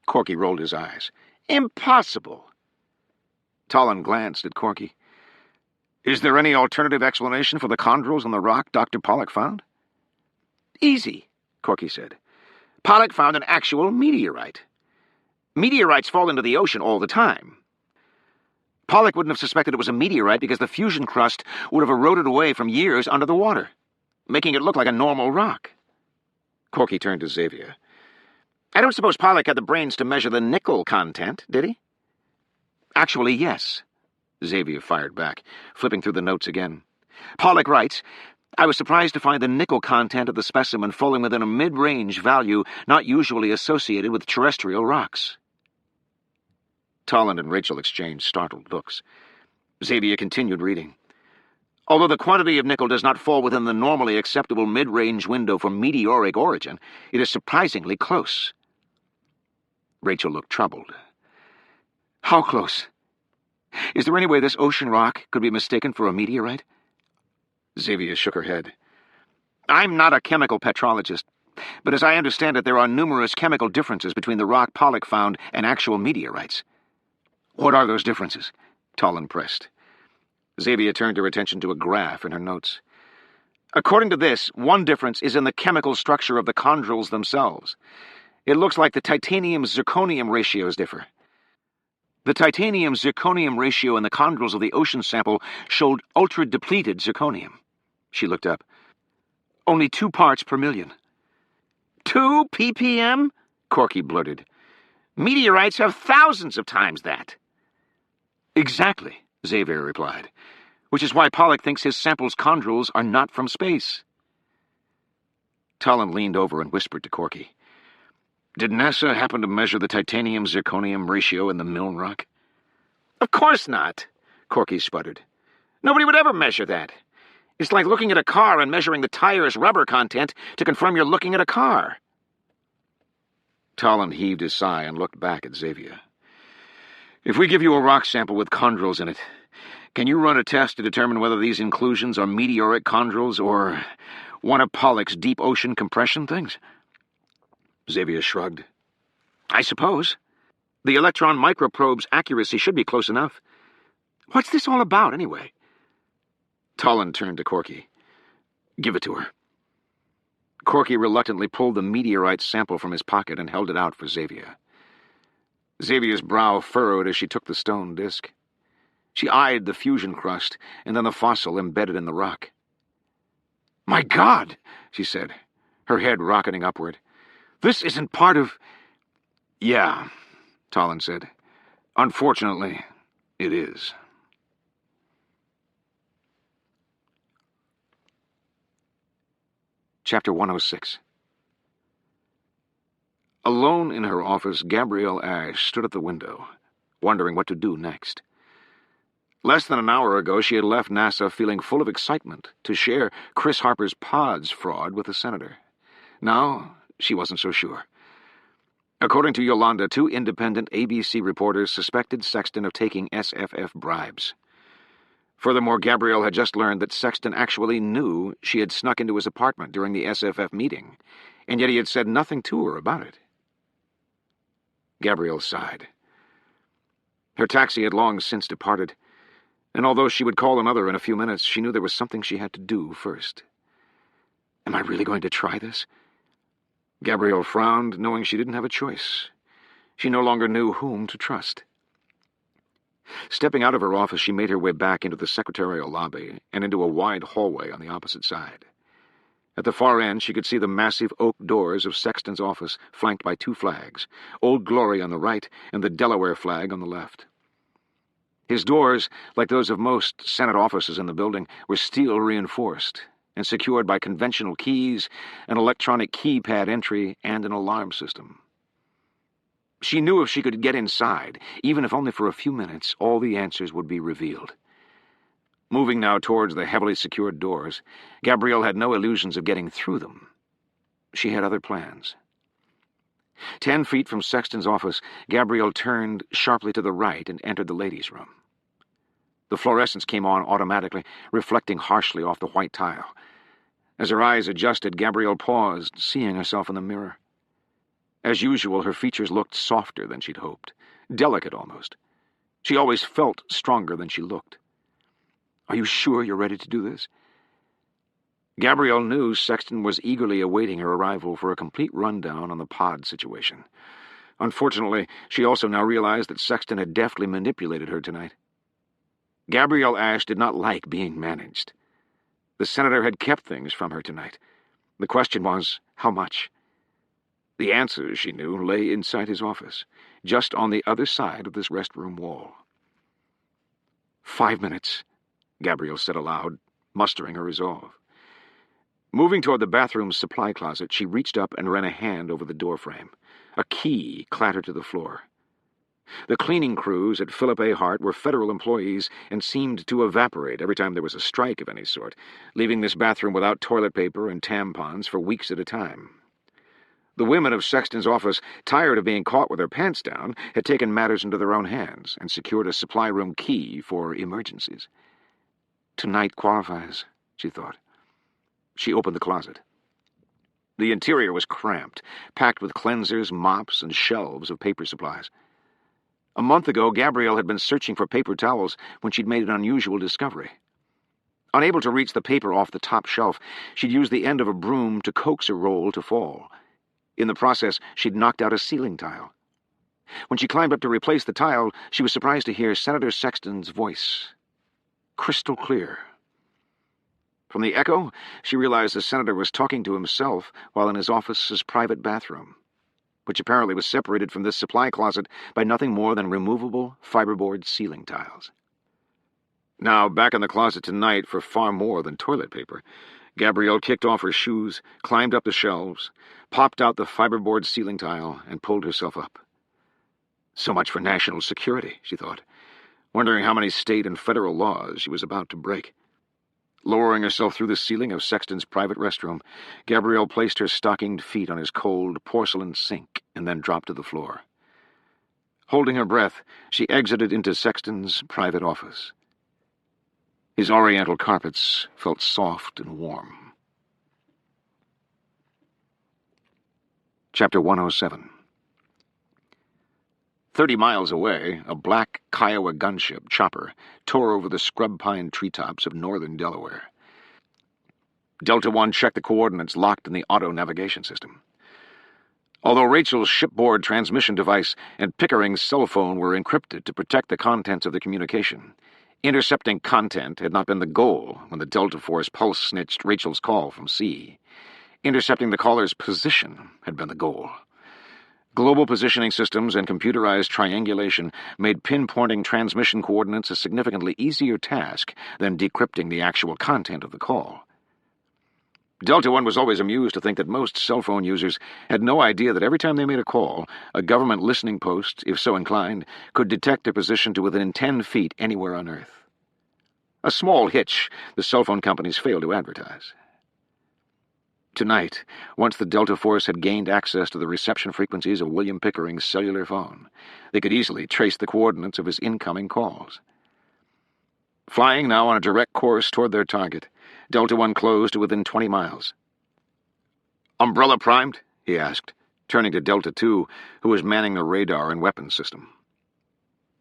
Corky rolled his eyes. "Impossible!" Tolland glanced at Corky. "Is there any alternative explanation for the chondrules on the rock Dr. Pollock found?" "Easy," Corky said. "Pollock found an actual meteorite. Meteorites fall into the ocean all the time. Pollock wouldn't have suspected it was a meteorite because the fusion crust would have eroded away from years under the water, making it look like a normal rock." Corky turned to Xavier. "I don't suppose Pollock had the brains to measure the nickel content, did he?" "Actually, yes," Xavier fired back, flipping through the notes again. Pollock writes, "I was surprised to find the nickel content of the specimen falling within a mid-range value not usually associated with terrestrial rocks." Tolland and Rachel exchanged startled looks. Xavier continued reading. "Although the quantity of nickel does not fall within the normally acceptable mid-range window for meteoric origin, it is surprisingly close." Rachel looked troubled. "How close? Is there any way this ocean rock could be mistaken for a meteorite?" Xavier shook her head. "I'm not a chemical petrologist, but as I understand it, there are numerous chemical differences between the rock Pollock found and actual meteorites." "What are those differences?" Tolland pressed. Xavier turned her attention to a graph in her notes. "According to this, one difference is in the chemical structure of the chondrules themselves. It looks like the titanium-zirconium ratios differ. The titanium-zirconium ratio in the chondrules of the ocean sample showed ultra-depleted zirconium." She looked up. "Only 2 parts per million." 2 ppm? Corky blurted. "Meteorites have thousands of times that." "Exactly," Xavier replied, "which is why Pollock thinks his sample's chondrules are not from space." Tolland leaned over and whispered to Corky. "Did NASA happen to measure the titanium-zirconium ratio in the Milne rock?" "Of course not," Corky sputtered. "Nobody would ever measure that. It's like looking at a car and measuring the tire's rubber content to confirm you're looking at a car." Tolland heaved his sigh and looked back at Xavier. "If we give you a rock sample with chondrules in it, can you run a test to determine whether these inclusions are meteoric chondrules or one of Pollock's deep ocean compression things?" Xavier shrugged. "I suppose. The electron microprobe's accuracy should be close enough. What's this all about, anyway?" Tolland turned to Corky. "Give it to her." Corky reluctantly pulled the meteorite sample from his pocket and held it out for Xavier. Xavier's brow furrowed as she took the stone disk. She eyed the fusion crust and then the fossil embedded in the rock. "My God," she said, her head rocketing upward. "This isn't part of—" "Yeah," Tolland said. "Unfortunately, it is." Chapter 106. Alone in her office, Gabrielle Ash stood at the window, wondering what to do next. Less than an hour ago, she had left NASA feeling full of excitement to share Chris Harper's pods fraud with the senator. Now, she wasn't so sure. According to Yolanda, 2 independent ABC reporters suspected Sexton of taking SFF bribes. Furthermore, Gabrielle had just learned that Sexton actually knew she had snuck into his apartment during the SFF meeting, and yet he had said nothing to her about it. Gabrielle sighed. Her taxi had long since departed, and although she would call another in a few minutes, she knew there was something she had to do first. Am I really going to try this? Gabrielle frowned, knowing she didn't have a choice. She no longer knew whom to trust. Stepping out of her office, she made her way back into the secretarial lobby and into a wide hallway on the opposite side. At the far end, she could see the massive oak doors of Sexton's office, flanked by 2 flags, Old Glory on the right and the Delaware flag on the left. His doors, like those of most Senate offices in the building, were steel-reinforced and secured by conventional keys, an electronic keypad entry, and an alarm system. She knew if she could get inside, even if only for a few minutes, all the answers would be revealed. Moving now towards the heavily secured doors, Gabrielle had no illusions of getting through them. She had other plans. 10 feet from Sexton's office, Gabrielle turned sharply to the right and entered the ladies' room. The fluorescence came on automatically, reflecting harshly off the white tile. As her eyes adjusted, Gabrielle paused, seeing herself in the mirror. As usual, her features looked softer than she'd hoped, delicate almost. She always felt stronger than she looked. Are you sure you're ready to do this? Gabrielle knew Sexton was eagerly awaiting her arrival for a complete rundown on the pod situation. Unfortunately, she also now realized that Sexton had deftly manipulated her tonight. Gabrielle Ashe did not like being managed. The senator had kept things from her tonight. The question was, how much? The answer, she knew, lay inside his office, just on the other side of this restroom wall. 5 minutes, Gabrielle said aloud, mustering her resolve. Moving toward the bathroom's supply closet, she reached up and ran a hand over the doorframe. A key clattered to the floor. The cleaning crews at Philip A. Hart were federal employees and seemed to evaporate every time there was a strike of any sort, leaving this bathroom without toilet paper and tampons for weeks at a time. The women of Sexton's office, tired of being caught with their pants down, had taken matters into their own hands and secured a supply room key for emergencies. Tonight qualifies, she thought. She opened the closet. The interior was cramped, packed with cleansers, mops, and shelves of paper supplies. A month ago, Gabrielle had been searching for paper towels when she'd made an unusual discovery. Unable to reach the paper off the top shelf, she'd used the end of a broom to coax a roll to fall. In the process, she'd knocked out a ceiling tile. When she climbed up to replace the tile, she was surprised to hear Senator Sexton's voice. Crystal clear. From the echo, she realized the senator was talking to himself while in his office's private bathroom, which apparently was separated from this supply closet by nothing more than removable fiberboard ceiling tiles. Now, back in the closet tonight for far more than toilet paper, Gabrielle kicked off her shoes, climbed up the shelves, popped out the fiberboard ceiling tile, and pulled herself up. So much for national security, she thought, wondering how many state and federal laws she was about to break. Lowering herself through the ceiling of Sexton's private restroom, Gabrielle placed her stockinged feet on his cold porcelain sink and then dropped to the floor. Holding her breath, she exited into Sexton's private office. His oriental carpets felt soft and warm. Chapter 107. 30 miles away, a black Kiowa gunship chopper tore over the scrub pine treetops of northern Delaware. Delta One checked the coordinates locked in the auto navigation system. Although Rachel's shipboard transmission device and Pickering's cell phone were encrypted to protect the contents of the communication, intercepting content had not been the goal when the Delta Force pulse snitched Rachel's call from sea. Intercepting the caller's position had been the goal. Global positioning systems and computerized triangulation made pinpointing transmission coordinates a significantly easier task than decrypting the actual content of the call. Delta One was always amused to think that most cell phone users had no idea that every time they made a call, a government listening post, if so inclined, could detect their position to within 10 feet anywhere on Earth. A small hitch the cell phone companies fail to advertise. Tonight, once the Delta Force had gained access to the reception frequencies of William Pickering's cellular phone, they could easily trace the coordinates of his incoming calls. Flying now on a direct course toward their target, Delta One closed to within 20 miles. "Umbrella primed?" he asked, turning to Delta Two, who was manning the radar and weapons system.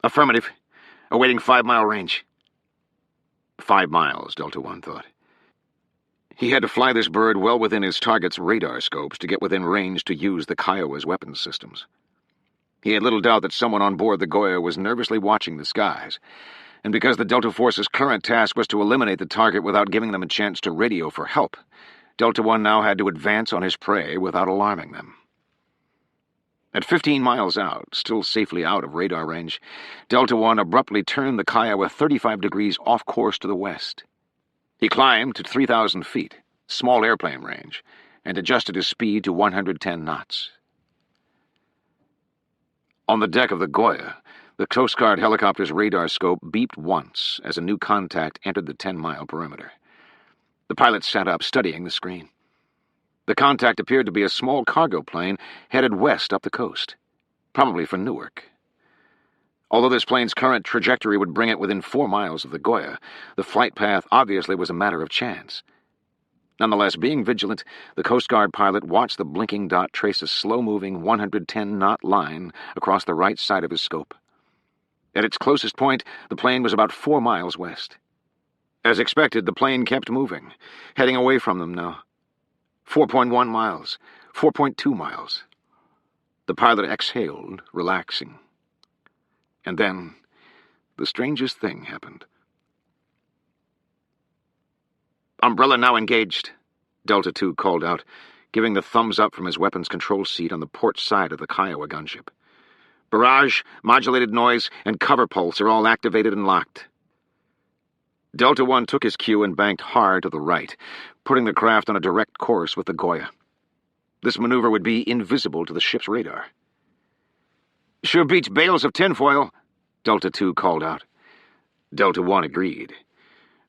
"Affirmative. Awaiting 5-mile range." 5 miles, Delta One thought. He had to fly this bird well within his target's radar scopes to get within range to use the Kiowa's weapons systems. He had little doubt that someone on board the Goya was nervously watching the skies, and because the Delta Force's current task was to eliminate the target without giving them a chance to radio for help, Delta One now had to advance on his prey without alarming them. At 15 miles out, still safely out of radar range, Delta One abruptly turned the Kiowa 35 degrees off course to the west. He climbed to 3,000 feet, small airplane range, and adjusted his speed to 110 knots. On the deck of the Goya, the Coast Guard helicopter's radar scope beeped once as a new contact entered the 10-mile perimeter. The pilot sat up, studying the screen. The contact appeared to be a small cargo plane headed west up the coast, probably for Newark. Although this plane's current trajectory would bring it within 4 miles of the Goya, the flight path obviously was a matter of chance. Nonetheless, being vigilant, the Coast Guard pilot watched the blinking dot trace a slow-moving 110-knot line across the right side of his scope. At its closest point, the plane was about 4 miles west. As expected, the plane kept moving, heading away from them now. 4.1 miles, 4.2 miles. The pilot exhaled, relaxing. And then, the strangest thing happened. "Umbrella now engaged," Delta Two called out, giving the thumbs up from his weapons control seat on the port side of the Kiowa gunship. "Barrage, modulated noise, and cover pulse are all activated and locked." Delta One took his cue and banked hard to the right, putting the craft on a direct course with the Goya. This maneuver would be invisible to the ship's radar. "Sure beats bales of tinfoil," Delta Two called out. Delta One agreed.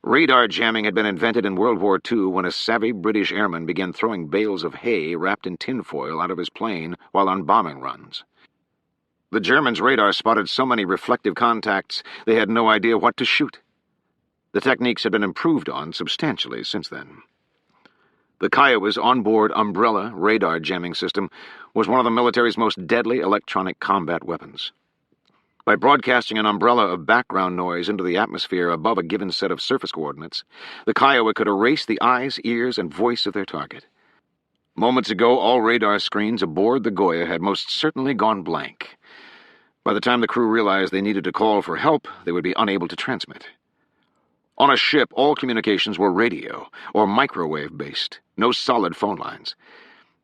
Radar jamming had been invented in World War II when a savvy British airman began throwing bales of hay wrapped in tinfoil out of his plane while on bombing runs. The Germans' radar spotted so many reflective contacts they had no idea what to shoot. The techniques had been improved on substantially since then. The Kiowa's onboard umbrella radar jamming system was one of the military's most deadly electronic combat weapons. By broadcasting an umbrella of background noise into the atmosphere above a given set of surface coordinates, the Kiowa could erase the eyes, ears, and voice of their target. Moments ago, all radar screens aboard the Goya had most certainly gone blank. By the time the crew realized they needed to call for help, they would be unable to transmit. On a ship, all communications were radio or microwave-based, no solid phone lines.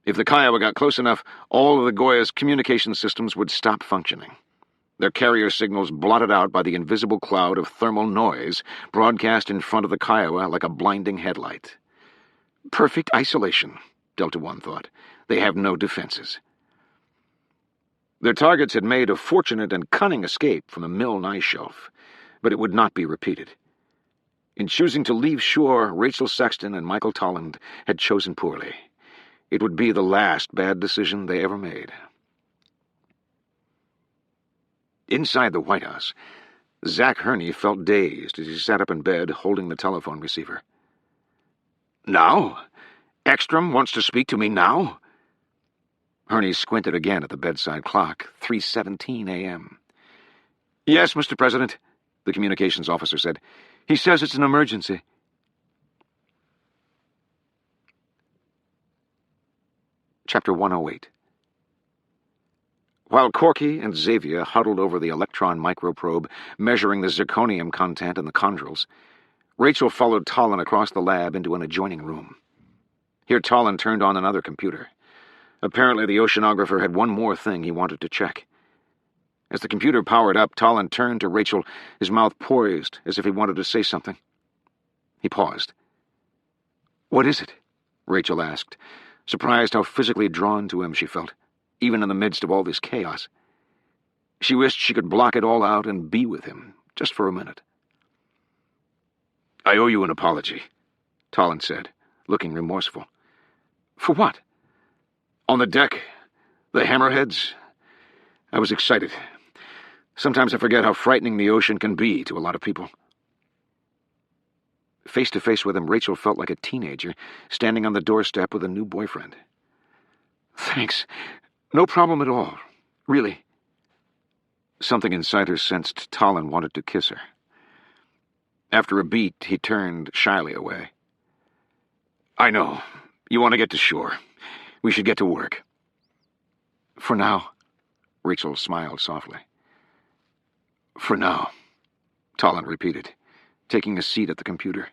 If the Kiowa got close enough, all of the Goya's communication systems would stop functioning, their carrier signals blotted out by the invisible cloud of thermal noise broadcast in front of the Kiowa like a blinding headlight. Perfect isolation, Delta One thought. They have no defenses. Their targets had made a fortunate and cunning escape from the Milne Ice Shelf, but it would not be repeated. In choosing to leave shore, Rachel Sexton and Michael Tolland had chosen poorly. It would be the last bad decision they ever made. Inside the White House, Zach Hurney felt dazed as he sat up in bed holding the telephone receiver. "Now? Ekstrom wants to speak to me now?" Hurney squinted again at the bedside clock, 3:17 a.m. "Yes, Mr. President," the communications officer said. "He says it's an emergency." Chapter 108. While Corky and Xavier huddled over the electron microprobe, measuring the zirconium content in the chondrules, Rachel followed Tolland across the lab into an adjoining room. Here Tolland turned on another computer. Apparently the oceanographer had one more thing he wanted to check. As the computer powered up, Tolland turned to Rachel, his mouth poised as if he wanted to say something. He paused. "What is it?" Rachel asked, surprised how physically drawn to him she felt, even in the midst of all this chaos. She wished she could block it all out and be with him, just for a minute. I owe you an apology, Tolland said, looking remorseful. For what? On the deck, the hammerheads. I was excited. Sometimes I forget how frightening the ocean can be to a lot of people. Face to face with him, Rachel felt like a teenager standing on the doorstep with a new boyfriend. Thanks. No problem at all. Really. Something inside her sensed Tolland wanted to kiss her. After a beat, he turned shyly away. I know. You want to get to shore. We should get to work. For now, Rachel smiled softly. For now, Tolland repeated, taking a seat at the computer.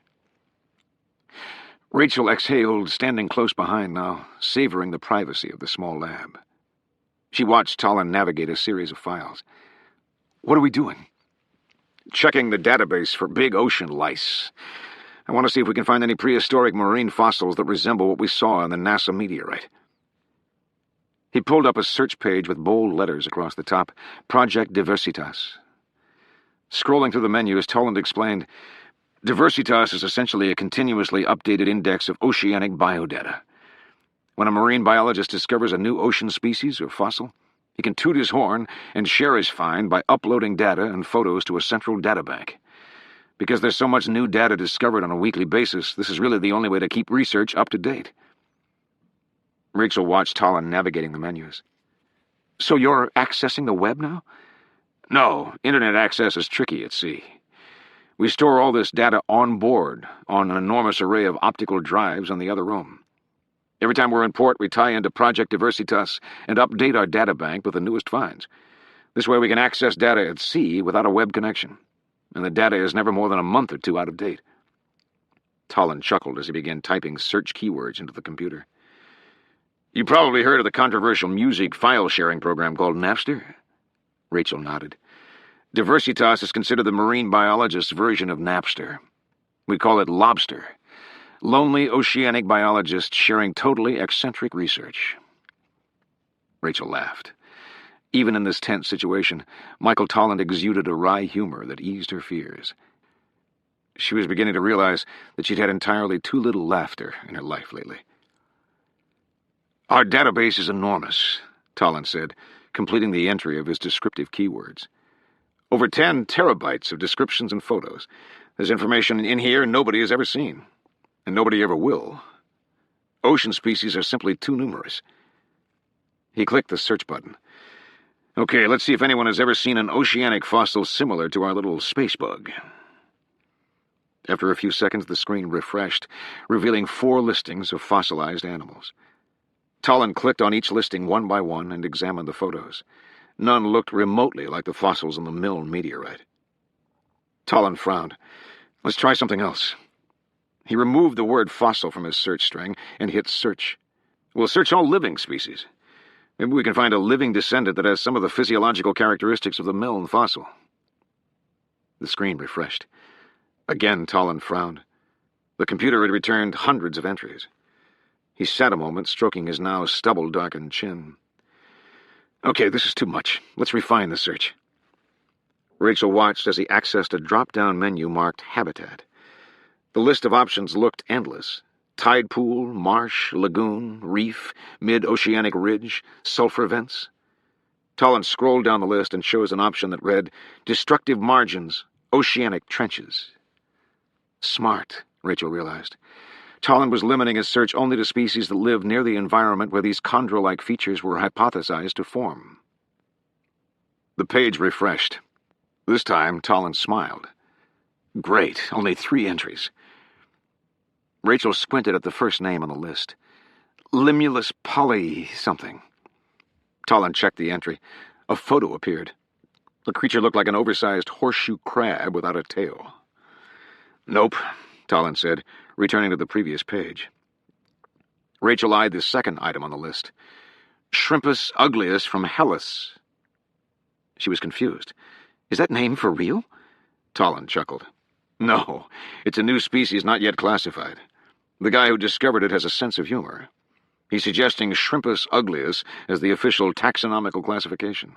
Rachel exhaled, standing close behind now, savoring the privacy of the small lab. She watched Tolland navigate a series of files. What are we doing? Checking the database for big ocean lice. I want to see if we can find any prehistoric marine fossils that resemble what we saw in the NASA meteorite. He pulled up a search page with bold letters across the top, Project Diversitas. Scrolling through the menus, Tolland explained, Diversitas is essentially a continuously updated index of oceanic biodata. When a marine biologist discovers a new ocean species or fossil, he can toot his horn and share his find by uploading data and photos to a central databank. Because there's so much new data discovered on a weekly basis, this is really the only way to keep research up to date. Rachel watched Tolland navigating the menus. So you're accessing the web now? No, internet access is tricky at sea. We store all this data on board, on an enormous array of optical drives on the other room. Every time we're in port, we tie into Project Diversitas and update our databank with the newest finds. This way we can access data at sea without a web connection, and the data is never more than a month or two out of date. Tolland chuckled as he began typing search keywords into the computer. You probably heard of the controversial music file-sharing program called Napster? Rachel nodded. Diversitas is considered the marine biologist's version of Napster. We call it Lobster. Lonely oceanic biologists sharing totally eccentric research. Rachel laughed. Even in this tense situation, Michael Tolland exuded a wry humor that eased her fears. She was beginning to realize that she'd had entirely too little laughter in her life lately. Our database is enormous, Tolland said, completing the entry of his descriptive keywords. Over 10 terabytes of descriptions and photos. There's information in here nobody has ever seen, and nobody ever will. Ocean species are simply too numerous. He clicked the search button. Okay, let's see if anyone has ever seen an oceanic fossil similar to our little space bug. After a few seconds, the screen refreshed, revealing 4 listings of fossilized animals. Tolland clicked on each listing one by one and examined the photos. None looked remotely like the fossils in the Milne meteorite. Tolland frowned. Let's try something else. He removed the word fossil from his search string and hit search. We'll search all living species. Maybe we can find a living descendant that has some of the physiological characteristics of the Milne fossil. The screen refreshed. Again, Tolland frowned. The computer had returned hundreds of entries. He sat a moment, stroking his now stubble-darkened chin. Okay, this is too much. Let's refine the search. Rachel watched as he accessed a drop-down menu marked Habitat. The list of options looked endless. Tide pool, marsh, lagoon, reef, mid-oceanic ridge, sulfur vents. Tolland scrolled down the list and chose an option that read, Destructive margins, oceanic trenches. Smart, Rachel realized. Tolland was limiting his search only to species that lived near the environment where these chondro-like features were hypothesized to form. The page refreshed. This time, Tolland smiled. Great, only 3 entries. Rachel squinted at the first name on the list. Limulus poly-something. Tolland checked the entry. A photo appeared. The creature looked like an oversized horseshoe crab without a tail. Nope, Tolland said, returning to the previous page. Rachel eyed the second item on the list. Shrimpus uglius from Hellas. She was confused. Is that name for real? Tolland chuckled. No, it's a new species not yet classified. The guy who discovered it has a sense of humor. He's suggesting Shrimpus uglius as the official taxonomical classification.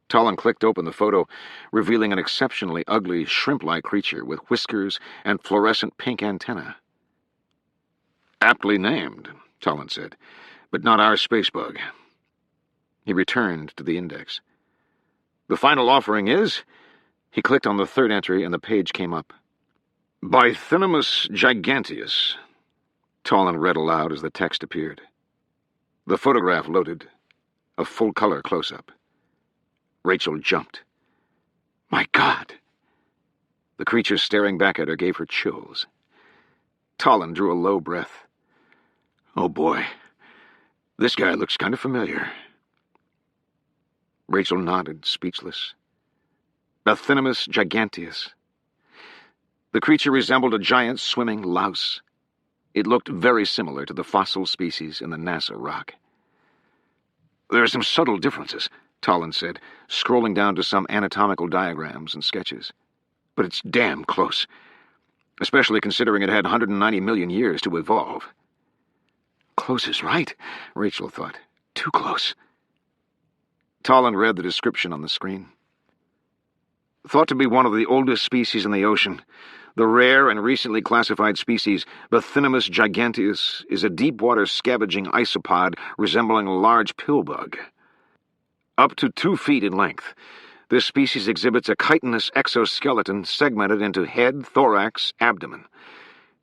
Tolland clicked open the photo, revealing an exceptionally ugly, shrimp-like creature with whiskers and fluorescent pink antennae. "Aptly named," Tolland said, "but not our space bug." He returned to the index. "The final offering is—" He clicked on the third entry and the page came up. "Bythinimus giganteus," Tolland read aloud as the text appeared. The photograph loaded, a full-color close-up. Rachel jumped. "My God!" The creature staring back at her gave her chills. Tolland drew a low breath. "Oh boy, this guy looks kind of familiar." Rachel nodded, speechless. Bythinimus giganteus. The creature resembled a giant swimming louse. It looked very similar to the fossil species in the NASA rock. "There are some subtle differences," Tolland said, scrolling down to some anatomical diagrams and sketches. "But it's damn close, especially considering it had 190 million years to evolve." "Close is right," Rachel thought. "Too close." Tolland read the description on the screen. "Thought to be one of the oldest species in the ocean, the rare and recently classified species Bythinimus giganteus is a deep-water scavenging isopod resembling a large pillbug. Up to 2 feet in length, this species exhibits a chitinous exoskeleton segmented into head, thorax, abdomen.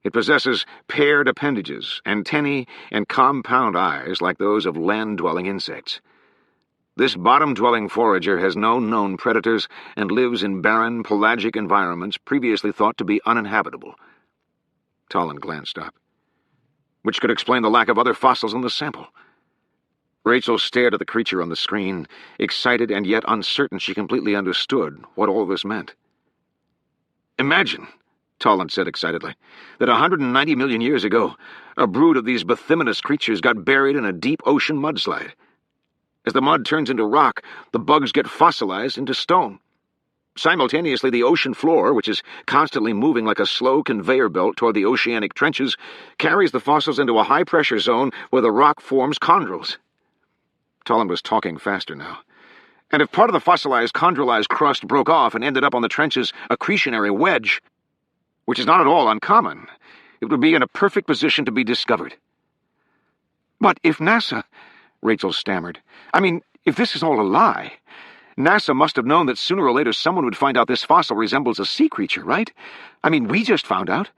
It possesses paired appendages, antennae, and compound eyes like those of land-dwelling insects. This bottom-dwelling forager has no known predators and lives in barren, pelagic environments previously thought to be uninhabitable." Tolland glanced up. "Which could explain the lack of other fossils in the sample." Rachel stared at the creature on the screen, excited and yet uncertain she completely understood what all this meant. "Imagine," Tolland said excitedly, "that 190 million years ago, a brood of these bathyminous creatures got buried in a deep ocean mudslide. As the mud turns into rock, the bugs get fossilized into stone. Simultaneously, the ocean floor, which is constantly moving like a slow conveyor belt toward the oceanic trenches, carries the fossils into a high-pressure zone where the rock forms chondrules." Tolland was talking faster now. "And if part of the fossilized chondrulized crust broke off and ended up on the trench's accretionary wedge, which is not at all uncommon, it would be in a perfect position to be discovered." "But if NASA—" Rachel stammered. "I mean, if this is all a lie, NASA must have known that sooner or later someone would find out this fossil resembles a sea creature, right? I mean, we just found out."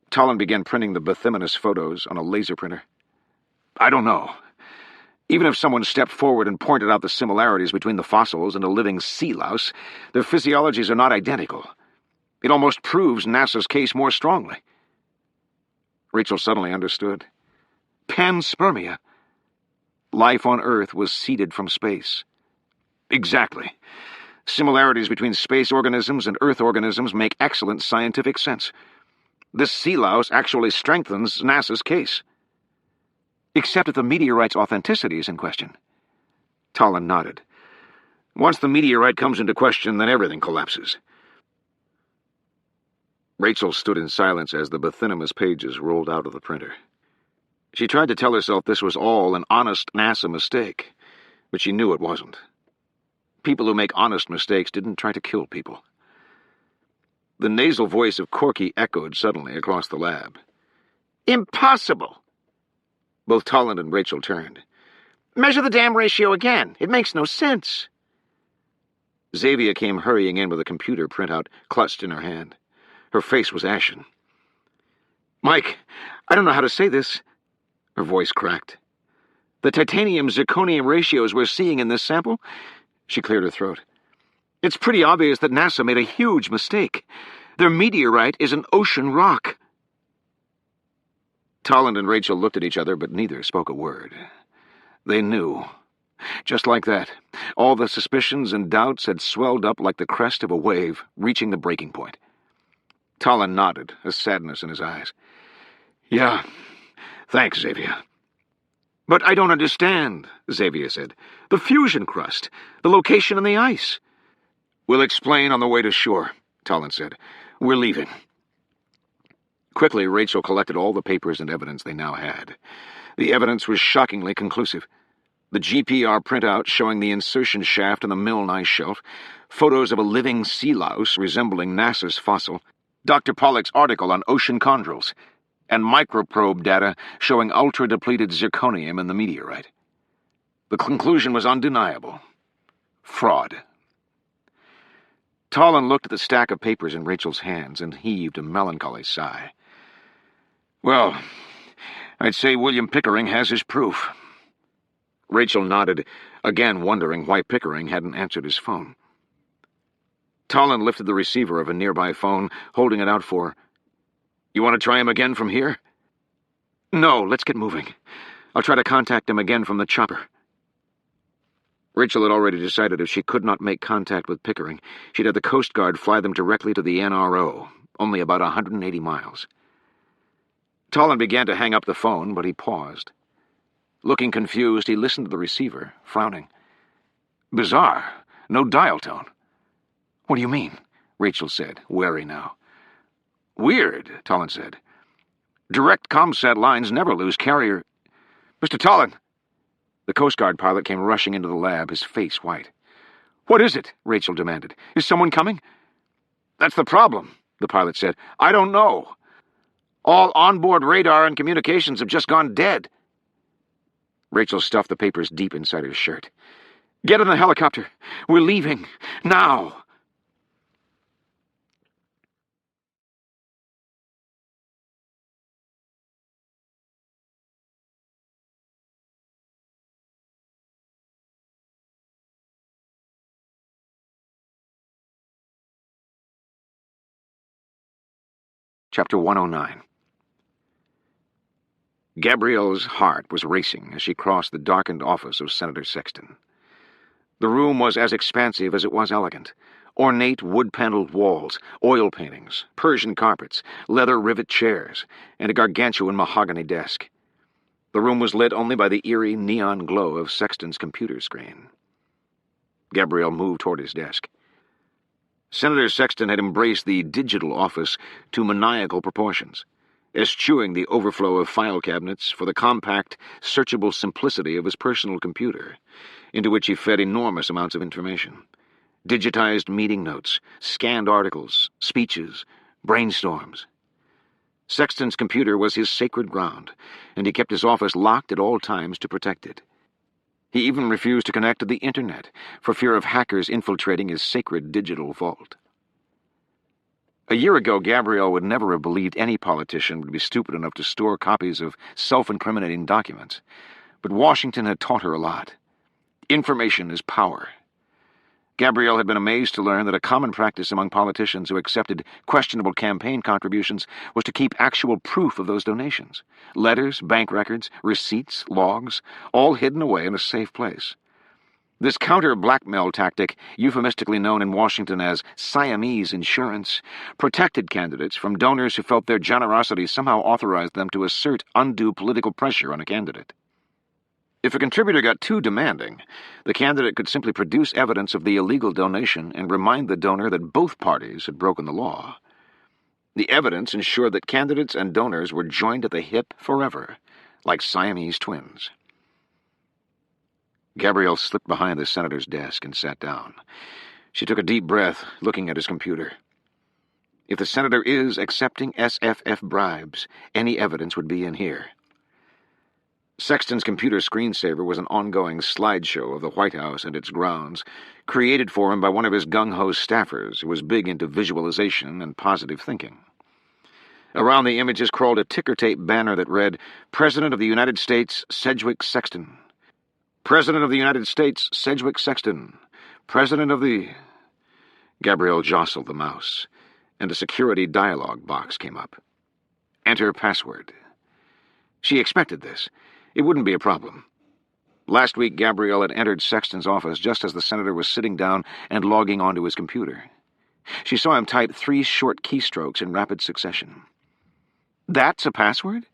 Tolland began printing the bathyminous photos on a laser printer. "I don't know. Even if someone stepped forward and pointed out the similarities between the fossils and a living sea louse, their physiologies are not identical. It almost proves NASA's case more strongly." Rachel suddenly understood. Panspermia. Life on Earth was seeded from space. Exactly. Similarities between space organisms and Earth organisms make excellent scientific sense. This sea louse actually strengthens NASA's case. Except that the meteorite's authenticity is in question. Tolland nodded. "Once the meteorite comes into question, then everything collapses." Rachel stood in silence as the bathyminous pages rolled out of the printer. She tried to tell herself this was all an honest NASA mistake, but she knew it wasn't. People who make honest mistakes didn't try to kill people. The nasal voice of Corky echoed suddenly across the lab. "Impossible!" Both Tolland and Rachel turned. "Measure the damn ratio again. It makes no sense." Xavier came hurrying in with a computer printout clutched in her hand. Her face was ashen. "Mike, I don't know how to say this." Her voice cracked. "The titanium-zirconium ratios we're seeing in this sample," she cleared her throat, "it's pretty obvious that NASA made a huge mistake. Their meteorite is an ocean rock." Tolland and Rachel looked at each other, but neither spoke a word. They knew. Just like that, all the suspicions and doubts had swelled up like the crest of a wave, reaching the breaking point. Tolland nodded, a sadness in his eyes. "Yeah, thanks, Xavier." "But I don't understand," Xavier said. "The fusion crust, the location in the ice." "We'll explain on the way to shore," Tolland said. "We're leaving." Quickly, Rachel collected all the papers and evidence they now had. The evidence was shockingly conclusive. The GPR printout showing the insertion shaft in the Milne Ice Shelf, photos of a living sea louse resembling NASA's fossil, Dr. Pollock's article on ocean chondrules, and microprobe data showing ultra-depleted zirconium in the meteorite. The conclusion was undeniable. Fraud. Tolland looked at the stack of papers in Rachel's hands and heaved a melancholy sigh. Well, I'd say William Pickering has his proof. Rachel nodded, again wondering why Pickering hadn't answered his phone. Tolland lifted the receiver of a nearby phone, holding it out for her. You want to try him again from here? No, let's get moving. I'll try to contact him again from the chopper. Rachel had already decided if she could not make contact with Pickering, she'd have the Coast Guard fly them directly to the NRO, only about 180 miles. Tolland began to hang up the phone, but he paused. Looking confused, he listened to the receiver, frowning. Bizarre. No dial tone. What do you mean? Rachel said, wary now. Weird, Tolland said. Direct ComSat lines never lose carrier. Mr. Tolland! The Coast Guard pilot came rushing into the lab, his face white. What is it? Rachel demanded. Is someone coming? That's the problem, the pilot said. I don't know. All onboard radar and communications have just gone dead. Rachel stuffed the papers deep inside her shirt. Get in the helicopter. We're leaving. Now. Chapter 109. Gabrielle's heart was racing as she crossed the darkened office of Senator Sexton. The room was as expansive as it was elegant. Ornate wood-paneled walls, oil paintings, Persian carpets, leather rivet chairs, and a gargantuan mahogany desk. The room was lit only by the eerie neon glow of Sexton's computer screen. Gabrielle moved toward his desk. Senator Sexton had embraced the digital office to maniacal proportions, eschewing the overflow of file cabinets for the compact, searchable simplicity of his personal computer, into which he fed enormous amounts of information. Digitized meeting notes, scanned articles, speeches, brainstorms. Sexton's computer was his sacred ground, and he kept his office locked at all times to protect it. He even refused to connect to the internet for fear of hackers infiltrating his sacred digital vault. A year ago, Gabrielle would never have believed any politician would be stupid enough to store copies of self-incriminating documents, but Washington had taught her a lot. Information is power. Gabrielle had been amazed to learn that a common practice among politicians who accepted questionable campaign contributions was to keep actual proof of those donations. Letters, bank records, receipts, logs, all hidden away in a safe place. This counter-blackmail tactic, euphemistically known in Washington as Siamese insurance, protected candidates from donors who felt their generosity somehow authorized them to assert undue political pressure on a candidate. If a contributor got too demanding, the candidate could simply produce evidence of the illegal donation and remind the donor that both parties had broken the law. The evidence ensured that candidates and donors were joined at the hip forever, like Siamese twins. Gabrielle slipped behind the senator's desk and sat down. She took a deep breath, looking at his computer. If the senator is accepting SFF bribes, any evidence would be in here. Sexton's computer screensaver was an ongoing slideshow of the White House and its grounds, created for him by one of his gung-ho staffers who was big into visualization and positive thinking. Around the images crawled a ticker-tape banner that read, President of the United States, Sedgwick Sexton. President of the United States, Sedgwick Sexton. President of the... Gabrielle jostled the mouse, and a security dialog box came up. Enter password. She expected this. It wouldn't be a problem. Last week, Gabrielle had entered Sexton's office just as the senator was sitting down and logging onto his computer. She saw him type 3 short keystrokes in rapid succession. That's a password?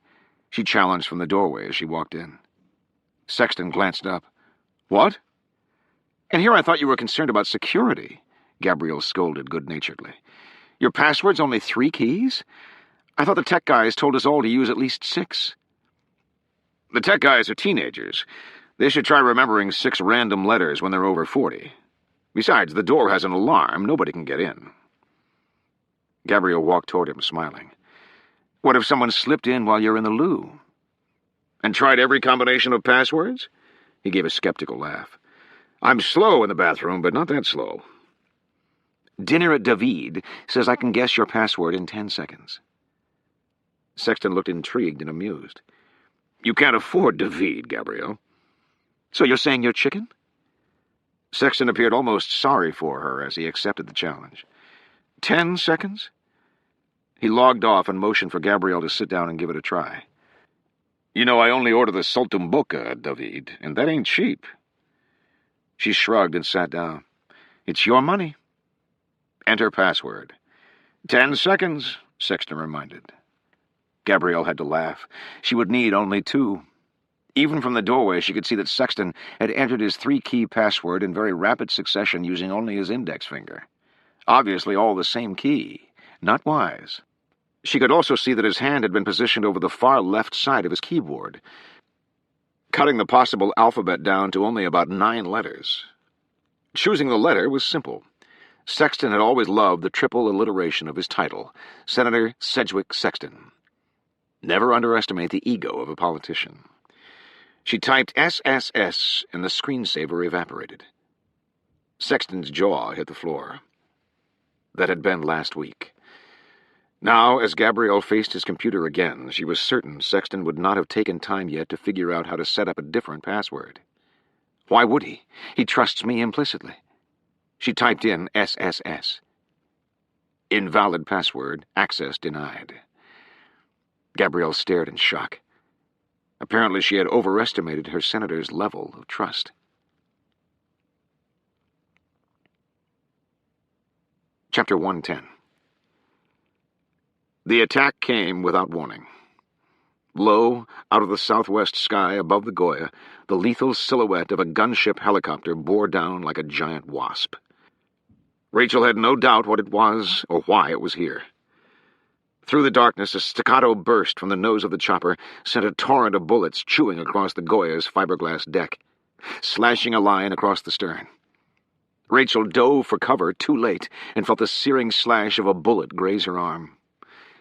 She challenged from the doorway as she walked in. Sexton glanced up. What? And here I thought you were concerned about security, Gabrielle scolded good-naturedly. Your password's only 3 keys? I thought the tech guys told us all to use at least 6. The tech guys are teenagers. They should try remembering 6 random letters when they're over 40. Besides, the door has an alarm. Nobody can get in. Gabrielle walked toward him, smiling. What if someone slipped in while you're in the loo? And tried every combination of passwords? He gave a skeptical laugh. I'm slow in the bathroom, but not that slow. Dinner at David says I can guess your password in 10 seconds. Sexton looked intrigued and amused. You can't afford David, Gabrielle. So you're saying you're chicken? Sexton appeared almost sorry for her as he accepted the challenge. 10 seconds? He logged off and motioned for Gabrielle to sit down and give it a try. You know, I only order the Saltimbocca at David, and that ain't cheap. She shrugged and sat down. It's your money. Enter password. 10 seconds, Sexton reminded. Gabrielle had to laugh. She would need only 2. Even from the doorway, she could see that Sexton had entered his 3-key password in very rapid succession using only his index finger. Obviously all the same key. Not wise. She could also see that his hand had been positioned over the far left side of his keyboard, cutting the possible alphabet down to only about 9 letters. Choosing the letter was simple. Sexton had always loved the triple alliteration of his title, Senator Sedgwick Sexton. Never underestimate the ego of a politician. She typed SSS, and the screensaver evaporated. Sexton's jaw hit the floor. That had been last week. Now, as Gabrielle faced his computer again, she was certain Sexton would not have taken time yet to figure out how to set up a different password. Why would he? He trusts me implicitly. She typed in SSS. Invalid password, access denied. Gabrielle stared in shock. Apparently she had overestimated her senator's level of trust. Chapter 110. The attack came without warning. Low, out of the southwest sky above the Goya, the lethal silhouette of a gunship helicopter bore down like a giant wasp. Rachel had no doubt what it was or why it was here. Through the darkness, a staccato burst from the nose of the chopper sent a torrent of bullets chewing across the Goya's fiberglass deck, slashing a line across the stern. Rachel dove for cover too late and felt the searing slash of a bullet graze her arm.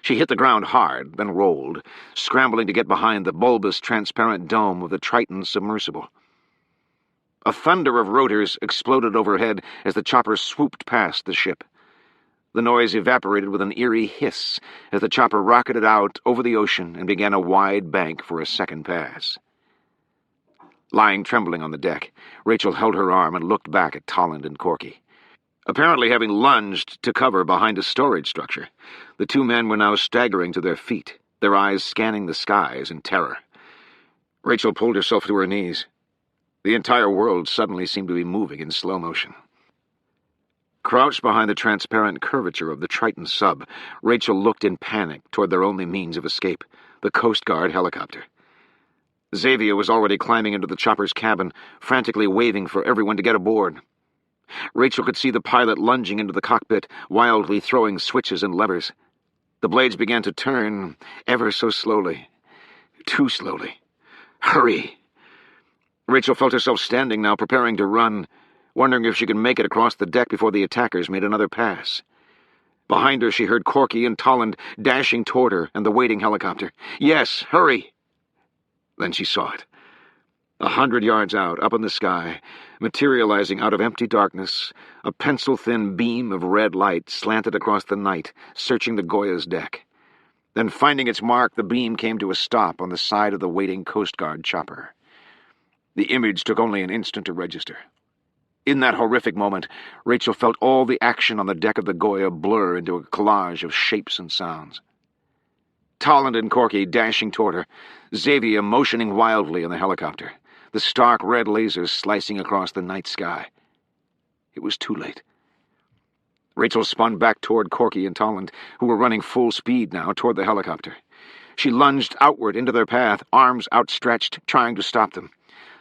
She hit the ground hard, then rolled, scrambling to get behind the bulbous, transparent dome of the Triton submersible. A thunder of rotors exploded overhead as the chopper swooped past the ship. The noise evaporated with an eerie hiss as the chopper rocketed out over the ocean and began a wide bank for a second pass. Lying trembling on the deck, Rachel held her arm and looked back at Tolland and Corky. Apparently having lunged to cover behind a storage structure, the 2 men were now staggering to their feet, their eyes scanning the skies in terror. Rachel pulled herself to her knees. The entire world suddenly seemed to be moving in slow motion. Crouched behind the transparent curvature of the Triton sub, Rachel looked in panic toward their only means of escape, the Coast Guard helicopter. Xavier was already climbing into the chopper's cabin, frantically waving for everyone to get aboard. Rachel could see the pilot lunging into the cockpit, wildly throwing switches and levers. The blades began to turn, ever so slowly. Too slowly. Hurry! Rachel felt herself standing now, preparing to run, wondering if she could make it across the deck before the attackers made another pass. Behind her she heard Corky and Tolland dashing toward her and the waiting helicopter. Yes, hurry! Then she saw it. 100 yards out, up in the sky, materializing out of empty darkness, a pencil-thin beam of red light slanted across the night, searching the Goya's deck. Then, finding its mark, the beam came to a stop on the side of the waiting Coast Guard chopper. The image took only an instant to register. In that horrific moment, Rachel felt all the action on the deck of the Goya blur into a collage of shapes and sounds. Tolland and Corky dashing toward her, Xavier motioning wildly in the helicopter, the stark red lasers slicing across the night sky. It was too late. Rachel spun back toward Corky and Tolland, who were running full speed now toward the helicopter. She lunged outward into their path, arms outstretched, trying to stop them.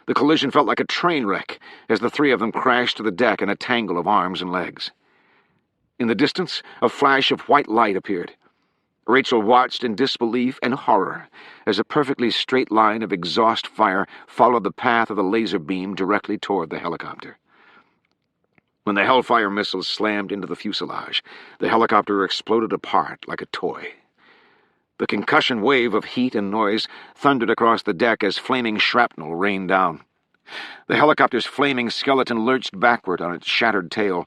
The collision felt like a train wreck as the 3 of them crashed to the deck in a tangle of arms and legs. In the distance, a flash of white light appeared. Rachel watched in disbelief and horror as a perfectly straight line of exhaust fire followed the path of the laser beam directly toward the helicopter. When the Hellfire missiles slammed into the fuselage, the helicopter exploded apart like a toy. The concussion wave of heat and noise thundered across the deck as flaming shrapnel rained down. The helicopter's flaming skeleton lurched backward on its shattered tail,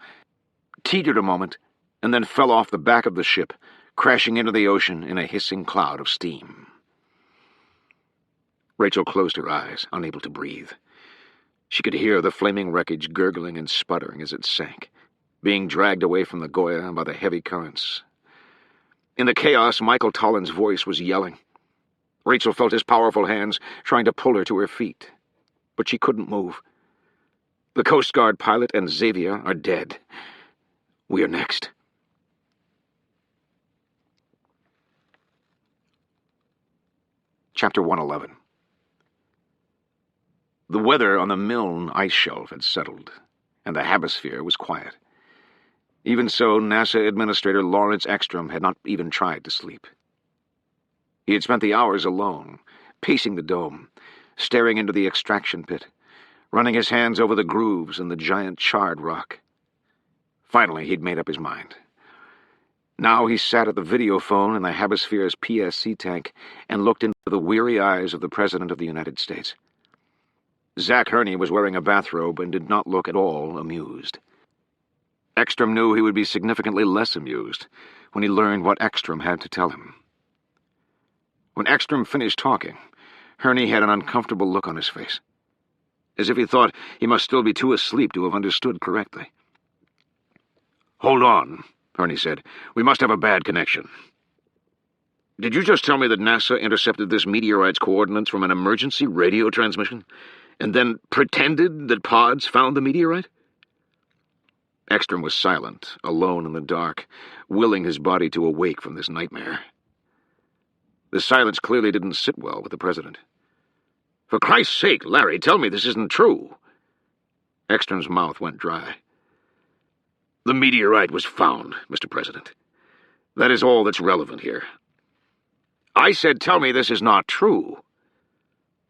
teetered a moment, and then fell off the back of the ship, crashing into the ocean in a hissing cloud of steam. Rachel closed her eyes, unable to breathe. She could hear the flaming wreckage gurgling and sputtering as it sank, being dragged away from the Goya by the heavy currents. In the chaos, Michael Tolland's voice was yelling. Rachel felt his powerful hands trying to pull her to her feet, but she couldn't move. The Coast Guard pilot and Xavier are dead. We are next. Chapter 111. The weather on the Milne Ice Shelf had settled, and the hemisphere was quiet. Even so, NASA Administrator Lawrence Ekstrom had not even tried to sleep. He had spent the hours alone, pacing the dome, staring into the extraction pit, running his hands over the grooves in the giant charred rock. Finally, he'd made up his mind. Now he sat at the video phone in the hemisphere's PSC tank and looked into the weary eyes of the President of the United States. Zach Herney was wearing a bathrobe and did not look at all amused. Ekstrom knew he would be significantly less amused when he learned what Ekstrom had to tell him. When Ekstrom finished talking, Herney had an uncomfortable look on his face, as if he thought he must still be too asleep to have understood correctly. "Hold on," Herney said. "We must have a bad connection. Did you just tell me that NASA intercepted this meteorite's coordinates from an emergency radio transmission, and then pretended that pods found the meteorite?" Ekstrom was silent, alone in the dark, willing his body to awake from this nightmare. The silence clearly didn't sit well with the President. "For Christ's sake, Larry, tell me this isn't true." Ekstrom's mouth went dry. "The meteorite was found, Mr. President. That is all that's relevant here." "I said tell me this is not true."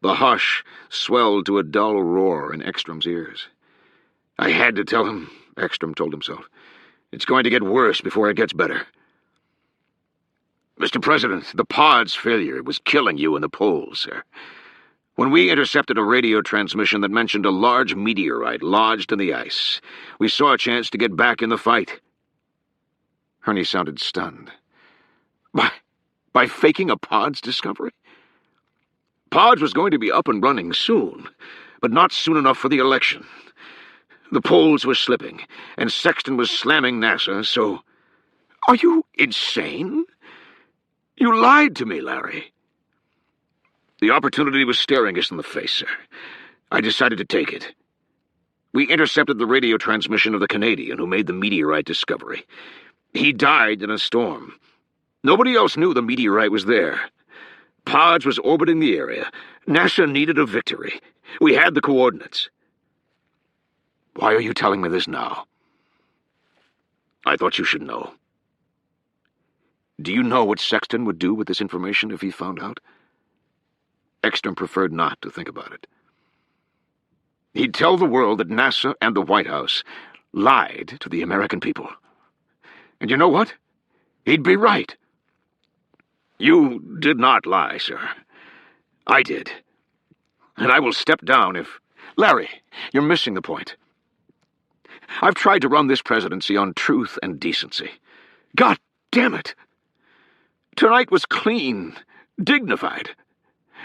The hush swelled to a dull roar in Ekstrom's ears. "I had to tell him," Ekstrom told himself. "It's going to get worse before it gets better." "Mr. President, the pod's failure was killing you in the poles, sir. When we intercepted a radio transmission that mentioned a large meteorite lodged in the ice, we saw a chance to get back in the fight." Herney sounded stunned. By faking a pod's discovery? Pods was going to be up and running soon, but not soon enough for the election. The polls were slipping, and Sexton was slamming NASA, so... Are you insane? You lied to me, Larry. The opportunity was staring us in the face, sir. I decided to take it. We intercepted the radio transmission of the Canadian who made the meteorite discovery. He died in a storm. Nobody else knew the meteorite was there. Pods was orbiting the area. NASA needed a victory. We had the coordinates. Why are you telling me this now? I thought you should know. Do you know what Sexton would do with this information if he found out? Ekstrom preferred not to think about it. He'd tell the world that NASA and the White House lied to the American people. And you know what? He'd be right. You did not lie, sir. I did. And I will step down if... Larry, you're missing the point. I've tried to run this presidency on truth and decency. God damn it! Tonight was clean, dignified.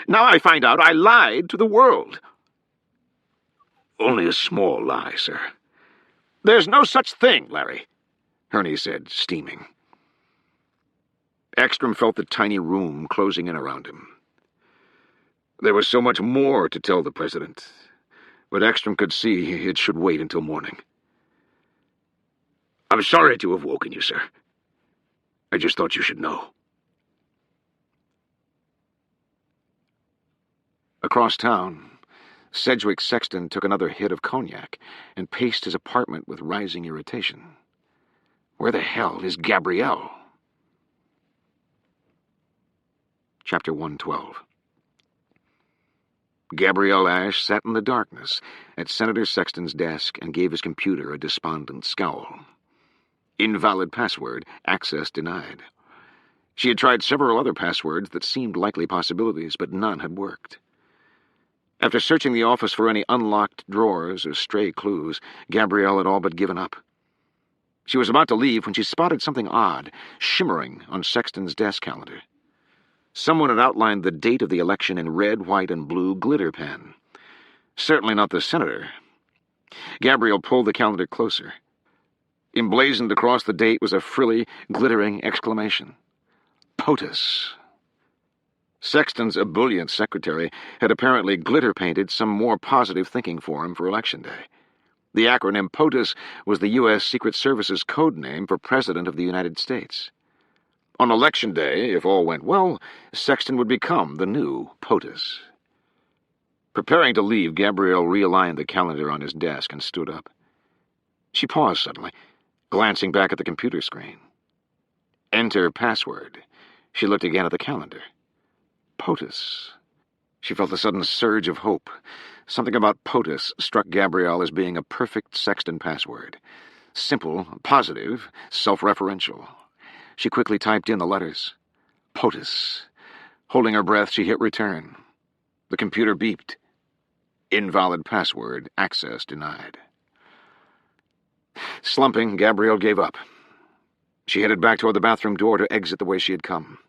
Now I find out I lied to the world. Only a small lie, sir. There's no such thing, Larry, Herney said, steaming. Ekstrom felt the tiny room closing in around him. There was so much more to tell the president, but Ekstrom could see it should wait until morning. I'm sorry to have woken you, sir. I just thought you should know. Across town, Sedgwick Sexton took another hit of cognac and paced his apartment with rising irritation. Where the hell is Gabrielle? Chapter 112. Gabriel Ashe sat in the darkness at Senator Sexton's desk and gave his computer a despondent scowl. Invalid password, access denied. She had tried several other passwords that seemed likely possibilities, but none had worked. After searching the office for any unlocked drawers or stray clues, Gabrielle had all but given up. She was about to leave when she spotted something odd, shimmering on Sexton's desk calendar. Someone had outlined the date of the election in red, white, and blue glitter pen. Certainly not the senator. Gabrielle pulled the calendar closer. Emblazoned across the date was a frilly, glittering exclamation. POTUS. Sexton's ebullient secretary had apparently glitter-painted some more positive thinking for him for Election Day. The acronym POTUS was the U.S. Secret Service's code name for President of the United States. On Election Day, if all went well, Sexton would become the new POTUS. Preparing to leave, Gabrielle realigned the calendar on his desk and stood up. She paused suddenly, glancing back at the computer screen. Enter password. She looked again at the calendar. POTUS. She felt a sudden surge of hope. Something about POTUS struck Gabrielle as being a perfect Sexton password. Simple, positive, self-referential. She quickly typed in the letters. POTUS. Holding her breath, she hit return. The computer beeped. Invalid password, access denied. Slumping, Gabrielle gave up. She headed back toward the bathroom door to exit the way she had come.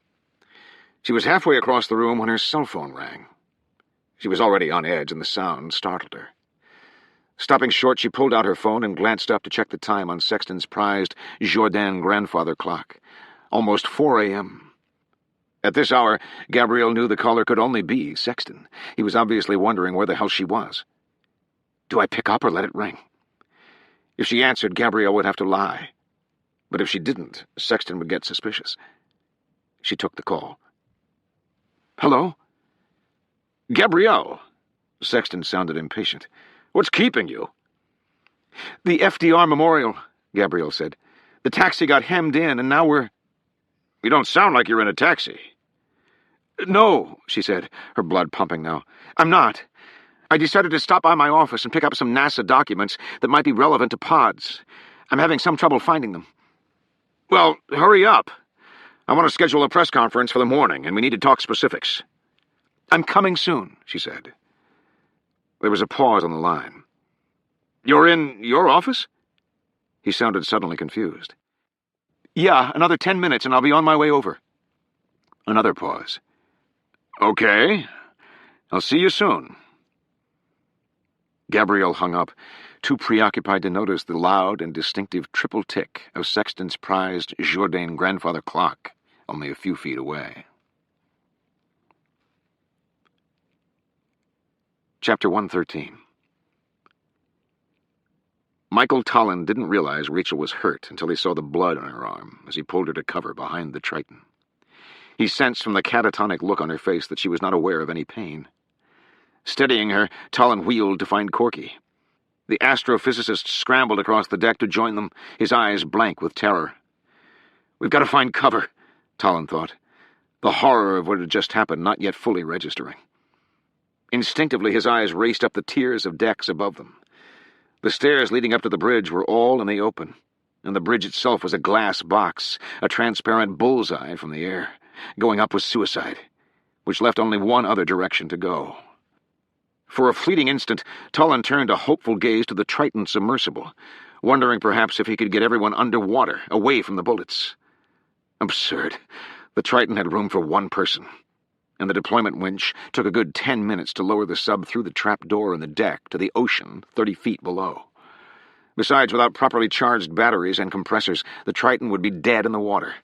She was halfway across the room when her cell phone rang. She was already on edge, and the sound startled her. Stopping short, she pulled out her phone and glanced up to check the time on Sexton's prized Jourdain grandfather clock. Almost 4 a.m. At this hour, Gabrielle knew the caller could only be Sexton. He was obviously wondering where the hell she was. Do I pick up or let it ring? If she answered, Gabrielle would have to lie. But if she didn't, Sexton would get suspicious. She took the call. Hello? Gabrielle. Sexton sounded impatient. What's keeping you? The FDR Memorial, Gabrielle said. The taxi got hemmed in, and now we're... You don't sound like you're in a taxi. No, she said, her blood pumping now. I'm not. I decided to stop by my office and pick up some NASA documents that might be relevant to pods. I'm having some trouble finding them. Well, hurry up. I want to schedule a press conference for the morning, and we need to talk specifics. I'm coming soon, she said. There was a pause on the line. You're in your office? He sounded suddenly confused. Yeah, another 10 minutes and I'll be on my way over. Another pause. Okay. I'll see you soon. Gabrielle hung up, too preoccupied to notice the loud and distinctive triple tick of Sexton's prized Jourdain grandfather clock only a few feet away. Chapter 113. Michael Tolland didn't realize Rachel was hurt until he saw the blood on her arm as he pulled her to cover behind the Triton. He sensed from the catatonic look on her face that she was not aware of any pain. Steadying her, Tolland wheeled to find Corky. The astrophysicist scrambled across the deck to join them, his eyes blank with terror. We've got to find cover, Tolland thought, the horror of what had just happened not yet fully registering. Instinctively, his eyes raced up the tiers of decks above them. The stairs leading up to the bridge were all in the open, and the bridge itself was a glass box, a transparent bullseye from the air. Going up was suicide, which left only one other direction to go. For a fleeting instant, Tolland turned a hopeful gaze to the Triton submersible, wondering perhaps if he could get everyone underwater, away from the bullets. Absurd. The Triton had room for one person, and the deployment winch took a good 10 minutes to lower the sub through the trap door in the deck to the ocean 30 feet below. Besides, without properly charged batteries and compressors, the Triton would be dead in the water.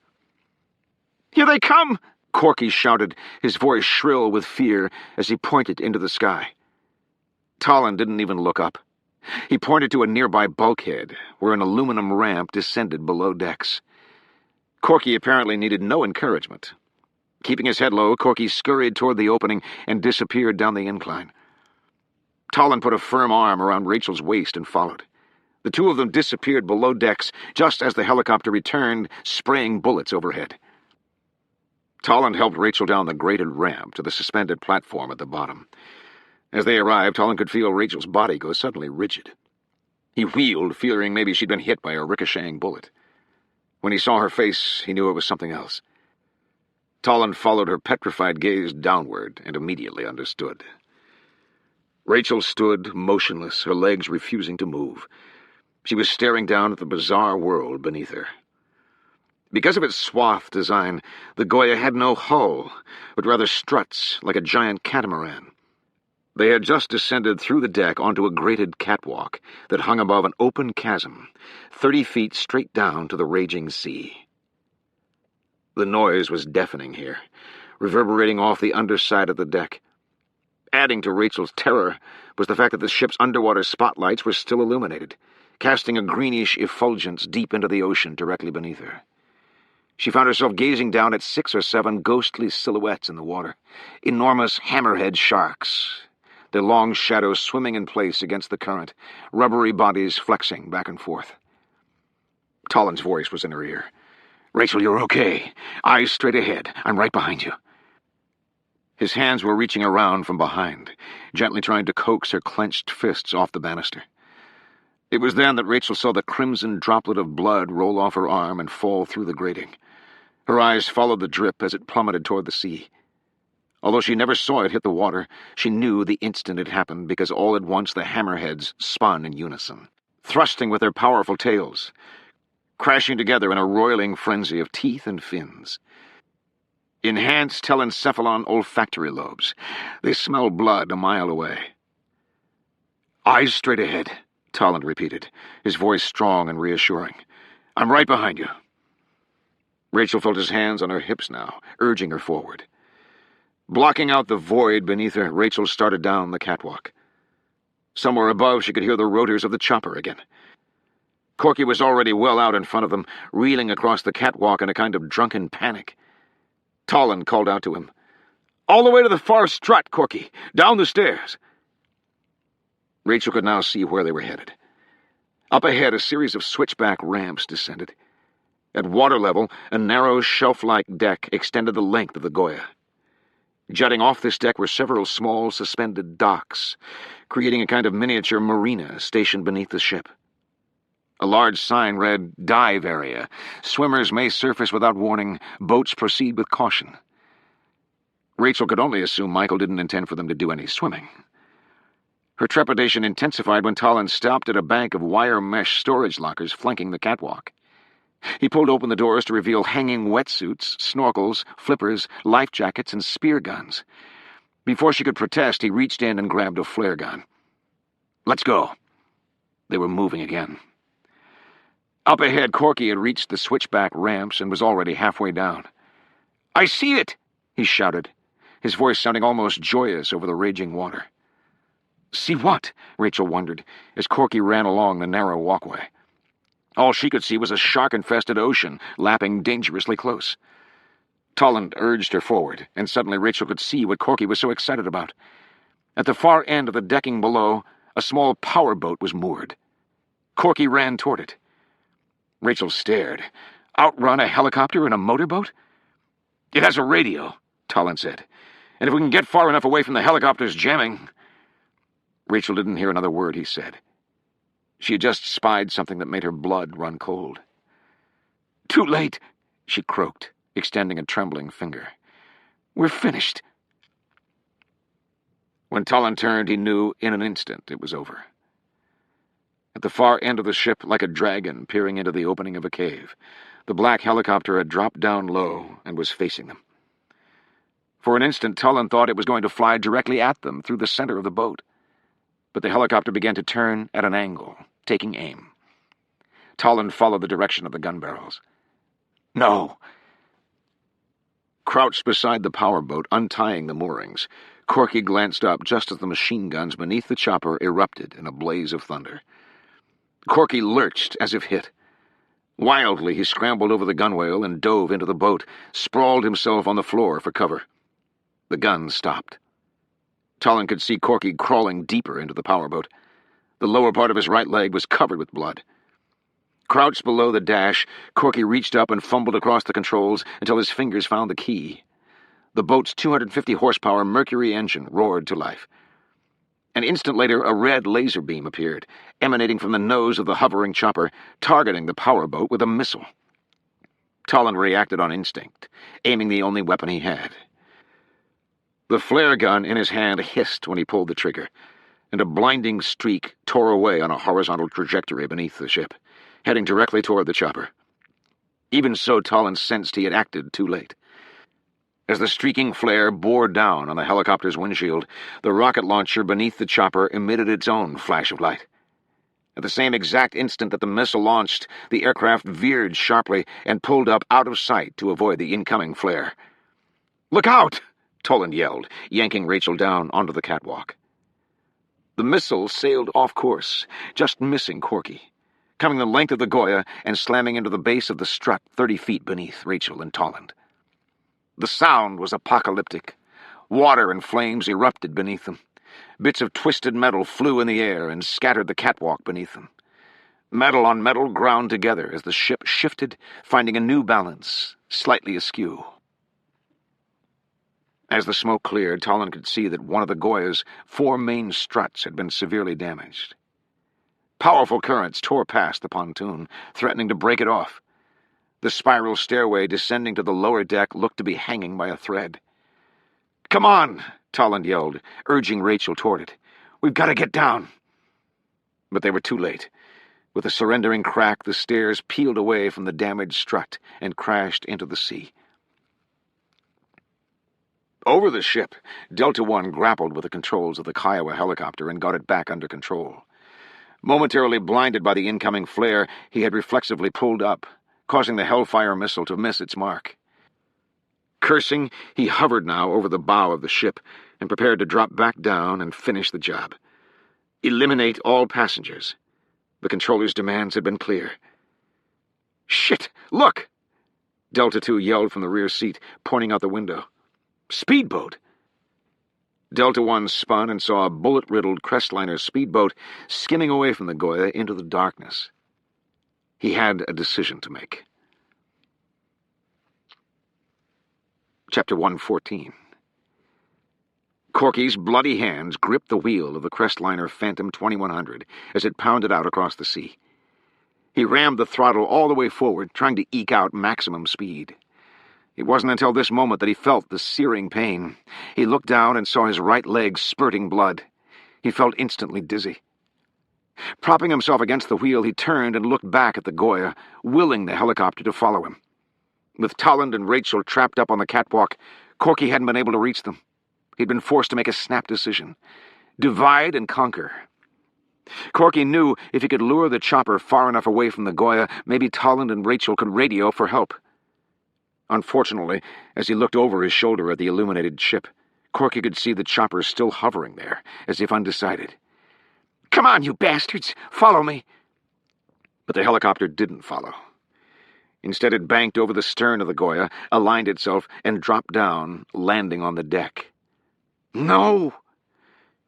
Here they come! Corky shouted, his voice shrill with fear as he pointed into the sky. Tolland didn't even look up. He pointed to a nearby bulkhead, where an aluminum ramp descended below decks. Corky apparently needed no encouragement. Keeping his head low, Corky scurried toward the opening and disappeared down the incline. Tolland put a firm arm around Rachel's waist and followed. The two of them disappeared below decks just as the helicopter returned, spraying bullets overhead. Tolland helped Rachel down the graded ramp to the suspended platform at the bottom. As they arrived, Tolland could feel Rachel's body go suddenly rigid. He wheeled, fearing maybe she'd been hit by a ricocheting bullet. When he saw her face, he knew it was something else. Tolland followed her petrified gaze downward and immediately understood. Rachel stood motionless, her legs refusing to move. She was staring down at the bizarre world beneath her. Because of its swath design, the Goya had no hull, but rather struts like a giant catamaran. They had just descended through the deck onto a grated catwalk that hung above an open chasm, 30 feet straight down to the raging sea. The noise was deafening here, reverberating off the underside of the deck. Adding to Rachel's terror was the fact that the ship's underwater spotlights were still illuminated, casting a greenish effulgence deep into the ocean directly beneath her. She found herself gazing down at 6 or 7 ghostly silhouettes in the water, enormous hammerhead sharks, their long shadows swimming in place against the current, rubbery bodies flexing back and forth. Tolland's voice was in her ear. "Rachel, you're okay. Eyes straight ahead. I'm right behind you." His hands were reaching around from behind, gently trying to coax her clenched fists off the banister. It was then that Rachel saw the crimson droplet of blood roll off her arm and fall through the grating. Her eyes followed the drip as it plummeted toward the sea. Although she never saw it hit the water, she knew the instant it happened because all at once the hammerheads spun in unison, thrusting with their powerful tails, crashing together in a roiling frenzy of teeth and fins. Enhanced telencephalon olfactory lobes, they smelled blood a mile away. "Eyes straight ahead," Tolland repeated, his voice strong and reassuring. "I'm right behind you." Rachel felt his hands on her hips now, urging her forward. Blocking out the void beneath her, Rachel started down the catwalk. Somewhere above, she could hear the rotors of the chopper again. Corky was already well out in front of them, reeling across the catwalk in a kind of drunken panic. Tolland called out to him, "All the way to the far strut, Corky! Down the stairs!" Rachel could now see where they were headed. Up ahead, a series of switchback ramps descended. At water level, a narrow, shelf-like deck extended the length of the Goya. Jutting off this deck were several small, suspended docks, creating a kind of miniature marina stationed beneath the ship. A large sign read, "Dive Area. Swimmers may surface without warning. Boats proceed with caution." Rachel could only assume Michael didn't intend for them to do any swimming. Her trepidation intensified when Tolland stopped at a bank of wire mesh storage lockers flanking the catwalk. He pulled open the doors to reveal hanging wetsuits, snorkels, flippers, life jackets, and spear guns. Before she could protest, he reached in and grabbed a flare gun. "Let's go." They were moving again. Up ahead, Corky had reached the switchback ramps and was already halfway down. "I see it!" he shouted, his voice sounding almost joyous over the raging water. "See what?" Rachel wondered, as Corky ran along the narrow walkway. All she could see was a shark-infested ocean, lapping dangerously close. Tolland urged her forward, and suddenly Rachel could see what Corky was so excited about. At the far end of the decking below, a small power boat was moored. Corky ran toward it. Rachel stared. Outrun a helicopter and a motorboat? "It has a radio," Tolland said. "And if we can get far enough away from the helicopter's jamming—" Rachel didn't hear another word he said. She had just spied something that made her blood run cold. "Too late," she croaked, extending a trembling finger. "We're finished." When Tolland turned, he knew in an instant it was over. At the far end of the ship, like a dragon peering into the opening of a cave, the black helicopter had dropped down low and was facing them. For an instant, Tolland thought it was going to fly directly at them through the center of the boat. But the helicopter began to turn at an angle, taking aim. Tolland followed the direction of the gun barrels. "No!" Crouched beside the power boat, untying the moorings, Corky glanced up just as the machine guns beneath the chopper erupted in a blaze of thunder. Corky lurched as if hit. Wildly, he scrambled over the gunwale and dove into the boat, sprawled himself on the floor for cover. The guns stopped. Tolland could see Corky crawling deeper into the powerboat. The lower part of his right leg was covered with blood. Crouched below the dash, Corky reached up and fumbled across the controls until his fingers found the key. The boat's 250 horsepower Mercury engine roared to life. An instant later, a red laser beam appeared, emanating from the nose of the hovering chopper, targeting the powerboat with a missile. Tolland reacted on instinct, aiming the only weapon he had. The flare gun in his hand hissed when he pulled the trigger, and a blinding streak tore away on a horizontal trajectory beneath the ship, heading directly toward the chopper. Even so, Tolland sensed he had acted too late. As the streaking flare bore down on the helicopter's windshield, the rocket launcher beneath the chopper emitted its own flash of light. At the same exact instant that the missile launched, the aircraft veered sharply and pulled up out of sight to avoid the incoming flare. "Look out!" Tolland yelled, yanking Rachel down onto the catwalk. The missile sailed off course, just missing Corky, coming the length of the Goya and slamming into the base of the strut 30 feet beneath Rachel and Tolland. The sound was apocalyptic. Water and flames erupted beneath them. Bits of twisted metal flew in the air and scattered the catwalk beneath them. Metal on metal ground together as the ship shifted, finding a new balance, slightly askew. As the smoke cleared, Tolland could see that one of the Goya's 4 main struts had been severely damaged. Powerful currents tore past the pontoon, threatening to break it off. The spiral stairway descending to the lower deck looked to be hanging by a thread. "Come on!" Tolland yelled, urging Rachel toward it. "We've got to get down!" But they were too late. With a surrendering crack, the stairs peeled away from the damaged strut and crashed into the sea. Over the ship, Delta One grappled with the controls of the Kiowa helicopter and got it back under control. Momentarily blinded by the incoming flare, he had reflexively pulled up, causing the Hellfire missile to miss its mark. Cursing, he hovered now over the bow of the ship and prepared to drop back down and finish the job. Eliminate all passengers. The controller's demands had been clear. "Shit! Look!" Delta Two yelled from the rear seat, pointing out the window. "Speedboat!" Delta One spun and saw a bullet-riddled Crestliner speedboat skimming away from the Goya into the darkness. He had a decision to make. Chapter 114. Corky's bloody hands gripped the wheel of the Crestliner Phantom 2100 as it pounded out across the sea. He rammed the throttle all the way forward, trying to eke out maximum speed. It wasn't until this moment that he felt the searing pain. He looked down and saw his right leg spurting blood. He felt instantly dizzy. Propping himself against the wheel, he turned and looked back at the Goya, willing the helicopter to follow him. With Tolland and Rachel trapped up on the catwalk, Corky hadn't been able to reach them. He'd been forced to make a snap decision. Divide and conquer. Corky knew if he could lure the chopper far enough away from the Goya, maybe Tolland and Rachel could radio for help. Unfortunately, as he looked over his shoulder at the illuminated ship, Corky could see the chopper still hovering there, as if undecided. "Come on, you bastards! Follow me!" But the helicopter didn't follow. Instead, it banked over the stern of the Goya, aligned itself, and dropped down, landing on the deck. "No!"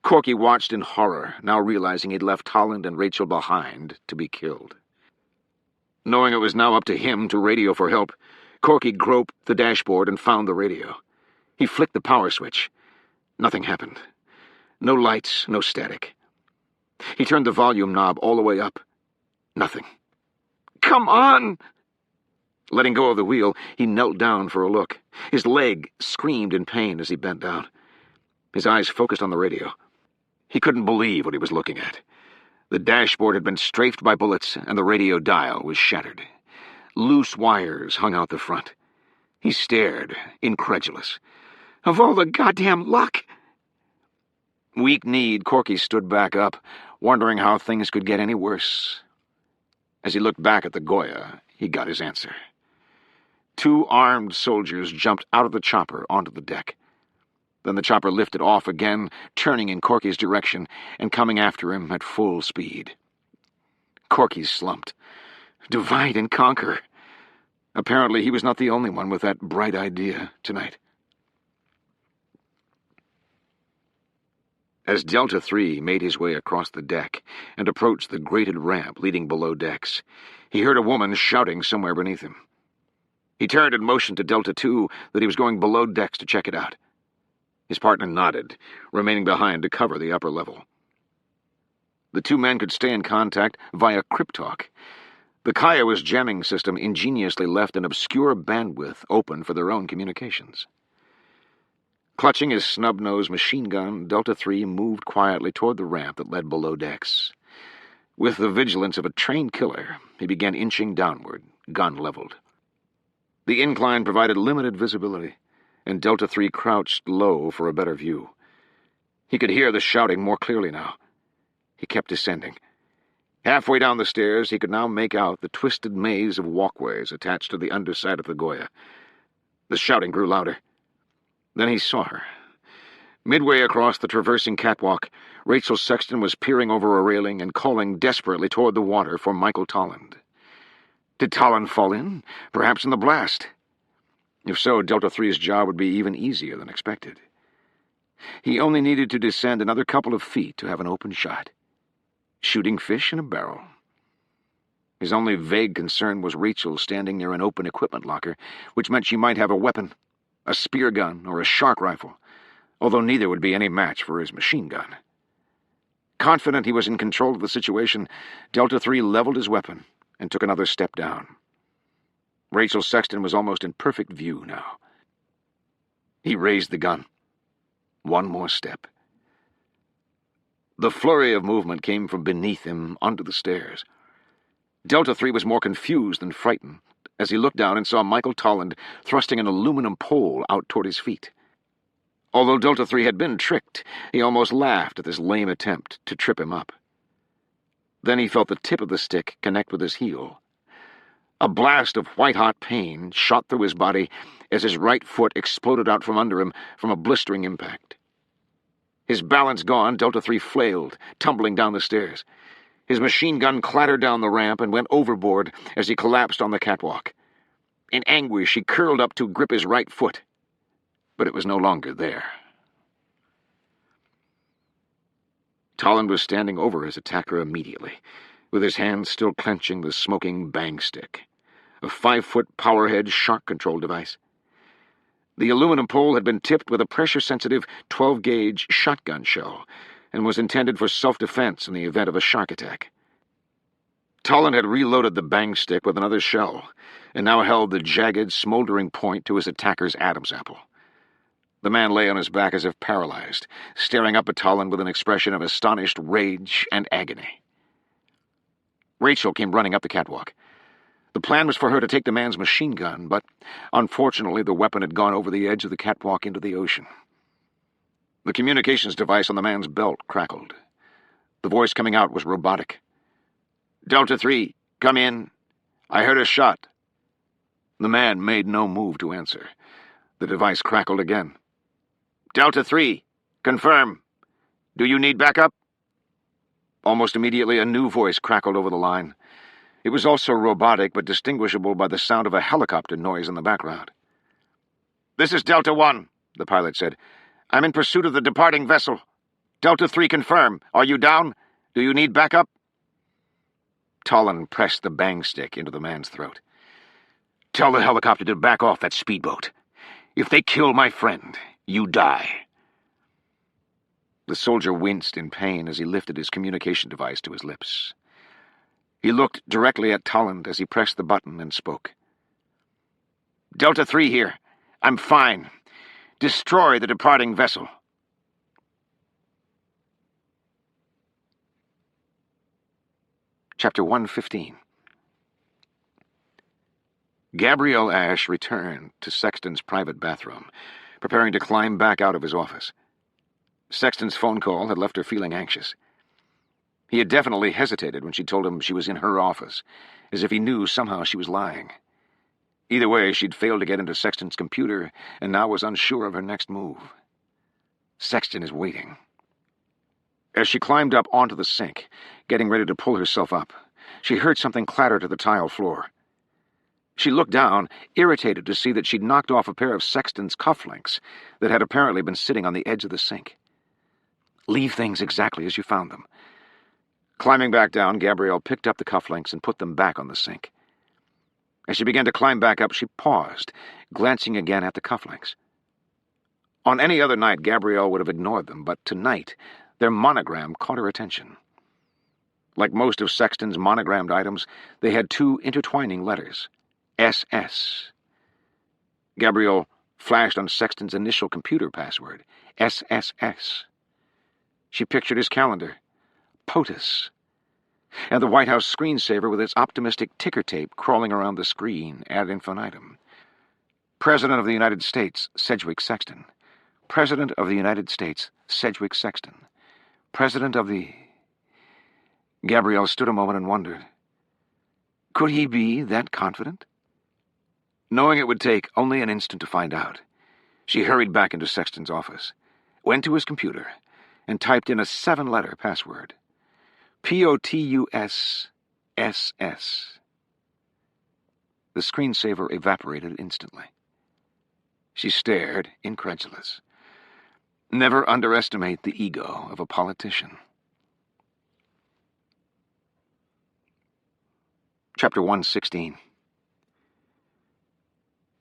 Corky watched in horror, now realizing he'd left Tolland and Rachel behind to be killed. Knowing it was now up to him to radio for help, Corky groped the dashboard and found the radio. He flicked the power switch. Nothing happened. No lights, no static. He turned the volume knob all the way up. Nothing. "Come on!" Letting go of the wheel, he knelt down for a look. His leg screamed in pain as he bent down. His eyes focused on the radio. He couldn't believe what he was looking at. The dashboard had been strafed by bullets, and the radio dial was shattered. Loose wires hung out the front. He stared, incredulous. Of all the goddamn luck! Weak-kneed, Corky stood back up, wondering how things could get any worse. As he looked back at the Goya, he got his answer. 2 armed soldiers jumped out of the chopper onto the deck. Then the chopper lifted off again, turning in Corky's direction and coming after him at full speed. Corky slumped. Divide and conquer. Apparently he was not the only one with that bright idea tonight. As Delta 3 made his way across the deck and approached the grated ramp leading below decks, he heard a woman shouting somewhere beneath him. He turned and motioned to Delta 2 that he was going below decks to check it out. His partner nodded, remaining behind to cover the upper level. The two men could stay in contact via cryptalk. The Kiowa's jamming system ingeniously left an obscure bandwidth open for their own communications. Clutching his snub-nosed machine gun, Delta 3 moved quietly toward the ramp that led below decks. With the vigilance of a trained killer, he began inching downward, gun leveled. The incline provided limited visibility, and Delta 3 crouched low for a better view. He could hear the shouting more clearly now. He kept descending. Halfway down the stairs, he could now make out the twisted maze of walkways attached to the underside of the Goya. The shouting grew louder. Then he saw her. Midway across the traversing catwalk, Rachel Sexton was peering over a railing and calling desperately toward the water for Michael Tolland. Did Tolland fall in? Perhaps in the blast? If so, Delta 3's job would be even easier than expected. He only needed to descend another couple of feet to have an open shot. Shooting fish in a barrel. His only vague concern was Rachel standing near an open equipment locker, which meant she might have a weapon, a spear gun or a shark rifle, although neither would be any match for his machine gun. Confident he was in control of the situation, Delta 3 leveled his weapon and took another step down. Rachel Sexton was almost in perfect view now. He raised the gun. One more step. The flurry of movement came from beneath him onto the stairs. Delta 3 was more confused than frightened as he looked down and saw Michael Tolland thrusting an aluminum pole out toward his feet. Although Delta 3 had been tricked, he almost laughed at this lame attempt to trip him up. Then he felt the tip of the stick connect with his heel. A blast of white-hot pain shot through his body as his right foot exploded out from under him from a blistering impact. His balance gone, Delta 3 flailed, tumbling down the stairs. His machine gun clattered down the ramp and went overboard as he collapsed on the catwalk. In anguish, he curled up to grip his right foot, but it was no longer there. Tolland was standing over his attacker immediately, with his hands still clenching the smoking bang stick, a 5-foot powerhead shark control device. The aluminum pole had been tipped with a pressure-sensitive 12-gauge shotgun shell and was intended for self-defense in the event of a shark attack. Tolland had reloaded the bang stick with another shell and now held the jagged, smoldering point to his attacker's Adam's apple. The man lay on his back as if paralyzed, staring up at Tolland with an expression of astonished rage and agony. Rachel came running up the catwalk. The plan was for her to take the man's machine gun, but unfortunately the weapon had gone over the edge of the catwalk into the ocean. The communications device on the man's belt crackled. The voice coming out was robotic. "Delta 3, come in. I heard a shot." The man made no move to answer. The device crackled again. "Delta 3, confirm. Do you need backup?" Almost immediately, a new voice crackled over the line. It was also robotic, but distinguishable by the sound of a helicopter noise in the background. "This is Delta 1, the pilot said. "I'm in pursuit of the departing vessel. Delta 3, confirm. Are you down? Do you need backup?" Tolland pressed the bang stick into the man's throat. "Tell the helicopter to back off that speedboat. If they kill my friend, you die." The soldier winced in pain as he lifted his communication device to his lips. He looked directly at Tolland as he pressed the button and spoke. "Delta 3 here. I'm fine. Destroy the departing vessel." Chapter 115. Gabrielle Ashe returned to Sexton's private bathroom, preparing to climb back out of his office. Sexton's phone call had left her feeling anxious. He had definitely hesitated when she told him she was in her office, as if he knew somehow she was lying. Either way, she'd failed to get into Sexton's computer, and now was unsure of her next move. Sexton is waiting. As she climbed up onto the sink, getting ready to pull herself up, she heard something clatter to the tile floor. She looked down, irritated to see that she'd knocked off a pair of Sexton's cufflinks that had apparently been sitting on the edge of the sink. "Leave things exactly as you found them." Climbing back down, Gabrielle picked up the cufflinks and put them back on the sink. As she began to climb back up, she paused, glancing again at the cufflinks. On any other night, Gabrielle would have ignored them, but tonight, their monogram caught her attention. Like most of Sexton's monogrammed items, they had two intertwining letters, SS. Gabrielle flashed on Sexton's initial computer password, SSS. She pictured his calendar, POTUS, and the White House screensaver with its optimistic ticker tape crawling around the screen ad infinitum. President of the United States, Sedgwick Sexton. President of the United States, Sedgwick Sexton. President of the... Gabrielle stood a moment and wondered. Could he be that confident? Knowing it would take only an instant to find out, she hurried back into Sexton's office, went to his computer, and typed in a 7-letter password. POTUSSS. The screensaver evaporated instantly. She stared, incredulous. Never underestimate the ego of a politician. Chapter 116.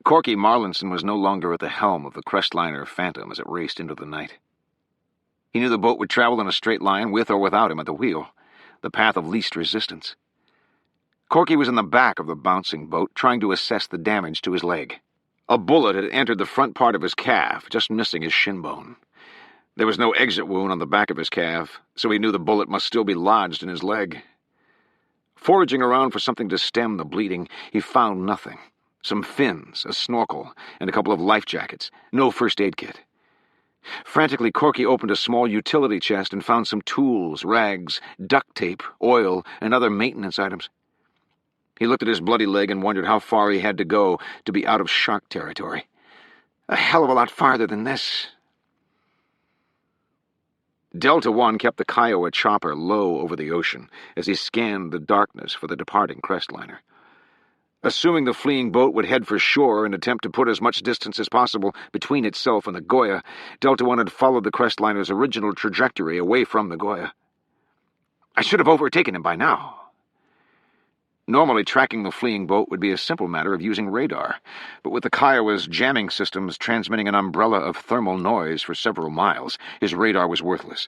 Corky Marlinson was no longer at the helm of the Crestliner Phantom as it raced into the night. He knew the boat would travel in a straight line, with or without him at the wheel, the path of least resistance. Corky was in the back of the bouncing boat, trying to assess the damage to his leg. A bullet had entered the front part of his calf, just missing his shin bone. There was no exit wound on the back of his calf, so he knew the bullet must still be lodged in his leg. Foraging around for something to stem the bleeding, he found nothing. Some fins, a snorkel, and a couple of life jackets. No first aid kit. Frantically, Corky opened a small utility chest and found some tools, rags, duct tape, oil, and other maintenance items. He looked at his bloody leg and wondered how far he had to go to be out of shark territory. A hell of a lot farther than this. Delta One kept the Kiowa chopper low over the ocean as he scanned the darkness for the departing Crestliner. Assuming the fleeing boat would head for shore and attempt to put as much distance as possible between itself and the Goya, Delta One had followed the Crestliner's original trajectory away from the Goya. I should have overtaken him by now. Normally, tracking the fleeing boat would be a simple matter of using radar, but with the Kiowa's jamming systems transmitting an umbrella of thermal noise for several miles, his radar was worthless.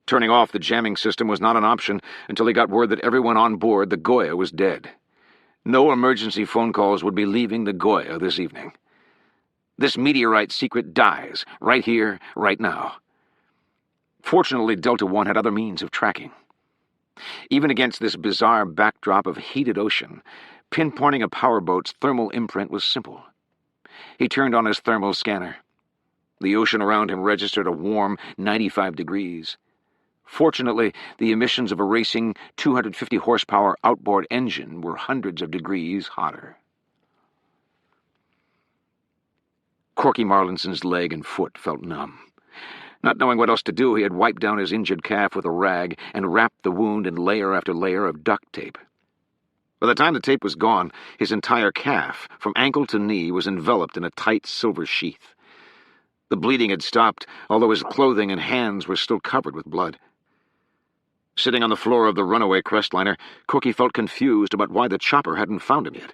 Turning off the jamming system was not an option until he got word that everyone on board the Goya was dead. No emergency phone calls would be leaving the Goya this evening. This Meteorite secret dies, right here, right now. Fortunately, Delta One had other means of tracking. Even against this bizarre backdrop of heated ocean, pinpointing a powerboat's thermal imprint was simple. He turned on his thermal scanner. The ocean around him registered a warm 95 degrees. Fortunately, the emissions of a racing 250-horsepower outboard engine were hundreds of degrees hotter. Corky Marlinson's leg and foot felt numb. Not knowing what else to do, he had wiped down his injured calf with a rag and wrapped the wound in layer after layer of duct tape. By the time the tape was gone, his entire calf, from ankle to knee, was enveloped in a tight silver sheath. The bleeding had stopped, although his clothing and hands were still covered with blood. Sitting on the floor of the runaway Crestliner, Corky felt confused about why the chopper hadn't found him yet.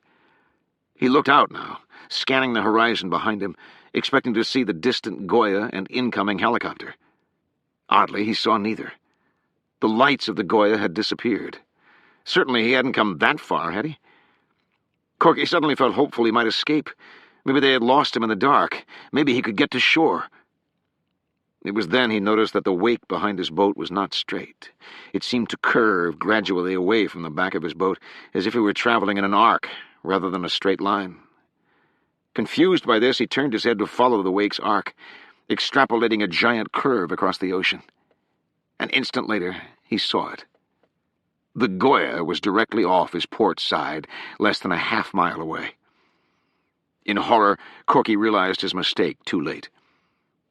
He looked out now, scanning the horizon behind him, expecting to see the distant Goya and incoming helicopter. Oddly, he saw neither. The lights of the Goya had disappeared. Certainly he hadn't come that far, had he? Corky suddenly felt hopeful he might escape. Maybe they had lost him in the dark. Maybe he could get to shore. It was then he noticed that the wake behind his boat was not straight. It seemed to curve gradually away from the back of his boat, as if he were traveling in an arc rather than a straight line. Confused by this, he turned his head to follow the wake's arc, extrapolating a giant curve across the ocean. An instant later, he saw it. The Goya was directly off his port side, less than a half-mile away. In horror, Corky realized his mistake too late.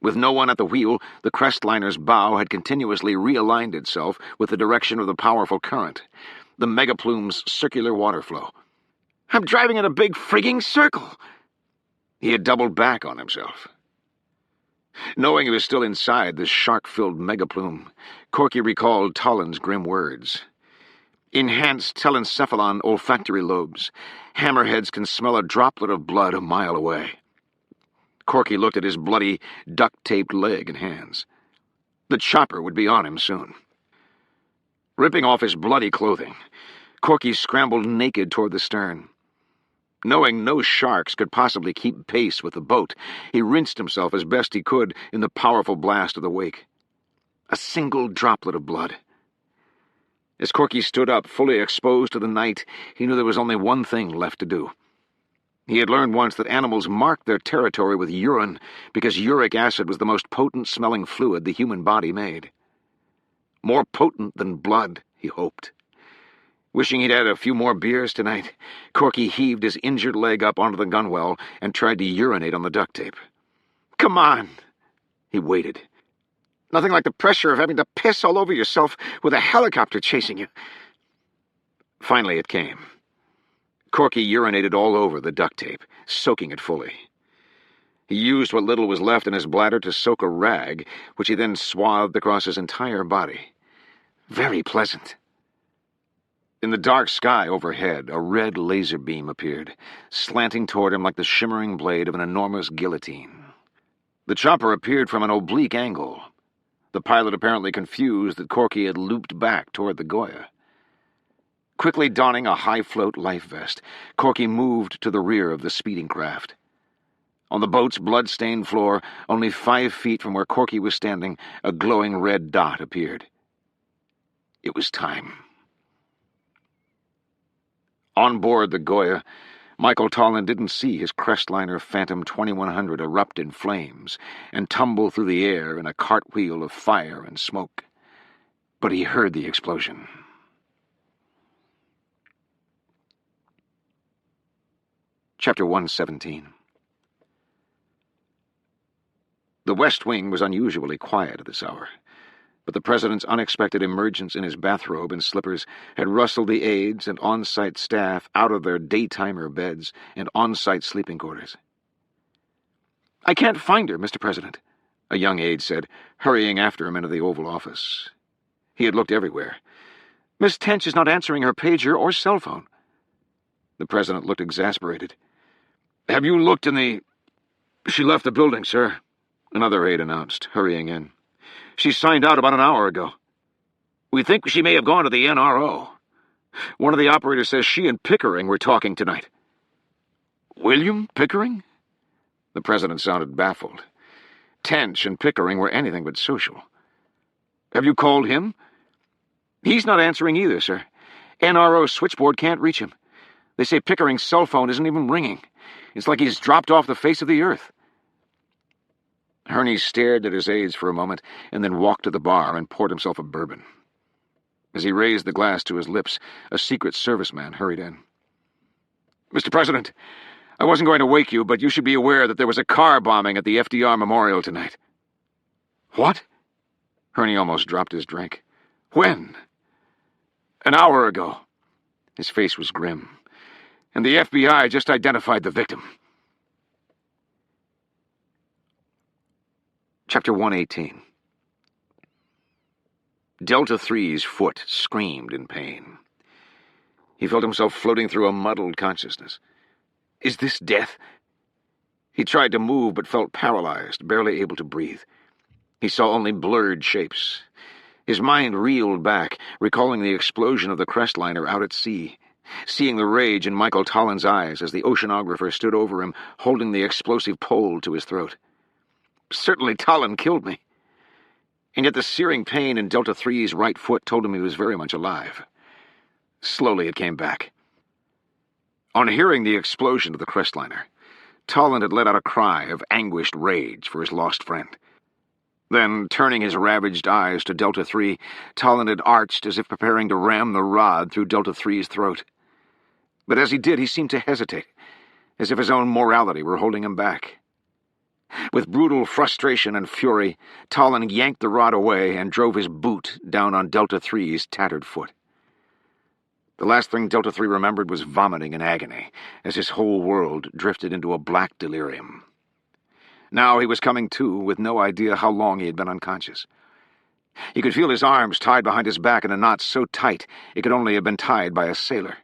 With no one at the wheel, the Crestliner's bow had continuously realigned itself with the direction of the powerful current, the megaplume's circular water flow. "I'm driving in a big frigging circle!" He had doubled back on himself. Knowing he was still inside the shark-filled megaplume, Corky recalled Tolland's grim words. Enhanced telencephalon olfactory lobes. Hammerheads can smell a droplet of blood a mile away. Corky looked at his bloody, duct-taped leg and hands. The chopper would be on him soon. Ripping off his bloody clothing, Corky scrambled naked toward the stern. Knowing no sharks could possibly keep pace with the boat, he rinsed himself as best he could in the powerful blast of the wake. A single droplet of blood. As Corky stood up, fully exposed to the night, he knew there was only one thing left to do. He had learned once that animals marked their territory with urine because uric acid was the most potent-smelling fluid the human body made. More potent than blood, he hoped. Wishing he'd had a few more beers tonight, Corky heaved his injured leg up onto the gunwale and tried to urinate on the duct tape. "Come on!" He waited. Nothing like the pressure of having to piss all over yourself with a helicopter chasing you. Finally it came. Corky urinated all over the duct tape, soaking it fully. He used what little was left in his bladder to soak a rag, which he then swathed across his entire body. Very pleasant. In the dark sky overhead, a red laser beam appeared, slanting toward him like the shimmering blade of an enormous guillotine. The chopper appeared from an oblique angle, the pilot apparently confused that Corky had looped back toward the Goya. Quickly donning a high-float life vest, Corky moved to the rear of the speeding craft. On the boat's blood-stained floor, only 5 feet from where Corky was standing, a glowing red dot appeared. It was time. On board the Goya, Michael Tolland didn't see his Crestliner Phantom 2100 erupt in flames and tumble through the air in a cartwheel of fire and smoke. But he heard the explosion. Chapter 117. The West Wing was unusually quiet at this hour, but the President's unexpected emergence in his bathrobe and slippers had rustled the aides and on-site staff out of their daytimer beds and on-site sleeping quarters. "I can't find her, Mr. President," a young aide said, hurrying after him into the Oval Office. He had looked everywhere. "Miss Tench is not answering her pager or cell phone." The President looked exasperated. "Have you looked in the—" "She left the building, sir," another aide announced, hurrying in. "She signed out about an hour ago. We think she may have gone to the NRO. One of the operators says she and Pickering were talking tonight." "William Pickering?" The President sounded baffled. Tench and Pickering were anything but social. "Have you called him?" "He's not answering either, sir. NRO switchboard can't reach him. They say Pickering's cell phone isn't even ringing. It's like he's dropped off the face of the earth." Hurney stared at his aides for a moment and then walked to the bar and poured himself a bourbon. As he raised the glass to his lips, a Secret Service man hurried in. "Mr. President, I wasn't going to wake you, but you should be aware that there was a car bombing at the FDR Memorial tonight." "What?" Hurney almost dropped his drink. "When?" "An hour ago." His face was grim. "And the FBI just identified the victim." Chapter 118. Delta 3's foot screamed in pain. He felt himself floating through a muddled consciousness. Is this death? He tried to move but felt paralyzed, barely able to breathe. He saw only blurred shapes. His mind reeled back, recalling the explosion of the Crestliner out at sea, seeing the rage in Michael Tolland's eyes as the oceanographer stood over him, holding the explosive pole to his throat. Certainly Tolland killed me. And yet the searing pain in Delta 3's right foot told him he was very much alive. Slowly it came back. On hearing the explosion of the Crestliner, Tolland had let out a cry of anguished rage for his lost friend. Then, turning his ravaged eyes to Delta 3, Tolland had arched as if preparing to ram the rod through Delta 3's throat. But as he did, he seemed to hesitate, as if his own morality were holding him back. With brutal frustration and fury, Tolland yanked the rod away and drove his boot down on Delta 3's tattered foot. The last thing Delta 3 remembered was vomiting in agony, as his whole world drifted into a black delirium. Now he was coming to, with no idea how long he had been unconscious. He could feel his arms tied behind his back in a knot so tight it could only have been tied by a sailor.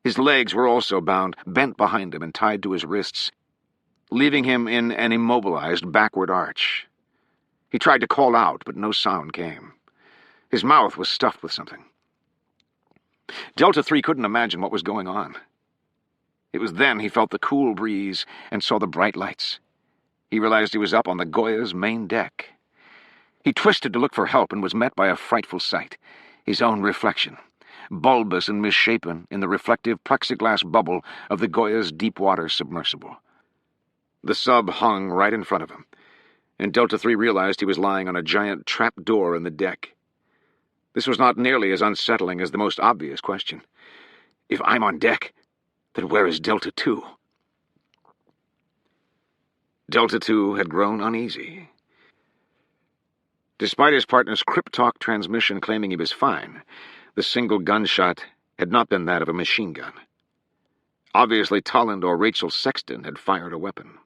His legs were also bound, bent behind him and tied to his wrists, leaving him in an immobilized backward arch. He tried to call out, but no sound came. His mouth was stuffed with something. Delta 3 couldn't imagine what was going on. It was then he felt the cool breeze and saw the bright lights. He realized he was up on the Goya's main deck. He twisted to look for help and was met by a frightful sight. His own reflection, bulbous and misshapen in the reflective plexiglass bubble of the Goya's deep-water submersible. The sub hung right in front of him, and Delta 3 realized he was lying on a giant trap door in the deck. This was not nearly as unsettling as the most obvious question. If I'm on deck, then where is Delta 2? Delta 2 had grown uneasy. Despite his partner's cryptalk transmission claiming he was fine, the single gunshot had not been that of a machine gun. Obviously, Tolland or Rachel Sexton had fired a weapon.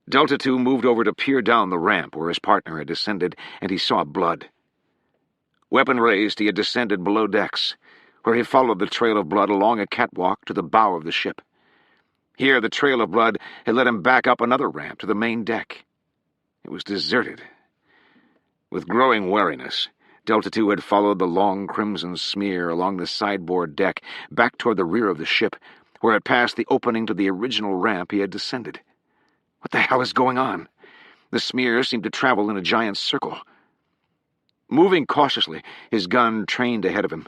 Delta 2 moved over to peer down the ramp where his partner had descended, and he saw blood. Weapon raised, he had descended below decks, where he followed the trail of blood along a catwalk to the bow of the ship. Here, the trail of blood had led him back up another ramp to the main deck. It was deserted. With growing wariness, Delta 2 had followed the long crimson smear along the sideboard deck back toward the rear of the ship, where it passed the opening to the original ramp he had descended. What the hell is going on? The smear seemed to travel in a giant circle. Moving cautiously, his gun trained ahead of him,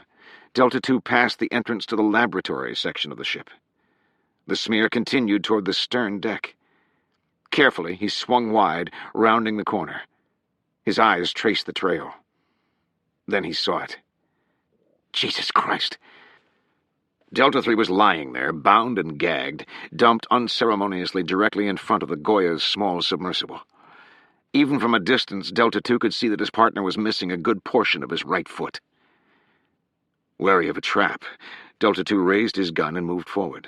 Delta 2 passed the entrance to the laboratory section of the ship. The smear continued toward the stern deck. Carefully, he swung wide, rounding the corner. His eyes traced the trail. Then he saw it. Jesus Christ! Delta 3 was lying there, bound and gagged, dumped unceremoniously directly in front of the Goya's small submersible. Even from a distance, Delta 2 could see that his partner was missing a good portion of his right foot. Wary of a trap, Delta 2 raised his gun and moved forward.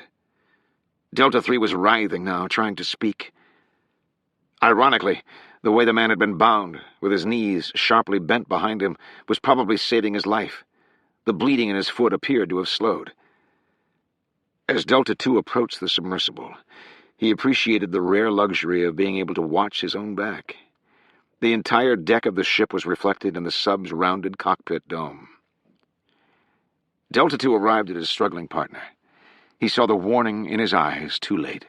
Delta 3 was writhing now, trying to speak. Ironically, the way the man had been bound, with his knees sharply bent behind him, was probably saving his life. The bleeding in his foot appeared to have slowed. As Delta 2 approached the submersible, he appreciated the rare luxury of being able to watch his own back. The entire deck of the ship was reflected in the sub's rounded cockpit dome. Delta 2 arrived at his struggling partner. He saw the warning in his eyes too late.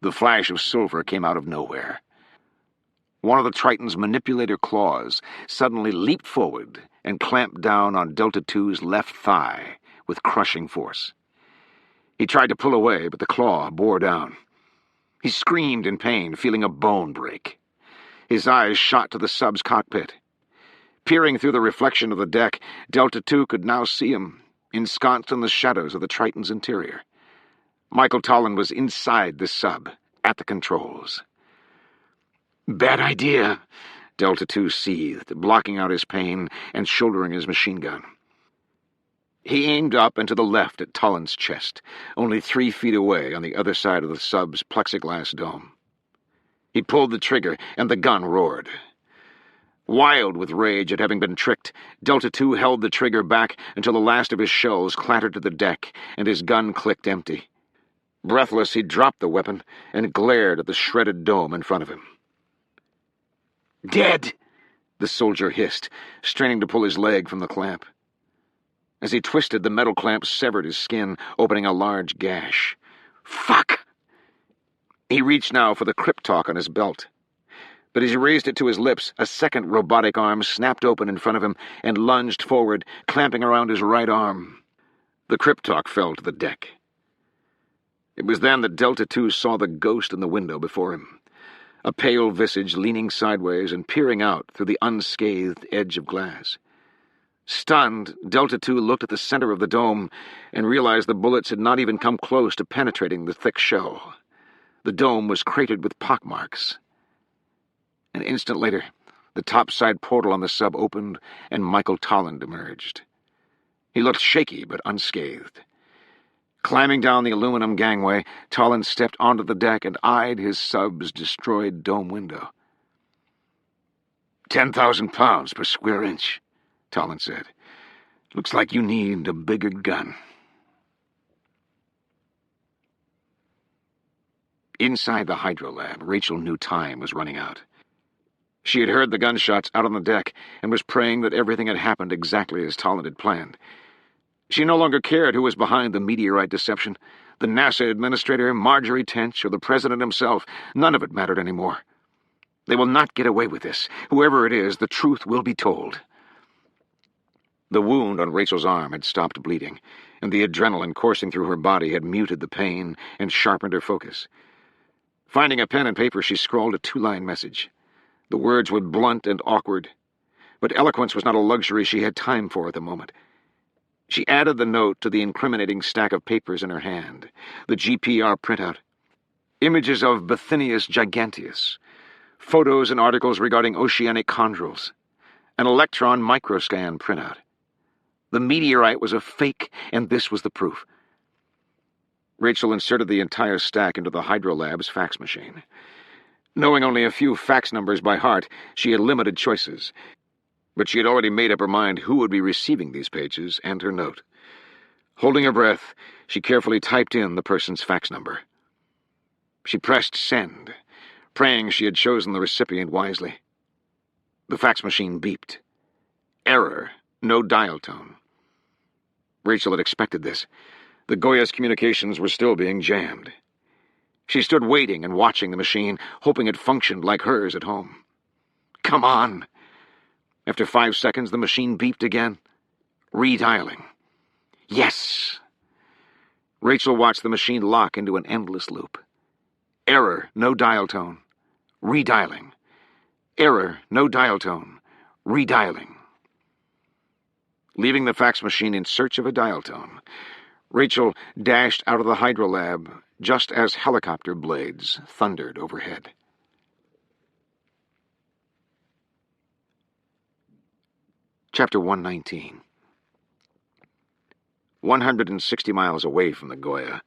The flash of silver came out of nowhere. One of the Triton's manipulator claws suddenly leaped forward and clamped down on Delta 2's left thigh with crushing force. He tried to pull away, but the claw bore down. He screamed in pain, feeling a bone break. His eyes shot to the sub's cockpit. Peering through the reflection of the deck, Delta 2 could now see him, ensconced in the shadows of the Triton's interior. Michael Tolland was inside the sub, at the controls. Bad idea, Delta 2 seethed, blocking out his pain and shouldering his machine gun. He aimed up and to the left at Tolland's chest, only 3 feet away on the other side of the sub's plexiglass dome. He pulled the trigger, and the gun roared. Wild with rage at having been tricked, Delta 2 held the trigger back until the last of his shells clattered to the deck, and his gun clicked empty. Breathless, he dropped the weapon and glared at the shredded dome in front of him. "Dead!" the soldier hissed, straining to pull his leg from the clamp. As he twisted, the metal clamp severed his skin, opening a large gash. "Fuck!" He reached now for the cryptalk on his belt. But as he raised it to his lips, a second robotic arm snapped open in front of him and lunged forward, clamping around his right arm. The cryptalk fell to the deck. It was then that Delta 2 saw the ghost in the window before him, a pale visage leaning sideways and peering out through the unscathed edge of glass. Stunned, Delta 2 looked at the center of the dome and realized the bullets had not even come close to penetrating the thick shell. The dome was cratered with pockmarks. An instant later, the topside portal on the sub opened and Michael Tolland emerged. He looked shaky but unscathed. Climbing down the aluminum gangway, Tolland stepped onto the deck and eyed his sub's destroyed dome window. "10,000 pounds per square inch," Tolland said. "Looks like you need a bigger gun." Inside the hydrolab, Rachel knew time was running out. She had heard the gunshots out on the deck and was praying that everything had happened exactly as Tolland had planned. She no longer cared who was behind the meteorite deception. The NASA administrator, Marjorie Tench, or the president himself. None of it mattered anymore. They will not get away with this. Whoever it is, the truth will be told. The wound on Rachel's arm had stopped bleeding, and the adrenaline coursing through her body had muted the pain and sharpened her focus. Finding a pen and paper, she scrawled a 2-line message. The words were blunt and awkward, but eloquence was not a luxury she had time for at the moment. She added the note to the incriminating stack of papers in her hand, the GPR printout, images of Bithynius giganteus, photos and articles regarding oceanic chondrules, an electron microscan printout. The meteorite was a fake, and this was the proof. Rachel inserted the entire stack into the hydrolab's fax machine. Knowing only a few fax numbers by heart, she had limited choices. But she had already made up her mind who would be receiving these pages and her note. Holding her breath, she carefully typed in the person's fax number. She pressed send, praying she had chosen the recipient wisely. The fax machine beeped. Error, no dial tone. Rachel had expected this. The Goya's communications were still being jammed. She stood waiting and watching the machine, hoping it functioned like hers at home. Come on! After 5 seconds, the machine beeped again. Redialing. Yes! Rachel watched the machine lock into an endless loop. Error, no dial tone. Redialing. Error, no dial tone. Redialing. Leaving the fax machine in search of a dial tone, Rachel dashed out of the hydrolab just as helicopter blades thundered overhead. Chapter 119. 160 miles away from the Goya,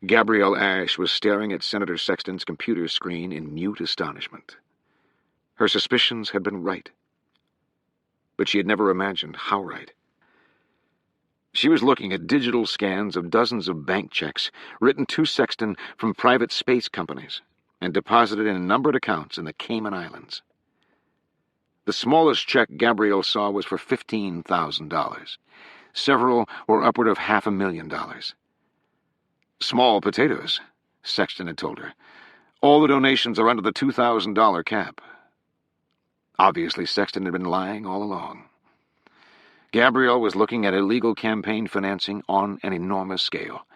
Gabrielle Ashe was staring at Senator Sexton's computer screen in mute astonishment. Her suspicions had been right, but she had never imagined how right. She was looking at digital scans of dozens of bank checks written to Sexton from private space companies and deposited in numbered accounts in the Cayman Islands. The smallest check Gabrielle saw was for $15,000. Several were upward of $500,000. Small potatoes, Sexton had told her. All the donations are under the $2,000 cap. Obviously, Sexton had been lying all along. Gabrielle was looking at illegal campaign financing on an enormous scale.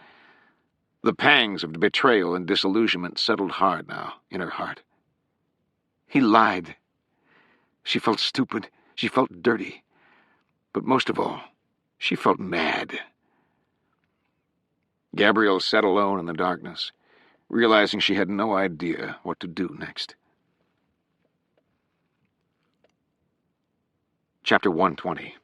The pangs of betrayal and disillusionment settled hard now in her heart. He lied. She felt stupid. She felt dirty. But most of all, she felt mad. Gabrielle sat alone in the darkness, realizing she had no idea what to do next. Chapter 120.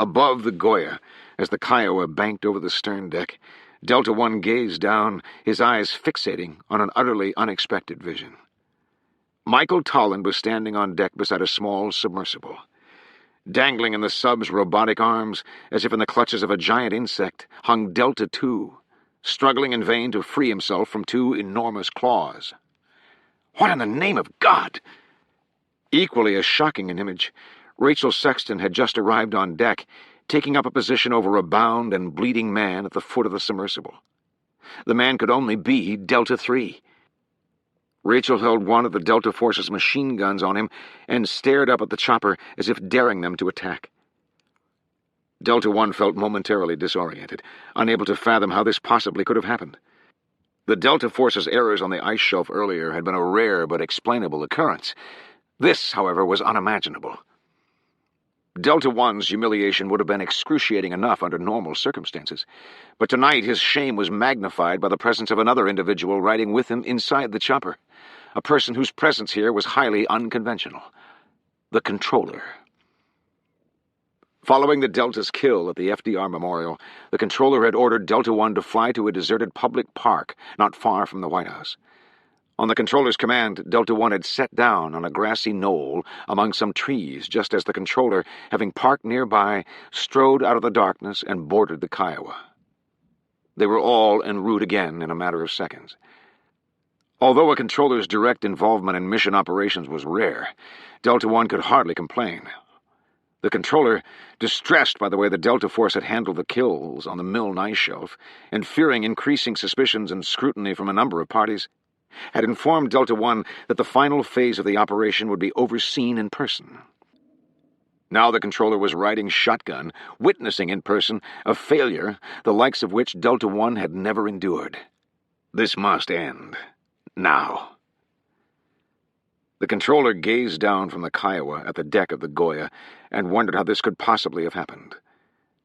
Above the Goya, as the Kiowa banked over the stern deck, Delta One gazed down, his eyes fixating on an utterly unexpected vision. Michael Tolland was standing on deck beside a small submersible. Dangling in the sub's robotic arms, as if in the clutches of a giant insect, hung Delta Two, struggling in vain to free himself from 2 enormous claws. What in the name of God? Equally as shocking an image, Rachel Sexton had just arrived on deck, taking up a position over a bound and bleeding man at the foot of the submersible. The man could only be Delta 3. Rachel held one of the Delta Force's machine guns on him and stared up at the chopper as if daring them to attack. Delta One felt momentarily disoriented, unable to fathom how this possibly could have happened. The Delta Force's errors on the ice shelf earlier had been a rare but explainable occurrence. This, however, was unimaginable. Delta One's humiliation would have been excruciating enough under normal circumstances, but tonight his shame was magnified by the presence of another individual riding with him inside the chopper, a person whose presence here was highly unconventional. The Controller. Following the Delta's kill at the FDR Memorial, the Controller had ordered Delta One to fly to a deserted public park not far from the White House. On the controller's command, Delta One had sat down on a grassy knoll among some trees just as the controller, having parked nearby, strode out of the darkness and boarded the Kiowa. They were all en route again in a matter of seconds. Although a controller's direct involvement in mission operations was rare, Delta One could hardly complain. The controller, distressed by the way the Delta Force had handled the kills on the Milne Ice Shelf, and fearing increasing suspicions and scrutiny from a number of parties, had informed Delta One that the final phase of the operation would be overseen in person. Now the controller was riding shotgun, witnessing in person a failure the likes of which Delta One had never endured. This must end. Now. The controller gazed down from the Kiowa at the deck of the Goya and wondered how this could possibly have happened.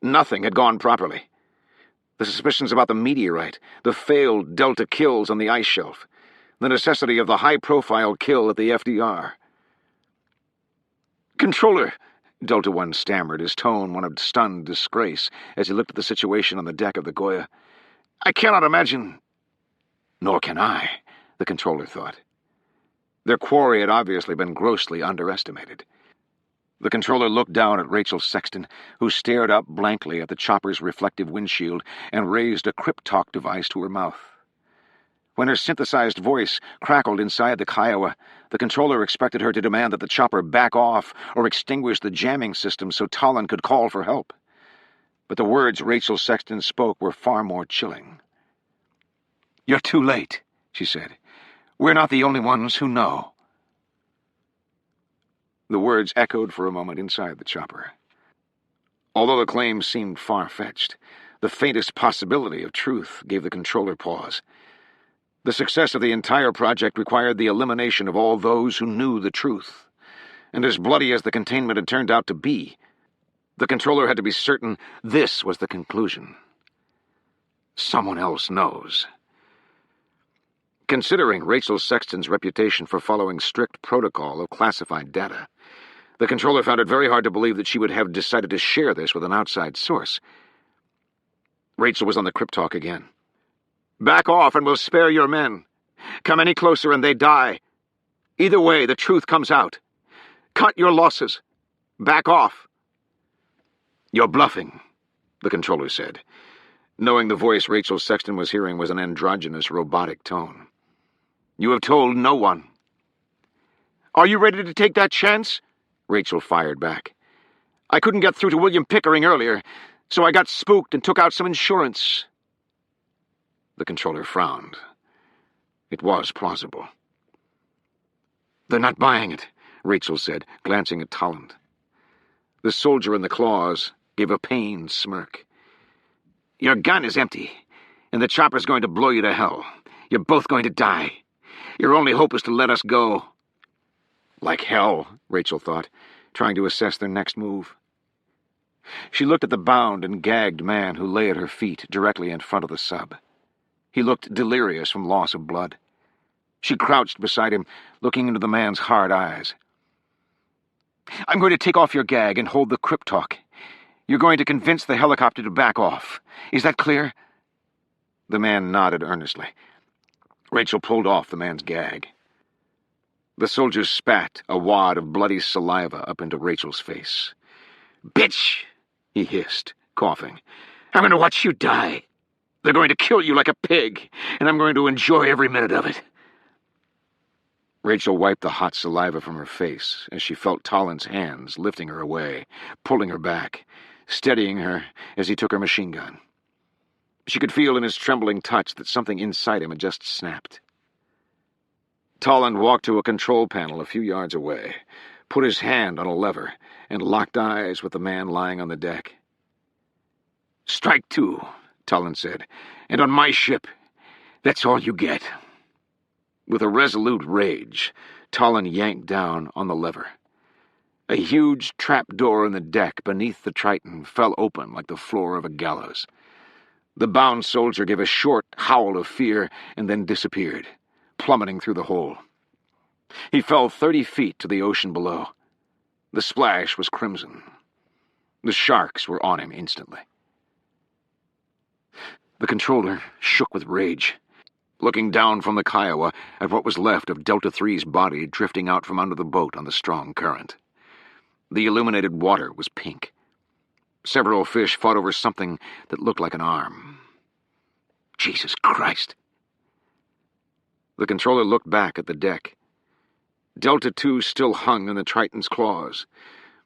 Nothing had gone properly. The suspicions about the meteorite, the failed Delta kills on the ice shelf, the necessity of the high-profile kill at the FDR. "Controller," Delta One stammered, his tone one of stunned disgrace as he looked at the situation on the deck of the Goya. "I cannot imagine—" "Nor can I," the controller thought. Their quarry had obviously been grossly underestimated. The controller looked down at Rachel Sexton, who stared up blankly at the chopper's reflective windshield and raised a crypt-talk device to her mouth. When her synthesized voice crackled inside the Kiowa, the controller expected her to demand that the chopper back off or extinguish the jamming system so Tolland could call for help. But the words Rachel Sexton spoke were far more chilling. "You're too late," she said. "We're not the only ones who know." The words echoed for a moment inside the chopper. Although the claim seemed far-fetched, the faintest possibility of truth gave the controller pause. The success of the entire project required the elimination of all those who knew the truth. And as bloody as the containment had turned out to be, the controller had to be certain this was the conclusion. Someone else knows. Considering Rachel Sexton's reputation for following strict protocol of classified data, the controller found it very hard to believe that she would have decided to share this with an outside source. Rachel was on the crypt talk again. "Back off and we'll spare your men. Come any closer and they die. Either way, the truth comes out. Cut your losses. Back off." "You're bluffing," the controller said, knowing the voice Rachel Sexton was hearing was an androgynous, robotic tone. "You have told no one." "Are you ready to take that chance?" Rachel fired back. "I couldn't get through to William Pickering earlier, so I got spooked and took out some insurance." The controller frowned. It was plausible. "They're not buying it," Rachel said, glancing at Tolland. The soldier in the claws gave a pained smirk. "Your gun is empty, and the chopper's going to blow you to hell. You're both going to die. Your only hope is to let us go." Like hell, Rachel thought, trying to assess their next move. She looked at the bound and gagged man who lay at her feet directly in front of the sub. He looked delirious from loss of blood. She crouched beside him, looking into the man's hard eyes. "I'm going to take off your gag and hold the crypt talk. You're going to convince the helicopter to back off. Is that clear?" The man nodded earnestly. Rachel pulled off the man's gag. The soldier spat a wad of bloody saliva up into Rachel's face. "Bitch!" he hissed, coughing. "I'm going to watch you die. They're going to kill you like a pig, and I'm going to enjoy every minute of it." Rachel wiped the hot saliva from her face as she felt Tolland's hands lifting her away, pulling her back, steadying her as he took her machine gun. She could feel in his trembling touch that something inside him had just snapped. Tolland walked to a control panel a few yards away, put his hand on a lever, and locked eyes with the man lying on the deck. "Strike two," Tolland said, "and on my ship, that's all you get." With a resolute rage, Tolland yanked down on the lever. A huge trap door in the deck beneath the Triton fell open like the floor of a gallows. The bound soldier gave a short howl of fear and then disappeared, plummeting through the hole. He fell 30 feet to the ocean below. The splash was crimson. The sharks were on him instantly. The controller shook with rage. looking down from the Kiowa at what was left of Delta III's body drifting out from under the boat on the strong current. The illuminated water was pink. Several fish fought over something that looked like an arm. Jesus Christ! The controller looked back at the deck. Delta II still hung in the Triton's claws,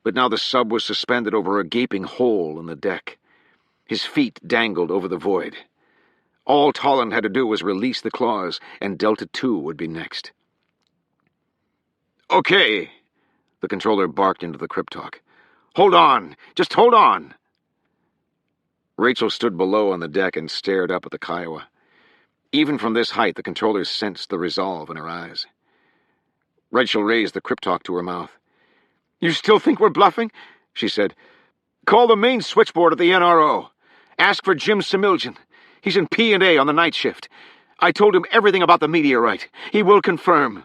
but now the sub was suspended over a gaping hole in the deck. His feet dangled over the void. All Tolland had to do was release the claws, and Delta II would be next. "Okay," the controller barked into the cryptalk. "Hold on! Just hold on!" Rachel stood below on the deck and stared up at the Kiowa. Even from this height, the controller sensed the resolve in her eyes. Rachel raised the cryptalk to her mouth. "You still think we're bluffing?" she said. "Call the main switchboard at the NRO. Ask for Jim Similjan. He's in P&A on the night shift. I told him everything about the meteorite. He will confirm."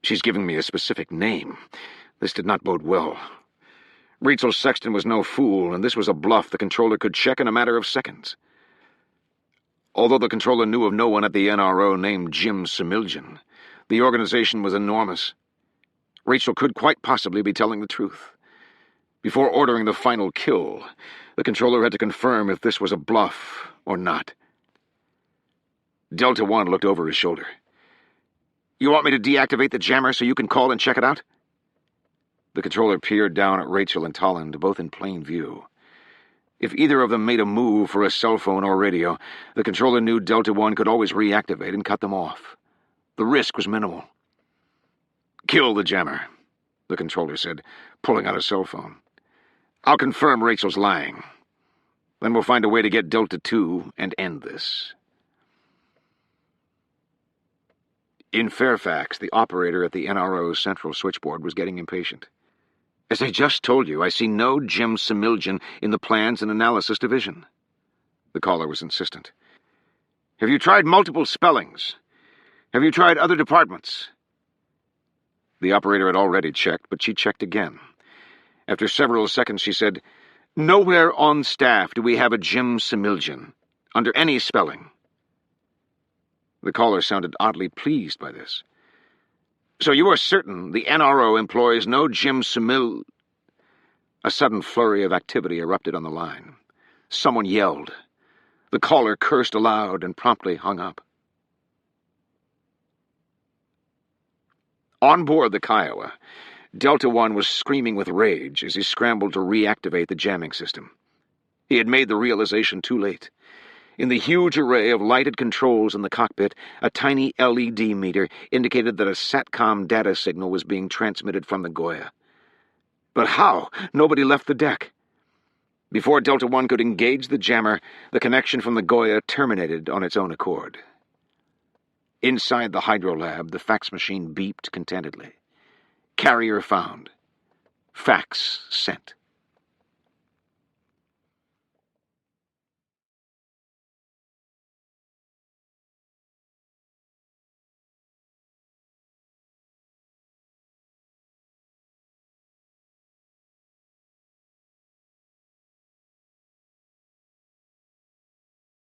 She's giving me a specific name. This did not bode well. Rachel Sexton was no fool, and this was a bluff the controller could check in a matter of seconds. Although the controller knew of no one at the NRO named Jim Similjan, the organization was enormous. Rachel could quite possibly be telling the truth. Before ordering the final kill, the controller had to confirm if this was a bluff or not. Delta I looked over his shoulder. "You want me to deactivate the jammer so you can call and check it out?" The controller peered down at Rachel and Tolland, both in plain view. If either of them made a move for a cell phone or radio, the controller knew Delta I could always reactivate and cut them off. The risk was minimal. "Kill the jammer," the controller said, pulling out a cell phone. "I'll confirm Rachel's lying. Then we'll find a way to get Delta II and end this." In Fairfax, the operator at the NRO's central switchboard was getting impatient. "As I just told you, I see no Jim Similjan in the Plans and Analysis Division." The caller was insistent. "Have you tried multiple spellings? Have you tried other departments?" The operator had already checked, but she checked again. After several seconds, she said, "Nowhere on staff do we have a Jim Similjan, under any spelling." The caller sounded oddly pleased by this. "So you are certain the NRO employs no Jim Simil—" A sudden flurry of activity erupted on the line. Someone yelled. The caller cursed aloud and promptly hung up. On board the Kiowa, Delta I was screaming with rage as he scrambled to reactivate the jamming system. He had made the realization too late. In the huge array of lighted controls in the cockpit, a tiny LED meter indicated that a SATCOM data signal was being transmitted from the Goya. But how? Nobody left the deck. Before Delta I could engage the jammer, the connection from the Goya terminated on its own accord. Inside the hydrolab, the fax machine beeped contentedly. Carrier found. Fax sent.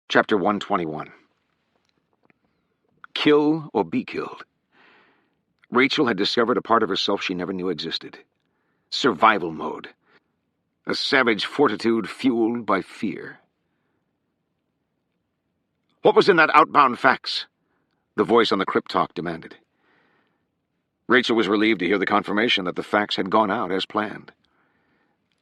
Chapter 121. Kill or be killed. Rachel had discovered a part of herself she never knew existed. Survival mode. A savage fortitude fueled by fear. "What was in that outbound fax?" the voice on the cryptalk demanded. Rachel was relieved to hear the confirmation that the fax had gone out as planned.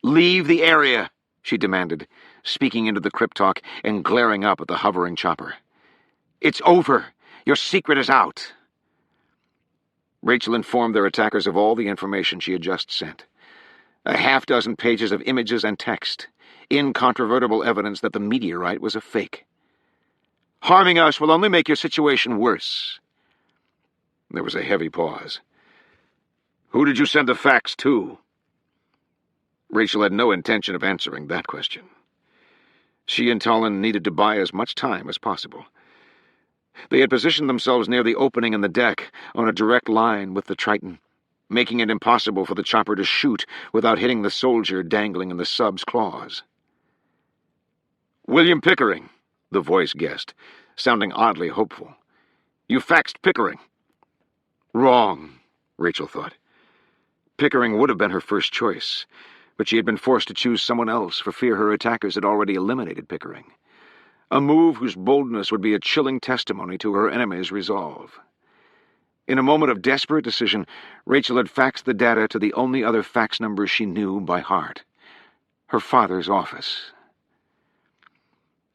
"Leave the area," she demanded, speaking into the cryptalk and glaring up at the hovering chopper. "It's over. Your secret is out." Rachel informed their attackers of all the information she had just sent. A half-dozen pages of images and text, incontrovertible evidence that the meteorite was a fake. "Harming us will only make your situation worse." There was a heavy pause. "Who did you send the fax to?" Rachel had no intention of answering that question. She and Tolland needed to buy as much time as possible. They had positioned themselves near the opening in the deck, on a direct line with the Triton, making it impossible for the chopper to shoot without hitting the soldier dangling in the sub's claws. "William Pickering," the voice guessed. sounding oddly hopeful. "You faxed Pickering." Wrong, Rachel thought. Pickering would have been her first choice, but she had been forced to choose someone else for fear her attackers had already eliminated Pickering. A move whose boldness would be a chilling testimony to her enemy's resolve. In a moment of desperate decision, Rachel had faxed the data to the only other fax number she knew by heart. Her father's office.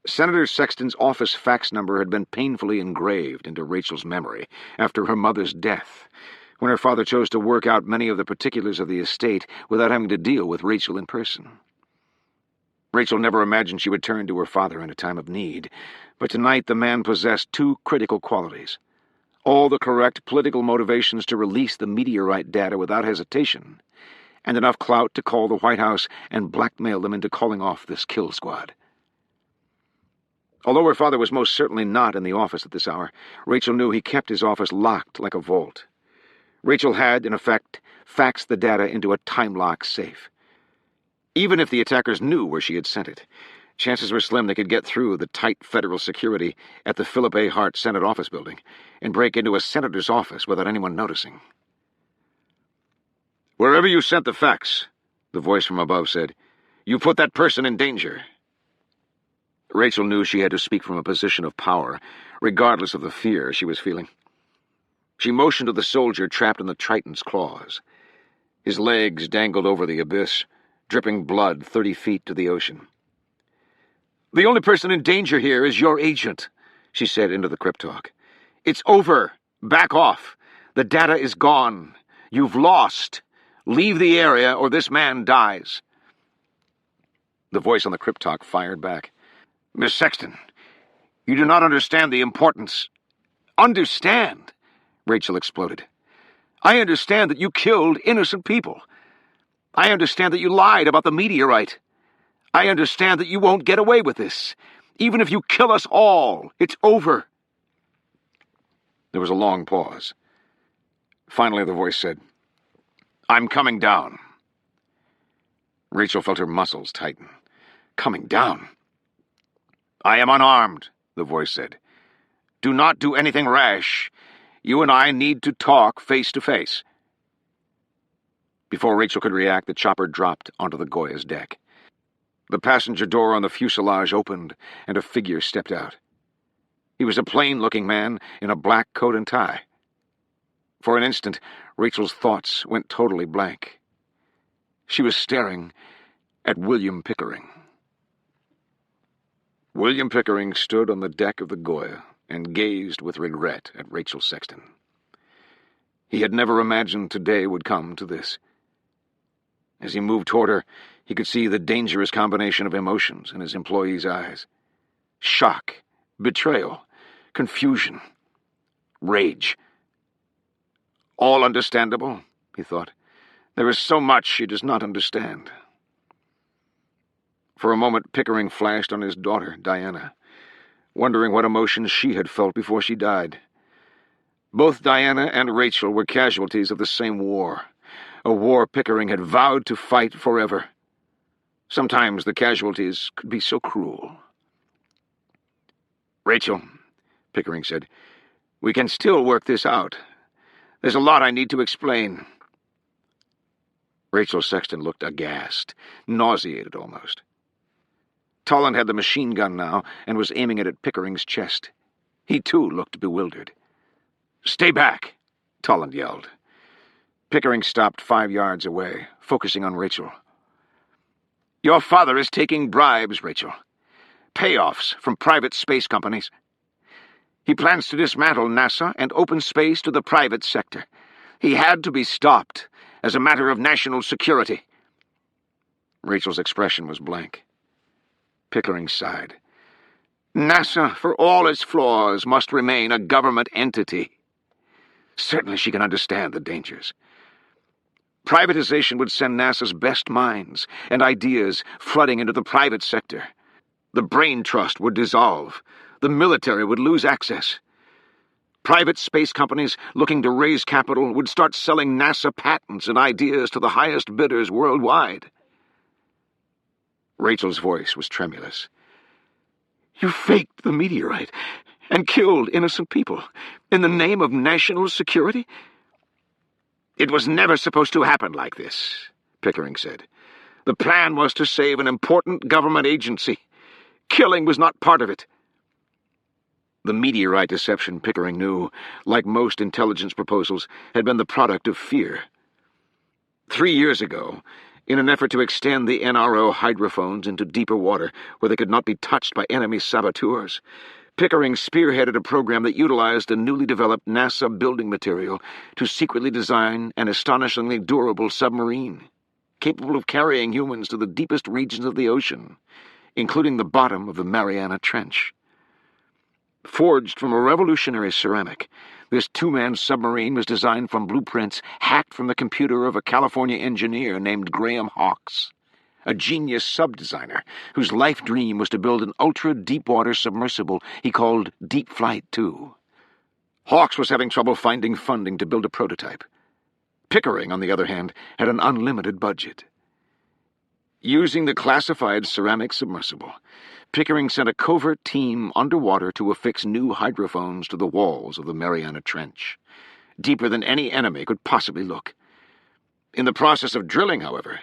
Senator Sexton's office fax number had been painfully engraved into Rachel's memory after her mother's death, when her father chose to work out many of the particulars of the estate without having to deal with Rachel in person. Rachel never imagined she would turn to her father in a time of need, but tonight the man possessed two critical qualities: all the correct political motivations to release the meteorite data without hesitation, and enough clout to call the White House and blackmail them into calling off this kill squad. Although her father was most certainly not in the office at this hour, Rachel knew he kept his office locked like a vault. Rachel had, in effect, faxed the data into a time-lock safe. Even if the attackers knew where she had sent it, chances were slim they could get through the tight federal security at the Philip A. Hart Senate Office Building and break into a senator's office without anyone noticing. "Wherever you sent the fax," the voice from above said, "you put that person in danger." Rachel knew she had to speak from a position of power, regardless of the fear she was feeling. She motioned to the soldier trapped in the Triton's claws. His legs dangled over the abyss, dripping blood 30 feet to the ocean. "The only person in danger here is your agent," she said into the cryptalk. "It's over. Back off. The data is gone. You've lost. Leave the area or this man dies." The voice on the cryptalk fired back. "Miss Sexton, you do not understand the importance—" "Understand?" Rachel exploded. "I understand that you killed innocent people. I understand that you lied about the meteorite. I understand that you won't get away with this. Even if you kill us all, it's over." There was a long pause. Finally, the voice said, "I'm coming down." Rachel felt her muscles tighten. Coming down? "I am unarmed," the voice said. "Do not do anything rash. You and I need to talk face to face." Before Rachel could react, the chopper dropped onto the Goya's deck. The passenger door on the fuselage opened, and a figure stepped out. He was a plain-looking man in a black coat and tie. For an instant, Rachel's thoughts went totally blank. She was staring at William Pickering. William Pickering stood on the deck of the Goya and gazed with regret at Rachel Sexton. He had never imagined today would come to this. As he moved toward her, he could see the dangerous combination of emotions in his employee's eyes. Shock, betrayal, confusion, rage. All understandable, he thought. There is so much she does not understand. For a moment, Pickering flashed on his daughter, Diana, wondering what emotions she had felt before she died. Both Diana and Rachel were casualties of the same war, a war Pickering had vowed to fight forever. Sometimes the casualties could be so cruel. "Rachel," Pickering said, "we can still work this out. There's a lot I need to explain." Rachel Sexton looked aghast, nauseated almost. Tolland had the machine gun now and was aiming it at Pickering's chest. He, too, looked bewildered. "Stay back!" Tolland yelled. Pickering stopped 5 yards away, focusing on Rachel. "Your father is taking bribes, Rachel. Payoffs from private space companies. He plans to dismantle NASA and open space to the private sector. He had to be stopped as a matter of national security." Rachel's expression was blank. Pickering sighed. "NASA, for all its flaws, must remain a government entity." Certainly she can understand the dangers. Privatization would send NASA's best minds and ideas flooding into the private sector. The brain trust would dissolve. The military would lose access. Private space companies looking to raise capital would start selling NASA patents and ideas to the highest bidders worldwide. Rachel's voice was tremulous. "You faked the meteorite, and killed innocent people in the name of national security? It was never supposed to happen like this, Pickering said. The plan was to save an important government agency. Killing was not part of it. The meteorite deception, Pickering knew, like most intelligence proposals, had been the product of fear. 3 years ago, in an effort to extend the NRO hydrophones into deeper water where they could not be touched by enemy saboteurs, Pickering spearheaded a program that utilized a newly developed NASA building material to secretly design an astonishingly durable submarine, capable of carrying humans to the deepest regions of the ocean, including the bottom of the Mariana Trench. Forged from a revolutionary ceramic, this two-man submarine was designed from blueprints hacked from the computer of a California engineer named Graham Hawkes, a genius sub-designer whose life dream was to build an ultra-deep-water submersible he called Deep Flight 2. Hawkes was having trouble finding funding to build a prototype. Pickering, on the other hand, had an unlimited budget. Using the classified ceramic submersible, Pickering sent a covert team underwater to affix new hydrophones to the walls of the Mariana Trench, deeper than any enemy could possibly look. In the process of drilling, however,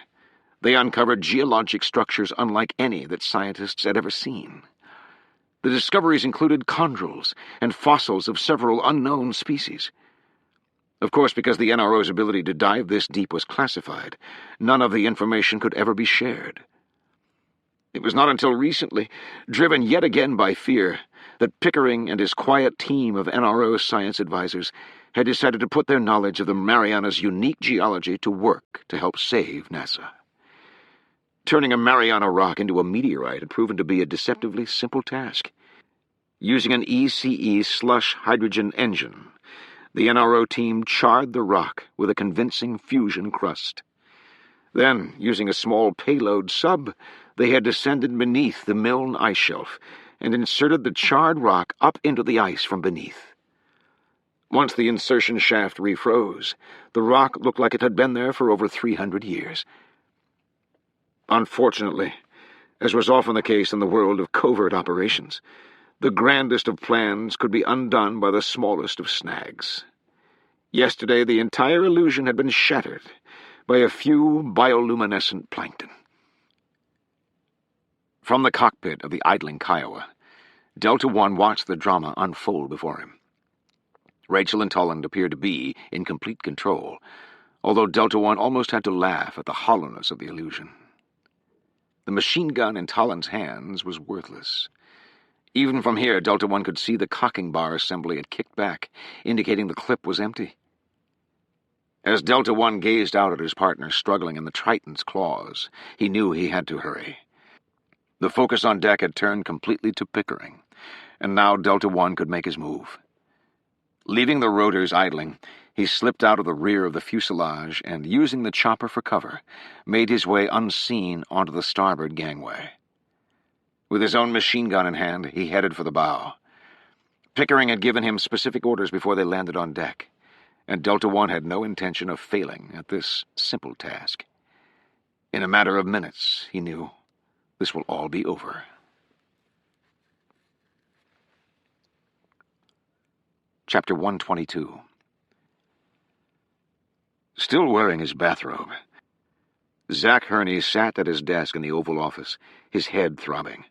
they uncovered geologic structures unlike any that scientists had ever seen. The discoveries included chondrules and fossils of several unknown species. Of course, because the NRO's ability to dive this deep was classified, none of the information could ever be shared. It was not until recently, driven yet again by fear, that Pickering and his quiet team of NRO science advisors had decided to put their knowledge of the Mariana's unique geology to work to help save NASA. Turning a Mariana rock into a meteorite had proven to be a deceptively simple task. Using an ECE slush hydrogen engine, the NRO team charred the rock with a convincing fusion crust. Then, using a small payload sub, they had descended beneath the Milne Ice Shelf and inserted the charred rock up into the ice from beneath. Once the insertion shaft refroze, the rock looked like it had been there for over 300 years. Unfortunately, as was often the case in the world of covert operations, the grandest of plans could be undone by the smallest of snags. Yesterday, the entire illusion had been shattered by a few bioluminescent plankton. From the cockpit of the idling Kiowa, Delta One watched the drama unfold before him. Rachel and Tolland appeared to be in complete control, although Delta One almost had to laugh at the hollowness of the illusion. The machine gun in Tolland's hands was worthless. Even from here, Delta One could see the cocking bar assembly had kicked back, indicating the clip was empty. As Delta One gazed out at his partner struggling in the Triton's claws, he knew he had to hurry. The focus on deck had turned completely to Pickering, and now Delta One could make his move. Leaving the rotors idling, he slipped out of the rear of the fuselage and, using the chopper for cover, made his way unseen onto the starboard gangway. With his own machine gun in hand, he headed for the bow. Pickering had given him specific orders before they landed on deck, and Delta One had no intention of failing at this simple task. In a matter of minutes, he knew, this will all be over. Chapter 122. Still wearing his bathrobe, Zach Hurney sat at his desk in the Oval Office, his head throbbing.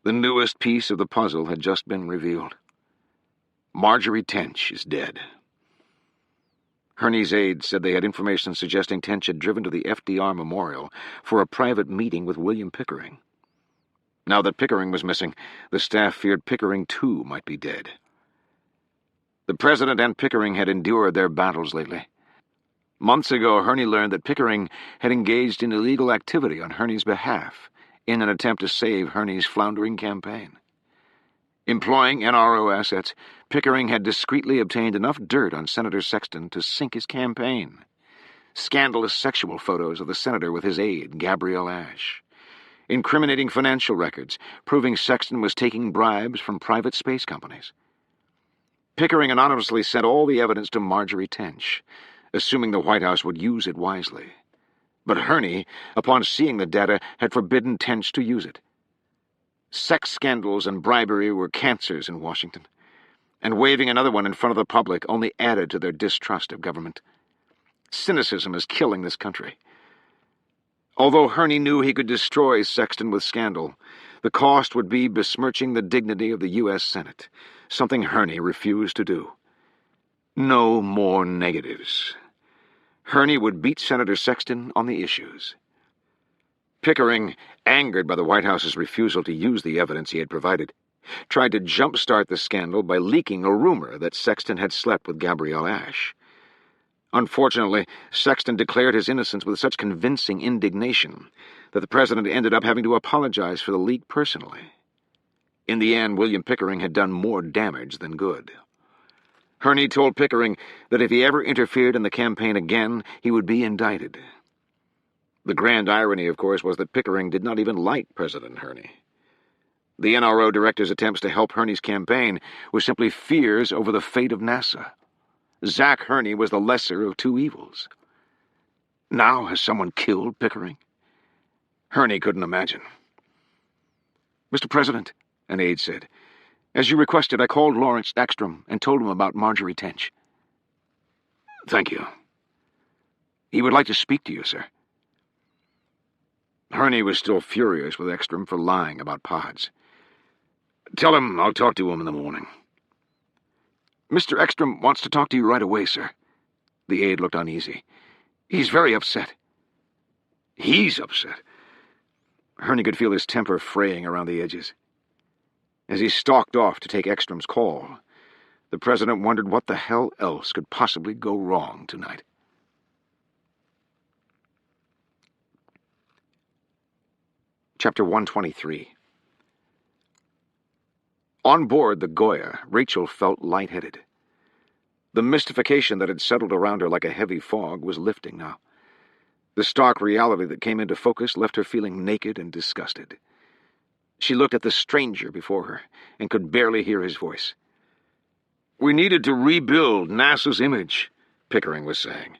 The newest piece of the puzzle had just been revealed. Marjorie Tench is dead. Hurney's aides said they had information suggesting Tench had driven to the FDR Memorial for a private meeting with William Pickering. Now that Pickering was missing, the staff feared Pickering, too, might be dead. The President and Pickering had endured their battles lately. Months ago, Hurney learned that Pickering had engaged in illegal activity on Hurney's behalf in an attempt to save Hurney's floundering campaign. Employing NRO assets, Pickering had discreetly obtained enough dirt on Senator Sexton to sink his campaign. Scandalous sexual photos of the senator with his aide, Gabrielle Ash. Incriminating financial records, proving Sexton was taking bribes from private space companies. Pickering anonymously sent all the evidence to Marjorie Tench, assuming the White House would use it wisely. But Hurney, upon seeing the data, had forbidden Tench to use it. Sex scandals and bribery were cancers in Washington, and waving another one in front of the public only added to their distrust of government. Cynicism is killing this country. Although Herney knew he could destroy Sexton with scandal, the cost would be besmirching the dignity of the U.S. Senate, something Herney refused to do. No more negatives. Herney would beat Senator Sexton on the issues. Pickering, angered by the White House's refusal to use the evidence he had provided, tried to jumpstart the scandal by leaking a rumor that Sexton had slept with Gabrielle Ashe. Unfortunately, Sexton declared his innocence with such convincing indignation that the president ended up having to apologize for the leak personally. In the end, William Pickering had done more damage than good. Herney told Pickering that if he ever interfered in the campaign again, he would be indicted. The grand irony, of course, was that Pickering did not even like President Herney. The NRO director's attempts to help Herney's campaign were simply fears over the fate of NASA. Zach Herney was the lesser of two evils. Now has someone killed Pickering? Herney couldn't imagine. "Mr. President," an aide said, "as you requested, I called Lawrence Ekstrom and told him about Marjorie Tench." "Thank you." "He would like to speak to you, sir." Herney was still furious with Ekstrom for lying about pods. "Tell him I'll talk to him in the morning." "Mr. Ekstrom wants to talk to you right away, sir." The aide looked uneasy. "He's very upset." "He's upset?" Herney could feel his temper fraying around the edges. As he stalked off to take Ekstrom's call, the president wondered what the hell else could possibly go wrong tonight. Chapter 123. On board the Goya, Rachel felt lightheaded. The mystification that had settled around her like a heavy fog was lifting now. The stark reality that came into focus left her feeling naked and disgusted. She looked at the stranger before her and could barely hear his voice. "We needed to rebuild NASA's image," Pickering was saying.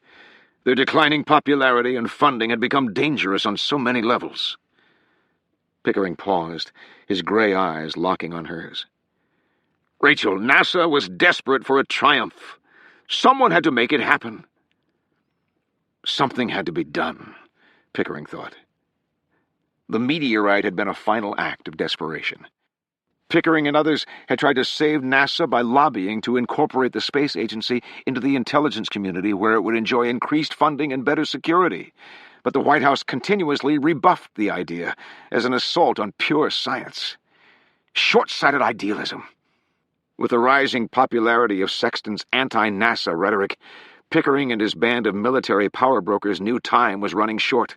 "Their declining popularity and funding had become dangerous on so many levels." Pickering paused, his gray eyes locking on hers. "Rachel, NASA was desperate for a triumph. Someone had to make it happen." Something had to be done, Pickering thought. The meteorite had been a final act of desperation. Pickering and others had tried to save NASA by lobbying to incorporate the space agency into the intelligence community where it would enjoy increased funding and better security. But the White House continuously rebuffed the idea as an assault on pure science. Short-sighted idealism. With the rising popularity of Sexton's anti-NASA rhetoric, Pickering and his band of military power brokers knew time was running short.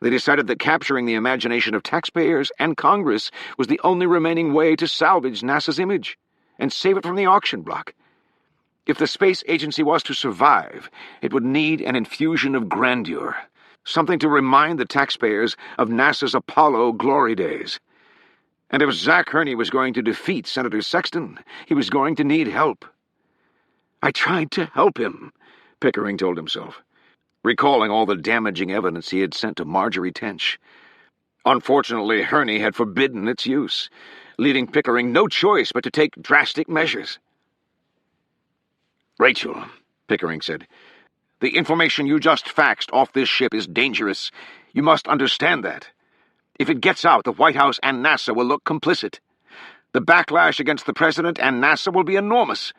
They decided that capturing the imagination of taxpayers and Congress was the only remaining way to salvage NASA's image and save it from the auction block. If the space agency was to survive, it would need an infusion of grandeur, something to remind the taxpayers of NASA's Apollo glory days. And if Zach Herney was going to defeat Senator Sexton, he was going to need help. "I tried to help him," Pickering told himself, recalling all the damaging evidence he had sent to Marjorie Tench. Unfortunately, Herney had forbidden its use, leaving Pickering no choice but to take drastic measures. "Rachel," Pickering said, "the information you just faxed off this ship is dangerous. You must understand that. If it gets out, the White House and NASA will look complicit. The backlash against the President and NASA will be enormous.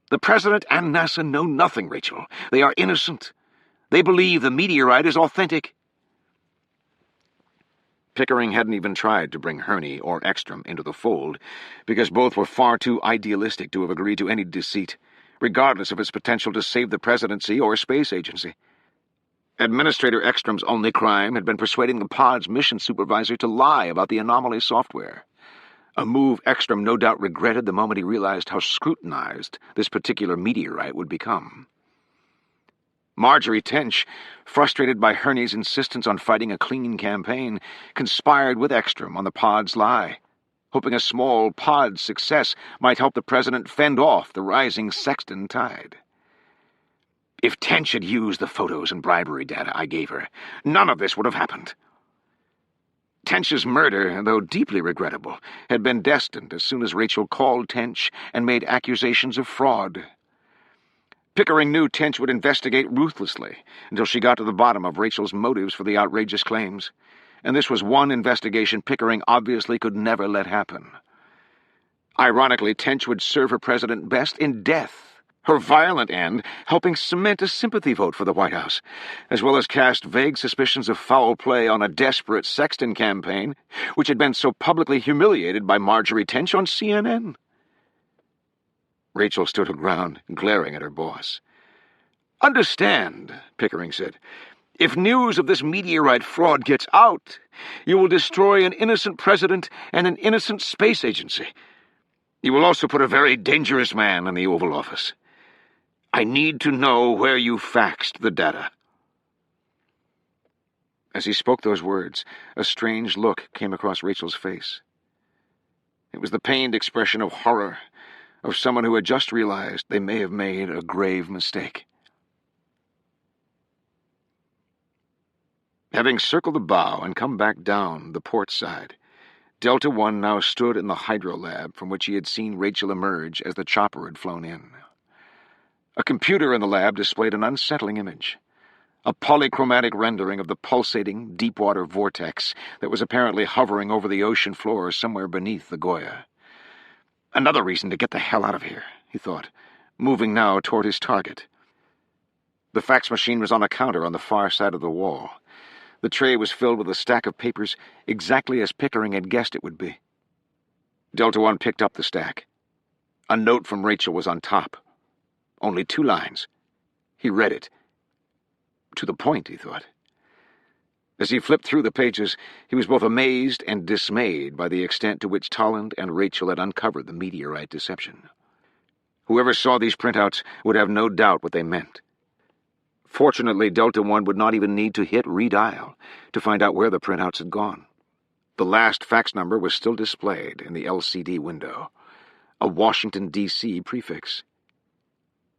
The President and NASA know nothing, Rachel. They are innocent. They believe the meteorite is authentic." Pickering hadn't even tried to bring Herney or Ekstrom into the fold, because both were far too idealistic to have agreed to any deceit, regardless of its potential to save the presidency or space agency. Administrator Ekstrom's only crime had been persuading the pod's mission supervisor to lie about the anomaly software, a move Ekstrom no doubt regretted the moment he realized how scrutinized this particular meteorite would become. Marjorie Tench, frustrated by Herney's insistence on fighting a clean campaign, conspired with Ekstrom on the pod's lie, hoping a small pod success might help the president fend off the rising Sexton tide. "If Tench had used the photos and bribery data I gave her, none of this would have happened." Tench's murder, though deeply regrettable, had been destined as soon as Rachel called Tench and made accusations of fraud. Pickering knew Tench would investigate ruthlessly until she got to the bottom of Rachel's motives for the outrageous claims, and this was one investigation Pickering obviously could never let happen. Ironically, Tench would serve her president best in death, her violent end helping cement a sympathy vote for the White House, as well as cast vague suspicions of foul play on a desperate Sexton campaign, which had been so publicly humiliated by Marjorie Tench on CNN. Rachel stood her ground, glaring at her boss. "Understand," Pickering said, "if news of this meteorite fraud gets out, you will destroy an innocent president and an innocent space agency. You will also put a very dangerous man in the Oval Office. I need to know where you faxed the data." As he spoke those words, a strange look came across Rachel's face. It was the pained expression of horror, of someone who had just realized they may have made a grave mistake. Having circled the bow and come back down the port side, Delta One now stood in the hydro lab from which he had seen Rachel emerge as the chopper had flown in. A computer in the lab displayed an unsettling image, a polychromatic rendering of the pulsating, deep-water vortex that was apparently hovering over the ocean floor somewhere beneath the Goya. Another reason to get the hell out of here, he thought, moving now toward his target. The fax machine was on a counter on the far side of the wall. The tray was filled with a stack of papers exactly as Pickering had guessed it would be. Delta One picked up the stack. A note from Rachel was on top. Only 2 lines. He read it. To the point, he thought. As he flipped through the pages, he was both amazed and dismayed by the extent to which Tolland and Rachel had uncovered the meteorite deception. Whoever saw these printouts would have no doubt what they meant. Fortunately, Delta One would not even need to hit redial to find out where the printouts had gone. The last fax number was still displayed in the LCD window, a Washington, D.C. prefix.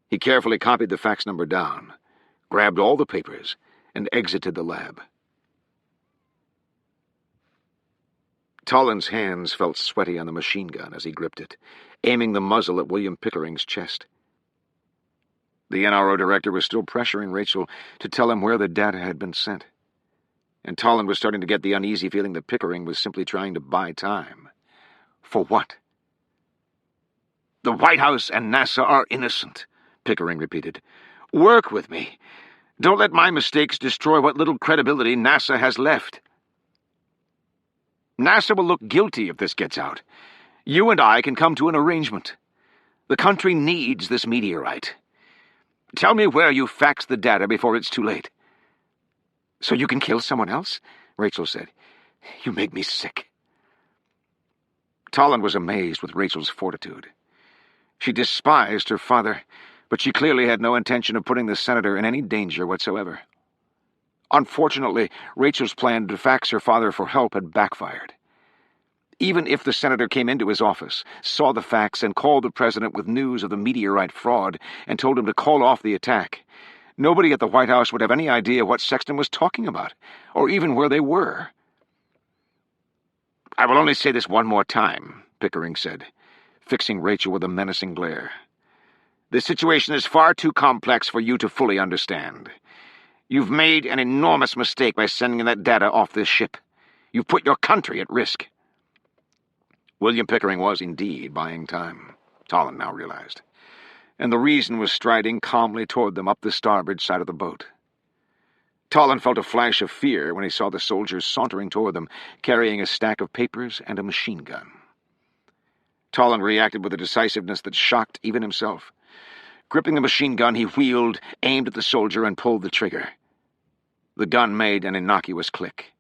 He carefully copied the fax number down, grabbed all the papers, and exited the lab. Tolland's hands felt sweaty on the machine gun as he gripped it, aiming the muzzle at William Pickering's chest. The NRO director was still pressuring Rachel to tell him where the data had been sent, and Tolland was starting to get the uneasy feeling that Pickering was simply trying to buy time. For what? "The White House and NASA are innocent," Pickering repeated. "Work with me. Don't let my mistakes destroy what little credibility NASA has left. NASA will look guilty if this gets out. You and I can come to an arrangement. The country needs this meteorite. Tell me where you faxed the data before it's too late." "So you can kill someone else?" Rachel said. "You make me sick." Tolland was amazed with Rachel's fortitude. She despised her father, but she clearly had no intention of putting the senator in any danger whatsoever. Unfortunately, Rachel's plan to fax her father for help had backfired. Even if the senator came into his office, saw the fax, and called the president with news of the meteorite fraud and told him to call off the attack, nobody at the White House would have any idea what Sexton was talking about, or even where they were. "I will only say this one more time," Pickering said, fixing Rachel with a menacing glare. "The situation is far too complex for you to fully understand. You've made an enormous mistake by sending that data off this ship. You've put your country at risk." William Pickering was indeed buying time, Tolland now realized, and the reason was striding calmly toward them up the starboard side of the boat. Tolland felt a flash of fear when he saw the soldiers sauntering toward them, carrying a stack of papers and a machine gun. Tolland reacted with a decisiveness that shocked even himself. Gripping the machine gun, he wheeled, aimed at the soldier, and pulled the trigger. The gun made an innocuous click.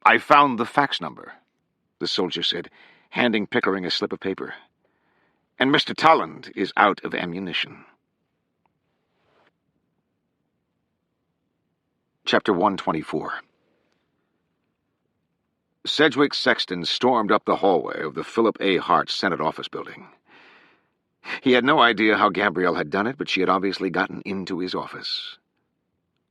"I found the fax number," the soldier said, handing Pickering a slip of paper. "And Mr. Tolland is out of ammunition." Chapter 124. Sedgwick Sexton stormed up the hallway of the Philip A. Hart Senate office building. He had no idea how Gabrielle had done it, but she had obviously gotten into his office.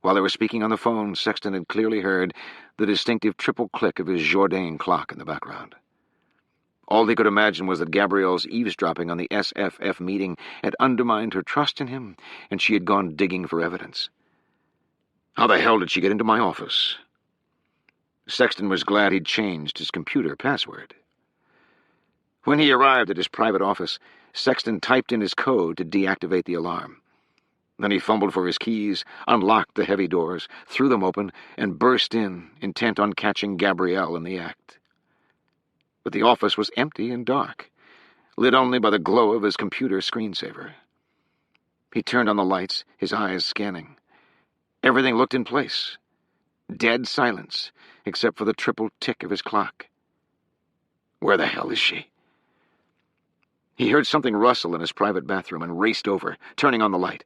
While they were speaking on the phone, Sexton had clearly heard the distinctive triple click of his Jourdain clock in the background. All he could imagine was that Gabrielle's eavesdropping on the SFF meeting had undermined her trust in him, and she had gone digging for evidence. How the hell did she get into my office? Sexton was glad he'd changed his computer password. When he arrived at his private office, Sexton typed in his code to deactivate the alarm. Then he fumbled for his keys, unlocked the heavy doors, threw them open, and burst in, intent on catching Gabrielle in the act. But the office was empty and dark, lit only by the glow of his computer screensaver. He turned on the lights, his eyes scanning. Everything looked in place. Dead silence, except for the triple tick of his clock. Where the hell is she? He heard something rustle in his private bathroom and raced over, turning on the light.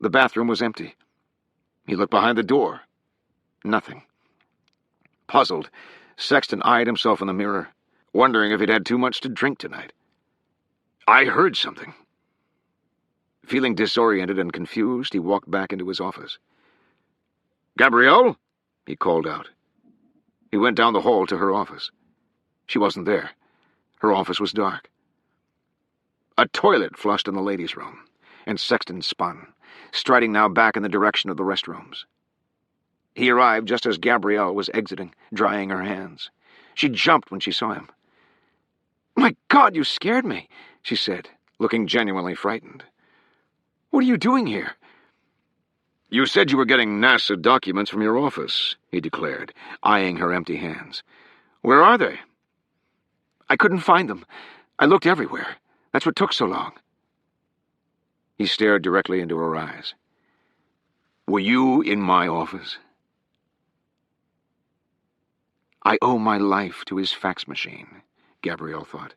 The bathroom was empty. He looked behind the door. Nothing. Puzzled, Sexton eyed himself in the mirror, wondering if he'd had too much to drink tonight. I heard something. Feeling disoriented and confused, he walked back into his office. Gabrielle? He called out. He went down the hall to her office. She wasn't there. Her office was dark. A toilet flushed in the ladies' room, and Sexton spun, striding now back in the direction of the restrooms. He arrived just as Gabrielle was exiting, drying her hands. She jumped when she saw him. "My God, you scared me," she said, looking genuinely frightened. "What are you doing here?" "You said you were getting NASA documents from your office," he declared, eyeing her empty hands. "Where are they?" "I couldn't find them. I looked everywhere. That's what took so long." He stared directly into her eyes. "Were you in my office?" I owe my life to his fax machine, Gabrielle thought.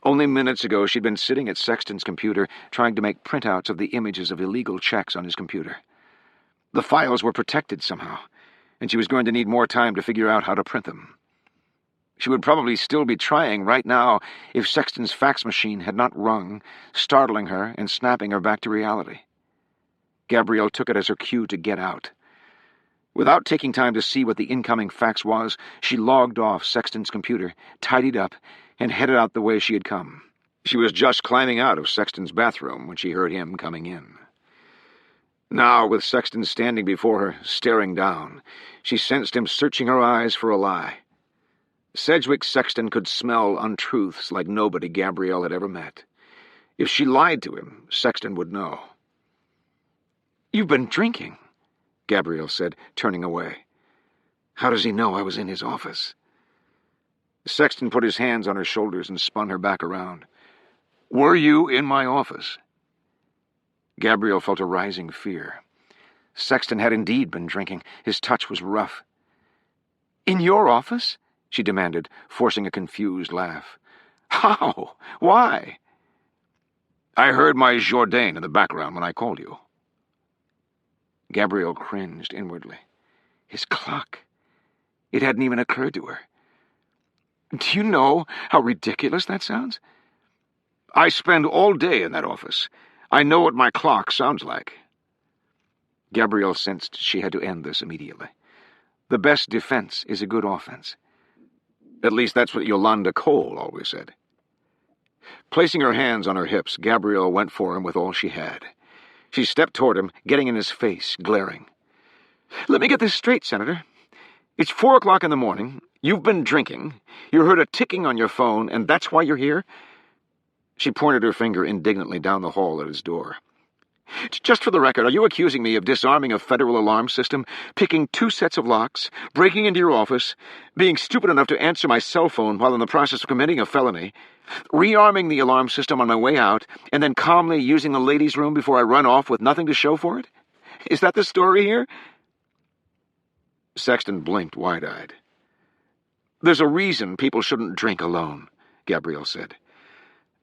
Only minutes ago she'd been sitting at Sexton's computer trying to make printouts of the images of illegal checks on his computer. The files were protected somehow, and she was going to need more time to figure out how to print them. She would probably still be trying right now if Sexton's fax machine had not rung, startling her and snapping her back to reality. Gabrielle took it as her cue to get out. Without taking time to see what the incoming fax was, she logged off Sexton's computer, tidied up, and headed out the way she had come. She was just climbing out of Sexton's bathroom when she heard him coming in. Now, with Sexton standing before her, staring down, she sensed him searching her eyes for a lie. Sedgwick Sexton could smell untruths like nobody Gabrielle had ever met. If she lied to him, Sexton would know. "You've been drinking," Gabrielle said, turning away. "How does he know I was in his office?" Sexton put his hands on her shoulders and spun her back around. "Were you in my office?" Gabrielle felt a rising fear. Sexton had indeed been drinking. His touch was rough. "In your office?" she demanded, forcing a confused laugh. "How? Why?" "I heard my Jourdain in the background when I called you." Gabrielle cringed inwardly. His clock. It hadn't even occurred to her. "Do you know how ridiculous that sounds?" "I spend all day in that office. I know what my clock sounds like." Gabrielle sensed she had to end this immediately. The best defense is a good offense. At least that's what Yolanda Cole always said. Placing her hands on her hips, Gabrielle went for him with all she had. She stepped toward him, getting in his face, glaring. "Let me get this straight, Senator. It's 4 o'clock in the morning. You've been drinking. You heard a ticking on your phone, and that's why you're here?" She pointed her finger indignantly down the hall at his door. "Just for the record, are you accusing me of disarming a federal alarm system, picking 2 sets of locks, breaking into your office, being stupid enough to answer my cell phone while in the process of committing a felony, rearming the alarm system on my way out, and then calmly using the ladies' room before I run off with nothing to show for it? Is that the story here?" Sexton blinked wide-eyed. "There's a reason people shouldn't drink alone," Gabrielle said.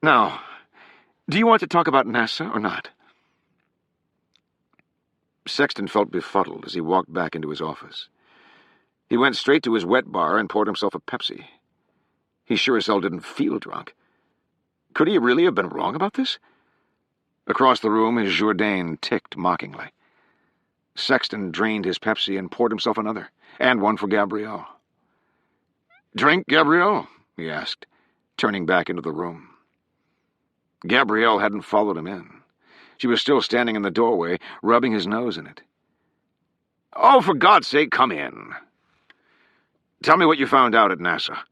"Now, do you want to talk about NASA or not?" Sexton felt befuddled as he walked back into his office. He went straight to his wet bar and poured himself a Pepsi. He sure as hell didn't feel drunk. Could he really have been wrong about this? Across the room, his Jourdain ticked mockingly. Sexton drained his Pepsi and poured himself another, and one for Gabrielle. "Drink, Gabrielle?" he asked, turning back into the room. Gabrielle hadn't followed him in. She was still standing in the doorway, rubbing his nose in it. "Oh, for God's sake, come in. Tell me what you found out at NASA."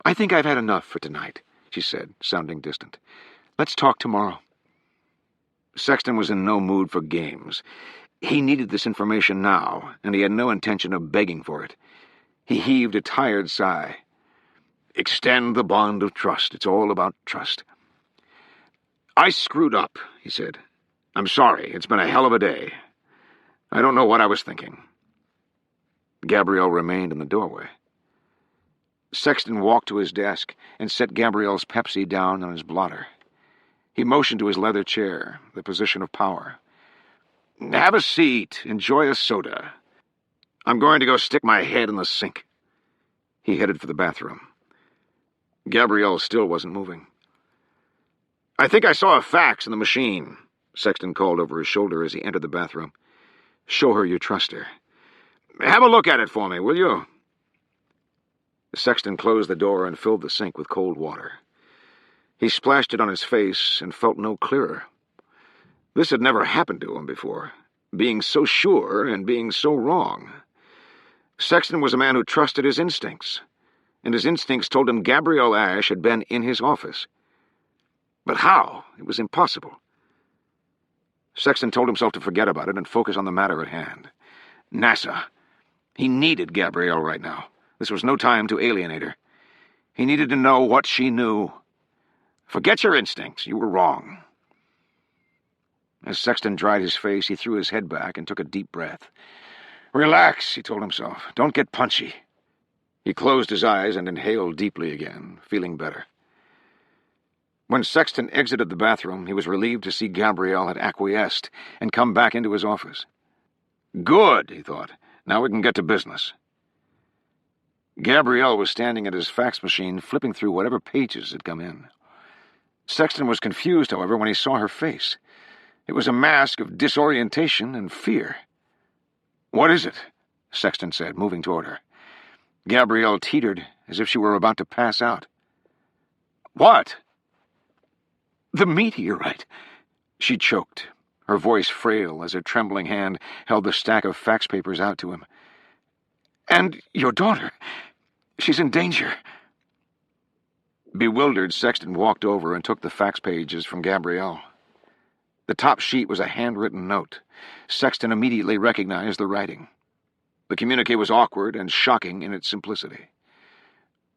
"I think I've had enough for tonight," she said, sounding distant. "Let's talk tomorrow." Sexton was in no mood for games. He needed this information now, and he had no intention of begging for it. He heaved a tired sigh. "Extend the bond of trust. It's all about trust." "I screwed up," he said. "I'm sorry. It's been a hell of a day. I don't know what I was thinking." Gabrielle remained in the doorway. Sexton walked to his desk and set Gabrielle's Pepsi down on his blotter. He motioned to his leather chair, the position of power. "Have a seat. Enjoy a soda. I'm going to go stick my head in the sink." He headed for the bathroom. Gabrielle still wasn't moving. "I think I saw a fax in the machine," Sexton called over his shoulder as he entered the bathroom. "Show her you trust her." "Have a look at it for me, will you?" Sexton closed the door and filled the sink with cold water. He splashed it on his face and felt no clearer. This had never happened to him before, being so sure and being so wrong. Sexton was a man who trusted his instincts, and his instincts told him Gabrielle Ashe had been in his office. But how? It was impossible. Sexton told himself to forget about it and focus on the matter at hand. NASA. He needed Gabrielle right now. This was no time to alienate her. He needed to know what she knew. Forget your instincts. You were wrong. As Sexton dried his face, he threw his head back and took a deep breath. "Relax," he told himself. "Don't get punchy." He closed his eyes and inhaled deeply again, feeling better. When Sexton exited the bathroom, he was relieved to see Gabrielle had acquiesced and come back into his office. "Good," he thought. "Now we can get to business." Gabrielle was standing at his fax machine, flipping through whatever pages had come in. Sexton was confused, however, when he saw her face. It was a mask of disorientation and fear. "What is it?" Sexton said, moving toward her. Gabrielle teetered, as if she were about to pass out. "What?" "The meteorite," she choked, her voice frail as her trembling hand held the stack of fax papers out to him. "And your daughter. She's in danger." Bewildered, Sexton walked over and took the fax pages from Gabrielle. The top sheet was a handwritten note. Sexton immediately recognized the writing. The communique was awkward and shocking in its simplicity.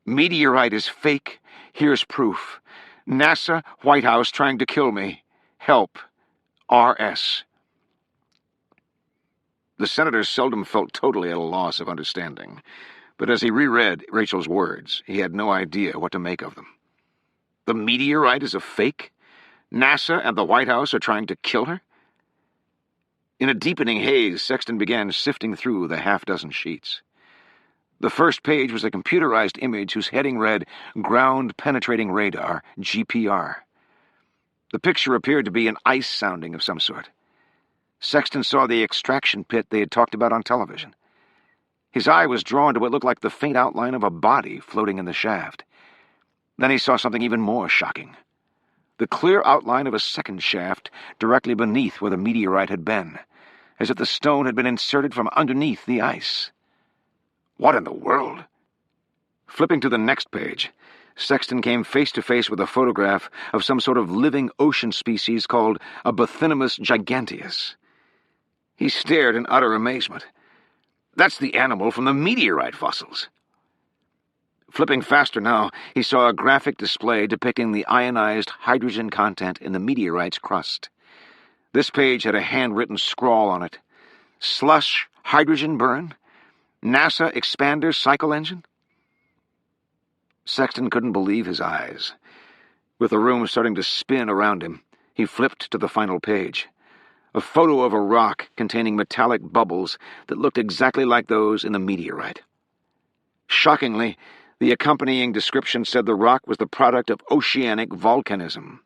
"Meteorite is fake. Here's proof. NASA, White House trying to kill me. Help. R.S." The senator seldom felt totally at a loss of understanding, but as he reread Rachel's words, he had no idea what to make of them. The meteorite is a fake? NASA and the White House are trying to kill her? In a deepening haze, Sexton began sifting through the half-dozen sheets. The first page was a computerized image whose heading read, Ground Penetrating Radar, GPR. The picture appeared to be an ice sounding of some sort. Sexton saw the extraction pit they had talked about on television. His eye was drawn to what looked like the faint outline of a body floating in the shaft. Then he saw something even more shocking. The clear outline of a second shaft directly beneath where the meteorite had been, as if the stone had been inserted from underneath the ice. What in the world? Flipping to the next page, Sexton came face to face with a photograph of some sort of living ocean species called a Bathynomus giganteus. He stared in utter amazement. That's the animal from the meteorite fossils. Flipping faster now, he saw a graphic display depicting the ionized hydrogen content in the meteorite's crust. This page had a handwritten scrawl on it. Slush hydrogen burn? NASA expander cycle engine? Sexton couldn't believe his eyes. With the room starting to spin around him, he flipped to the final page. A photo of a rock containing metallic bubbles that looked exactly like those in the meteorite. Shockingly, the accompanying description said the rock was the product of oceanic volcanism.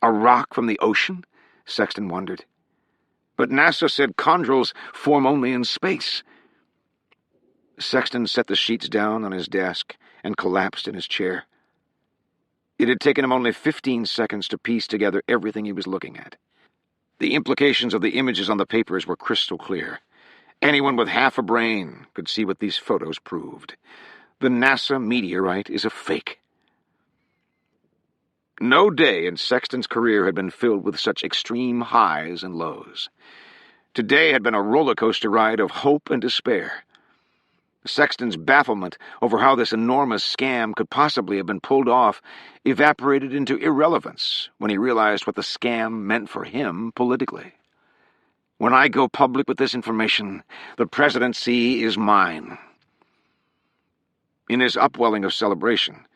A rock from the ocean? Sexton wondered. But NASA said chondrules form only in space. Sexton set the sheets down on his desk and collapsed in his chair. It had taken him only 15 seconds to piece together everything he was looking at. The implications of the images on the papers were crystal clear. Anyone with half a brain could see what these photos proved. The NASA meteorite is a fake. No day in Sexton's career had been filled with such extreme highs and lows. Today had been a roller coaster ride of hope and despair. Sexton's bafflement over how this enormous scam could possibly have been pulled off evaporated into irrelevance when he realized what the scam meant for him politically. When I go public with this information, the presidency is mine. In his upwelling of celebration,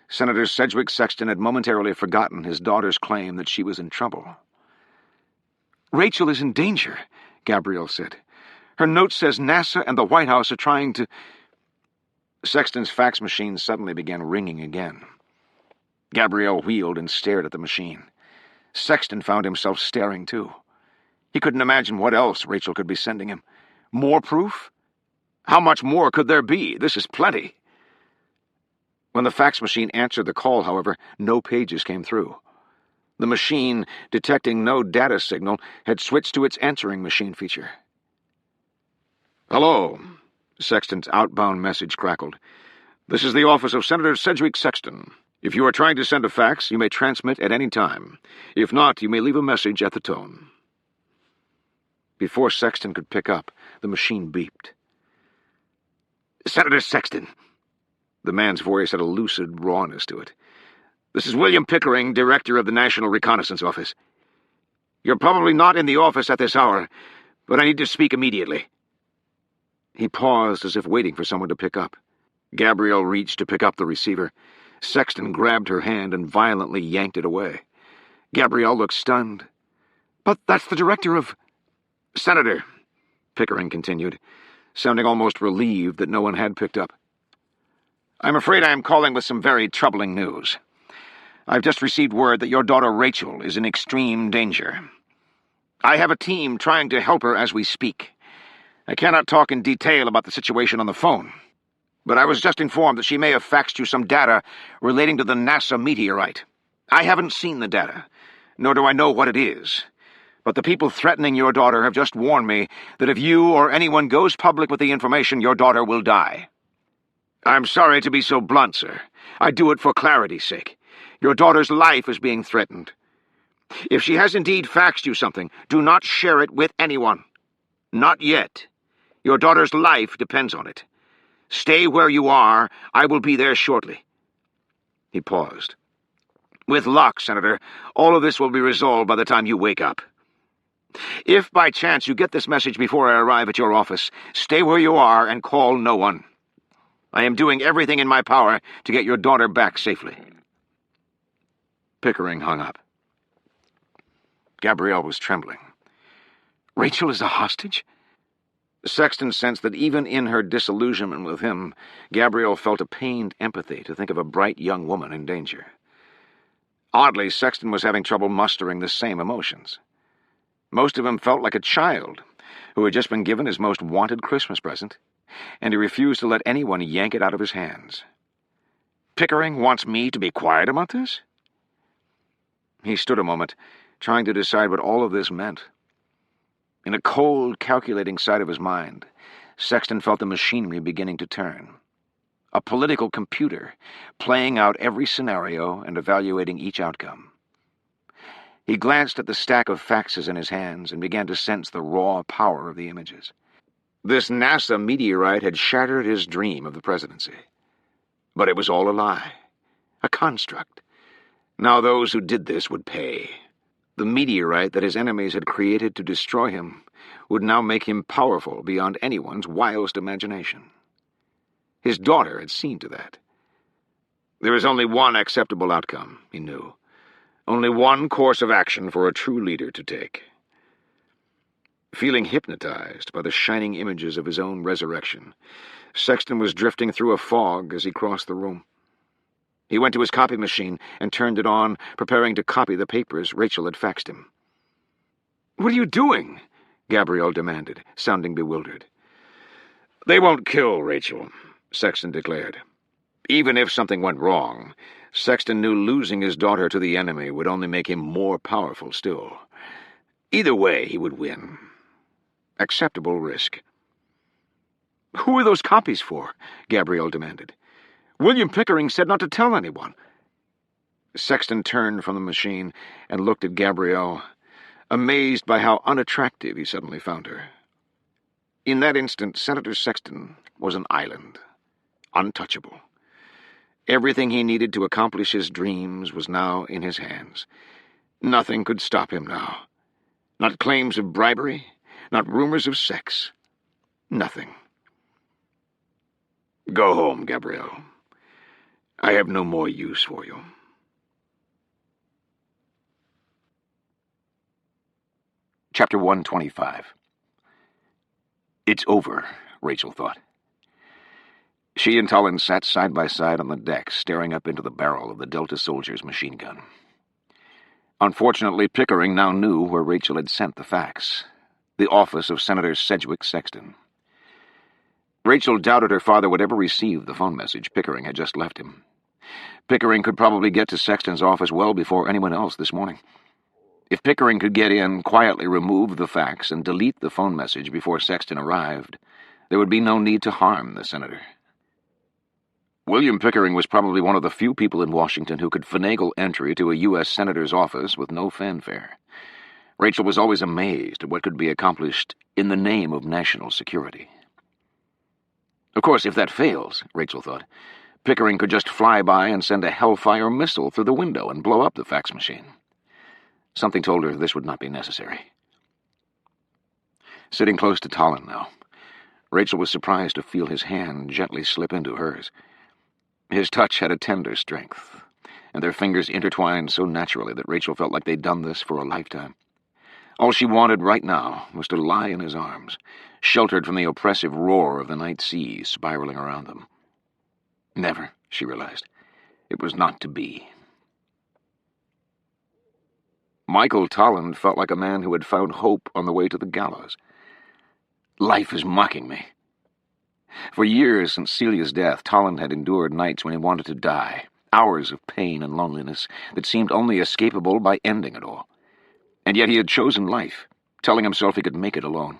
Senator Sedgwick Sexton had momentarily forgotten his daughter's claim that she was in trouble. "Rachel is in danger," Gabrielle said. "Her note says NASA and the White House are trying to—" Sexton's fax machine suddenly began ringing again. Gabrielle wheeled and stared at the machine. Sexton found himself staring too. He couldn't imagine what else Rachel could be sending him. More proof? How much more could there be? This is plenty. When the fax machine answered the call, however, no pages came through. The machine, detecting no data signal, had switched to its answering machine feature. "Hello," Sexton's outbound message crackled. "This is the office of Senator Sedgwick Sexton. If you are trying to send a fax, you may transmit at any time. If not, you may leave a message at the tone." Before Sexton could pick up, the machine beeped. "Senator Sexton." The man's voice had a lucid rawness to it. "This is William Pickering, Director of the National Reconnaissance Office. You're probably not in the office at this hour, but I need to speak immediately." He paused as if waiting for someone to pick up. Gabrielle reached to pick up the receiver. Sexton grabbed her hand and violently yanked it away. Gabrielle looked stunned. "But that's the director of—" "Senator," Pickering continued, sounding almost relieved that no one had picked up. "I'm afraid I am calling with some very troubling news. I've just received word that your daughter Rachel is in extreme danger. I have a team trying to help her as we speak. I cannot talk in detail about the situation on the phone, but I was just informed that she may have faxed you some data relating to the NASA meteorite. I haven't seen the data, nor do I know what it is, but the people threatening your daughter have just warned me that if you or anyone goes public with the information, your daughter will die. I'm sorry to be so blunt, sir. I do it for clarity's sake. Your daughter's life is being threatened. If she has indeed faxed you something, do not share it with anyone. Not yet. Your daughter's life depends on it. Stay where you are. I will be there shortly." He paused. "With luck, Senator, all of this will be resolved by the time you wake up. If by chance you get this message before I arrive at your office, stay where you are and call no one. I am doing everything in my power to get your daughter back safely." Pickering hung up. Gabrielle was trembling. "Rachel is a hostage?" Sexton sensed that even in her disillusionment with him, Gabrielle felt a pained empathy to think of a bright young woman in danger. Oddly, Sexton was having trouble mustering the same emotions. Most of him felt like a child who had just been given his most wanted Christmas present, and he refused to let anyone yank it out of his hands. "Pickering wants me to be quiet about this?" He stood a moment, trying to decide what all of this meant. In a cold, calculating side of his mind, Sexton felt the machinery beginning to turn. A political computer, playing out every scenario and evaluating each outcome. He glanced at the stack of faxes in his hands and began to sense the raw power of the images. This NASA meteorite had shattered his dream of the presidency. But it was all a lie, a construct. Now those who did this would pay. The meteorite that his enemies had created to destroy him would now make him powerful beyond anyone's wildest imagination. His daughter had seen to that. There is only one acceptable outcome, he knew. Only one course of action for a true leader to take. Feeling hypnotized by the shining images of his own resurrection, Sexton was drifting through a fog as he crossed the room. He went to his copy machine and turned it on, preparing to copy the papers Rachel had faxed him. "What are you doing?" Gabrielle demanded, sounding bewildered. "They won't kill Rachel," Sexton declared. Even if something went wrong, Sexton knew losing his daughter to the enemy would only make him more powerful still. Either way, he would win. Acceptable risk. "Who are those copies for?" Gabrielle demanded. "William Pickering said not to tell anyone." Sexton turned from the machine and looked at Gabrielle, amazed by how unattractive he suddenly found her. In that instant, Senator Sexton was an island, untouchable. Everything he needed to accomplish his dreams was now in his hands. Nothing could stop him now. Not claims of bribery, not rumors of sex. Nothing. "Go home, Gabrielle. I have no more use for you." Chapter 125. It's over, Rachel thought. She and Tolland sat side by side on the deck, staring up into the barrel of the Delta soldier's machine gun. Unfortunately, Pickering now knew where Rachel had sent the fax: the office of Senator Sedgwick Sexton. Rachel doubted her father would ever receive the phone message Pickering had just left him. Pickering could probably get to Sexton's office well before anyone else this morning. If Pickering could get in, quietly remove the fax, and delete the phone message before Sexton arrived, there would be no need to harm the senator. William Pickering was probably one of the few people in Washington who could finagle entry to a U.S. senator's office with no fanfare. Rachel was always amazed at what could be accomplished in the name of national security. Of course, if that fails, Rachel thought, Pickering could just fly by and send a Hellfire missile through the window and blow up the fax machine. Something told her this would not be necessary. Sitting close to Tolland now, Rachel was surprised to feel his hand gently slip into hers. His touch had a tender strength, and their fingers intertwined so naturally that Rachel felt like they'd done this for a lifetime. All she wanted right now was to lie in his arms, sheltered from the oppressive roar of the night seas spiraling around them. Never, she realized. It was not to be. Michael Tolland felt like a man who had found hope on the way to the gallows. "Life is mocking me." For years since Celia's death, Tolland had endured nights when he wanted to die, hours of pain and loneliness that seemed only escapable by ending it all. And yet he had chosen life, telling himself he could make it alone.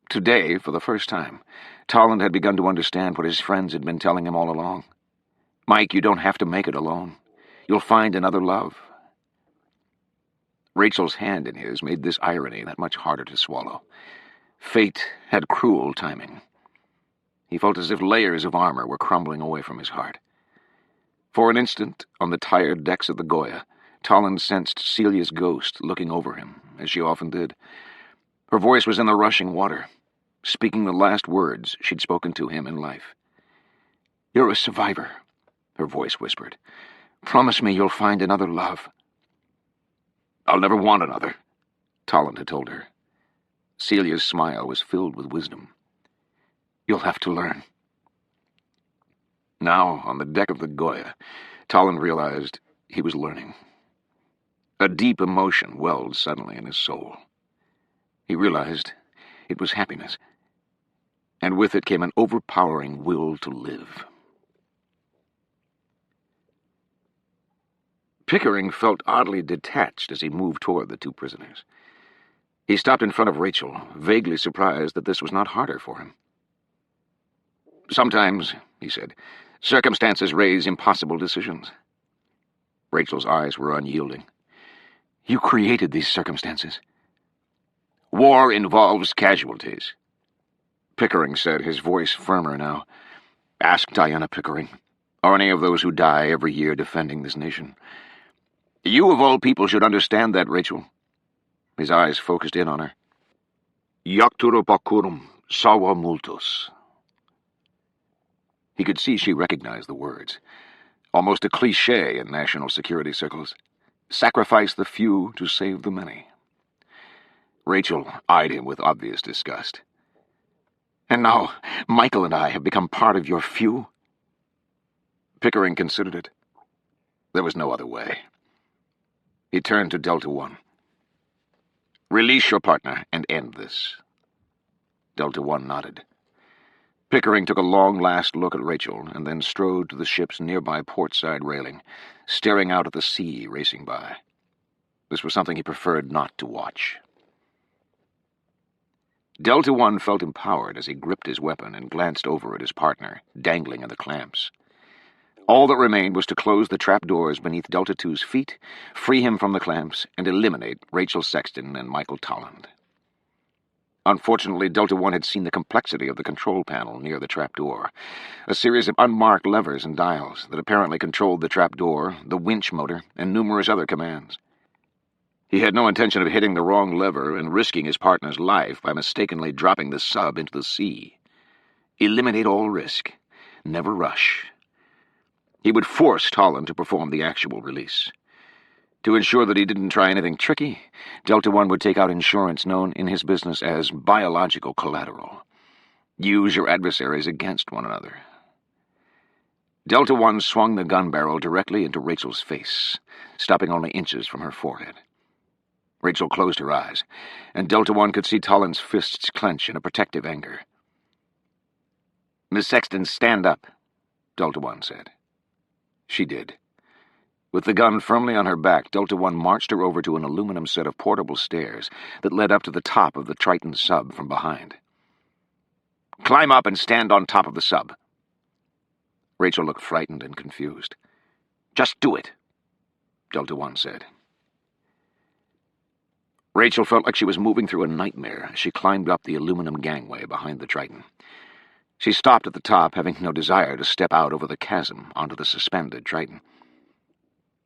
Today, for the first time, Tolland had begun to understand what his friends had been telling him all along. "Mike, you don't have to make it alone. You'll find another love." Rachel's hand in his made this irony that much harder to swallow. Fate had cruel timing. He felt as if layers of armor were crumbling away from his heart. For an instant, on the tired decks of the Goya, Tolland sensed Celia's ghost looking over him, as she often did. Her voice was in the rushing water, speaking the last words she'd spoken to him in life. "You're a survivor," her voice whispered. "Promise me you'll find another love." "I'll never want another," Tolland had told her. Celia's smile was filled with wisdom. "You'll have to learn." Now, on the deck of the Goya, Tolland realized he was learning. A deep emotion welled suddenly in his soul. He realized it was happiness, and with it came an overpowering will to live. Pickering felt oddly detached as he moved toward the two prisoners. He stopped in front of Rachel, vaguely surprised that this was not harder for him. "Sometimes," he said, "circumstances raise impossible decisions." Rachel's eyes were unyielding. "You created these circumstances." "War involves casualties," Pickering said, his voice firmer now. "Ask Diana Pickering, or any of those who die every year defending this nation. You, of all people, should understand that, Rachel." His eyes focused in on her. "Iacturo pacurum sawa multos." He could see she recognized the words. Almost a cliché in national security circles. Sacrifice the few to save the many. Rachel eyed him with obvious disgust. "And now Michael and I have become part of your few?" Pickering considered it. There was no other way. He turned to Delta One. Release your partner and end this. Delta One nodded. Pickering took a long last look at Rachel and then strode to the ship's nearby portside railing, staring out at the sea racing by. This was something he preferred not to watch. Delta One felt empowered as he gripped his weapon and glanced over at his partner, dangling in the clamps. All that remained was to close the trapdoors beneath Delta Two's feet, free him from the clamps, and eliminate Rachel Sexton and Michael Tolland. Unfortunately, Delta One had seen the complexity of the control panel near the trapdoor, a series of unmarked levers and dials that apparently controlled the trapdoor, the winch motor, and numerous other commands. He had no intention of hitting the wrong lever and risking his partner's life by mistakenly dropping the sub into the sea. Eliminate all risk. Never rush. He would force Tolland to perform the actual release. To ensure that he didn't try anything tricky, Delta One would take out insurance known in his business as biological collateral. Use your adversaries against one another. Delta One swung the gun barrel directly into Rachel's face, stopping only inches from her forehead. Rachel closed her eyes, and Delta One could see Tolland's fists clench in a protective anger. "Miss Sexton, stand up," Delta One said. She did. With the gun firmly on her back, Delta One marched her over to an aluminum set of portable stairs that led up to the top of the Triton sub from behind. "Climb up and stand on top of the sub." Rachel looked frightened and confused. "Just do it," Delta One said. Rachel felt like she was moving through a nightmare as she climbed up the aluminum gangway behind the Triton. She stopped at the top, having no desire to step out over the chasm onto the suspended Triton.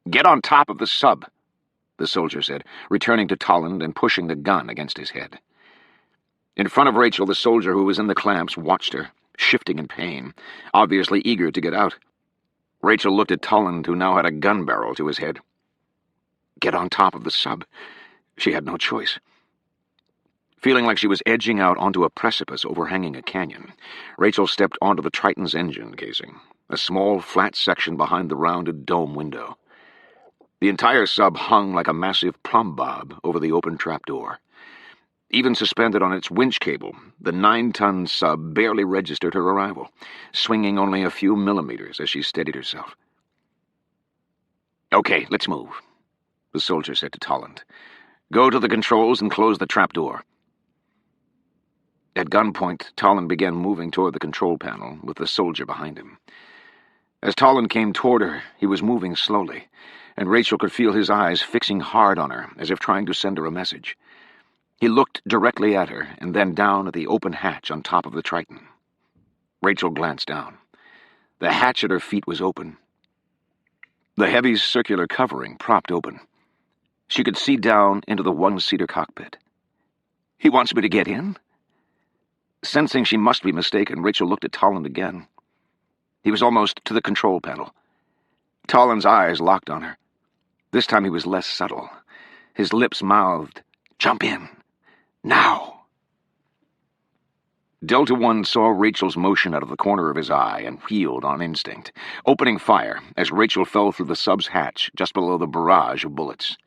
"Get on top of the sub," the soldier said, returning to Tolland and pushing the gun against his head. In front of Rachel, the soldier who was in the clamps watched her, shifting in pain, obviously eager to get out. Rachel looked at Tolland, who now had a gun barrel to his head. Get on top of the sub. She had no choice. Feeling like she was edging out onto a precipice overhanging a canyon, Rachel stepped onto the Triton's engine casing, a small, flat section behind the rounded dome window. The entire sub hung like a massive plumb bob over the open trapdoor. Even suspended on its winch cable, the 9-ton sub barely registered her arrival, swinging only a few millimeters as she steadied herself. "Okay, let's move," the soldier said to Tolland. "Go to the controls and close the trapdoor." At gunpoint, Tolland began moving toward the control panel, with the soldier behind him. As Tolland came toward her, he was moving slowly, and Rachel could feel his eyes fixing hard on her, as if trying to send her a message. He looked directly at her, and then down at the open hatch on top of the Triton. Rachel glanced down. The hatch at her feet was open. The heavy circular covering propped open. She could see down into the one-seater cockpit. "He wants me to get in?" Sensing she must be mistaken, Rachel looked at Tolland again. He was almost to the control panel. Tolland's eyes locked on her. This time he was less subtle. His lips mouthed, "Jump in. Now." Delta One saw Rachel's motion out of the corner of his eye and wheeled on instinct, opening fire as Rachel fell through the sub's hatch just below the barrage of bullets.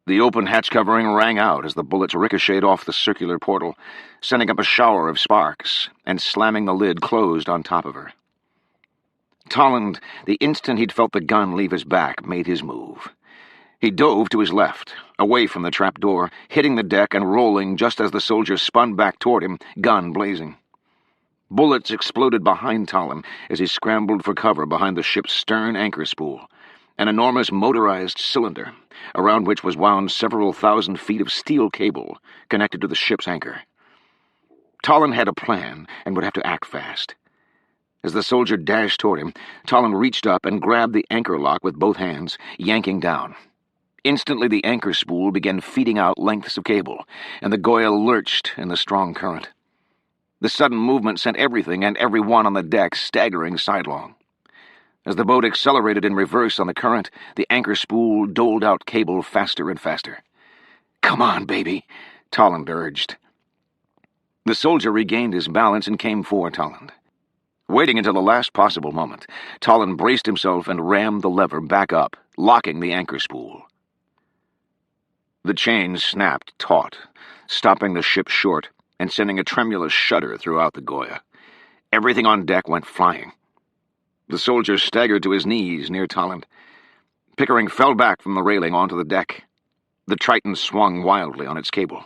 The open hatch covering rang out as the bullets ricocheted off the circular portal, sending up a shower of sparks and slamming the lid closed on top of her. Tolland, the instant he'd felt the gun leave his back, made his move. He dove to his left, away from the trapdoor, hitting the deck and rolling just as the soldier spun back toward him, gun blazing. Bullets exploded behind Tolland as he scrambled for cover behind the ship's stern anchor spool, an enormous motorized cylinder, around which was wound several thousand feet of steel cable connected to the ship's anchor. Tolland had a plan and would have to act fast. As the soldier dashed toward him, Tolland reached up and grabbed the anchor lock with both hands, yanking down. Instantly the anchor spool began feeding out lengths of cable, and the Goya lurched in the strong current. The sudden movement sent everything and everyone on the deck staggering sidelong. As the boat accelerated in reverse on the current, the anchor spool doled out cable faster and faster. "Come on, baby," Tolland urged. The soldier regained his balance and came for Tolland. Waiting until the last possible moment, Tolland braced himself and rammed the lever back up, locking the anchor spool. The chain snapped taut, stopping the ship short and sending a tremulous shudder throughout the Goya. Everything on deck went flying. The soldier staggered to his knees near Tolland. Pickering fell back from the railing onto the deck. The Triton swung wildly on its cable.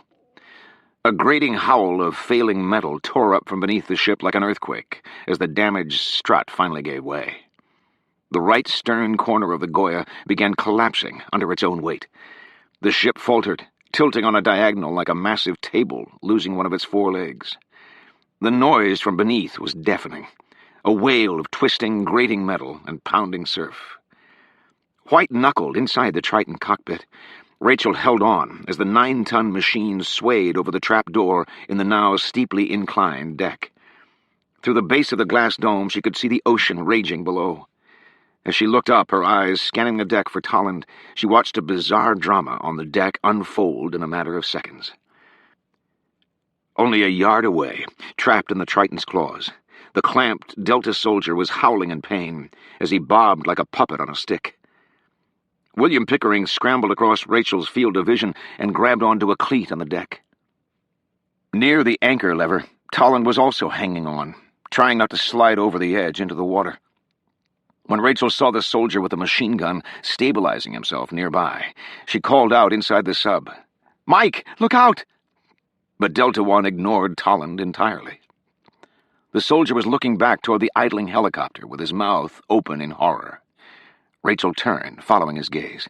A grating howl of failing metal tore up from beneath the ship like an earthquake as the damaged strut finally gave way. The right stern corner of the Goya began collapsing under its own weight. The ship faltered, tilting on a diagonal like a massive table, losing one of its four legs. The noise from beneath was deafening, a wail of twisting, grating metal and pounding surf. White-knuckled inside the Triton cockpit, Rachel held on as the 9-ton machine swayed over the trap door in the now steeply inclined deck. Through the base of the glass dome, she could see the ocean raging below. As she looked up, her eyes scanning the deck for Tolland, she watched a bizarre drama on the deck unfold in a matter of seconds. Only a yard away, trapped in the Triton's claws, the clamped Delta soldier was howling in pain as he bobbed like a puppet on a stick. William Pickering scrambled across Rachel's field of vision and grabbed onto a cleat on the deck. Near the anchor lever, Tolland was also hanging on, trying not to slide over the edge into the water. When Rachel saw the soldier with a machine gun stabilizing himself nearby, she called out inside the sub, "Mike, look out!" But Delta One ignored Tolland entirely. The soldier was looking back toward the idling helicopter with his mouth open in horror. Rachel turned, following his gaze.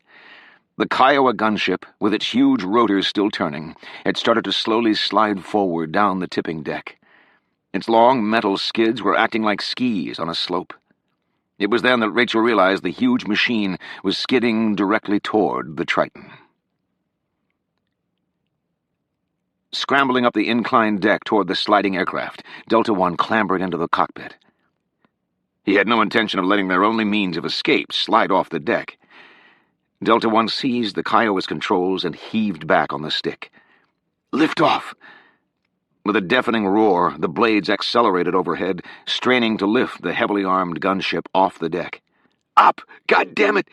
The Kiowa gunship, with its huge rotors still turning, had started to slowly slide forward down the tipping deck. Its long metal skids were acting like skis on a slope. It was then that Rachel realized the huge machine was skidding directly toward the Triton. Scrambling up the inclined deck toward the sliding aircraft, Delta One clambered into the cockpit. He had no intention of letting their only means of escape slide off the deck. Delta One seized the Kiowa's controls and heaved back on the stick. "Lift off!" With a deafening roar, the blades accelerated overhead, straining to lift the heavily armed gunship off the deck. "Up! God damn it!"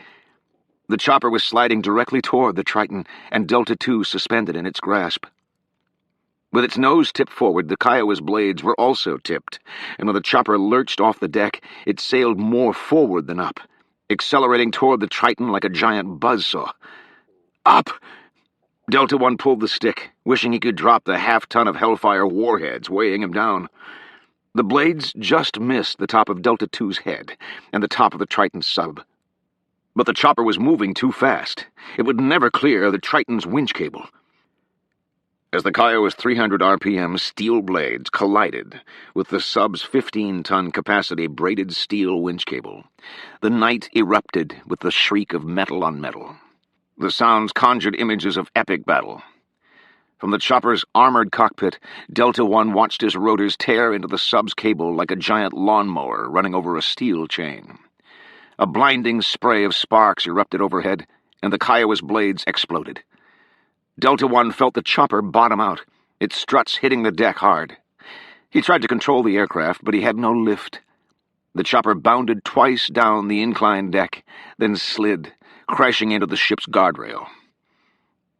The chopper was sliding directly toward the Triton, and Delta II suspended in its grasp. With its nose tipped forward, the Kiowa's blades were also tipped, and when the chopper lurched off the deck, it sailed more forward than up, accelerating toward the Triton like a giant buzzsaw. "Up!" Delta One pulled the stick, wishing he could drop the half-ton of Hellfire warheads weighing him down. The blades just missed the top of Delta II's head and the top of the Triton's sub. But the chopper was moving too fast. It would never clear the Triton's winch cable. As the Kiowa's 300 RPM steel blades collided with the sub's 15-ton capacity braided steel winch cable, the night erupted with the shriek of metal on metal. The sounds conjured images of epic battle. From the chopper's armored cockpit, Delta One watched his rotors tear into the sub's cable like a giant lawnmower running over a steel chain. A blinding spray of sparks erupted overhead, and the Kiowa's blades exploded. Delta One felt the chopper bottom out, its struts hitting the deck hard. He tried to control the aircraft, but he had no lift. The chopper bounded twice down the inclined deck, then slid, crashing into the ship's guardrail.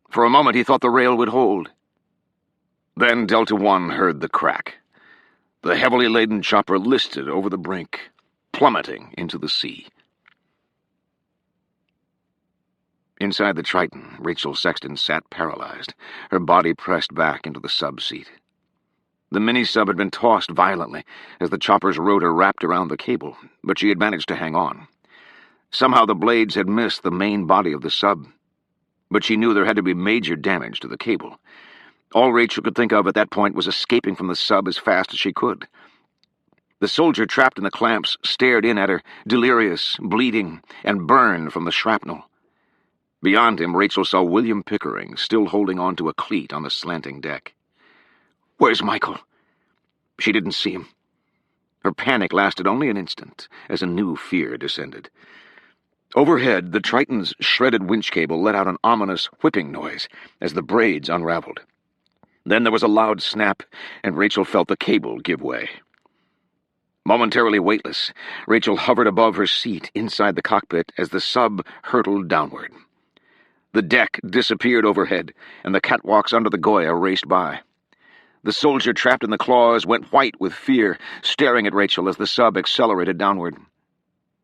For a moment he thought the rail would hold. Then Delta One heard the crack. The heavily laden chopper listed over the brink, plummeting into the sea. Inside the Triton, Rachel Sexton sat paralyzed, her body pressed back into the sub-seat. The mini-sub had been tossed violently as the chopper's rotor wrapped around the cable, but she had managed to hang on. Somehow the blades had missed the main body of the sub, but she knew there had to be major damage to the cable. All Rachel could think of at that point was escaping from the sub as fast as she could. The soldier trapped in the clamps stared in at her, delirious, bleeding, and burned from the shrapnel. Beyond him, Rachel saw William Pickering still holding on to a cleat on the slanting deck. "Where's Michael?" She didn't see him. Her panic lasted only an instant as a new fear descended. Overhead, the Triton's shredded winch cable let out an ominous whipping noise as the braids unraveled. Then there was a loud snap, and Rachel felt the cable give way. Momentarily weightless, Rachel hovered above her seat inside the cockpit as the sub hurtled downward. The deck disappeared overhead, and the catwalks under the Goya raced by. The soldier trapped in the claws went white with fear, staring at Rachel as the sub accelerated downward.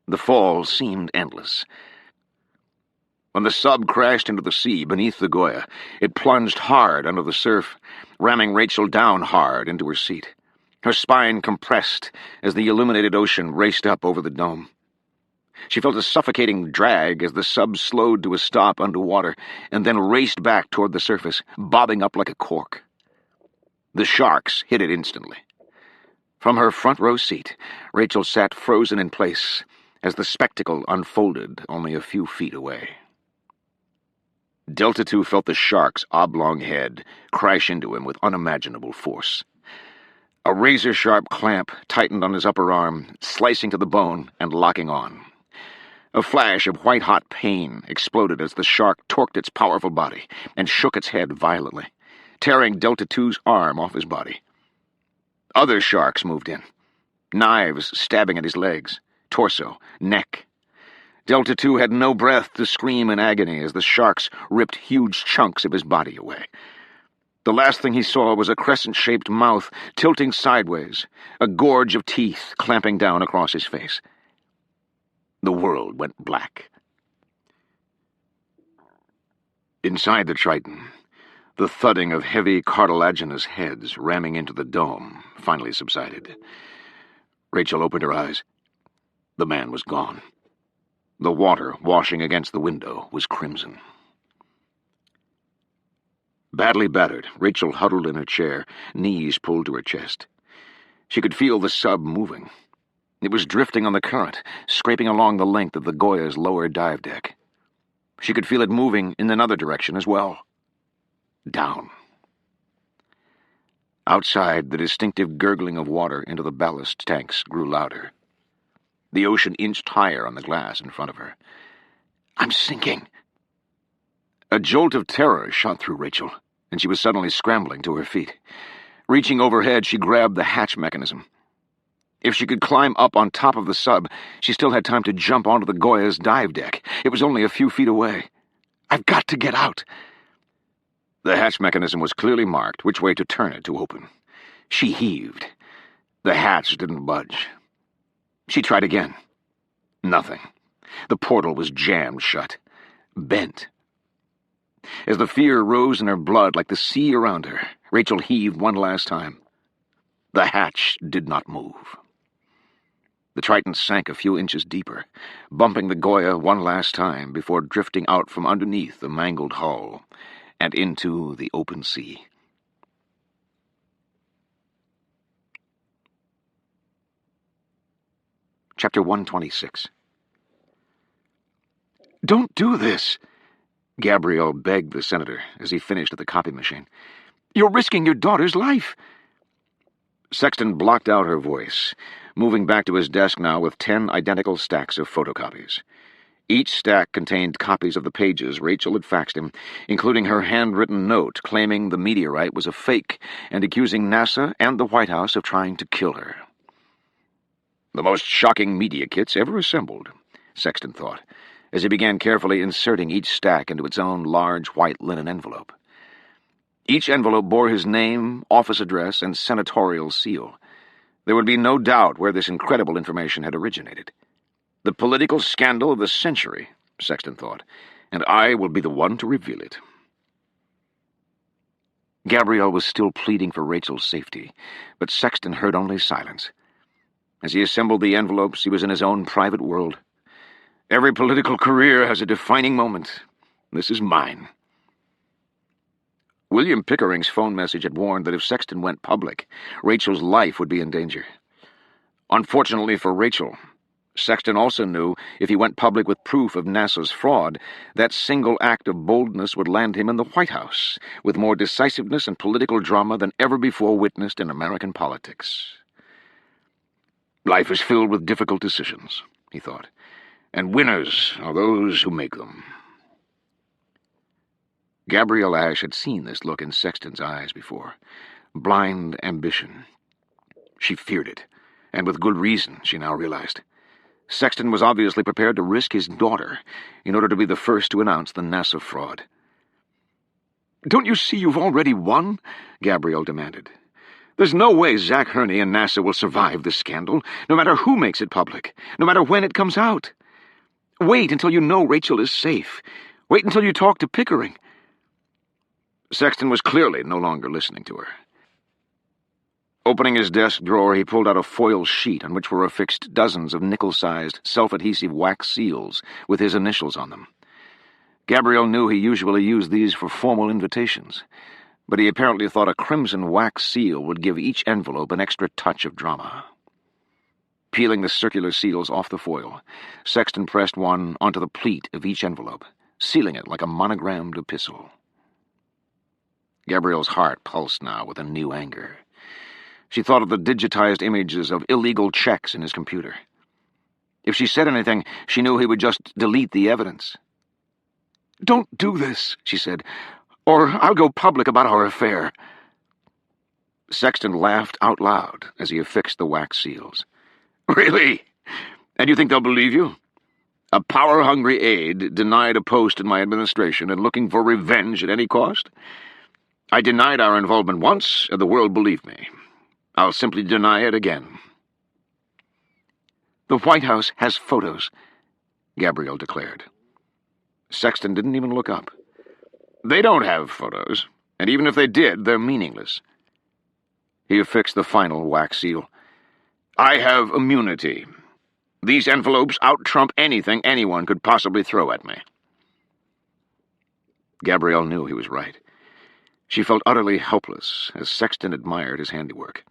The fall seemed endless. When the sub crashed into the sea beneath the Goya, it plunged hard under the surf, ramming Rachel down hard into her seat. Her spine compressed as the illuminated ocean raced up over the dome. She felt a suffocating drag as the sub slowed to a stop underwater and then raced back toward the surface, bobbing up like a cork. The sharks hit it instantly. From her front row seat, Rachel sat frozen in place as the spectacle unfolded only a few feet away. Delta II felt the shark's oblong head crash into him with unimaginable force. A razor-sharp clamp tightened on his upper arm, slicing to the bone and locking on. A flash of white-hot pain exploded as the shark torqued its powerful body and shook its head violently, tearing Delta II's arm off his body. Other sharks moved in, knives stabbing at his legs, torso, neck. Delta II had no breath to scream in agony as the sharks ripped huge chunks of his body away. The last thing he saw was a crescent-shaped mouth tilting sideways, a gorge of teeth clamping down across his face. The world went black. Inside the Triton, the thudding of heavy cartilaginous heads ramming into the dome finally subsided. Rachel opened her eyes. The man was gone. The water washing against the window was crimson. Badly battered, Rachel huddled in her chair, knees pulled to her chest. She could feel the sub moving. It was drifting on the current, scraping along the length of the Goya's lower dive deck. She could feel it moving in another direction as well. Down. Outside, the distinctive gurgling of water into the ballast tanks grew louder. The ocean inched higher on the glass in front of her. "I'm sinking." A jolt of terror shot through Rachel, and she was suddenly scrambling to her feet. Reaching overhead, she grabbed the hatch mechanism. If she could climb up on top of the sub, she still had time to jump onto the Goya's dive deck. It was only a few feet away. "I've got to get out." The hatch mechanism was clearly marked which way to turn it to open. She heaved. The hatch didn't budge. She tried again. Nothing. The portal was jammed shut. Bent. As the fear rose in her blood like the sea around her, Rachel heaved one last time. The hatch did not move. The Triton sank a few inches deeper, bumping the Goya one last time before drifting out from underneath the mangled hull and into the open sea. Chapter 126. "Don't do this," Gabrielle begged the senator as he finished at the copy machine. "You're risking your daughter's life." Sexton blocked out her voice, moving back to his desk now with 10 identical stacks of photocopies. Each stack contained copies of the pages Rachel had faxed him, including her handwritten note claiming the meteorite was a fake and accusing NASA and the White House of trying to kill her. The most shocking media kits ever assembled, Sexton thought, as he began carefully inserting each stack into its own large white linen envelope. Each envelope bore his name, office address, and senatorial seal. There would be no doubt where this incredible information had originated. The political scandal of the century, Sexton thought, and I will be the one to reveal it. Gabrielle was still pleading for Rachel's safety, but Sexton heard only silence. As he assembled the envelopes, he was in his own private world. Every political career has a defining moment. This is mine. William Pickering's phone message had warned that if Sexton went public, Rachel's life would be in danger. Unfortunately for Rachel, Sexton also knew if he went public with proof of NASA's fraud, that single act of boldness would land him in the White House, with more decisiveness and political drama than ever before witnessed in American politics. Life is filled with difficult decisions, he thought, and winners are those who make them. Gabrielle Ashe had seen this look in Sexton's eyes before. Blind ambition. She feared it, and with good reason, she now realized. Sexton was obviously prepared to risk his daughter in order to be the first to announce the NASA fraud. "Don't you see you've already won?" Gabrielle demanded. "There's no way Zach Hurney and NASA will survive this scandal, no matter who makes it public, no matter when it comes out. Wait until you know Rachel is safe. Wait until you talk to Pickering." Sexton was clearly no longer listening to her. Opening his desk drawer, he pulled out a foil sheet on which were affixed dozens of nickel-sized, self-adhesive wax seals with his initials on them. Gabrielle knew he usually used these for formal invitations, but he apparently thought a crimson wax seal would give each envelope an extra touch of drama. Peeling the circular seals off the foil, Sexton pressed one onto the pleat of each envelope, sealing it like a monogrammed epistle. Gabrielle's heart pulsed now with a new anger. She thought of the digitized images of illegal checks in his computer. If she said anything, she knew he would just delete the evidence. "Don't do this," she said, "or I'll go public about our affair." Sexton laughed out loud as he affixed the wax seals. "Really? And you think they'll believe you? A power-hungry aide denied a post in my administration and looking for revenge at any cost? I denied our involvement once, and the world believed me. I'll simply deny it again." "The White House has photos," Gabrielle declared. Sexton didn't even look up. "They don't have photos, and even if they did, they're meaningless." He affixed the final wax seal. "I have immunity. These envelopes out-trump anything anyone could possibly throw at me." Gabrielle knew he was right. She felt utterly helpless as Sexton admired his handiwork.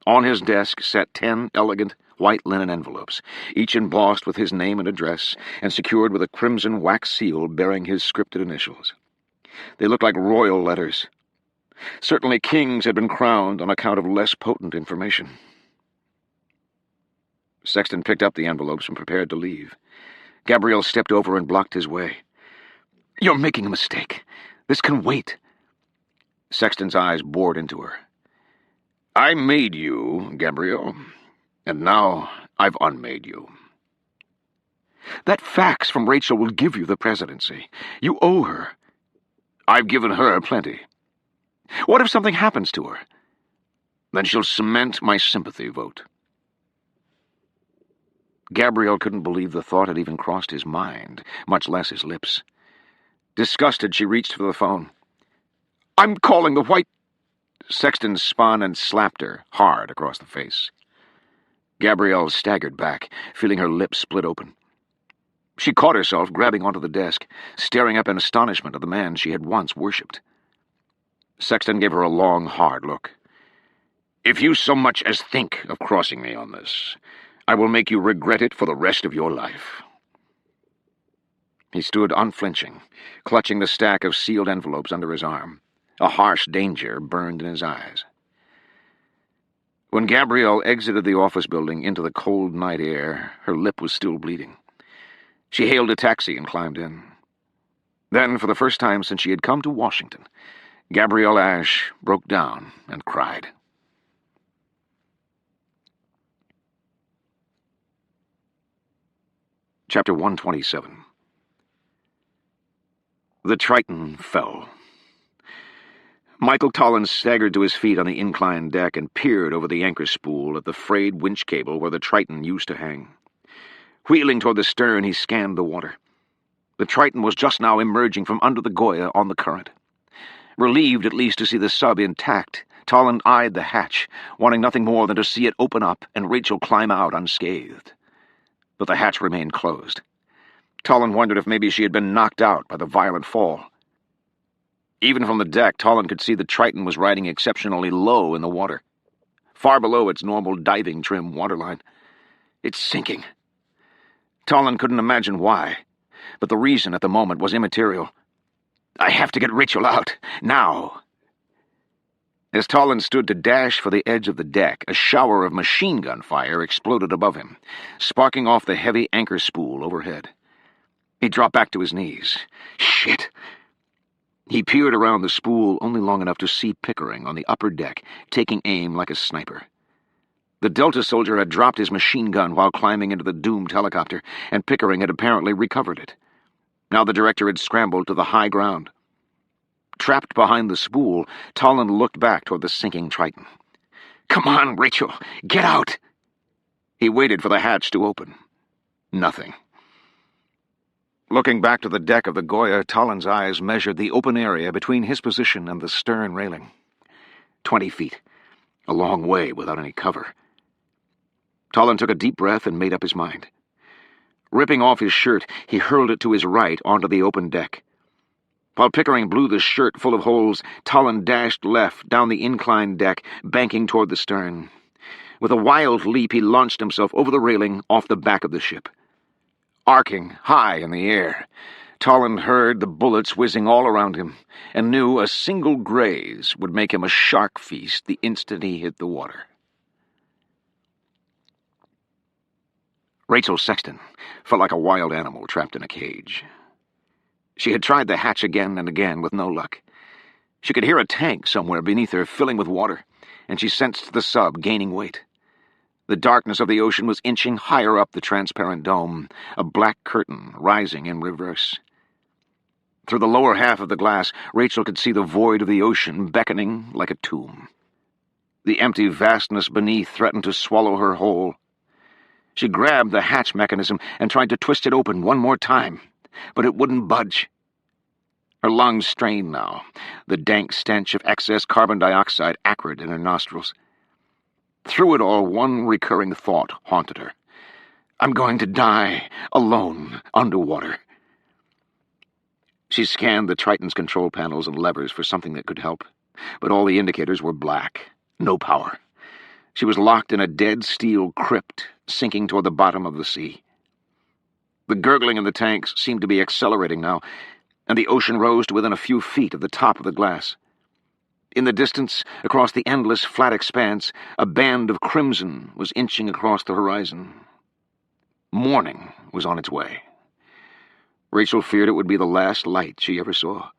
On his desk sat 10 elegant white linen envelopes, each embossed with his name and address, and secured with a crimson wax seal bearing his scripted initials. They looked like royal letters. Certainly kings had been crowned on account of less potent information. Sexton picked up the envelopes and prepared to leave. Gabrielle stepped over and blocked his way. "You're making a mistake. This can wait." Sexton's eyes bored into her. "I made you, Gabrielle, and now I've unmade you." "That fax from Rachel will give you the presidency. You owe her." "I've given her plenty." "What if something happens to her?" "Then she'll cement my sympathy vote." Gabrielle couldn't believe the thought had even crossed his mind, much less his lips. Disgusted, she reached for the phone. "I'm calling the White—" Sexton spun and slapped her hard across the face. Gabrielle staggered back, feeling her lips split open. She caught herself grabbing onto the desk, staring up in astonishment at the man she had once worshipped. Sexton gave her a long, hard look. "If you so much as think of crossing me on this, I will make you regret it for the rest of your life." He stood unflinching, clutching the stack of sealed envelopes under his arm. A harsh danger burned in his eyes. When Gabrielle exited the office building into the cold night air, her lip was still bleeding. She hailed a taxi and climbed in. Then, for the first time since she had come to Washington, Gabrielle Ashe broke down and cried. Chapter 127. The Triton fell. Michael Tolland staggered to his feet on the inclined deck and peered over the anchor spool at the frayed winch cable where the Triton used to hang. Wheeling toward the stern, he scanned the water. The Triton was just now emerging from under the Goya on the current. Relieved at least to see the sub intact, Tolland eyed the hatch, wanting nothing more than to see it open up and Rachel climb out unscathed. But the hatch remained closed. Tolland wondered if maybe she had been knocked out by the violent fall. Even from the deck, Tolland could see the Triton was riding exceptionally low in the water, far below its normal diving trim waterline. "It's sinking." Tolland couldn't imagine why, but the reason at the moment was immaterial. "I have to get Rachel out, now." As Tolland stood to dash for the edge of the deck, a shower of machine gun fire exploded above him, sparking off the heavy anchor spool overhead. He dropped back to his knees. Shit! He peered around the spool only long enough to see Pickering on the upper deck, taking aim like a sniper. The Delta soldier had dropped his machine gun while climbing into the doomed helicopter, and Pickering had apparently recovered it. Now the director had scrambled to the high ground. Trapped behind the spool, Tolland looked back toward the sinking Triton. "Come on, Rachel! Get out!" He waited for the hatch to open. Nothing. Looking back to the deck of the Goya, Tolland's eyes measured the open area between his position and the stern railing. 20 feet. A long way without any cover. Tolland took a deep breath and made up his mind. Ripping off his shirt, he hurled it to his right onto the open deck. While Pickering blew the shirt full of holes, Tolland dashed left down the inclined deck, banking toward the stern. With a wild leap, he launched himself over the railing off the back of the ship. Arcing high in the air, Tolland heard the bullets whizzing all around him, and knew a single graze would make him a shark feast the instant he hit the water. Rachel Sexton felt like a wild animal trapped in a cage. She had tried the hatch again and again with no luck. She could hear a tank somewhere beneath her filling with water, and she sensed the sub gaining weight. The darkness of the ocean was inching higher up the transparent dome, a black curtain rising in reverse. Through the lower half of the glass, Rachel could see the void of the ocean beckoning like a tomb. The empty vastness beneath threatened to swallow her whole. She grabbed the hatch mechanism and tried to twist it open one more time, but it wouldn't budge. Her lungs strained now, the dank stench of excess carbon dioxide acrid in her nostrils. Through it all, one recurring thought haunted her. I'm going to die, alone, underwater. She scanned the Triton's control panels and levers for something that could help, but all the indicators were black. No power. She was locked in a dead steel crypt, sinking toward the bottom of the sea. The gurgling in the tanks seemed to be accelerating now, and the ocean rose to within a few feet of the top of the glass. In the distance, across the endless flat expanse, a band of crimson was inching across the horizon. Morning was on its way. Rachel feared it would be the last light she ever saw.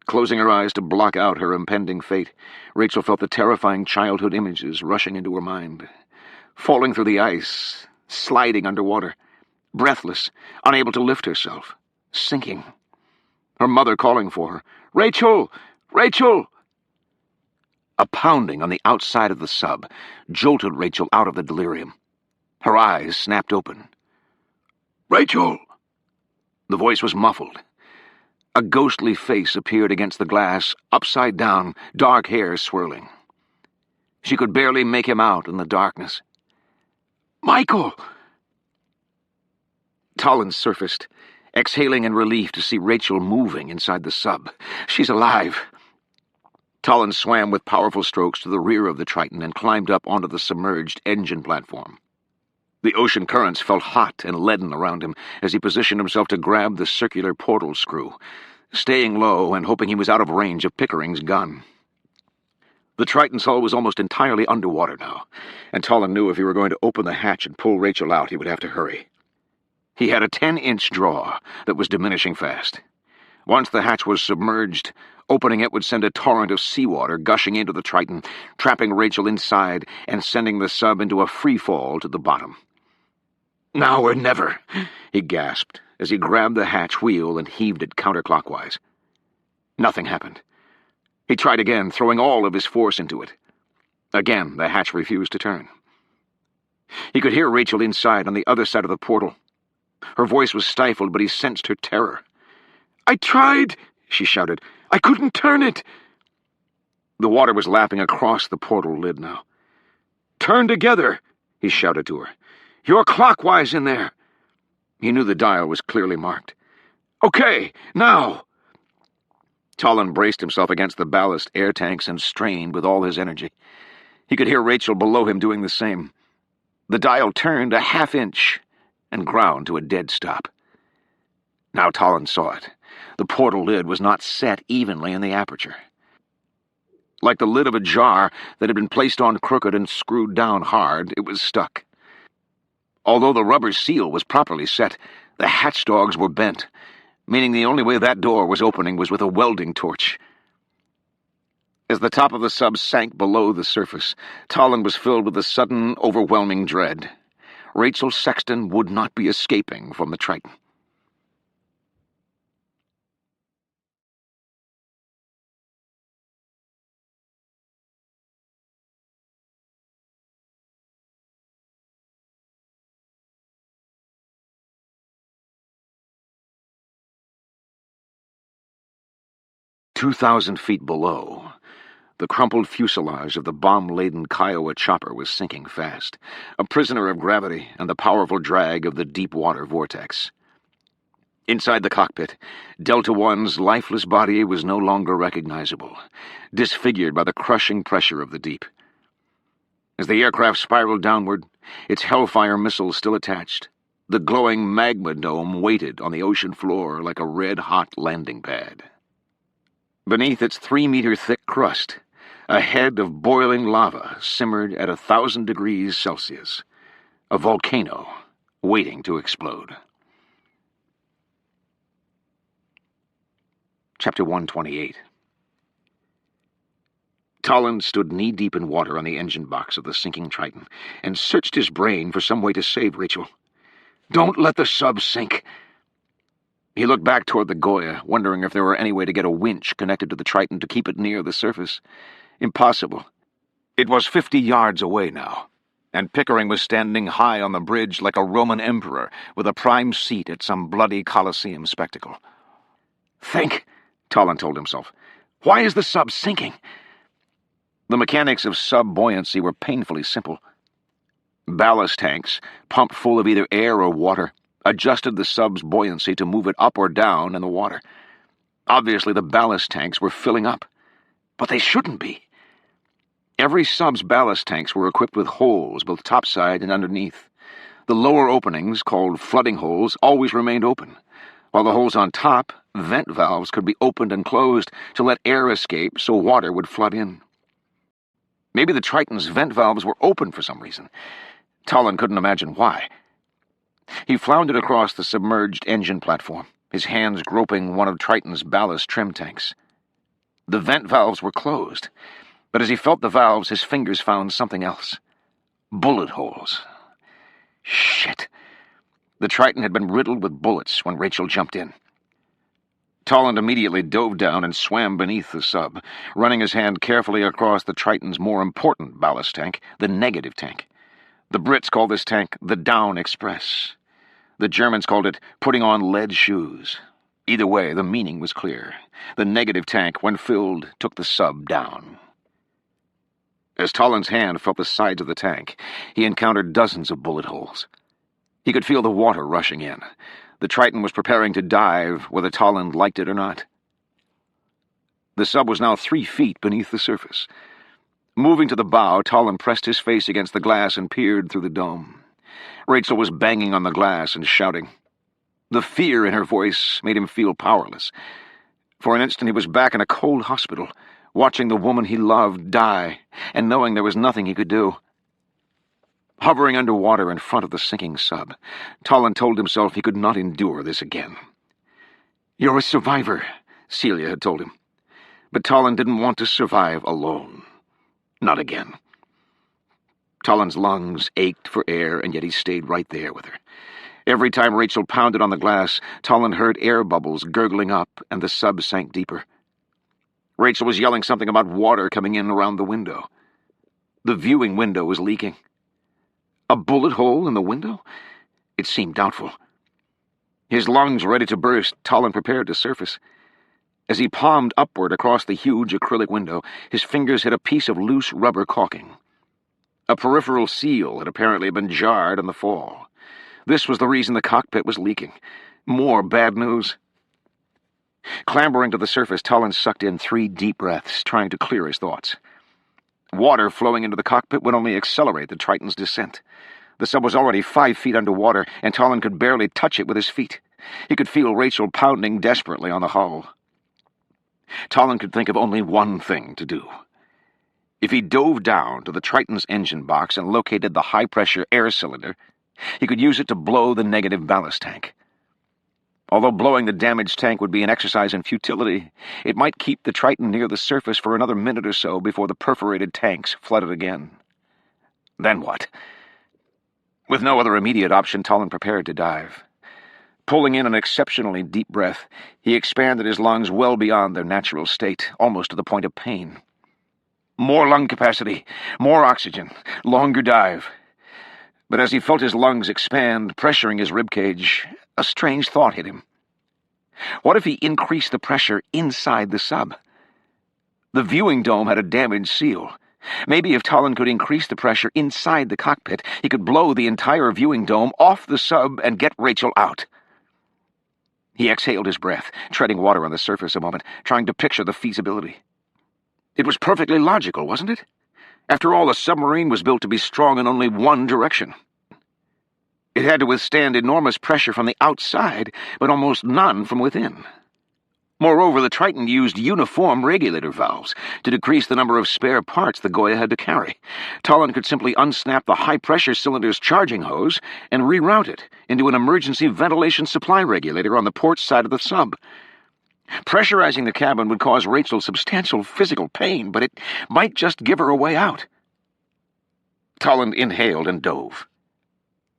Closing her eyes to block out her impending fate, Rachel felt the terrifying childhood images rushing into her mind. Falling through the ice, sliding underwater, breathless, unable to lift herself, sinking. Her mother calling for her. "Rachel! Rachel!" A pounding on the outside of the sub jolted Rachel out of the delirium. Her eyes snapped open. "Rachel!" The voice was muffled. A ghostly face appeared against the glass, upside down, dark hair swirling. She could barely make him out in the darkness. "Michael!" Tolland surfaced, exhaling in relief to see Rachel moving inside the sub. "She's alive." Tolland swam with powerful strokes to the rear of the Triton and climbed up onto the submerged engine platform. The ocean currents felt hot and leaden around him as he positioned himself to grab the circular portal screw, staying low and hoping he was out of range of Pickering's gun. The Triton's hull was almost entirely underwater now, and Tolland knew if he were going to open the hatch and pull Rachel out, he would have to hurry. He had a 10-inch draw that was diminishing fast. Once the hatch was submerged, opening it would send a torrent of seawater gushing into the Triton, trapping Rachel inside and sending the sub into a free fall to the bottom. "Now or never," he gasped as he grabbed the hatch wheel and heaved it counterclockwise. Nothing happened. He tried again, throwing all of his force into it. Again, the hatch refused to turn. He could hear Rachel inside on the other side of the portal. Her voice was stifled, but he sensed her terror. "I tried," she shouted. "I couldn't turn it." The water was lapping across the portal lid now. "Turn together," he shouted to her. "You're clockwise in there." He knew the dial was clearly marked. "Okay, now." Tolland braced himself against the ballast air tanks and strained with all his energy. He could hear Rachel below him doing the same. The dial turned a half-inch and ground to a dead stop. Now Tolland saw it. The portal lid was not set evenly in the aperture. Like the lid of a jar that had been placed on crooked and screwed down hard, it was stuck. Although the rubber seal was properly set, the hatch dogs were bent, meaning the only way that door was opening was with a welding torch. As the top of the sub sank below the surface, Tolland was filled with a sudden, overwhelming dread. Rachel Sexton would not be escaping from the Triton. "2,000 feet below, the crumpled fuselage of the bomb-laden Kiowa chopper was sinking fast, a prisoner of gravity and the powerful drag of the deep-water vortex. Inside the cockpit, Delta One's lifeless body was no longer recognizable, disfigured by the crushing pressure of the deep. As the aircraft spiraled downward, its Hellfire missiles still attached, the glowing magma dome waited on the ocean floor like a red-hot landing pad. Beneath its 3-meter-thick crust, a head of boiling lava simmered at 1,000 degrees Celsius, a volcano waiting to explode. Chapter 128. Tolland stood knee-deep in water on the engine box of the sinking Triton and searched his brain for some way to save Rachel. "Don't let the sub sink." He looked back toward the Goya, wondering if there were any way to get a winch connected to the Triton to keep it near the surface. Impossible. It was 50 yards away now, and Pickering was standing high on the bridge like a Roman emperor with a prime seat at some bloody Colosseum spectacle. "Think," Tolland told himself. "Why is the sub sinking?" The mechanics of sub-buoyancy were painfully simple. Ballast tanks, pumped full of either air or water, adjusted the sub's buoyancy to move it up or down in the water. Obviously, the ballast tanks were filling up, but they shouldn't be. Every sub's ballast tanks were equipped with holes both topside and underneath. The lower openings, called flooding holes, always remained open, while the holes on top, vent valves, could be opened and closed to let air escape so water would flood in. Maybe the Triton's vent valves were open for some reason. Tolland couldn't imagine why. He floundered across the submerged engine platform, his hands groping one of Triton's ballast trim tanks. The vent valves were closed, but as he felt the valves, his fingers found something else. Bullet holes. Shit. The Triton had been riddled with bullets when Rachel jumped in. Tolland immediately dove down and swam beneath the sub, running his hand carefully across the Triton's more important ballast tank, the negative tank. The Brits called this tank the Down Express. The Germans called it putting on lead shoes. Either way, the meaning was clear. The negative tank, when filled, took the sub down. As Tolland's hand felt the sides of the tank, he encountered dozens of bullet holes. He could feel the water rushing in. The Triton was preparing to dive, whether Tolland liked it or not. The sub was now 3 feet beneath the surface. Moving to the bow, Tolland pressed his face against the glass and peered through the dome. Rachel was banging on the glass and shouting. The fear in her voice made him feel powerless. For an instant he was back in a cold hospital, watching the woman he loved die, and knowing there was nothing he could do. Hovering underwater in front of the sinking sub, Tolland told himself he could not endure this again. "You're a survivor," Celia had told him. But Tolland didn't want to survive alone. Not again. Tolland's lungs ached for air, and yet he stayed right there with her. Every time Rachel pounded on the glass, Tolland heard air bubbles gurgling up, and the sub sank deeper. Rachel was yelling something about water coming in around the window. The viewing window was leaking. A bullet hole in the window? It seemed doubtful. His lungs ready to burst, Tolland prepared to surface. As he palmed upward across the huge acrylic window, his fingers hit a piece of loose rubber caulking. A peripheral seal had apparently been jarred in the fall. This was the reason the cockpit was leaking. More bad news. Clambering to the surface, Tolland sucked in 3 deep breaths, trying to clear his thoughts. Water flowing into the cockpit would only accelerate the Triton's descent. The sub was already 5 feet underwater, and Tolland could barely touch it with his feet. He could feel Rachel pounding desperately on the hull. Tolland could think of only one thing to do. If he dove down to the Triton's engine box and located the high-pressure air cylinder, he could use it to blow the negative ballast tank. Although blowing the damaged tank would be an exercise in futility, it might keep the Triton near the surface for another minute or so before the perforated tanks flooded again. Then what? With no other immediate option, Tolland prepared to dive. Pulling in an exceptionally deep breath, he expanded his lungs well beyond their natural state, almost to the point of pain. More lung capacity, more oxygen, longer dive. But as he felt his lungs expand, pressuring his ribcage, a strange thought hit him. What if he increased the pressure inside the sub? The viewing dome had a damaged seal. Maybe if Tolland could increase the pressure inside the cockpit, he could blow the entire viewing dome off the sub and get Rachel out. He exhaled his breath, treading water on the surface a moment, trying to picture the feasibility. It was perfectly logical, wasn't it? After all, a submarine was built to be strong in only one direction. It had to withstand enormous pressure from the outside, but almost none from within. Moreover, the Triton used uniform regulator valves to decrease the number of spare parts the Goya had to carry. Tolland could simply unsnap the high-pressure cylinder's charging hose and reroute it into an emergency ventilation supply regulator on the port side of the sub. Pressurizing the cabin would cause Rachel substantial physical pain, but it might just give her a way out. Tolland inhaled and dove.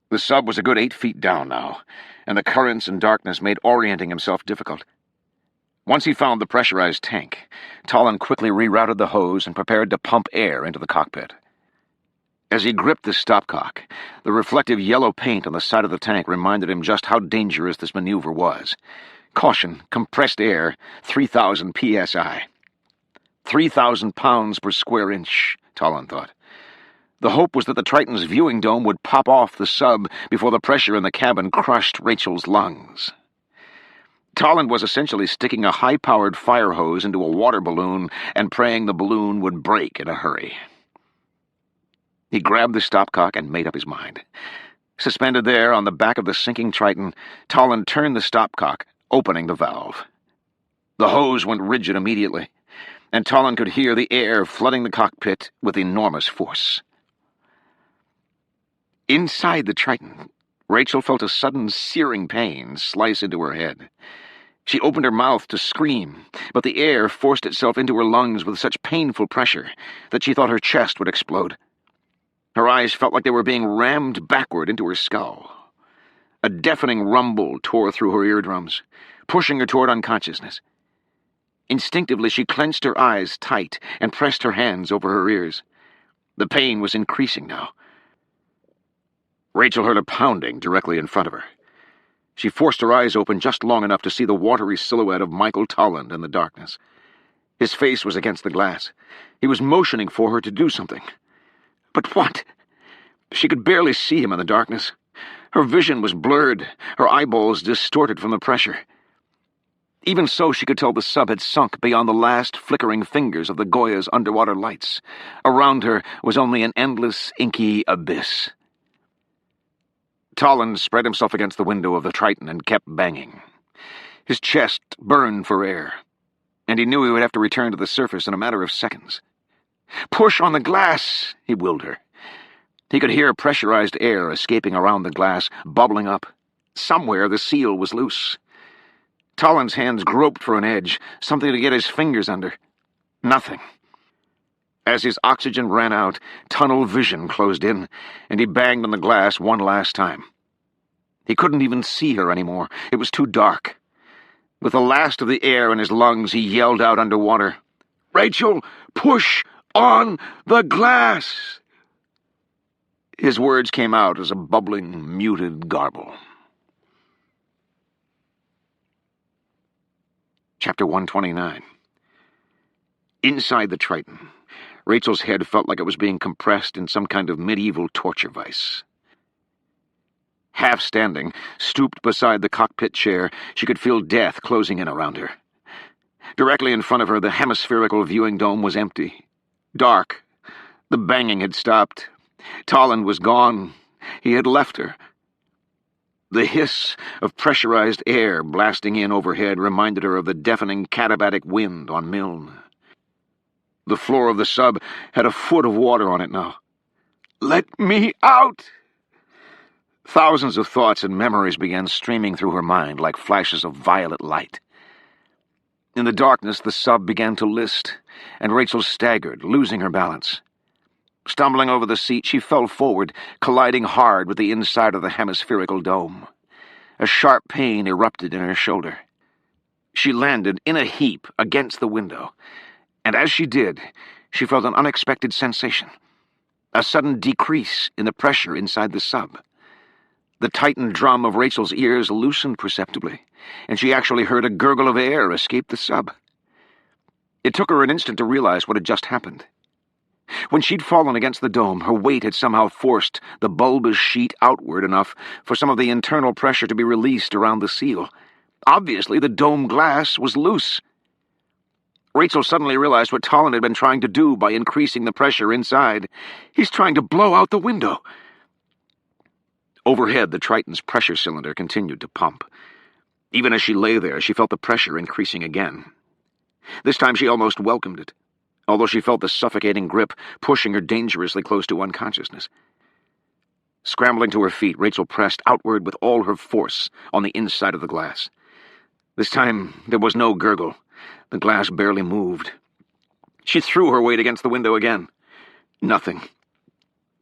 The sub was a good 8 feet down now, and the currents and darkness made orienting himself difficult. Once he found the pressurized tank, Tolland quickly rerouted the hose and prepared to pump air into the cockpit. As he gripped the stopcock, the reflective yellow paint on the side of the tank reminded him just how dangerous this maneuver was. Caution, compressed air, 3,000 psi. 3,000 pounds per square inch, Tolland thought. The hope was that the Triton's viewing dome would pop off the sub before the pressure in the cabin crushed Rachel's lungs. Tolland was essentially sticking a high-powered fire hose into a water balloon and praying the balloon would break in a hurry. He grabbed the stopcock and made up his mind. Suspended there on the back of the sinking Triton, Tolland turned the stopcock, opening the valve. The hose went rigid immediately, and Tolland could hear the air flooding the cockpit with enormous force. Inside the Triton, Rachel felt a sudden searing pain slice into her head. She opened her mouth to scream, but the air forced itself into her lungs with such painful pressure that she thought her chest would explode. Her eyes felt like they were being rammed backward into her skull. A deafening rumble tore through her eardrums, pushing her toward unconsciousness. Instinctively, she clenched her eyes tight and pressed her hands over her ears. The pain was increasing now. Rachel heard a pounding directly in front of her. She forced her eyes open just long enough to see the watery silhouette of Michael Tolland in the darkness. His face was against the glass. He was motioning for her to do something. But what? She could barely see him in the darkness. Her vision was blurred, her eyeballs distorted from the pressure. Even so, she could tell the sub had sunk beyond the last flickering fingers of the Goya's underwater lights. Around her was only an endless, inky abyss. Tolland spread himself against the window of the Triton and kept banging. His chest burned for air, and he knew he would have to return to the surface in a matter of seconds. "Push on the glass," he willed her. He could hear pressurized air escaping around the glass, bubbling up. Somewhere the seal was loose. Tolland's hands groped for an edge, something to get his fingers under. Nothing. As his oxygen ran out, tunnel vision closed in, and he banged on the glass one last time. He couldn't even see her anymore. It was too dark. With the last of the air in his lungs, he yelled out underwater, "Rachel, push on the glass!" His words came out as a bubbling, muted garble. Chapter 129. Inside the Triton, Rachel's head felt like it was being compressed in some kind of medieval torture vise. Half standing, stooped beside the cockpit chair, she could feel death closing in around her. Directly in front of her, the hemispherical viewing dome was empty. Dark. The banging had stopped. Tolland was gone. He had left her. The hiss of pressurized air blasting in overhead reminded her of the deafening katabatic wind on Milne. The floor of the sub had a foot of water on it now. "Let me out!" Thousands of thoughts and memories began streaming through her mind like flashes of violet light. In the darkness, the sub began to list, and Rachel staggered, losing her balance. Stumbling over the seat, she fell forward, colliding hard with the inside of the hemispherical dome. A sharp pain erupted in her shoulder. She landed in a heap against the window, and as she did, she felt an unexpected sensation. A sudden decrease in the pressure inside the sub. The tightened drum of Rachel's ears loosened perceptibly, and she actually heard a gurgle of air escape the sub. It took her an instant to realize what had just happened. When she'd fallen against the dome, her weight had somehow forced the bulbous sheet outward enough for some of the internal pressure to be released around the seal. Obviously, the dome glass was loose. Rachel suddenly realized what Tolland had been trying to do by increasing the pressure inside. He's trying to blow out the window. Overhead, the Triton's pressure cylinder continued to pump. Even as she lay there, she felt the pressure increasing again. This time she almost welcomed it, although she felt the suffocating grip pushing her dangerously close to unconsciousness. Scrambling to her feet, Rachel pressed outward with all her force on the inside of the glass. This time, there was no gurgle. The glass barely moved. She threw her weight against the window again. Nothing.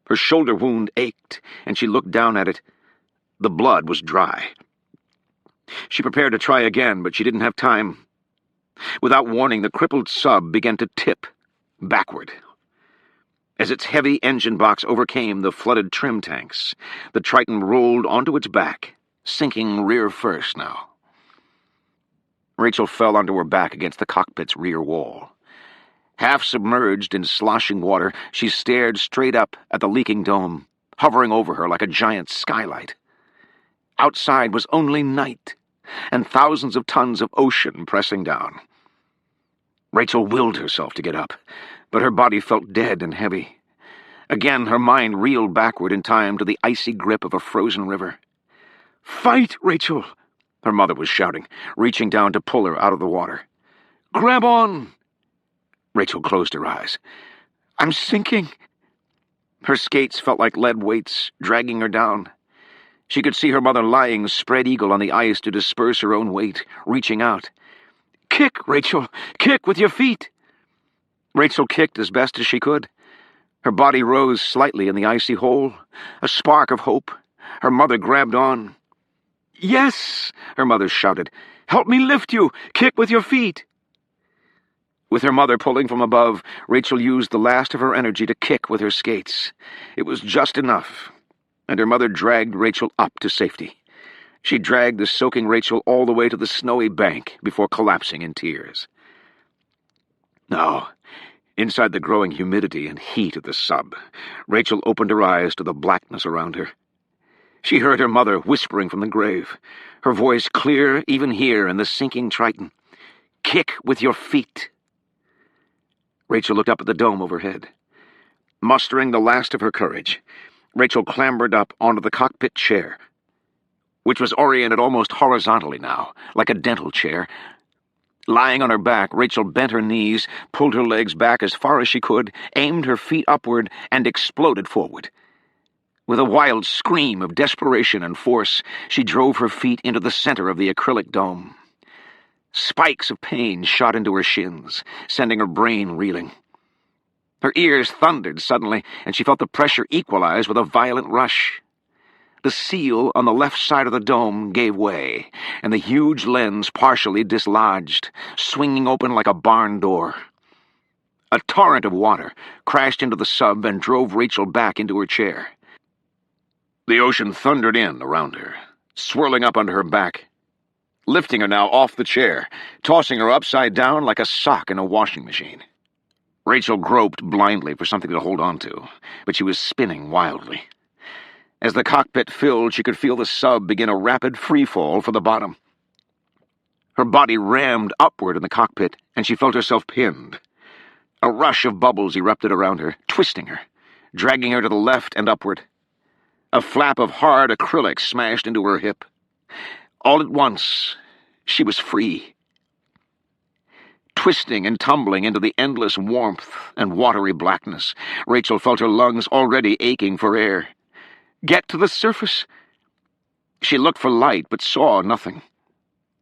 Her shoulder wound ached, and she looked down at it. The blood was dry. She prepared to try again, but she didn't have time. Without warning, the crippled sub began to tip backward. As its heavy engine box overcame the flooded trim tanks, the Triton rolled onto its back, sinking rear first now. Rachel fell onto her back against the cockpit's rear wall. Half submerged in sloshing water, she stared straight up at the leaking dome, hovering over her like a giant skylight. Outside was only night, and thousands of tons of ocean pressing down. Rachel willed herself to get up, but her body felt dead and heavy. Again, her mind reeled backward in time to the icy grip of a frozen river. "Fight, Rachel!" her mother was shouting, reaching down to pull her out of the water. "Grab on!" Rachel closed her eyes. "I'm sinking." Her skates felt like lead weights, dragging her down. She could see her mother lying spread-eagle on the ice to disperse her own weight, reaching out. "Kick, Rachel! Kick with your feet!" Rachel kicked as best as she could. Her body rose slightly in the icy hole, a spark of hope. Her mother grabbed on. "Yes!" her mother shouted. "Help me lift you! Kick with your feet!" With her mother pulling from above, Rachel used the last of her energy to kick with her skates. It was just enough, and her mother dragged Rachel up to safety. She dragged the soaking Rachel all the way to the snowy bank before collapsing in tears. Now, inside the growing humidity and heat of the sub, Rachel opened her eyes to the blackness around her. She heard her mother whispering from the grave, her voice clear even here in the sinking Triton. "Kick with your feet." Rachel looked up at the dome overhead. Mustering the last of her courage, Rachel clambered up onto the cockpit chair, which was oriented almost horizontally now, like a dental chair. Lying on her back, Rachel bent her knees, pulled her legs back as far as she could, aimed her feet upward, and exploded forward. With a wild scream of desperation and force, she drove her feet into the center of the acrylic dome. Spikes of pain shot into her shins, sending her brain reeling. Her ears thundered suddenly, and she felt the pressure equalize with a violent rush. The seal on the left side of the dome gave way, and the huge lens partially dislodged, swinging open like a barn door. A torrent of water crashed into the sub and drove Rachel back into her chair. The ocean thundered in around her, swirling up under her back, lifting her now off the chair, tossing her upside down like a sock in a washing machine. Rachel groped blindly for something to hold on to, but she was spinning wildly. As the cockpit filled, she could feel the sub begin a rapid free-fall for the bottom. Her body rammed upward in the cockpit, and she felt herself pinned. A rush of bubbles erupted around her, twisting her, dragging her to the left and upward. A flap of hard acrylic smashed into her hip. All at once, she was free. Twisting and tumbling into the endless warmth and watery blackness, Rachel felt her lungs already aching for air. "Get to the surface! She looked for light, but saw nothing.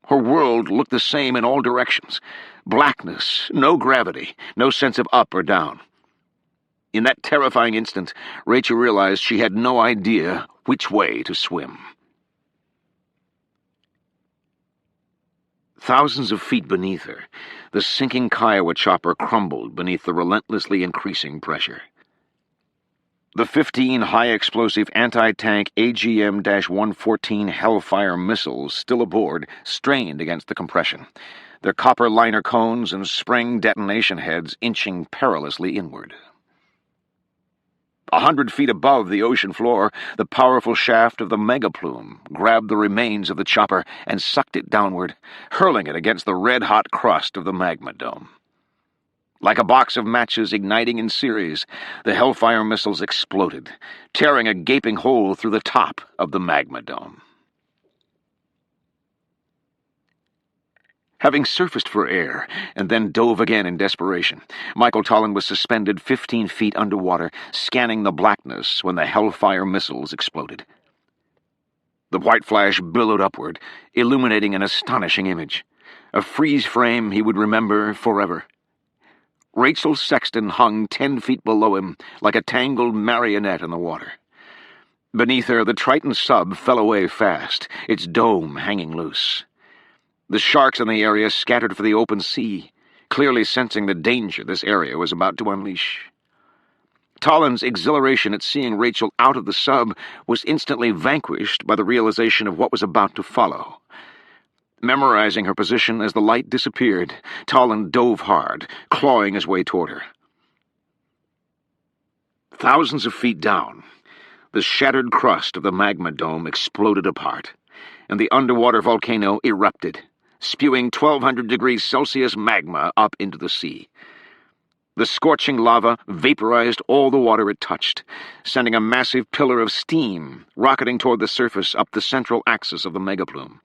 Her world looked the same in all directions. Blackness, no gravity, no sense of up or down. In that terrifying instant, Rachel realized she had no idea which way to swim. Thousands of feet beneath her, the sinking Kiowa chopper crumbled beneath the relentlessly increasing pressure. The 15 high-explosive anti-tank AGM-114 Hellfire missiles still aboard strained against the compression, their copper liner cones and spring detonation heads inching perilously inward. 100 feet above the ocean floor, the powerful shaft of the megaplume grabbed the remains of the chopper and sucked it downward, hurling it against the red-hot crust of the magma dome. Like a box of matches igniting in series, the Hellfire missiles exploded, tearing a gaping hole through the top of the magma dome. Having surfaced for air, and then dove again in desperation, Michael Tolland was suspended 15 feet underwater, scanning the blackness when the Hellfire missiles exploded. The white flash billowed upward, illuminating an astonishing image, a freeze frame he would remember forever. Rachel Sexton hung 10 feet below him, like a tangled marionette in the water. Beneath her, the Triton sub fell away fast, its dome hanging loose. The sharks in the area scattered for the open sea, clearly sensing the danger this area was about to unleash. Tolland's exhilaration at seeing Rachel out of the sub was instantly vanquished by the realization of what was about to follow. Memorizing her position as the light disappeared, Tolland dove hard, clawing his way toward her. Thousands of feet down, the shattered crust of the magma dome exploded apart, and the underwater volcano erupted, spewing 1,200 degrees Celsius magma up into the sea. The scorching lava vaporized all the water it touched, sending a massive pillar of steam rocketing toward the surface up the central axis of the megaplume.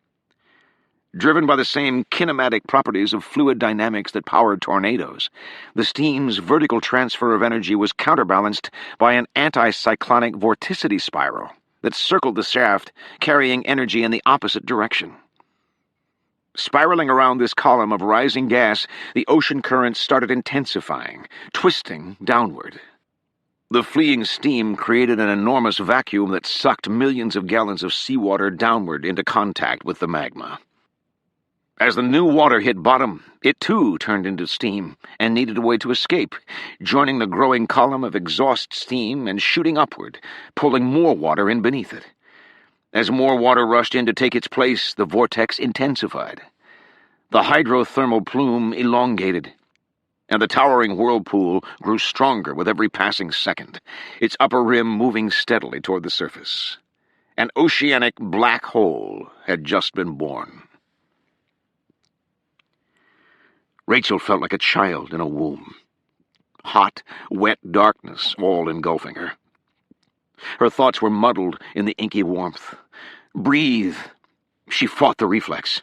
Driven by the same kinematic properties of fluid dynamics that powered tornadoes, the steam's vertical transfer of energy was counterbalanced by an anticyclonic vorticity spiral that circled the shaft, carrying energy in the opposite direction. Spiraling around this column of rising gas, the ocean currents started intensifying, twisting downward. The fleeing steam created an enormous vacuum that sucked millions of gallons of seawater downward into contact with the magma. As the new water hit bottom, it too turned into steam and needed a way to escape, joining the growing column of exhaust steam and shooting upward, pulling more water in beneath it. As more water rushed in to take its place, the vortex intensified. The hydrothermal plume elongated, and the towering whirlpool grew stronger with every passing second, its upper rim moving steadily toward the surface. An oceanic black hole had just been born. Rachel felt like a child in a womb. Hot, wet darkness all engulfing her. Her thoughts were muddled in the inky warmth. Breathe! She fought the reflex.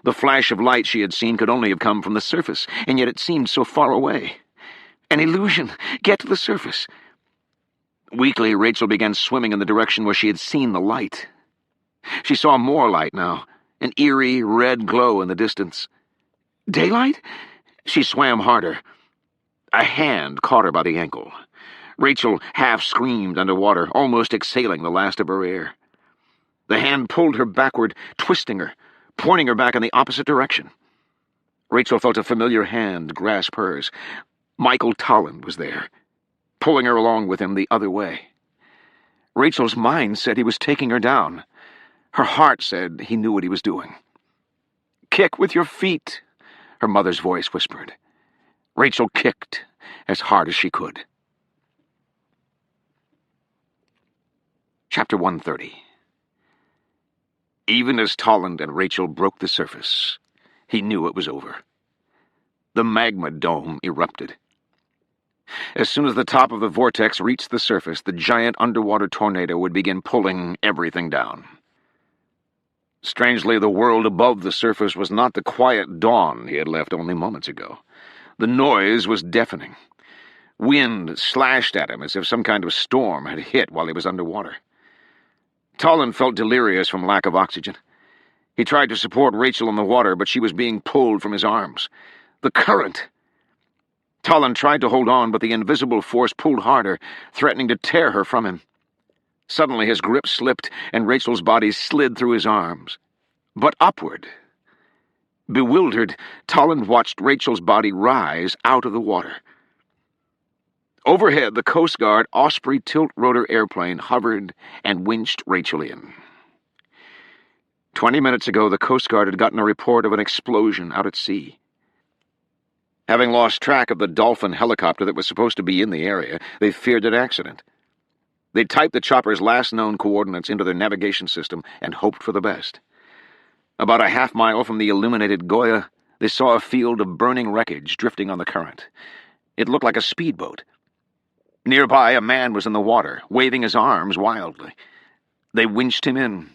The flash of light she had seen could only have come from the surface, and yet it seemed so far away. An illusion! Get to the surface! Weakly, Rachel began swimming in the direction where she had seen the light. She saw more light now, an eerie red glow in the distance. Daylight? She swam harder. A hand caught her by the ankle. Rachel half screamed underwater, almost exhaling the last of her air. The hand pulled her backward, twisting her, pointing her back in the opposite direction. Rachel felt a familiar hand grasp hers. Michael Tolland was there, pulling her along with him the other way. Rachel's mind said he was taking her down. Her heart said he knew what he was doing. "Kick with your feet," her mother's voice whispered. Rachel kicked as hard as she could. Chapter 130. Even as Tolland and Rachel broke the surface, he knew it was over. The magma dome erupted. As soon as the top of the vortex reached the surface, the giant underwater tornado would begin pulling everything down. Strangely, the world above the surface was not the quiet dawn he had left only moments ago. The noise was deafening. Wind slashed at him as if some kind of storm had hit while he was underwater. Tolland felt delirious from lack of oxygen. He tried to support Rachel in the water, but she was being pulled from his arms. The current! Tolland tried to hold on, but the invisible force pulled harder, threatening to tear her from him. Suddenly his grip slipped, and Rachel's body slid through his arms. But upward. Bewildered, Tolland watched Rachel's body rise out of the water. Overhead, the Coast Guard Osprey tilt-rotor airplane hovered and winched Rachel in. 20 minutes ago, the Coast Guard had gotten a report of an explosion out at sea. Having lost track of the Dolphin helicopter that was supposed to be in the area, they feared an accident. They typed the chopper's last known coordinates into their navigation system and hoped for the best. About a half-mile from the illuminated Goya, they saw a field of burning wreckage drifting on the current. It looked like a speedboat. Nearby, a man was in the water, waving his arms wildly. They winched him in.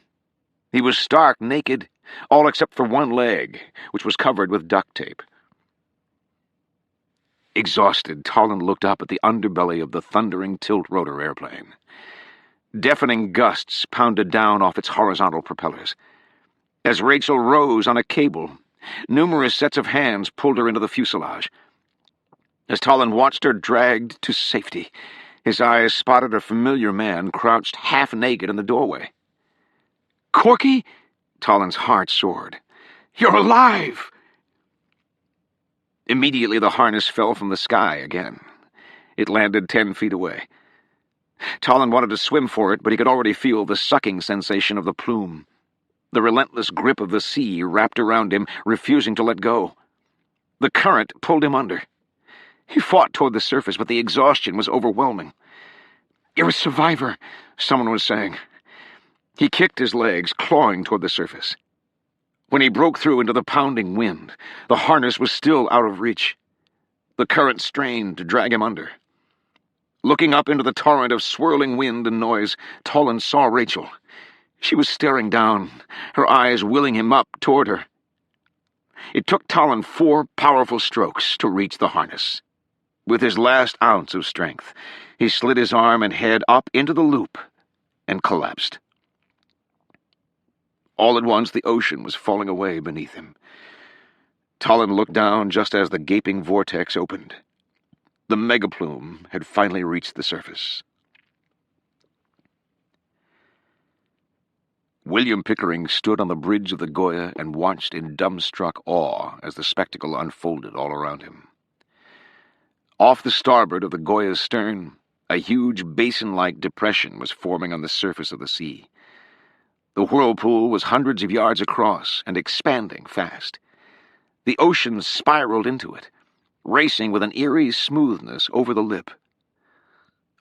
He was stark naked, all except for one leg, which was covered with duct tape. Exhausted, Tolland looked up at the underbelly of the thundering tilt-rotor airplane. Deafening gusts pounded down off its horizontal propellers. As Rachel rose on a cable, numerous sets of hands pulled her into the fuselage. As Tolland watched her dragged to safety, his eyes spotted a familiar man crouched half-naked in the doorway. "Corky?" Tolland's heart soared. "You're alive!" Immediately the harness fell from the sky again. It landed 10 feet away. Tolland wanted to swim for it, but he could already feel the sucking sensation of the plume. The relentless grip of the sea wrapped around him, refusing to let go. The current pulled him under. He fought toward the surface, but the exhaustion was overwhelming. "You're a survivor," someone was saying. He kicked his legs, clawing toward the surface. When he broke through into the pounding wind, the harness was still out of reach. The current strained to drag him under. Looking up into the torrent of swirling wind and noise, Tolland saw Rachel. She was staring down, her eyes willing him up toward her. It took Tolland 4 powerful strokes to reach the harness. With his last ounce of strength, he slid his arm and head up into the loop and collapsed. All at once, the ocean was falling away beneath him. Tolland looked down just as the gaping vortex opened. The megaplume had finally reached the surface. William Pickering stood on the bridge of the Goya and watched in dumbstruck awe as the spectacle unfolded all around him. Off the starboard of the Goya's stern, a huge basin-like depression was forming on the surface of the sea. The whirlpool was hundreds of yards across and expanding fast. The ocean spiraled into it, racing with an eerie smoothness over the lip.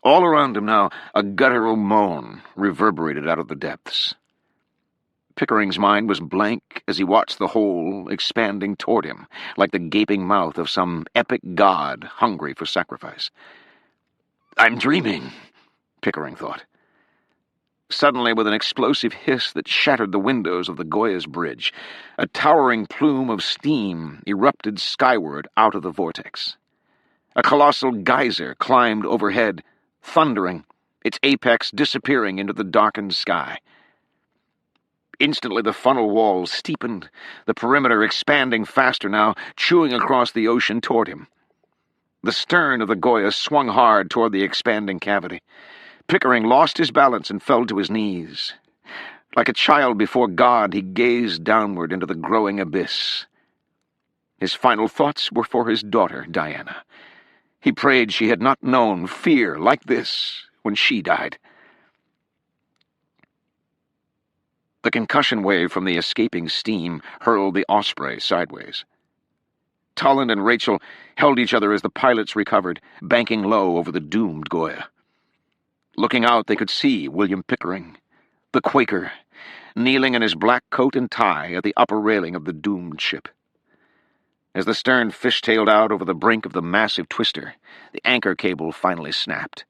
All around him now, a guttural moan reverberated out of the depths. Pickering's mind was blank as he watched the hole expanding toward him, like the gaping mouth of some epic god hungry for sacrifice. "I'm dreaming," Pickering thought. Suddenly, with an explosive hiss that shattered the windows of the Goya's bridge, a towering plume of steam erupted skyward out of the vortex. A colossal geyser climbed overhead, thundering, its apex disappearing into the darkened sky. Instantly, the funnel walls steepened, the perimeter expanding faster now, chewing across the ocean toward him. The stern of the Goya swung hard toward the expanding cavity. Pickering lost his balance and fell to his knees. Like a child before God, he gazed downward into the growing abyss. His final thoughts were for his daughter, Diana. He prayed she had not known fear like this when she died. The concussion wave from the escaping steam hurled the Osprey sideways. Tolland and Rachel held each other as the pilots recovered, banking low over the doomed Goya. Looking out, they could see William Pickering, the Quaker, kneeling in his black coat and tie at the upper railing of the doomed ship. As the stern fishtailed out over the brink of the massive twister, the anchor cable finally snapped.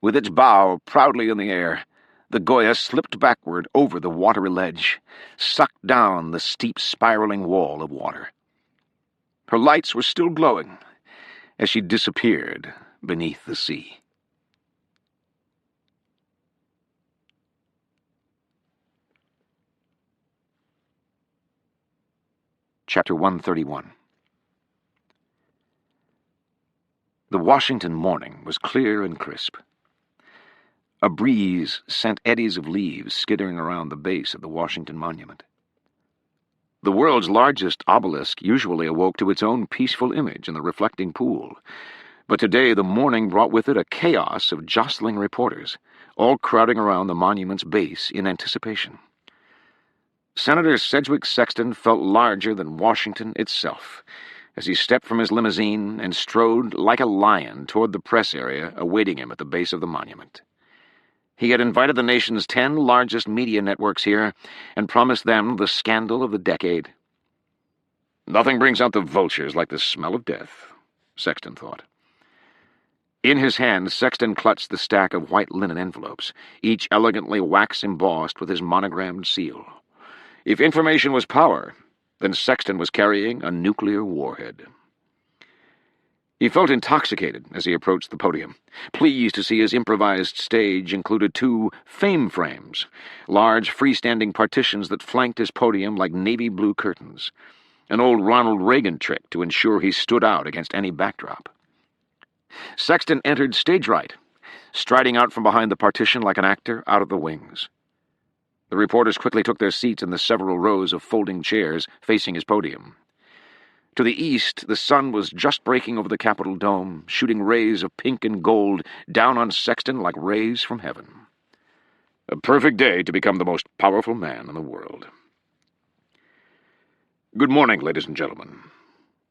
With its bow proudly in the air, the Goya slipped backward over the watery ledge, sucked down the steep spiraling wall of water. Her lights were still glowing as she disappeared beneath the sea. Chapter 131. The Washington morning was clear and crisp. A breeze sent eddies of leaves skittering around the base of the Washington Monument. The world's largest obelisk usually awoke to its own peaceful image in the reflecting pool, but today the morning brought with it a chaos of jostling reporters, all crowding around the monument's base in anticipation. Senator Sedgwick Sexton felt larger than Washington itself as he stepped from his limousine and strode like a lion toward the press area awaiting him at the base of the monument. He had invited the nation's 10 largest media networks here and promised them the scandal of the decade. Nothing brings out the vultures like the smell of death, Sexton thought. In his hand, Sexton clutched the stack of white linen envelopes, each elegantly wax-embossed with his monogrammed seal. If information was power, then Sexton was carrying a nuclear warhead. He felt intoxicated as he approached the podium, pleased to see his improvised stage included 2 fame frames, large freestanding partitions that flanked his podium like navy blue curtains, an old Ronald Reagan trick to ensure he stood out against any backdrop. Sexton entered stage right, striding out from behind the partition like an actor out of the wings. The reporters quickly took their seats in the several rows of folding chairs facing his podium. To the east, the sun was just breaking over the Capitol dome, shooting rays of pink and gold down on Sexton like rays from heaven. A perfect day to become the most powerful man in the world. "Good morning, ladies and gentlemen,"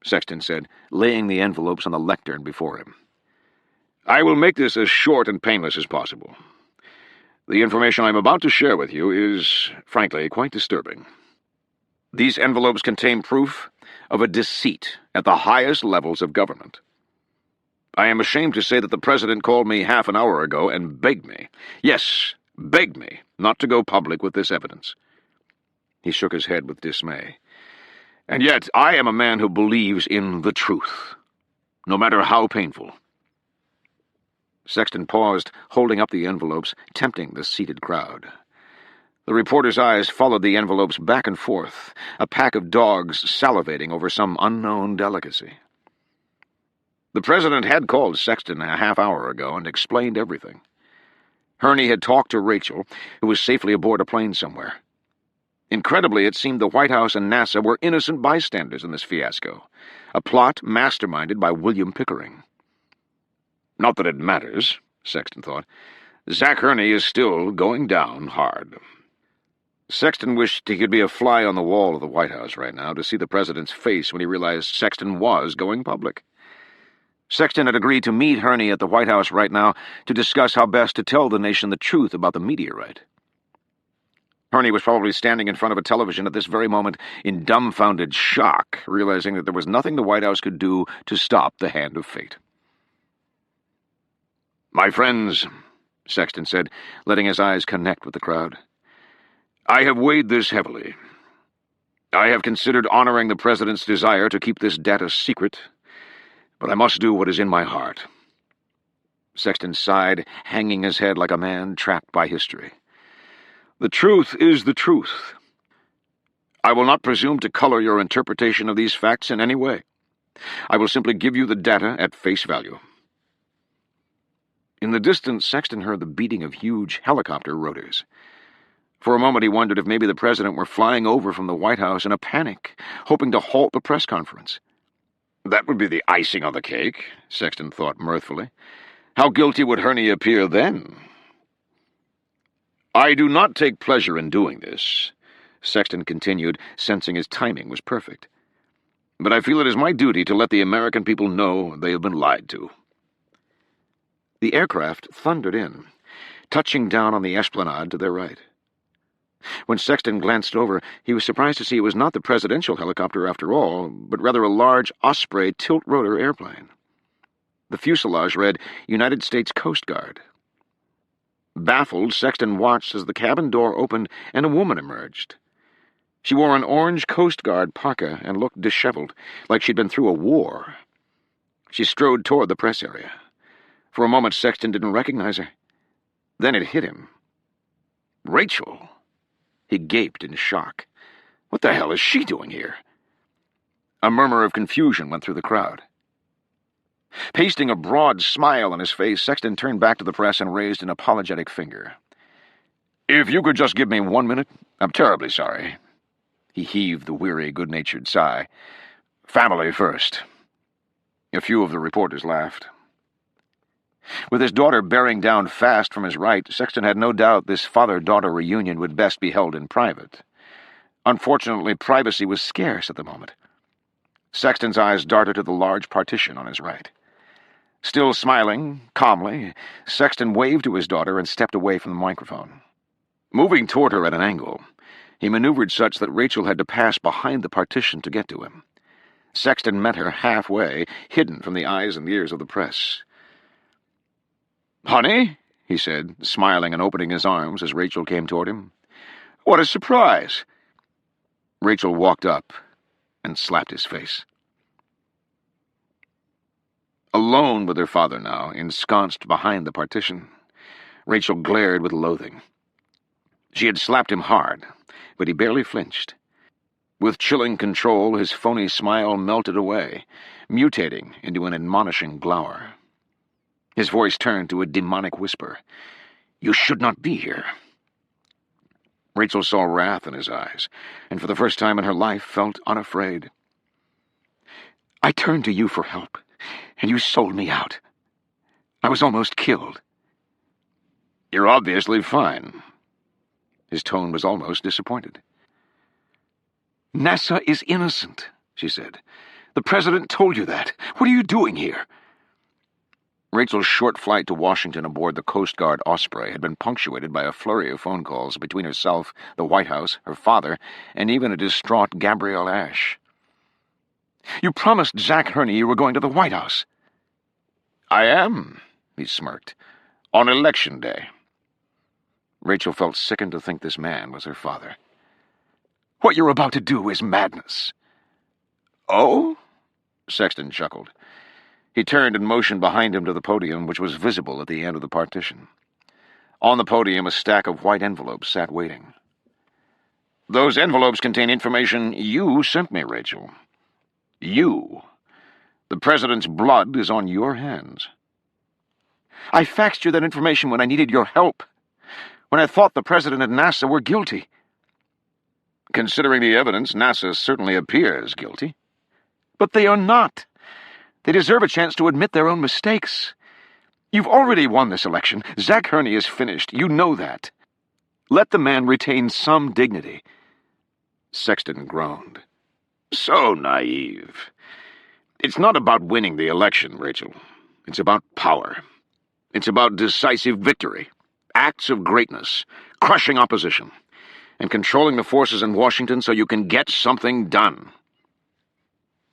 Sexton said, laying the envelopes on the lectern before him. "I will make this as short and painless as possible. The information I'm about to share with you is, frankly, quite disturbing. These envelopes contain proof of a deceit at the highest levels of government. I am ashamed to say that the President called me half an hour ago and begged me, yes, begged me, not to go public with this evidence." He shook his head with dismay. "And yet I am a man who believes in the truth, no matter how painful." Sexton paused, holding up the envelopes, tempting the seated crowd. The reporter's eyes followed the envelopes back and forth, a pack of dogs salivating over some unknown delicacy. The President had called Sexton a half hour ago and explained everything. Herney had talked to Rachel, who was safely aboard a plane somewhere. Incredibly, it seemed the White House and NASA were innocent bystanders in this fiasco, a plot masterminded by William Pickering. Not that it matters, Sexton thought. Zach Herney is still going down hard. Sexton wished he could be a fly on the wall of the White House right now to see the President's face when he realized Sexton was going public. Sexton had agreed to meet Herney at the White House right now to discuss how best to tell the nation the truth about the meteorite. Herney was probably standing in front of a television at this very moment in dumbfounded shock, realizing that there was nothing the White House could do to stop the hand of fate. "My friends," Sexton said, letting his eyes connect with the crowd, "I have weighed this heavily. I have considered honoring the President's desire to keep this data secret, but I must do what is in my heart." Sexton sighed, hanging his head like a man trapped by history. "The truth is the truth. I will not presume to color your interpretation of these facts in any way. I will simply give you the data at face value." In the distance, Sexton heard the beating of huge helicopter rotors. For a moment he wondered if maybe the President were flying over from the White House in a panic, hoping to halt the press conference. That would be the icing on the cake, Sexton thought mirthfully. How guilty would Herney appear then? "I do not take pleasure in doing this," Sexton continued, sensing his timing was perfect. "But I feel it is my duty to let the American people know they have been lied to." The aircraft thundered in, touching down on the esplanade to their right. When Sexton glanced over, he was surprised to see it was not the presidential helicopter after all, but rather a large Osprey tilt-rotor airplane. The fuselage read, United States Coast Guard. Baffled, Sexton watched as the cabin door opened and a woman emerged. She wore an orange Coast Guard parka and looked disheveled, like she'd been through a war. She strode toward the press area. For a moment, Sexton didn't recognize her. Then it hit him. Rachel! He gaped in shock. What the hell is she doing here? A murmur of confusion went through the crowd. Pasting a broad smile on his face, Sexton turned back to the press and raised an apologetic finger. "If you could just give me 1 minute, I'm terribly sorry." He heaved the weary, good-natured sigh. "Family first." A few of the reporters laughed. With his daughter bearing down fast from his right, Sexton had no doubt this father-daughter reunion would best be held in private. Unfortunately, privacy was scarce at the moment. Sexton's eyes darted to the large partition on his right. Still smiling, calmly, Sexton waved to his daughter and stepped away from the microphone. Moving toward her at an angle, he maneuvered such that Rachel had to pass behind the partition to get to him. Sexton met her halfway, hidden from the eyes and ears of the press. "Honey," he said, smiling and opening his arms as Rachel came toward him. "What a surprise!" Rachel walked up and slapped his face. Alone with her father now, ensconced behind the partition, Rachel glared with loathing. She had slapped him hard, but he barely flinched. With chilling control, his phony smile melted away, mutating into an admonishing glower. His voice turned to a demonic whisper. "You should not be here." Rachel saw wrath in his eyes, and for the first time in her life felt unafraid. "I turned to you for help, and you sold me out. I was almost killed." "You're obviously fine." His tone was almost disappointed. "NASA is innocent," she said. "The President told you that. What are you doing here?" Rachel's short flight to Washington aboard the Coast Guard Osprey had been punctuated by a flurry of phone calls between herself, the White House, her father, and even a distraught Gabrielle Ash. "You promised Zach Hurney you were going to the White House." "I am," he smirked, "on Election Day." Rachel felt sickened to think this man was her father. "What you're about to do is madness." "Oh?" Sexton chuckled. He turned and motioned behind him to the podium, which was visible at the end of the partition. On the podium, a stack of white envelopes sat waiting. "Those envelopes contain information you sent me, Rachel. You. The President's blood is on your hands." "I faxed you that information when I needed your help, when I thought the President and NASA were guilty." "Considering the evidence, NASA certainly appears guilty." "But they are not. They deserve a chance to admit their own mistakes. You've already won this election. Zach Hurney is finished. You know that. Let the man retain some dignity." Sexton groaned. "So naive. It's not about winning the election, Rachel. It's about power. It's about decisive victory, acts of greatness, crushing opposition, and controlling the forces in Washington so you can get something done."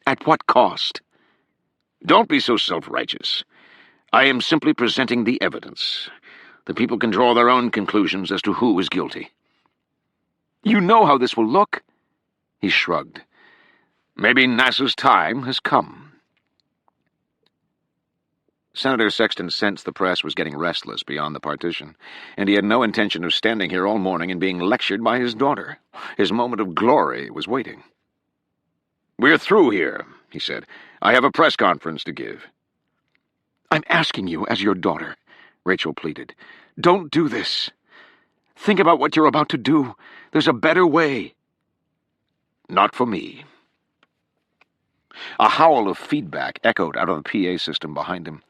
"At what cost?" "Don't be so self-righteous. I am simply presenting the evidence. The people can draw their own conclusions as to who is guilty." "You know how this will look." He shrugged. "Maybe NASA's time has come." Senator Sexton sensed the press was getting restless beyond the partition, and he had no intention of standing here all morning and being lectured by his daughter. His moment of glory was waiting. "We're through here," he said. "I have a press conference to give." "I'm asking you as your daughter," Rachel pleaded. "Don't do this. Think about what you're about to do. There's a better way." "Not for me." A howl of feedback echoed out of the PA system behind him,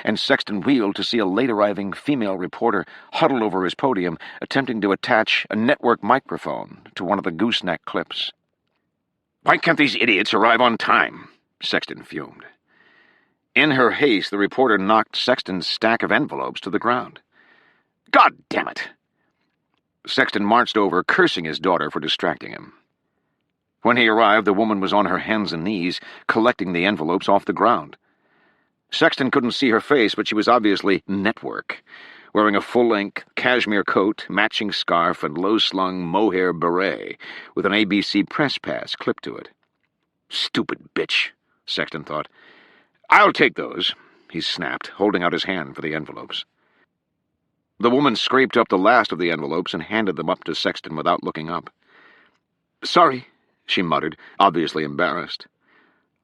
and Sexton wheeled to see a late-arriving female reporter huddled over his podium, attempting to attach a network microphone to one of the gooseneck clips. "Why can't these idiots arrive on time?" Sexton fumed. In her haste, the reporter knocked Sexton's stack of envelopes to the ground. "God damn it!" Sexton marched over, cursing his daughter for distracting him. When he arrived, the woman was on her hands and knees, collecting the envelopes off the ground. Sexton couldn't see her face, but she was obviously network, wearing a full-length cashmere coat, matching scarf, and low-slung mohair beret with an ABC press pass clipped to it. "Stupid bitch," Sexton thought. "I'll take those," he snapped, holding out his hand for the envelopes. The woman scraped up the last of the envelopes and handed them up to Sexton without looking up. "Sorry," she muttered, obviously embarrassed.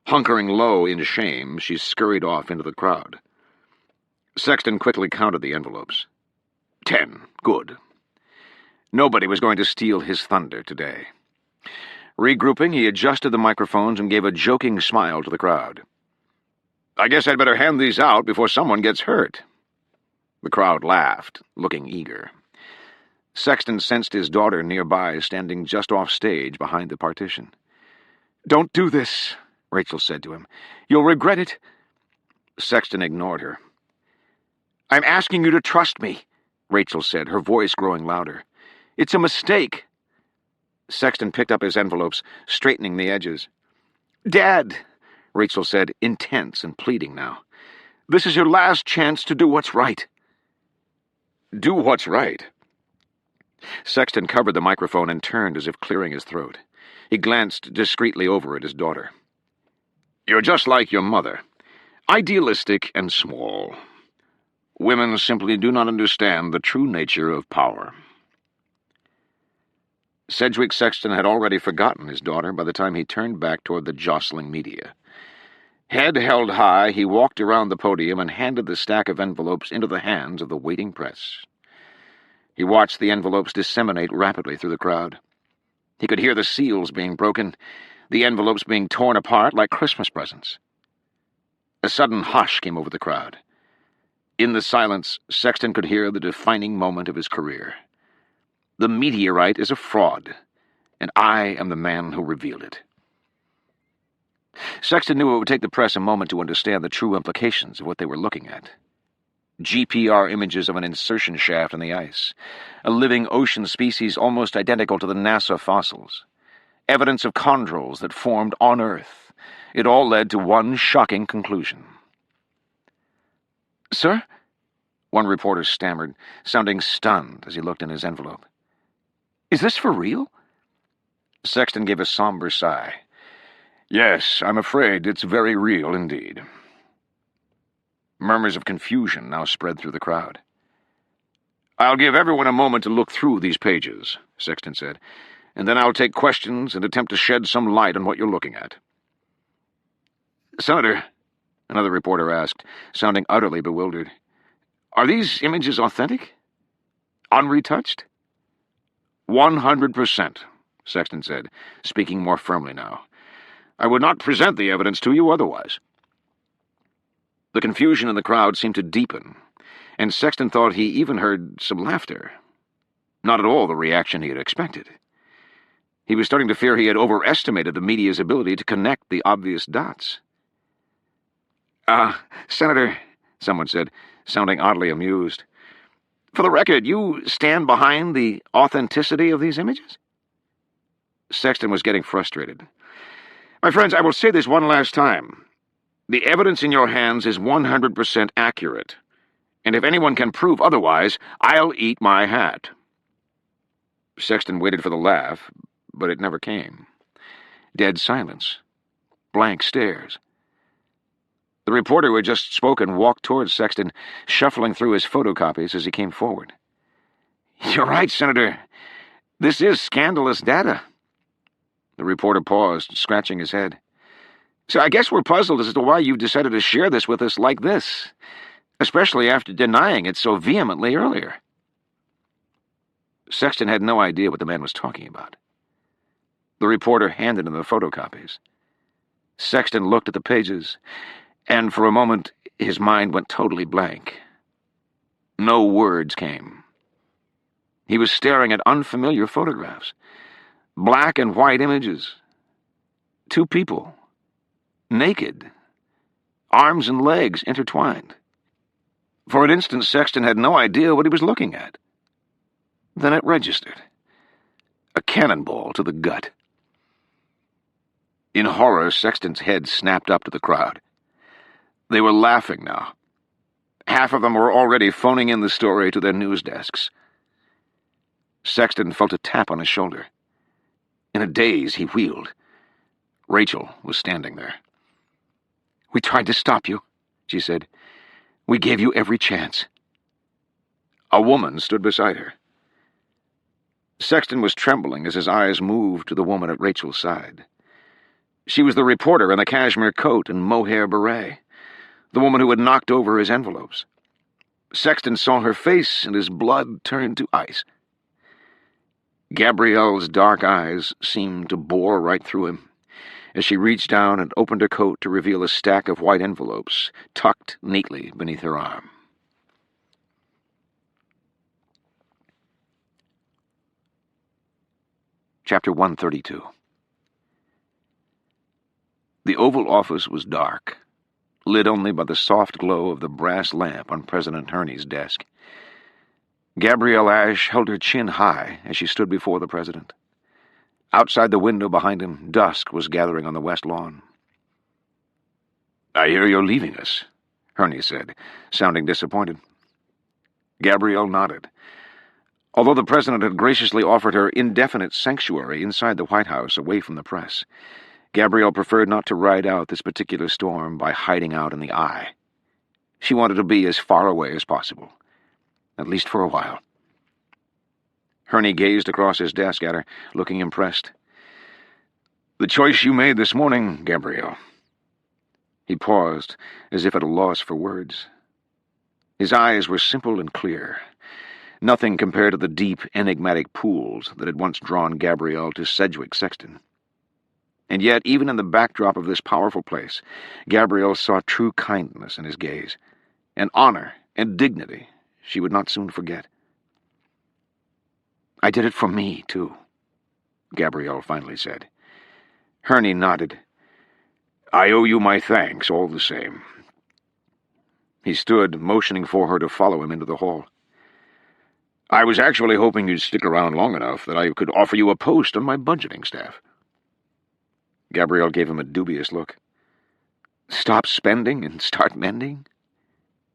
Hunkering low in shame, she scurried off into the crowd. Sexton quickly counted the envelopes. 10. Good. Nobody was going to steal his thunder today. Regrouping, he adjusted the microphones and gave a joking smile to the crowd. I guess I'd better hand these out before someone gets hurt. The crowd laughed, looking eager. Sexton sensed his daughter nearby, standing just off stage behind the partition. Don't do this, Rachel said to him. You'll regret it. Sexton ignored her. I'm asking you to trust me, Rachel said, her voice growing louder. It's a mistake. Sexton picked up his envelopes, straightening the edges. Dad, Rachel said, intense and pleading now. This is your last chance to do what's right. Do what's right? Sexton covered the microphone and turned as if clearing his throat. He glanced discreetly over at his daughter. You're just like your mother, idealistic and small. Women simply do not understand the true nature of power. Sedgwick Sexton had already forgotten his daughter by the time he turned back toward the jostling media. Head held high, he walked around the podium and handed the stack of envelopes into the hands of the waiting press. He watched the envelopes disseminate rapidly through the crowd. He could hear the seals being broken, the envelopes being torn apart like Christmas presents. A sudden hush came over the crowd. In the silence, Sexton could hear the defining moment of his career. The meteorite is a fraud, and I am the man who revealed it. Sexton knew it would take the press a moment to understand the true implications of what they were looking at. GPR images of an insertion shaft in the ice, a living ocean species almost identical to the NASA fossils, evidence of chondrules that formed on Earth. It all led to one shocking conclusion. Sir? One reporter stammered, sounding stunned as he looked in his envelope. Is this for real? Sexton gave a somber sigh. Yes, I'm afraid it's very real indeed. Murmurs of confusion now spread through the crowd. I'll give everyone a moment to look through these pages, Sexton said, and then I'll take questions and attempt to shed some light on what you're looking at. Senator, another reporter asked, sounding utterly bewildered, are these images authentic? Unretouched? 100%, Sexton said, speaking more firmly now. I would not present the evidence to you otherwise. The confusion in the crowd seemed to deepen, and Sexton thought he even heard some laughter. Not at all the reaction he had expected. He was starting to fear he had overestimated the media's ability to connect the obvious dots. Senator, someone said, sounding oddly amused. For the record, you stand behind the authenticity of these images? Sexton was getting frustrated. My friends, I will say this one last time. The evidence in your hands is 100% accurate, and if anyone can prove otherwise, I'll eat my hat. Sexton waited for the laugh, but it never came. Dead silence. Blank stares. The reporter who had just spoken walked towards Sexton, shuffling through his photocopies as he came forward. You're right, Senator. This is scandalous data. The reporter paused, scratching his head. So I guess we're puzzled as to why you've decided to share this with us like this, especially after denying it so vehemently earlier. Sexton had no idea what the man was talking about. The reporter handed him the photocopies. Sexton looked at the pages, and for a moment his mind went totally blank. No words came. He was staring at unfamiliar photographs, black and white images. Two people, naked, arms and legs intertwined. For an instant, Sexton had no idea what he was looking at. Then it registered. A cannonball to the gut. In horror, Sexton's head snapped up to the crowd. They were laughing now. Half of them were already phoning in the story to their news desks. Sexton felt a tap on his shoulder. In a daze, he wheeled. Rachel was standing there. We tried to stop you, she said. We gave you every chance. A woman stood beside her. Sexton was trembling as his eyes moved to the woman at Rachel's side. She was the reporter in the cashmere coat and mohair beret, the woman who had knocked over his envelopes. Sexton saw her face, and his blood turned to ice. Gabrielle's dark eyes seemed to bore right through him as she reached down and opened her coat to reveal a stack of white envelopes tucked neatly beneath her arm. Chapter 132. The Oval Office was dark, lit only by the soft glow of the brass lamp on President Herney's desk. Gabrielle Ashe held her chin high as she stood before the president. Outside the window behind him, dusk was gathering on the west lawn. "I hear you're leaving us," Herney said, sounding disappointed. Gabrielle nodded. Although the president had graciously offered her indefinite sanctuary inside the White House away from the press, Gabrielle preferred not to ride out this particular storm by hiding out in the eye. She wanted to be as far away as possible, at least for a while. Herney gazed across his desk at her, looking impressed. "The choice you made this morning, Gabrielle." He paused, as if at a loss for words. His eyes were simple and clear, nothing compared to the deep, enigmatic pools that had once drawn Gabrielle to Sedgwick Sexton. And yet, even in the backdrop of this powerful place, Gabrielle saw true kindness in his gaze, and honor and dignity she would not soon forget. "I did it for me, too," Gabrielle finally said. Herney nodded. "I owe you my thanks all the same." He stood, motioning for her to follow him into the hall. "I was actually hoping you'd stick around long enough that I could offer you a post on my budgeting staff." Gabrielle gave him a dubious look. "Stop spending and start mending?"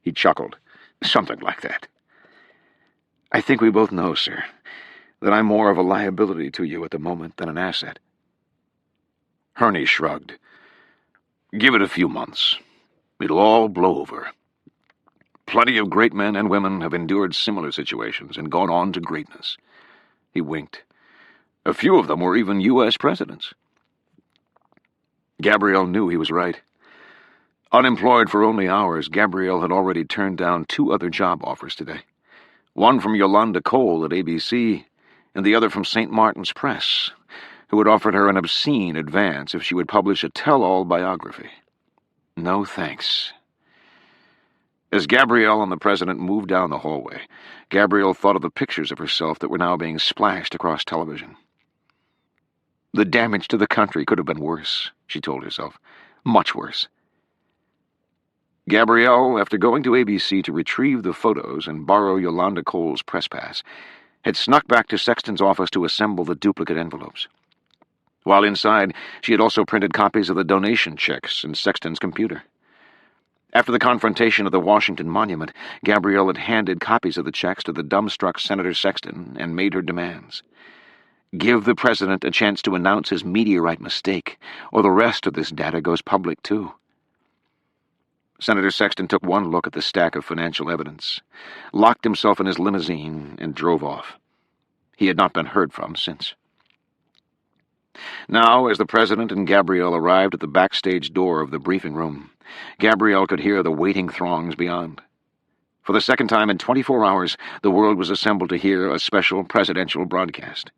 He chuckled. "Something like that." "I think we both know, sir, that I'm more of a liability to you at the moment than an asset." Herney shrugged. "Give it a few months. It'll all blow over. Plenty of great men and women have endured similar situations and gone on to greatness." He winked. "A few of them were even U.S. presidents." Gabrielle knew he was right. Unemployed for only hours, Gabrielle had already turned down 2 other job offers today. One from Yolanda Cole at ABC, and the other from St. Martin's Press, who had offered her an obscene advance if she would publish a tell-all biography. No thanks. As Gabrielle and the president moved down the hallway, Gabrielle thought of the pictures of herself that were now being splashed across television. The damage to the country could have been worse, she told herself. Much worse. Gabrielle, after going to ABC to retrieve the photos and borrow Yolanda Cole's press pass, had snuck back to Sexton's office to assemble the duplicate envelopes. While inside, she had also printed copies of the donation checks in Sexton's computer. After the confrontation at the Washington Monument, Gabrielle had handed copies of the checks to the dumbstruck Senator Sexton and made her demands. Give the president a chance to announce his meteorite mistake, or the rest of this data goes public, too. Senator Sexton took one look at the stack of financial evidence, locked himself in his limousine, and drove off. He had not been heard from since. Now, as the president and Gabrielle arrived at the backstage door of the briefing room, Gabrielle could hear the waiting throngs beyond. For the second time in 24 hours, the world was assembled to hear a special presidential broadcast.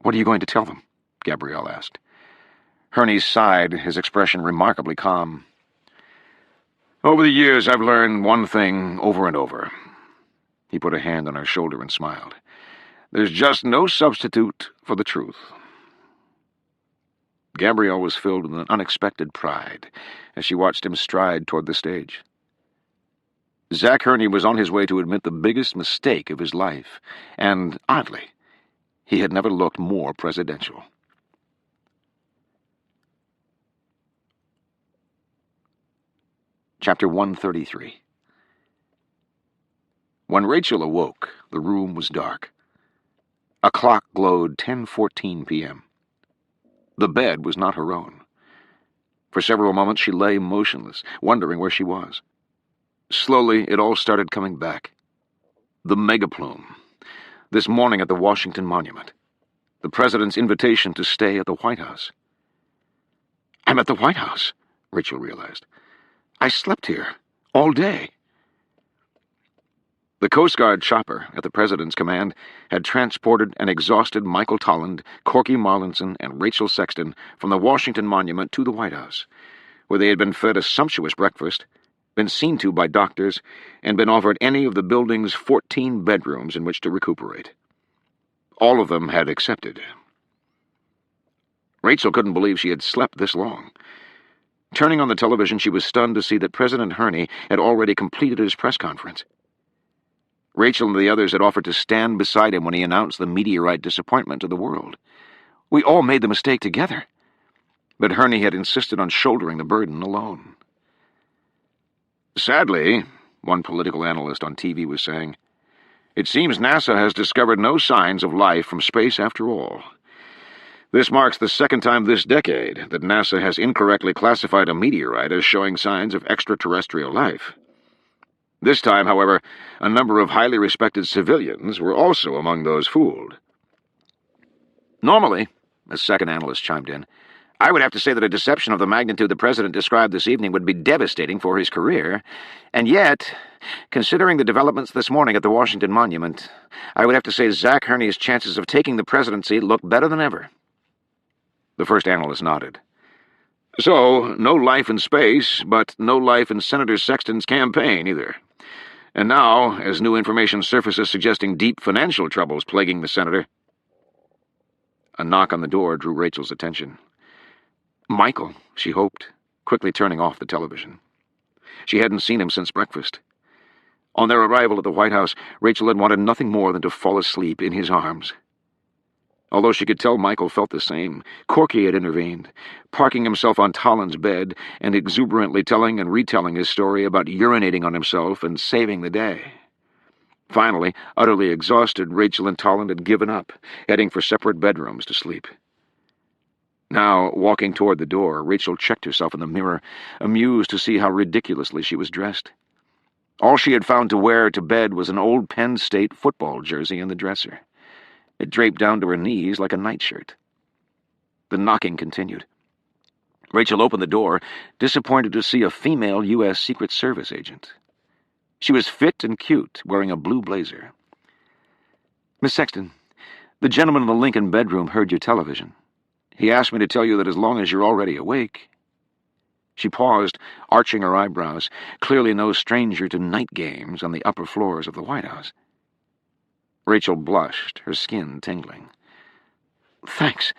"What are you going to tell them?" Gabrielle asked. Herney sighed, his expression remarkably calm. "Over the years, I've learned one thing over and over." He put a hand on her shoulder and smiled. "There's just no substitute for the truth." Gabrielle was filled with an unexpected pride as she watched him stride toward the stage. Zach Herney was on his way to admit the biggest mistake of his life, and, oddly, he had never looked more presidential. Chapter 133. When Rachel awoke, the room was dark. A clock glowed 10:14 p.m. The bed was not her own. For several moments she lay motionless, wondering where she was. Slowly, it all started coming back. The megaplume. This morning at the Washington Monument. The president's invitation to stay at the White House. I'm at the White House, Rachel realized. I slept here all day. The Coast Guard chopper, at the President's command, had transported and exhausted Michael Tolland, Corky Marlinson, and Rachel Sexton from the Washington Monument to the White House, where they had been fed a sumptuous breakfast, been seen to by doctors, and been offered any of the building's 14 bedrooms in which to recuperate. All of them had accepted. Rachel couldn't believe she had slept this long. Turning on the television, she was stunned to see that President Herney had already completed his press conference. Rachel and the others had offered to stand beside him when he announced the meteorite disappointment to the world. We all made the mistake together. But Herney had insisted on shouldering the burden alone. Sadly, one political analyst on TV was saying, it seems NASA has discovered no signs of life from space after all. This marks the second time this decade that NASA has incorrectly classified a meteorite as showing signs of extraterrestrial life. This time, however, a number of highly respected civilians were also among those fooled. Normally, a second analyst chimed in, I would have to say that a deception of the magnitude the President described this evening would be devastating for his career, and yet, considering the developments this morning at the Washington Monument, I would have to say Zach Herney's chances of taking the presidency look better than ever. The first analyst nodded. So, no life in space, but no life in Senator Sexton's campaign either. And now, as new information surfaces suggesting deep financial troubles plaguing the senator. A knock on the door drew Rachel's attention. Michael, she hoped, quickly turning off the television. She hadn't seen him since breakfast. On their arrival at the White House, Rachel had wanted nothing more than to fall asleep in his arms. Although she could tell Michael felt the same, Corky had intervened, parking himself on Tolland's bed and exuberantly telling and retelling his story about urinating on himself and saving the day. Finally, utterly exhausted, Rachel and Tolland had given up, heading for separate bedrooms to sleep. Now, walking toward the door, Rachel checked herself in the mirror, amused to see how ridiculously she was dressed. All she had found to wear to bed was an old Penn State football jersey in the dresser. It draped down to her knees like a nightshirt. The knocking continued. Rachel opened the door, disappointed to see a female U.S. Secret Service agent. She was fit and cute, wearing a blue blazer. Miss Sexton, the gentleman in the Lincoln bedroom heard your television. He asked me to tell you that as long as you're already awake. She paused, arching her eyebrows, clearly no stranger to night games on the upper floors of the White House. Rachel blushed, her skin tingling. Thanks.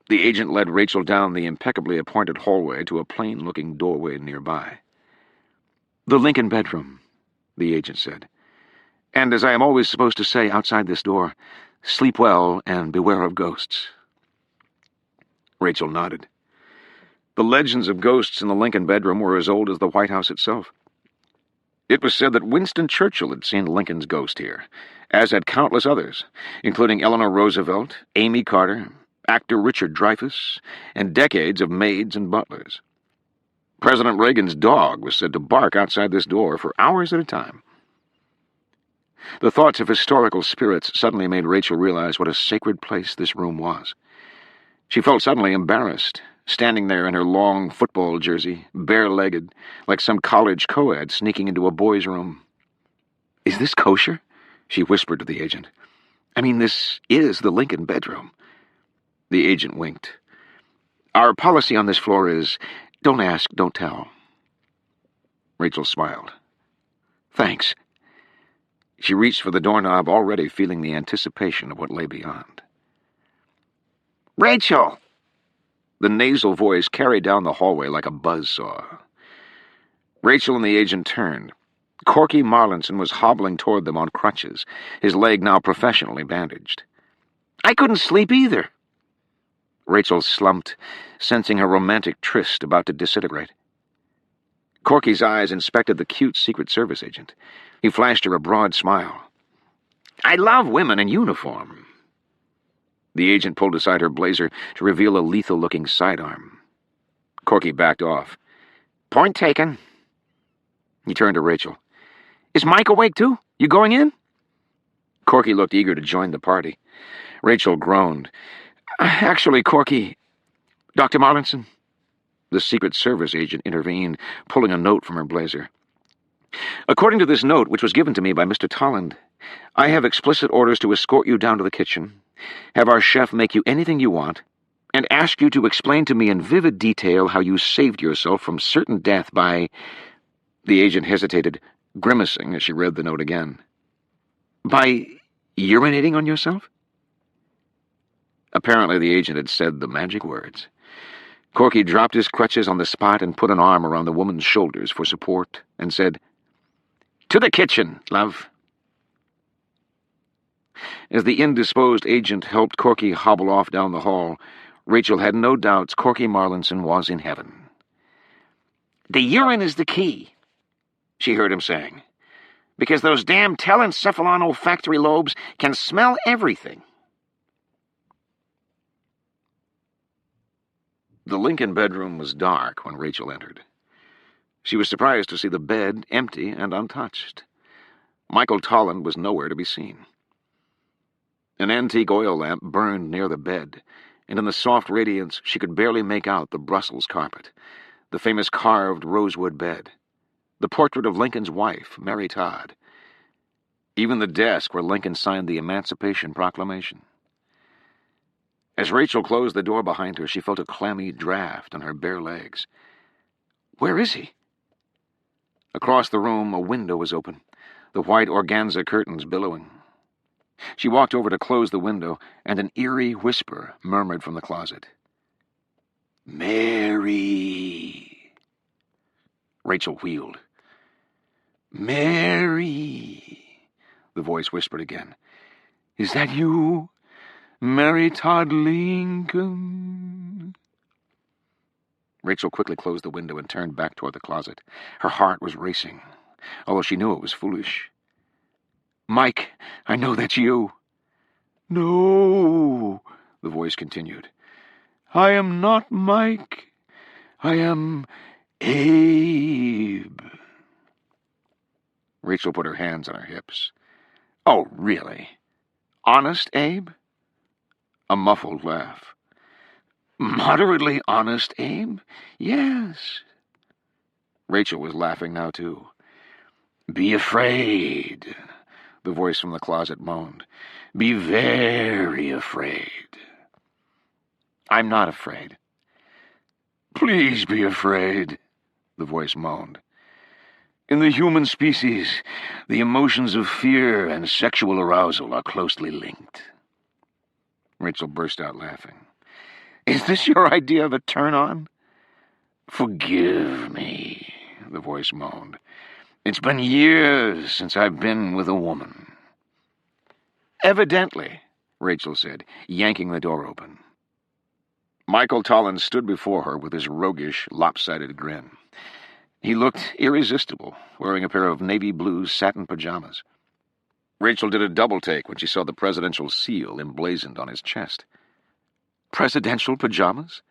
The agent led Rachel down the impeccably appointed hallway to a plain-looking doorway nearby. The Lincoln bedroom, the agent said. And as I am always supposed to say outside this door, sleep well and beware of ghosts. Rachel nodded. The legends of ghosts in the Lincoln bedroom were as old as the White House itself. It was said that Winston Churchill had seen Lincoln's ghost here, as had countless others, including Eleanor Roosevelt, Amy Carter, actor Richard Dreyfuss, and decades of maids and butlers. President Reagan's dog was said to bark outside this door for hours at a time. The thoughts of historical spirits suddenly made Rachel realize what a sacred place this room was. She felt suddenly embarrassed, standing there in her long football jersey, bare-legged, like some college co-ed sneaking into a boy's room. Is this kosher? She whispered to the agent. I mean, this is the Lincoln bedroom. The agent winked. Our policy on this floor is, don't ask, don't tell. Rachel smiled. Thanks. She reached for the doorknob, already feeling the anticipation of what lay beyond. Rachel! The nasal voice carried down the hallway like a buzzsaw. Rachel and the agent turned. Corky Marlinson was hobbling toward them on crutches, his leg now professionally bandaged. I couldn't sleep either. Rachel slumped, sensing her romantic tryst about to disintegrate. Corky's eyes inspected the cute Secret Service agent. He flashed her a broad smile. I love women in uniform. The agent pulled aside her blazer to reveal a lethal-looking sidearm. Corky backed off. Point taken. He turned to Rachel. Is Mike awake, too? You going in? Corky looked eager to join the party. Rachel groaned. Actually, Corky, Dr. Marlinson? The Secret Service agent intervened, pulling a note from her blazer. According to this note, which was given to me by Mr. Tolland, I have explicit orders to escort you down to the kitchen, have our chef make you anything you want, and ask you to explain to me in vivid detail how you saved yourself from certain death by... The agent hesitated, grimacing as she read the note again. By urinating on yourself? Apparently the agent had said the magic words. Corky dropped his crutches on the spot and put an arm around the woman's shoulders for support and said, "To the kitchen, love." As the indisposed agent helped Corky hobble off down the hall, Rachel had no doubts Corky Marlinson was in heaven. "The urine is the key," she heard him saying, "because those damn telencephalon olfactory lobes can smell everything." The Lincoln bedroom was dark when Rachel entered. She was surprised to see the bed empty and untouched. Michael Tolland was nowhere to be seen. An antique oil lamp burned near the bed, and in the soft radiance she could barely make out the Brussels carpet, the famous carved rosewood bed, the portrait of Lincoln's wife, Mary Todd, even the desk where Lincoln signed the Emancipation Proclamation. As Rachel closed the door behind her, she felt a clammy draft on her bare legs. Where is he? Across the room, a window was open, the white organza curtains billowing. She walked over to close the window, and an eerie whisper murmured from the closet. "Mary." Rachel wheeled. "Mary," the voice whispered again. "Is that you? Mary Todd Lincoln?" Rachel quickly closed the window and turned back toward the closet. Her heart was racing, although she knew it was foolish. "Mike, I know that's you." "No," the voice continued. "I am not Mike. I am Abe." Rachel put her hands on her hips. "Oh, really? Honest Abe?" A muffled laugh. "Moderately honest Abe? Yes." Rachel was laughing now, too. "Be afraid," the voice from the closet moaned. "Be very afraid." "I'm not afraid." "Please be afraid," the voice moaned. "In the human species, the emotions of fear and sexual arousal are closely linked." Rachel burst out laughing. "Is this your idea of a turn-on?" "Forgive me," the voice moaned. "It's been years since I've been with a woman." "Evidently," Rachel said, yanking the door open. Michael Tolland stood before her with his roguish, lopsided grin. He looked irresistible, wearing a pair of navy blue satin pajamas. Rachel did a double-take when she saw the presidential seal emblazoned on his chest. "Presidential pajamas?"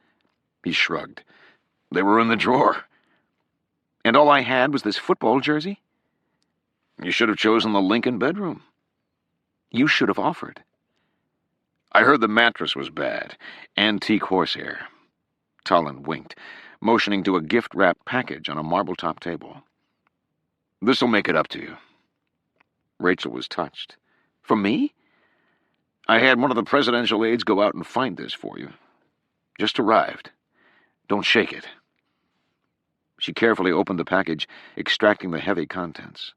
He shrugged. "They were in the drawer." "And all I had was this football jersey?" "You should have chosen the Lincoln bedroom." "You should have offered." "I heard the mattress was bad. Antique horsehair." Tolland winked, motioning to a gift-wrapped package on a marble-top table. "This'll make it up to you." Rachel was touched. "For me?" "I had one of the presidential aides go out and find this for you. Just arrived. Don't shake it." She carefully opened the package, extracting the heavy contents.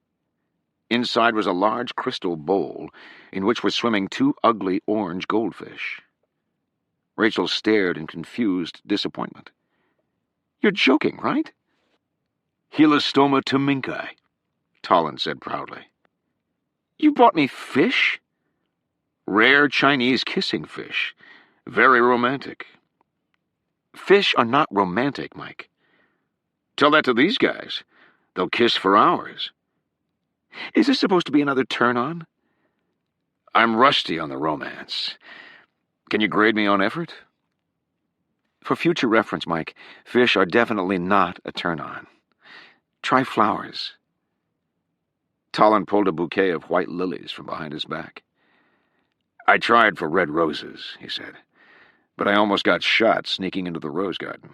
Inside was a large crystal bowl in which were swimming two ugly orange goldfish. Rachel stared in confused disappointment. "You're joking, right?" "Helostoma teminkai," Tolland said proudly. "You brought me fish?" "Rare Chinese kissing fish. Very romantic." "Fish are not romantic, Mike." "Tell that to these guys. They'll kiss for hours." "Is this supposed to be another turn-on?" "I'm rusty on the romance. Can you grade me on effort?" "For future reference, Mike, fish are definitely not a turn-on. Try flowers." Tolland pulled a bouquet of white lilies from behind his back. "I tried for red roses," he said. But I almost got shot sneaking into the rose garden.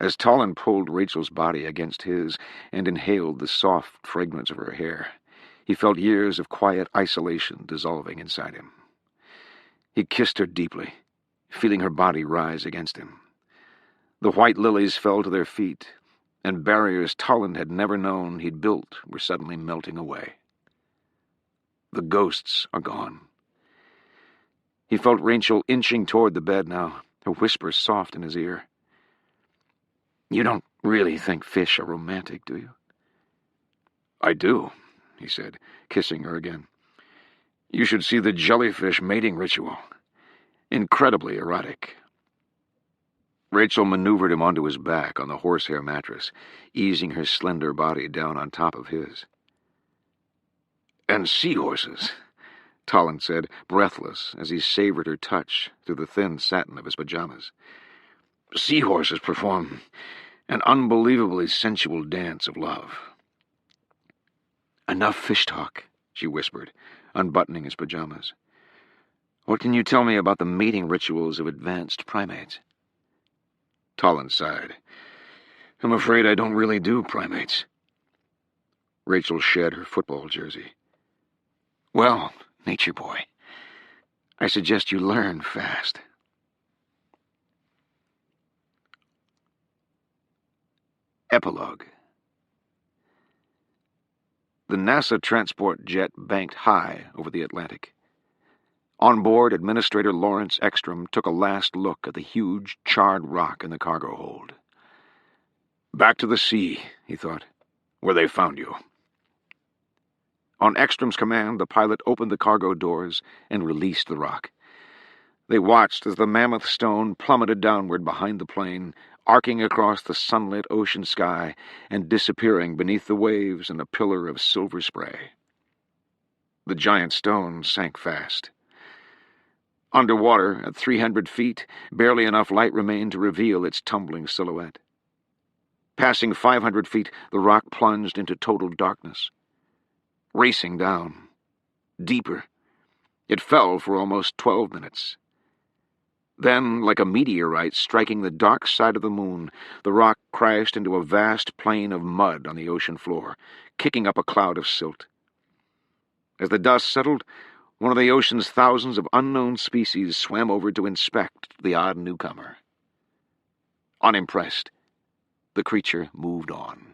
As Tolland pulled Rachel's body against his and inhaled the soft fragrance of her hair, he felt years of quiet isolation dissolving inside him. He kissed her deeply, feeling her body rise against him. The white lilies fell to their feet, and barriers Tolland had never known he'd built were suddenly melting away. The ghosts are gone. He felt Rachel inching toward the bed now, her whisper soft in his ear. "You don't really think fish are romantic, do you?" "I do," he said, kissing her again. "You should see the jellyfish mating ritual. Incredibly erotic." Rachel maneuvered him onto his back on the horsehair mattress, easing her slender body down on top of his. "And seahorses," Tolland said, breathless, as he savored her touch through the thin satin of his pajamas. "Seahorses perform an unbelievably sensual dance of love." "Enough fish talk," she whispered, unbuttoning his pajamas. "What can you tell me about the mating rituals of advanced primates?" Tolland sighed. "I'm afraid I don't really do primates." Rachel shed her football jersey. "Well, nature boy, I suggest you learn fast." Epilogue. The NASA transport jet banked high over the Atlantic. On board, Administrator Lawrence Ekstrom took a last look at the huge, charred rock in the cargo hold. "Back to the sea," he thought, "where they found you." On Ekstrom's command, the pilot opened the cargo doors and released the rock. They watched as the mammoth stone plummeted downward behind the plane, arcing across the sunlit ocean sky and disappearing beneath the waves in a pillar of silver spray. The giant stone sank fast. Underwater, at 300 feet, barely enough light remained to reveal its tumbling silhouette. Passing 500 feet, the rock plunged into total darkness. Racing down. Deeper. It fell for almost 12 minutes. Then, like a meteorite striking the dark side of the moon, the rock crashed into a vast plain of mud on the ocean floor, kicking up a cloud of silt. As the dust settled, one of the ocean's thousands of unknown species swam over to inspect the odd newcomer. Unimpressed, the creature moved on.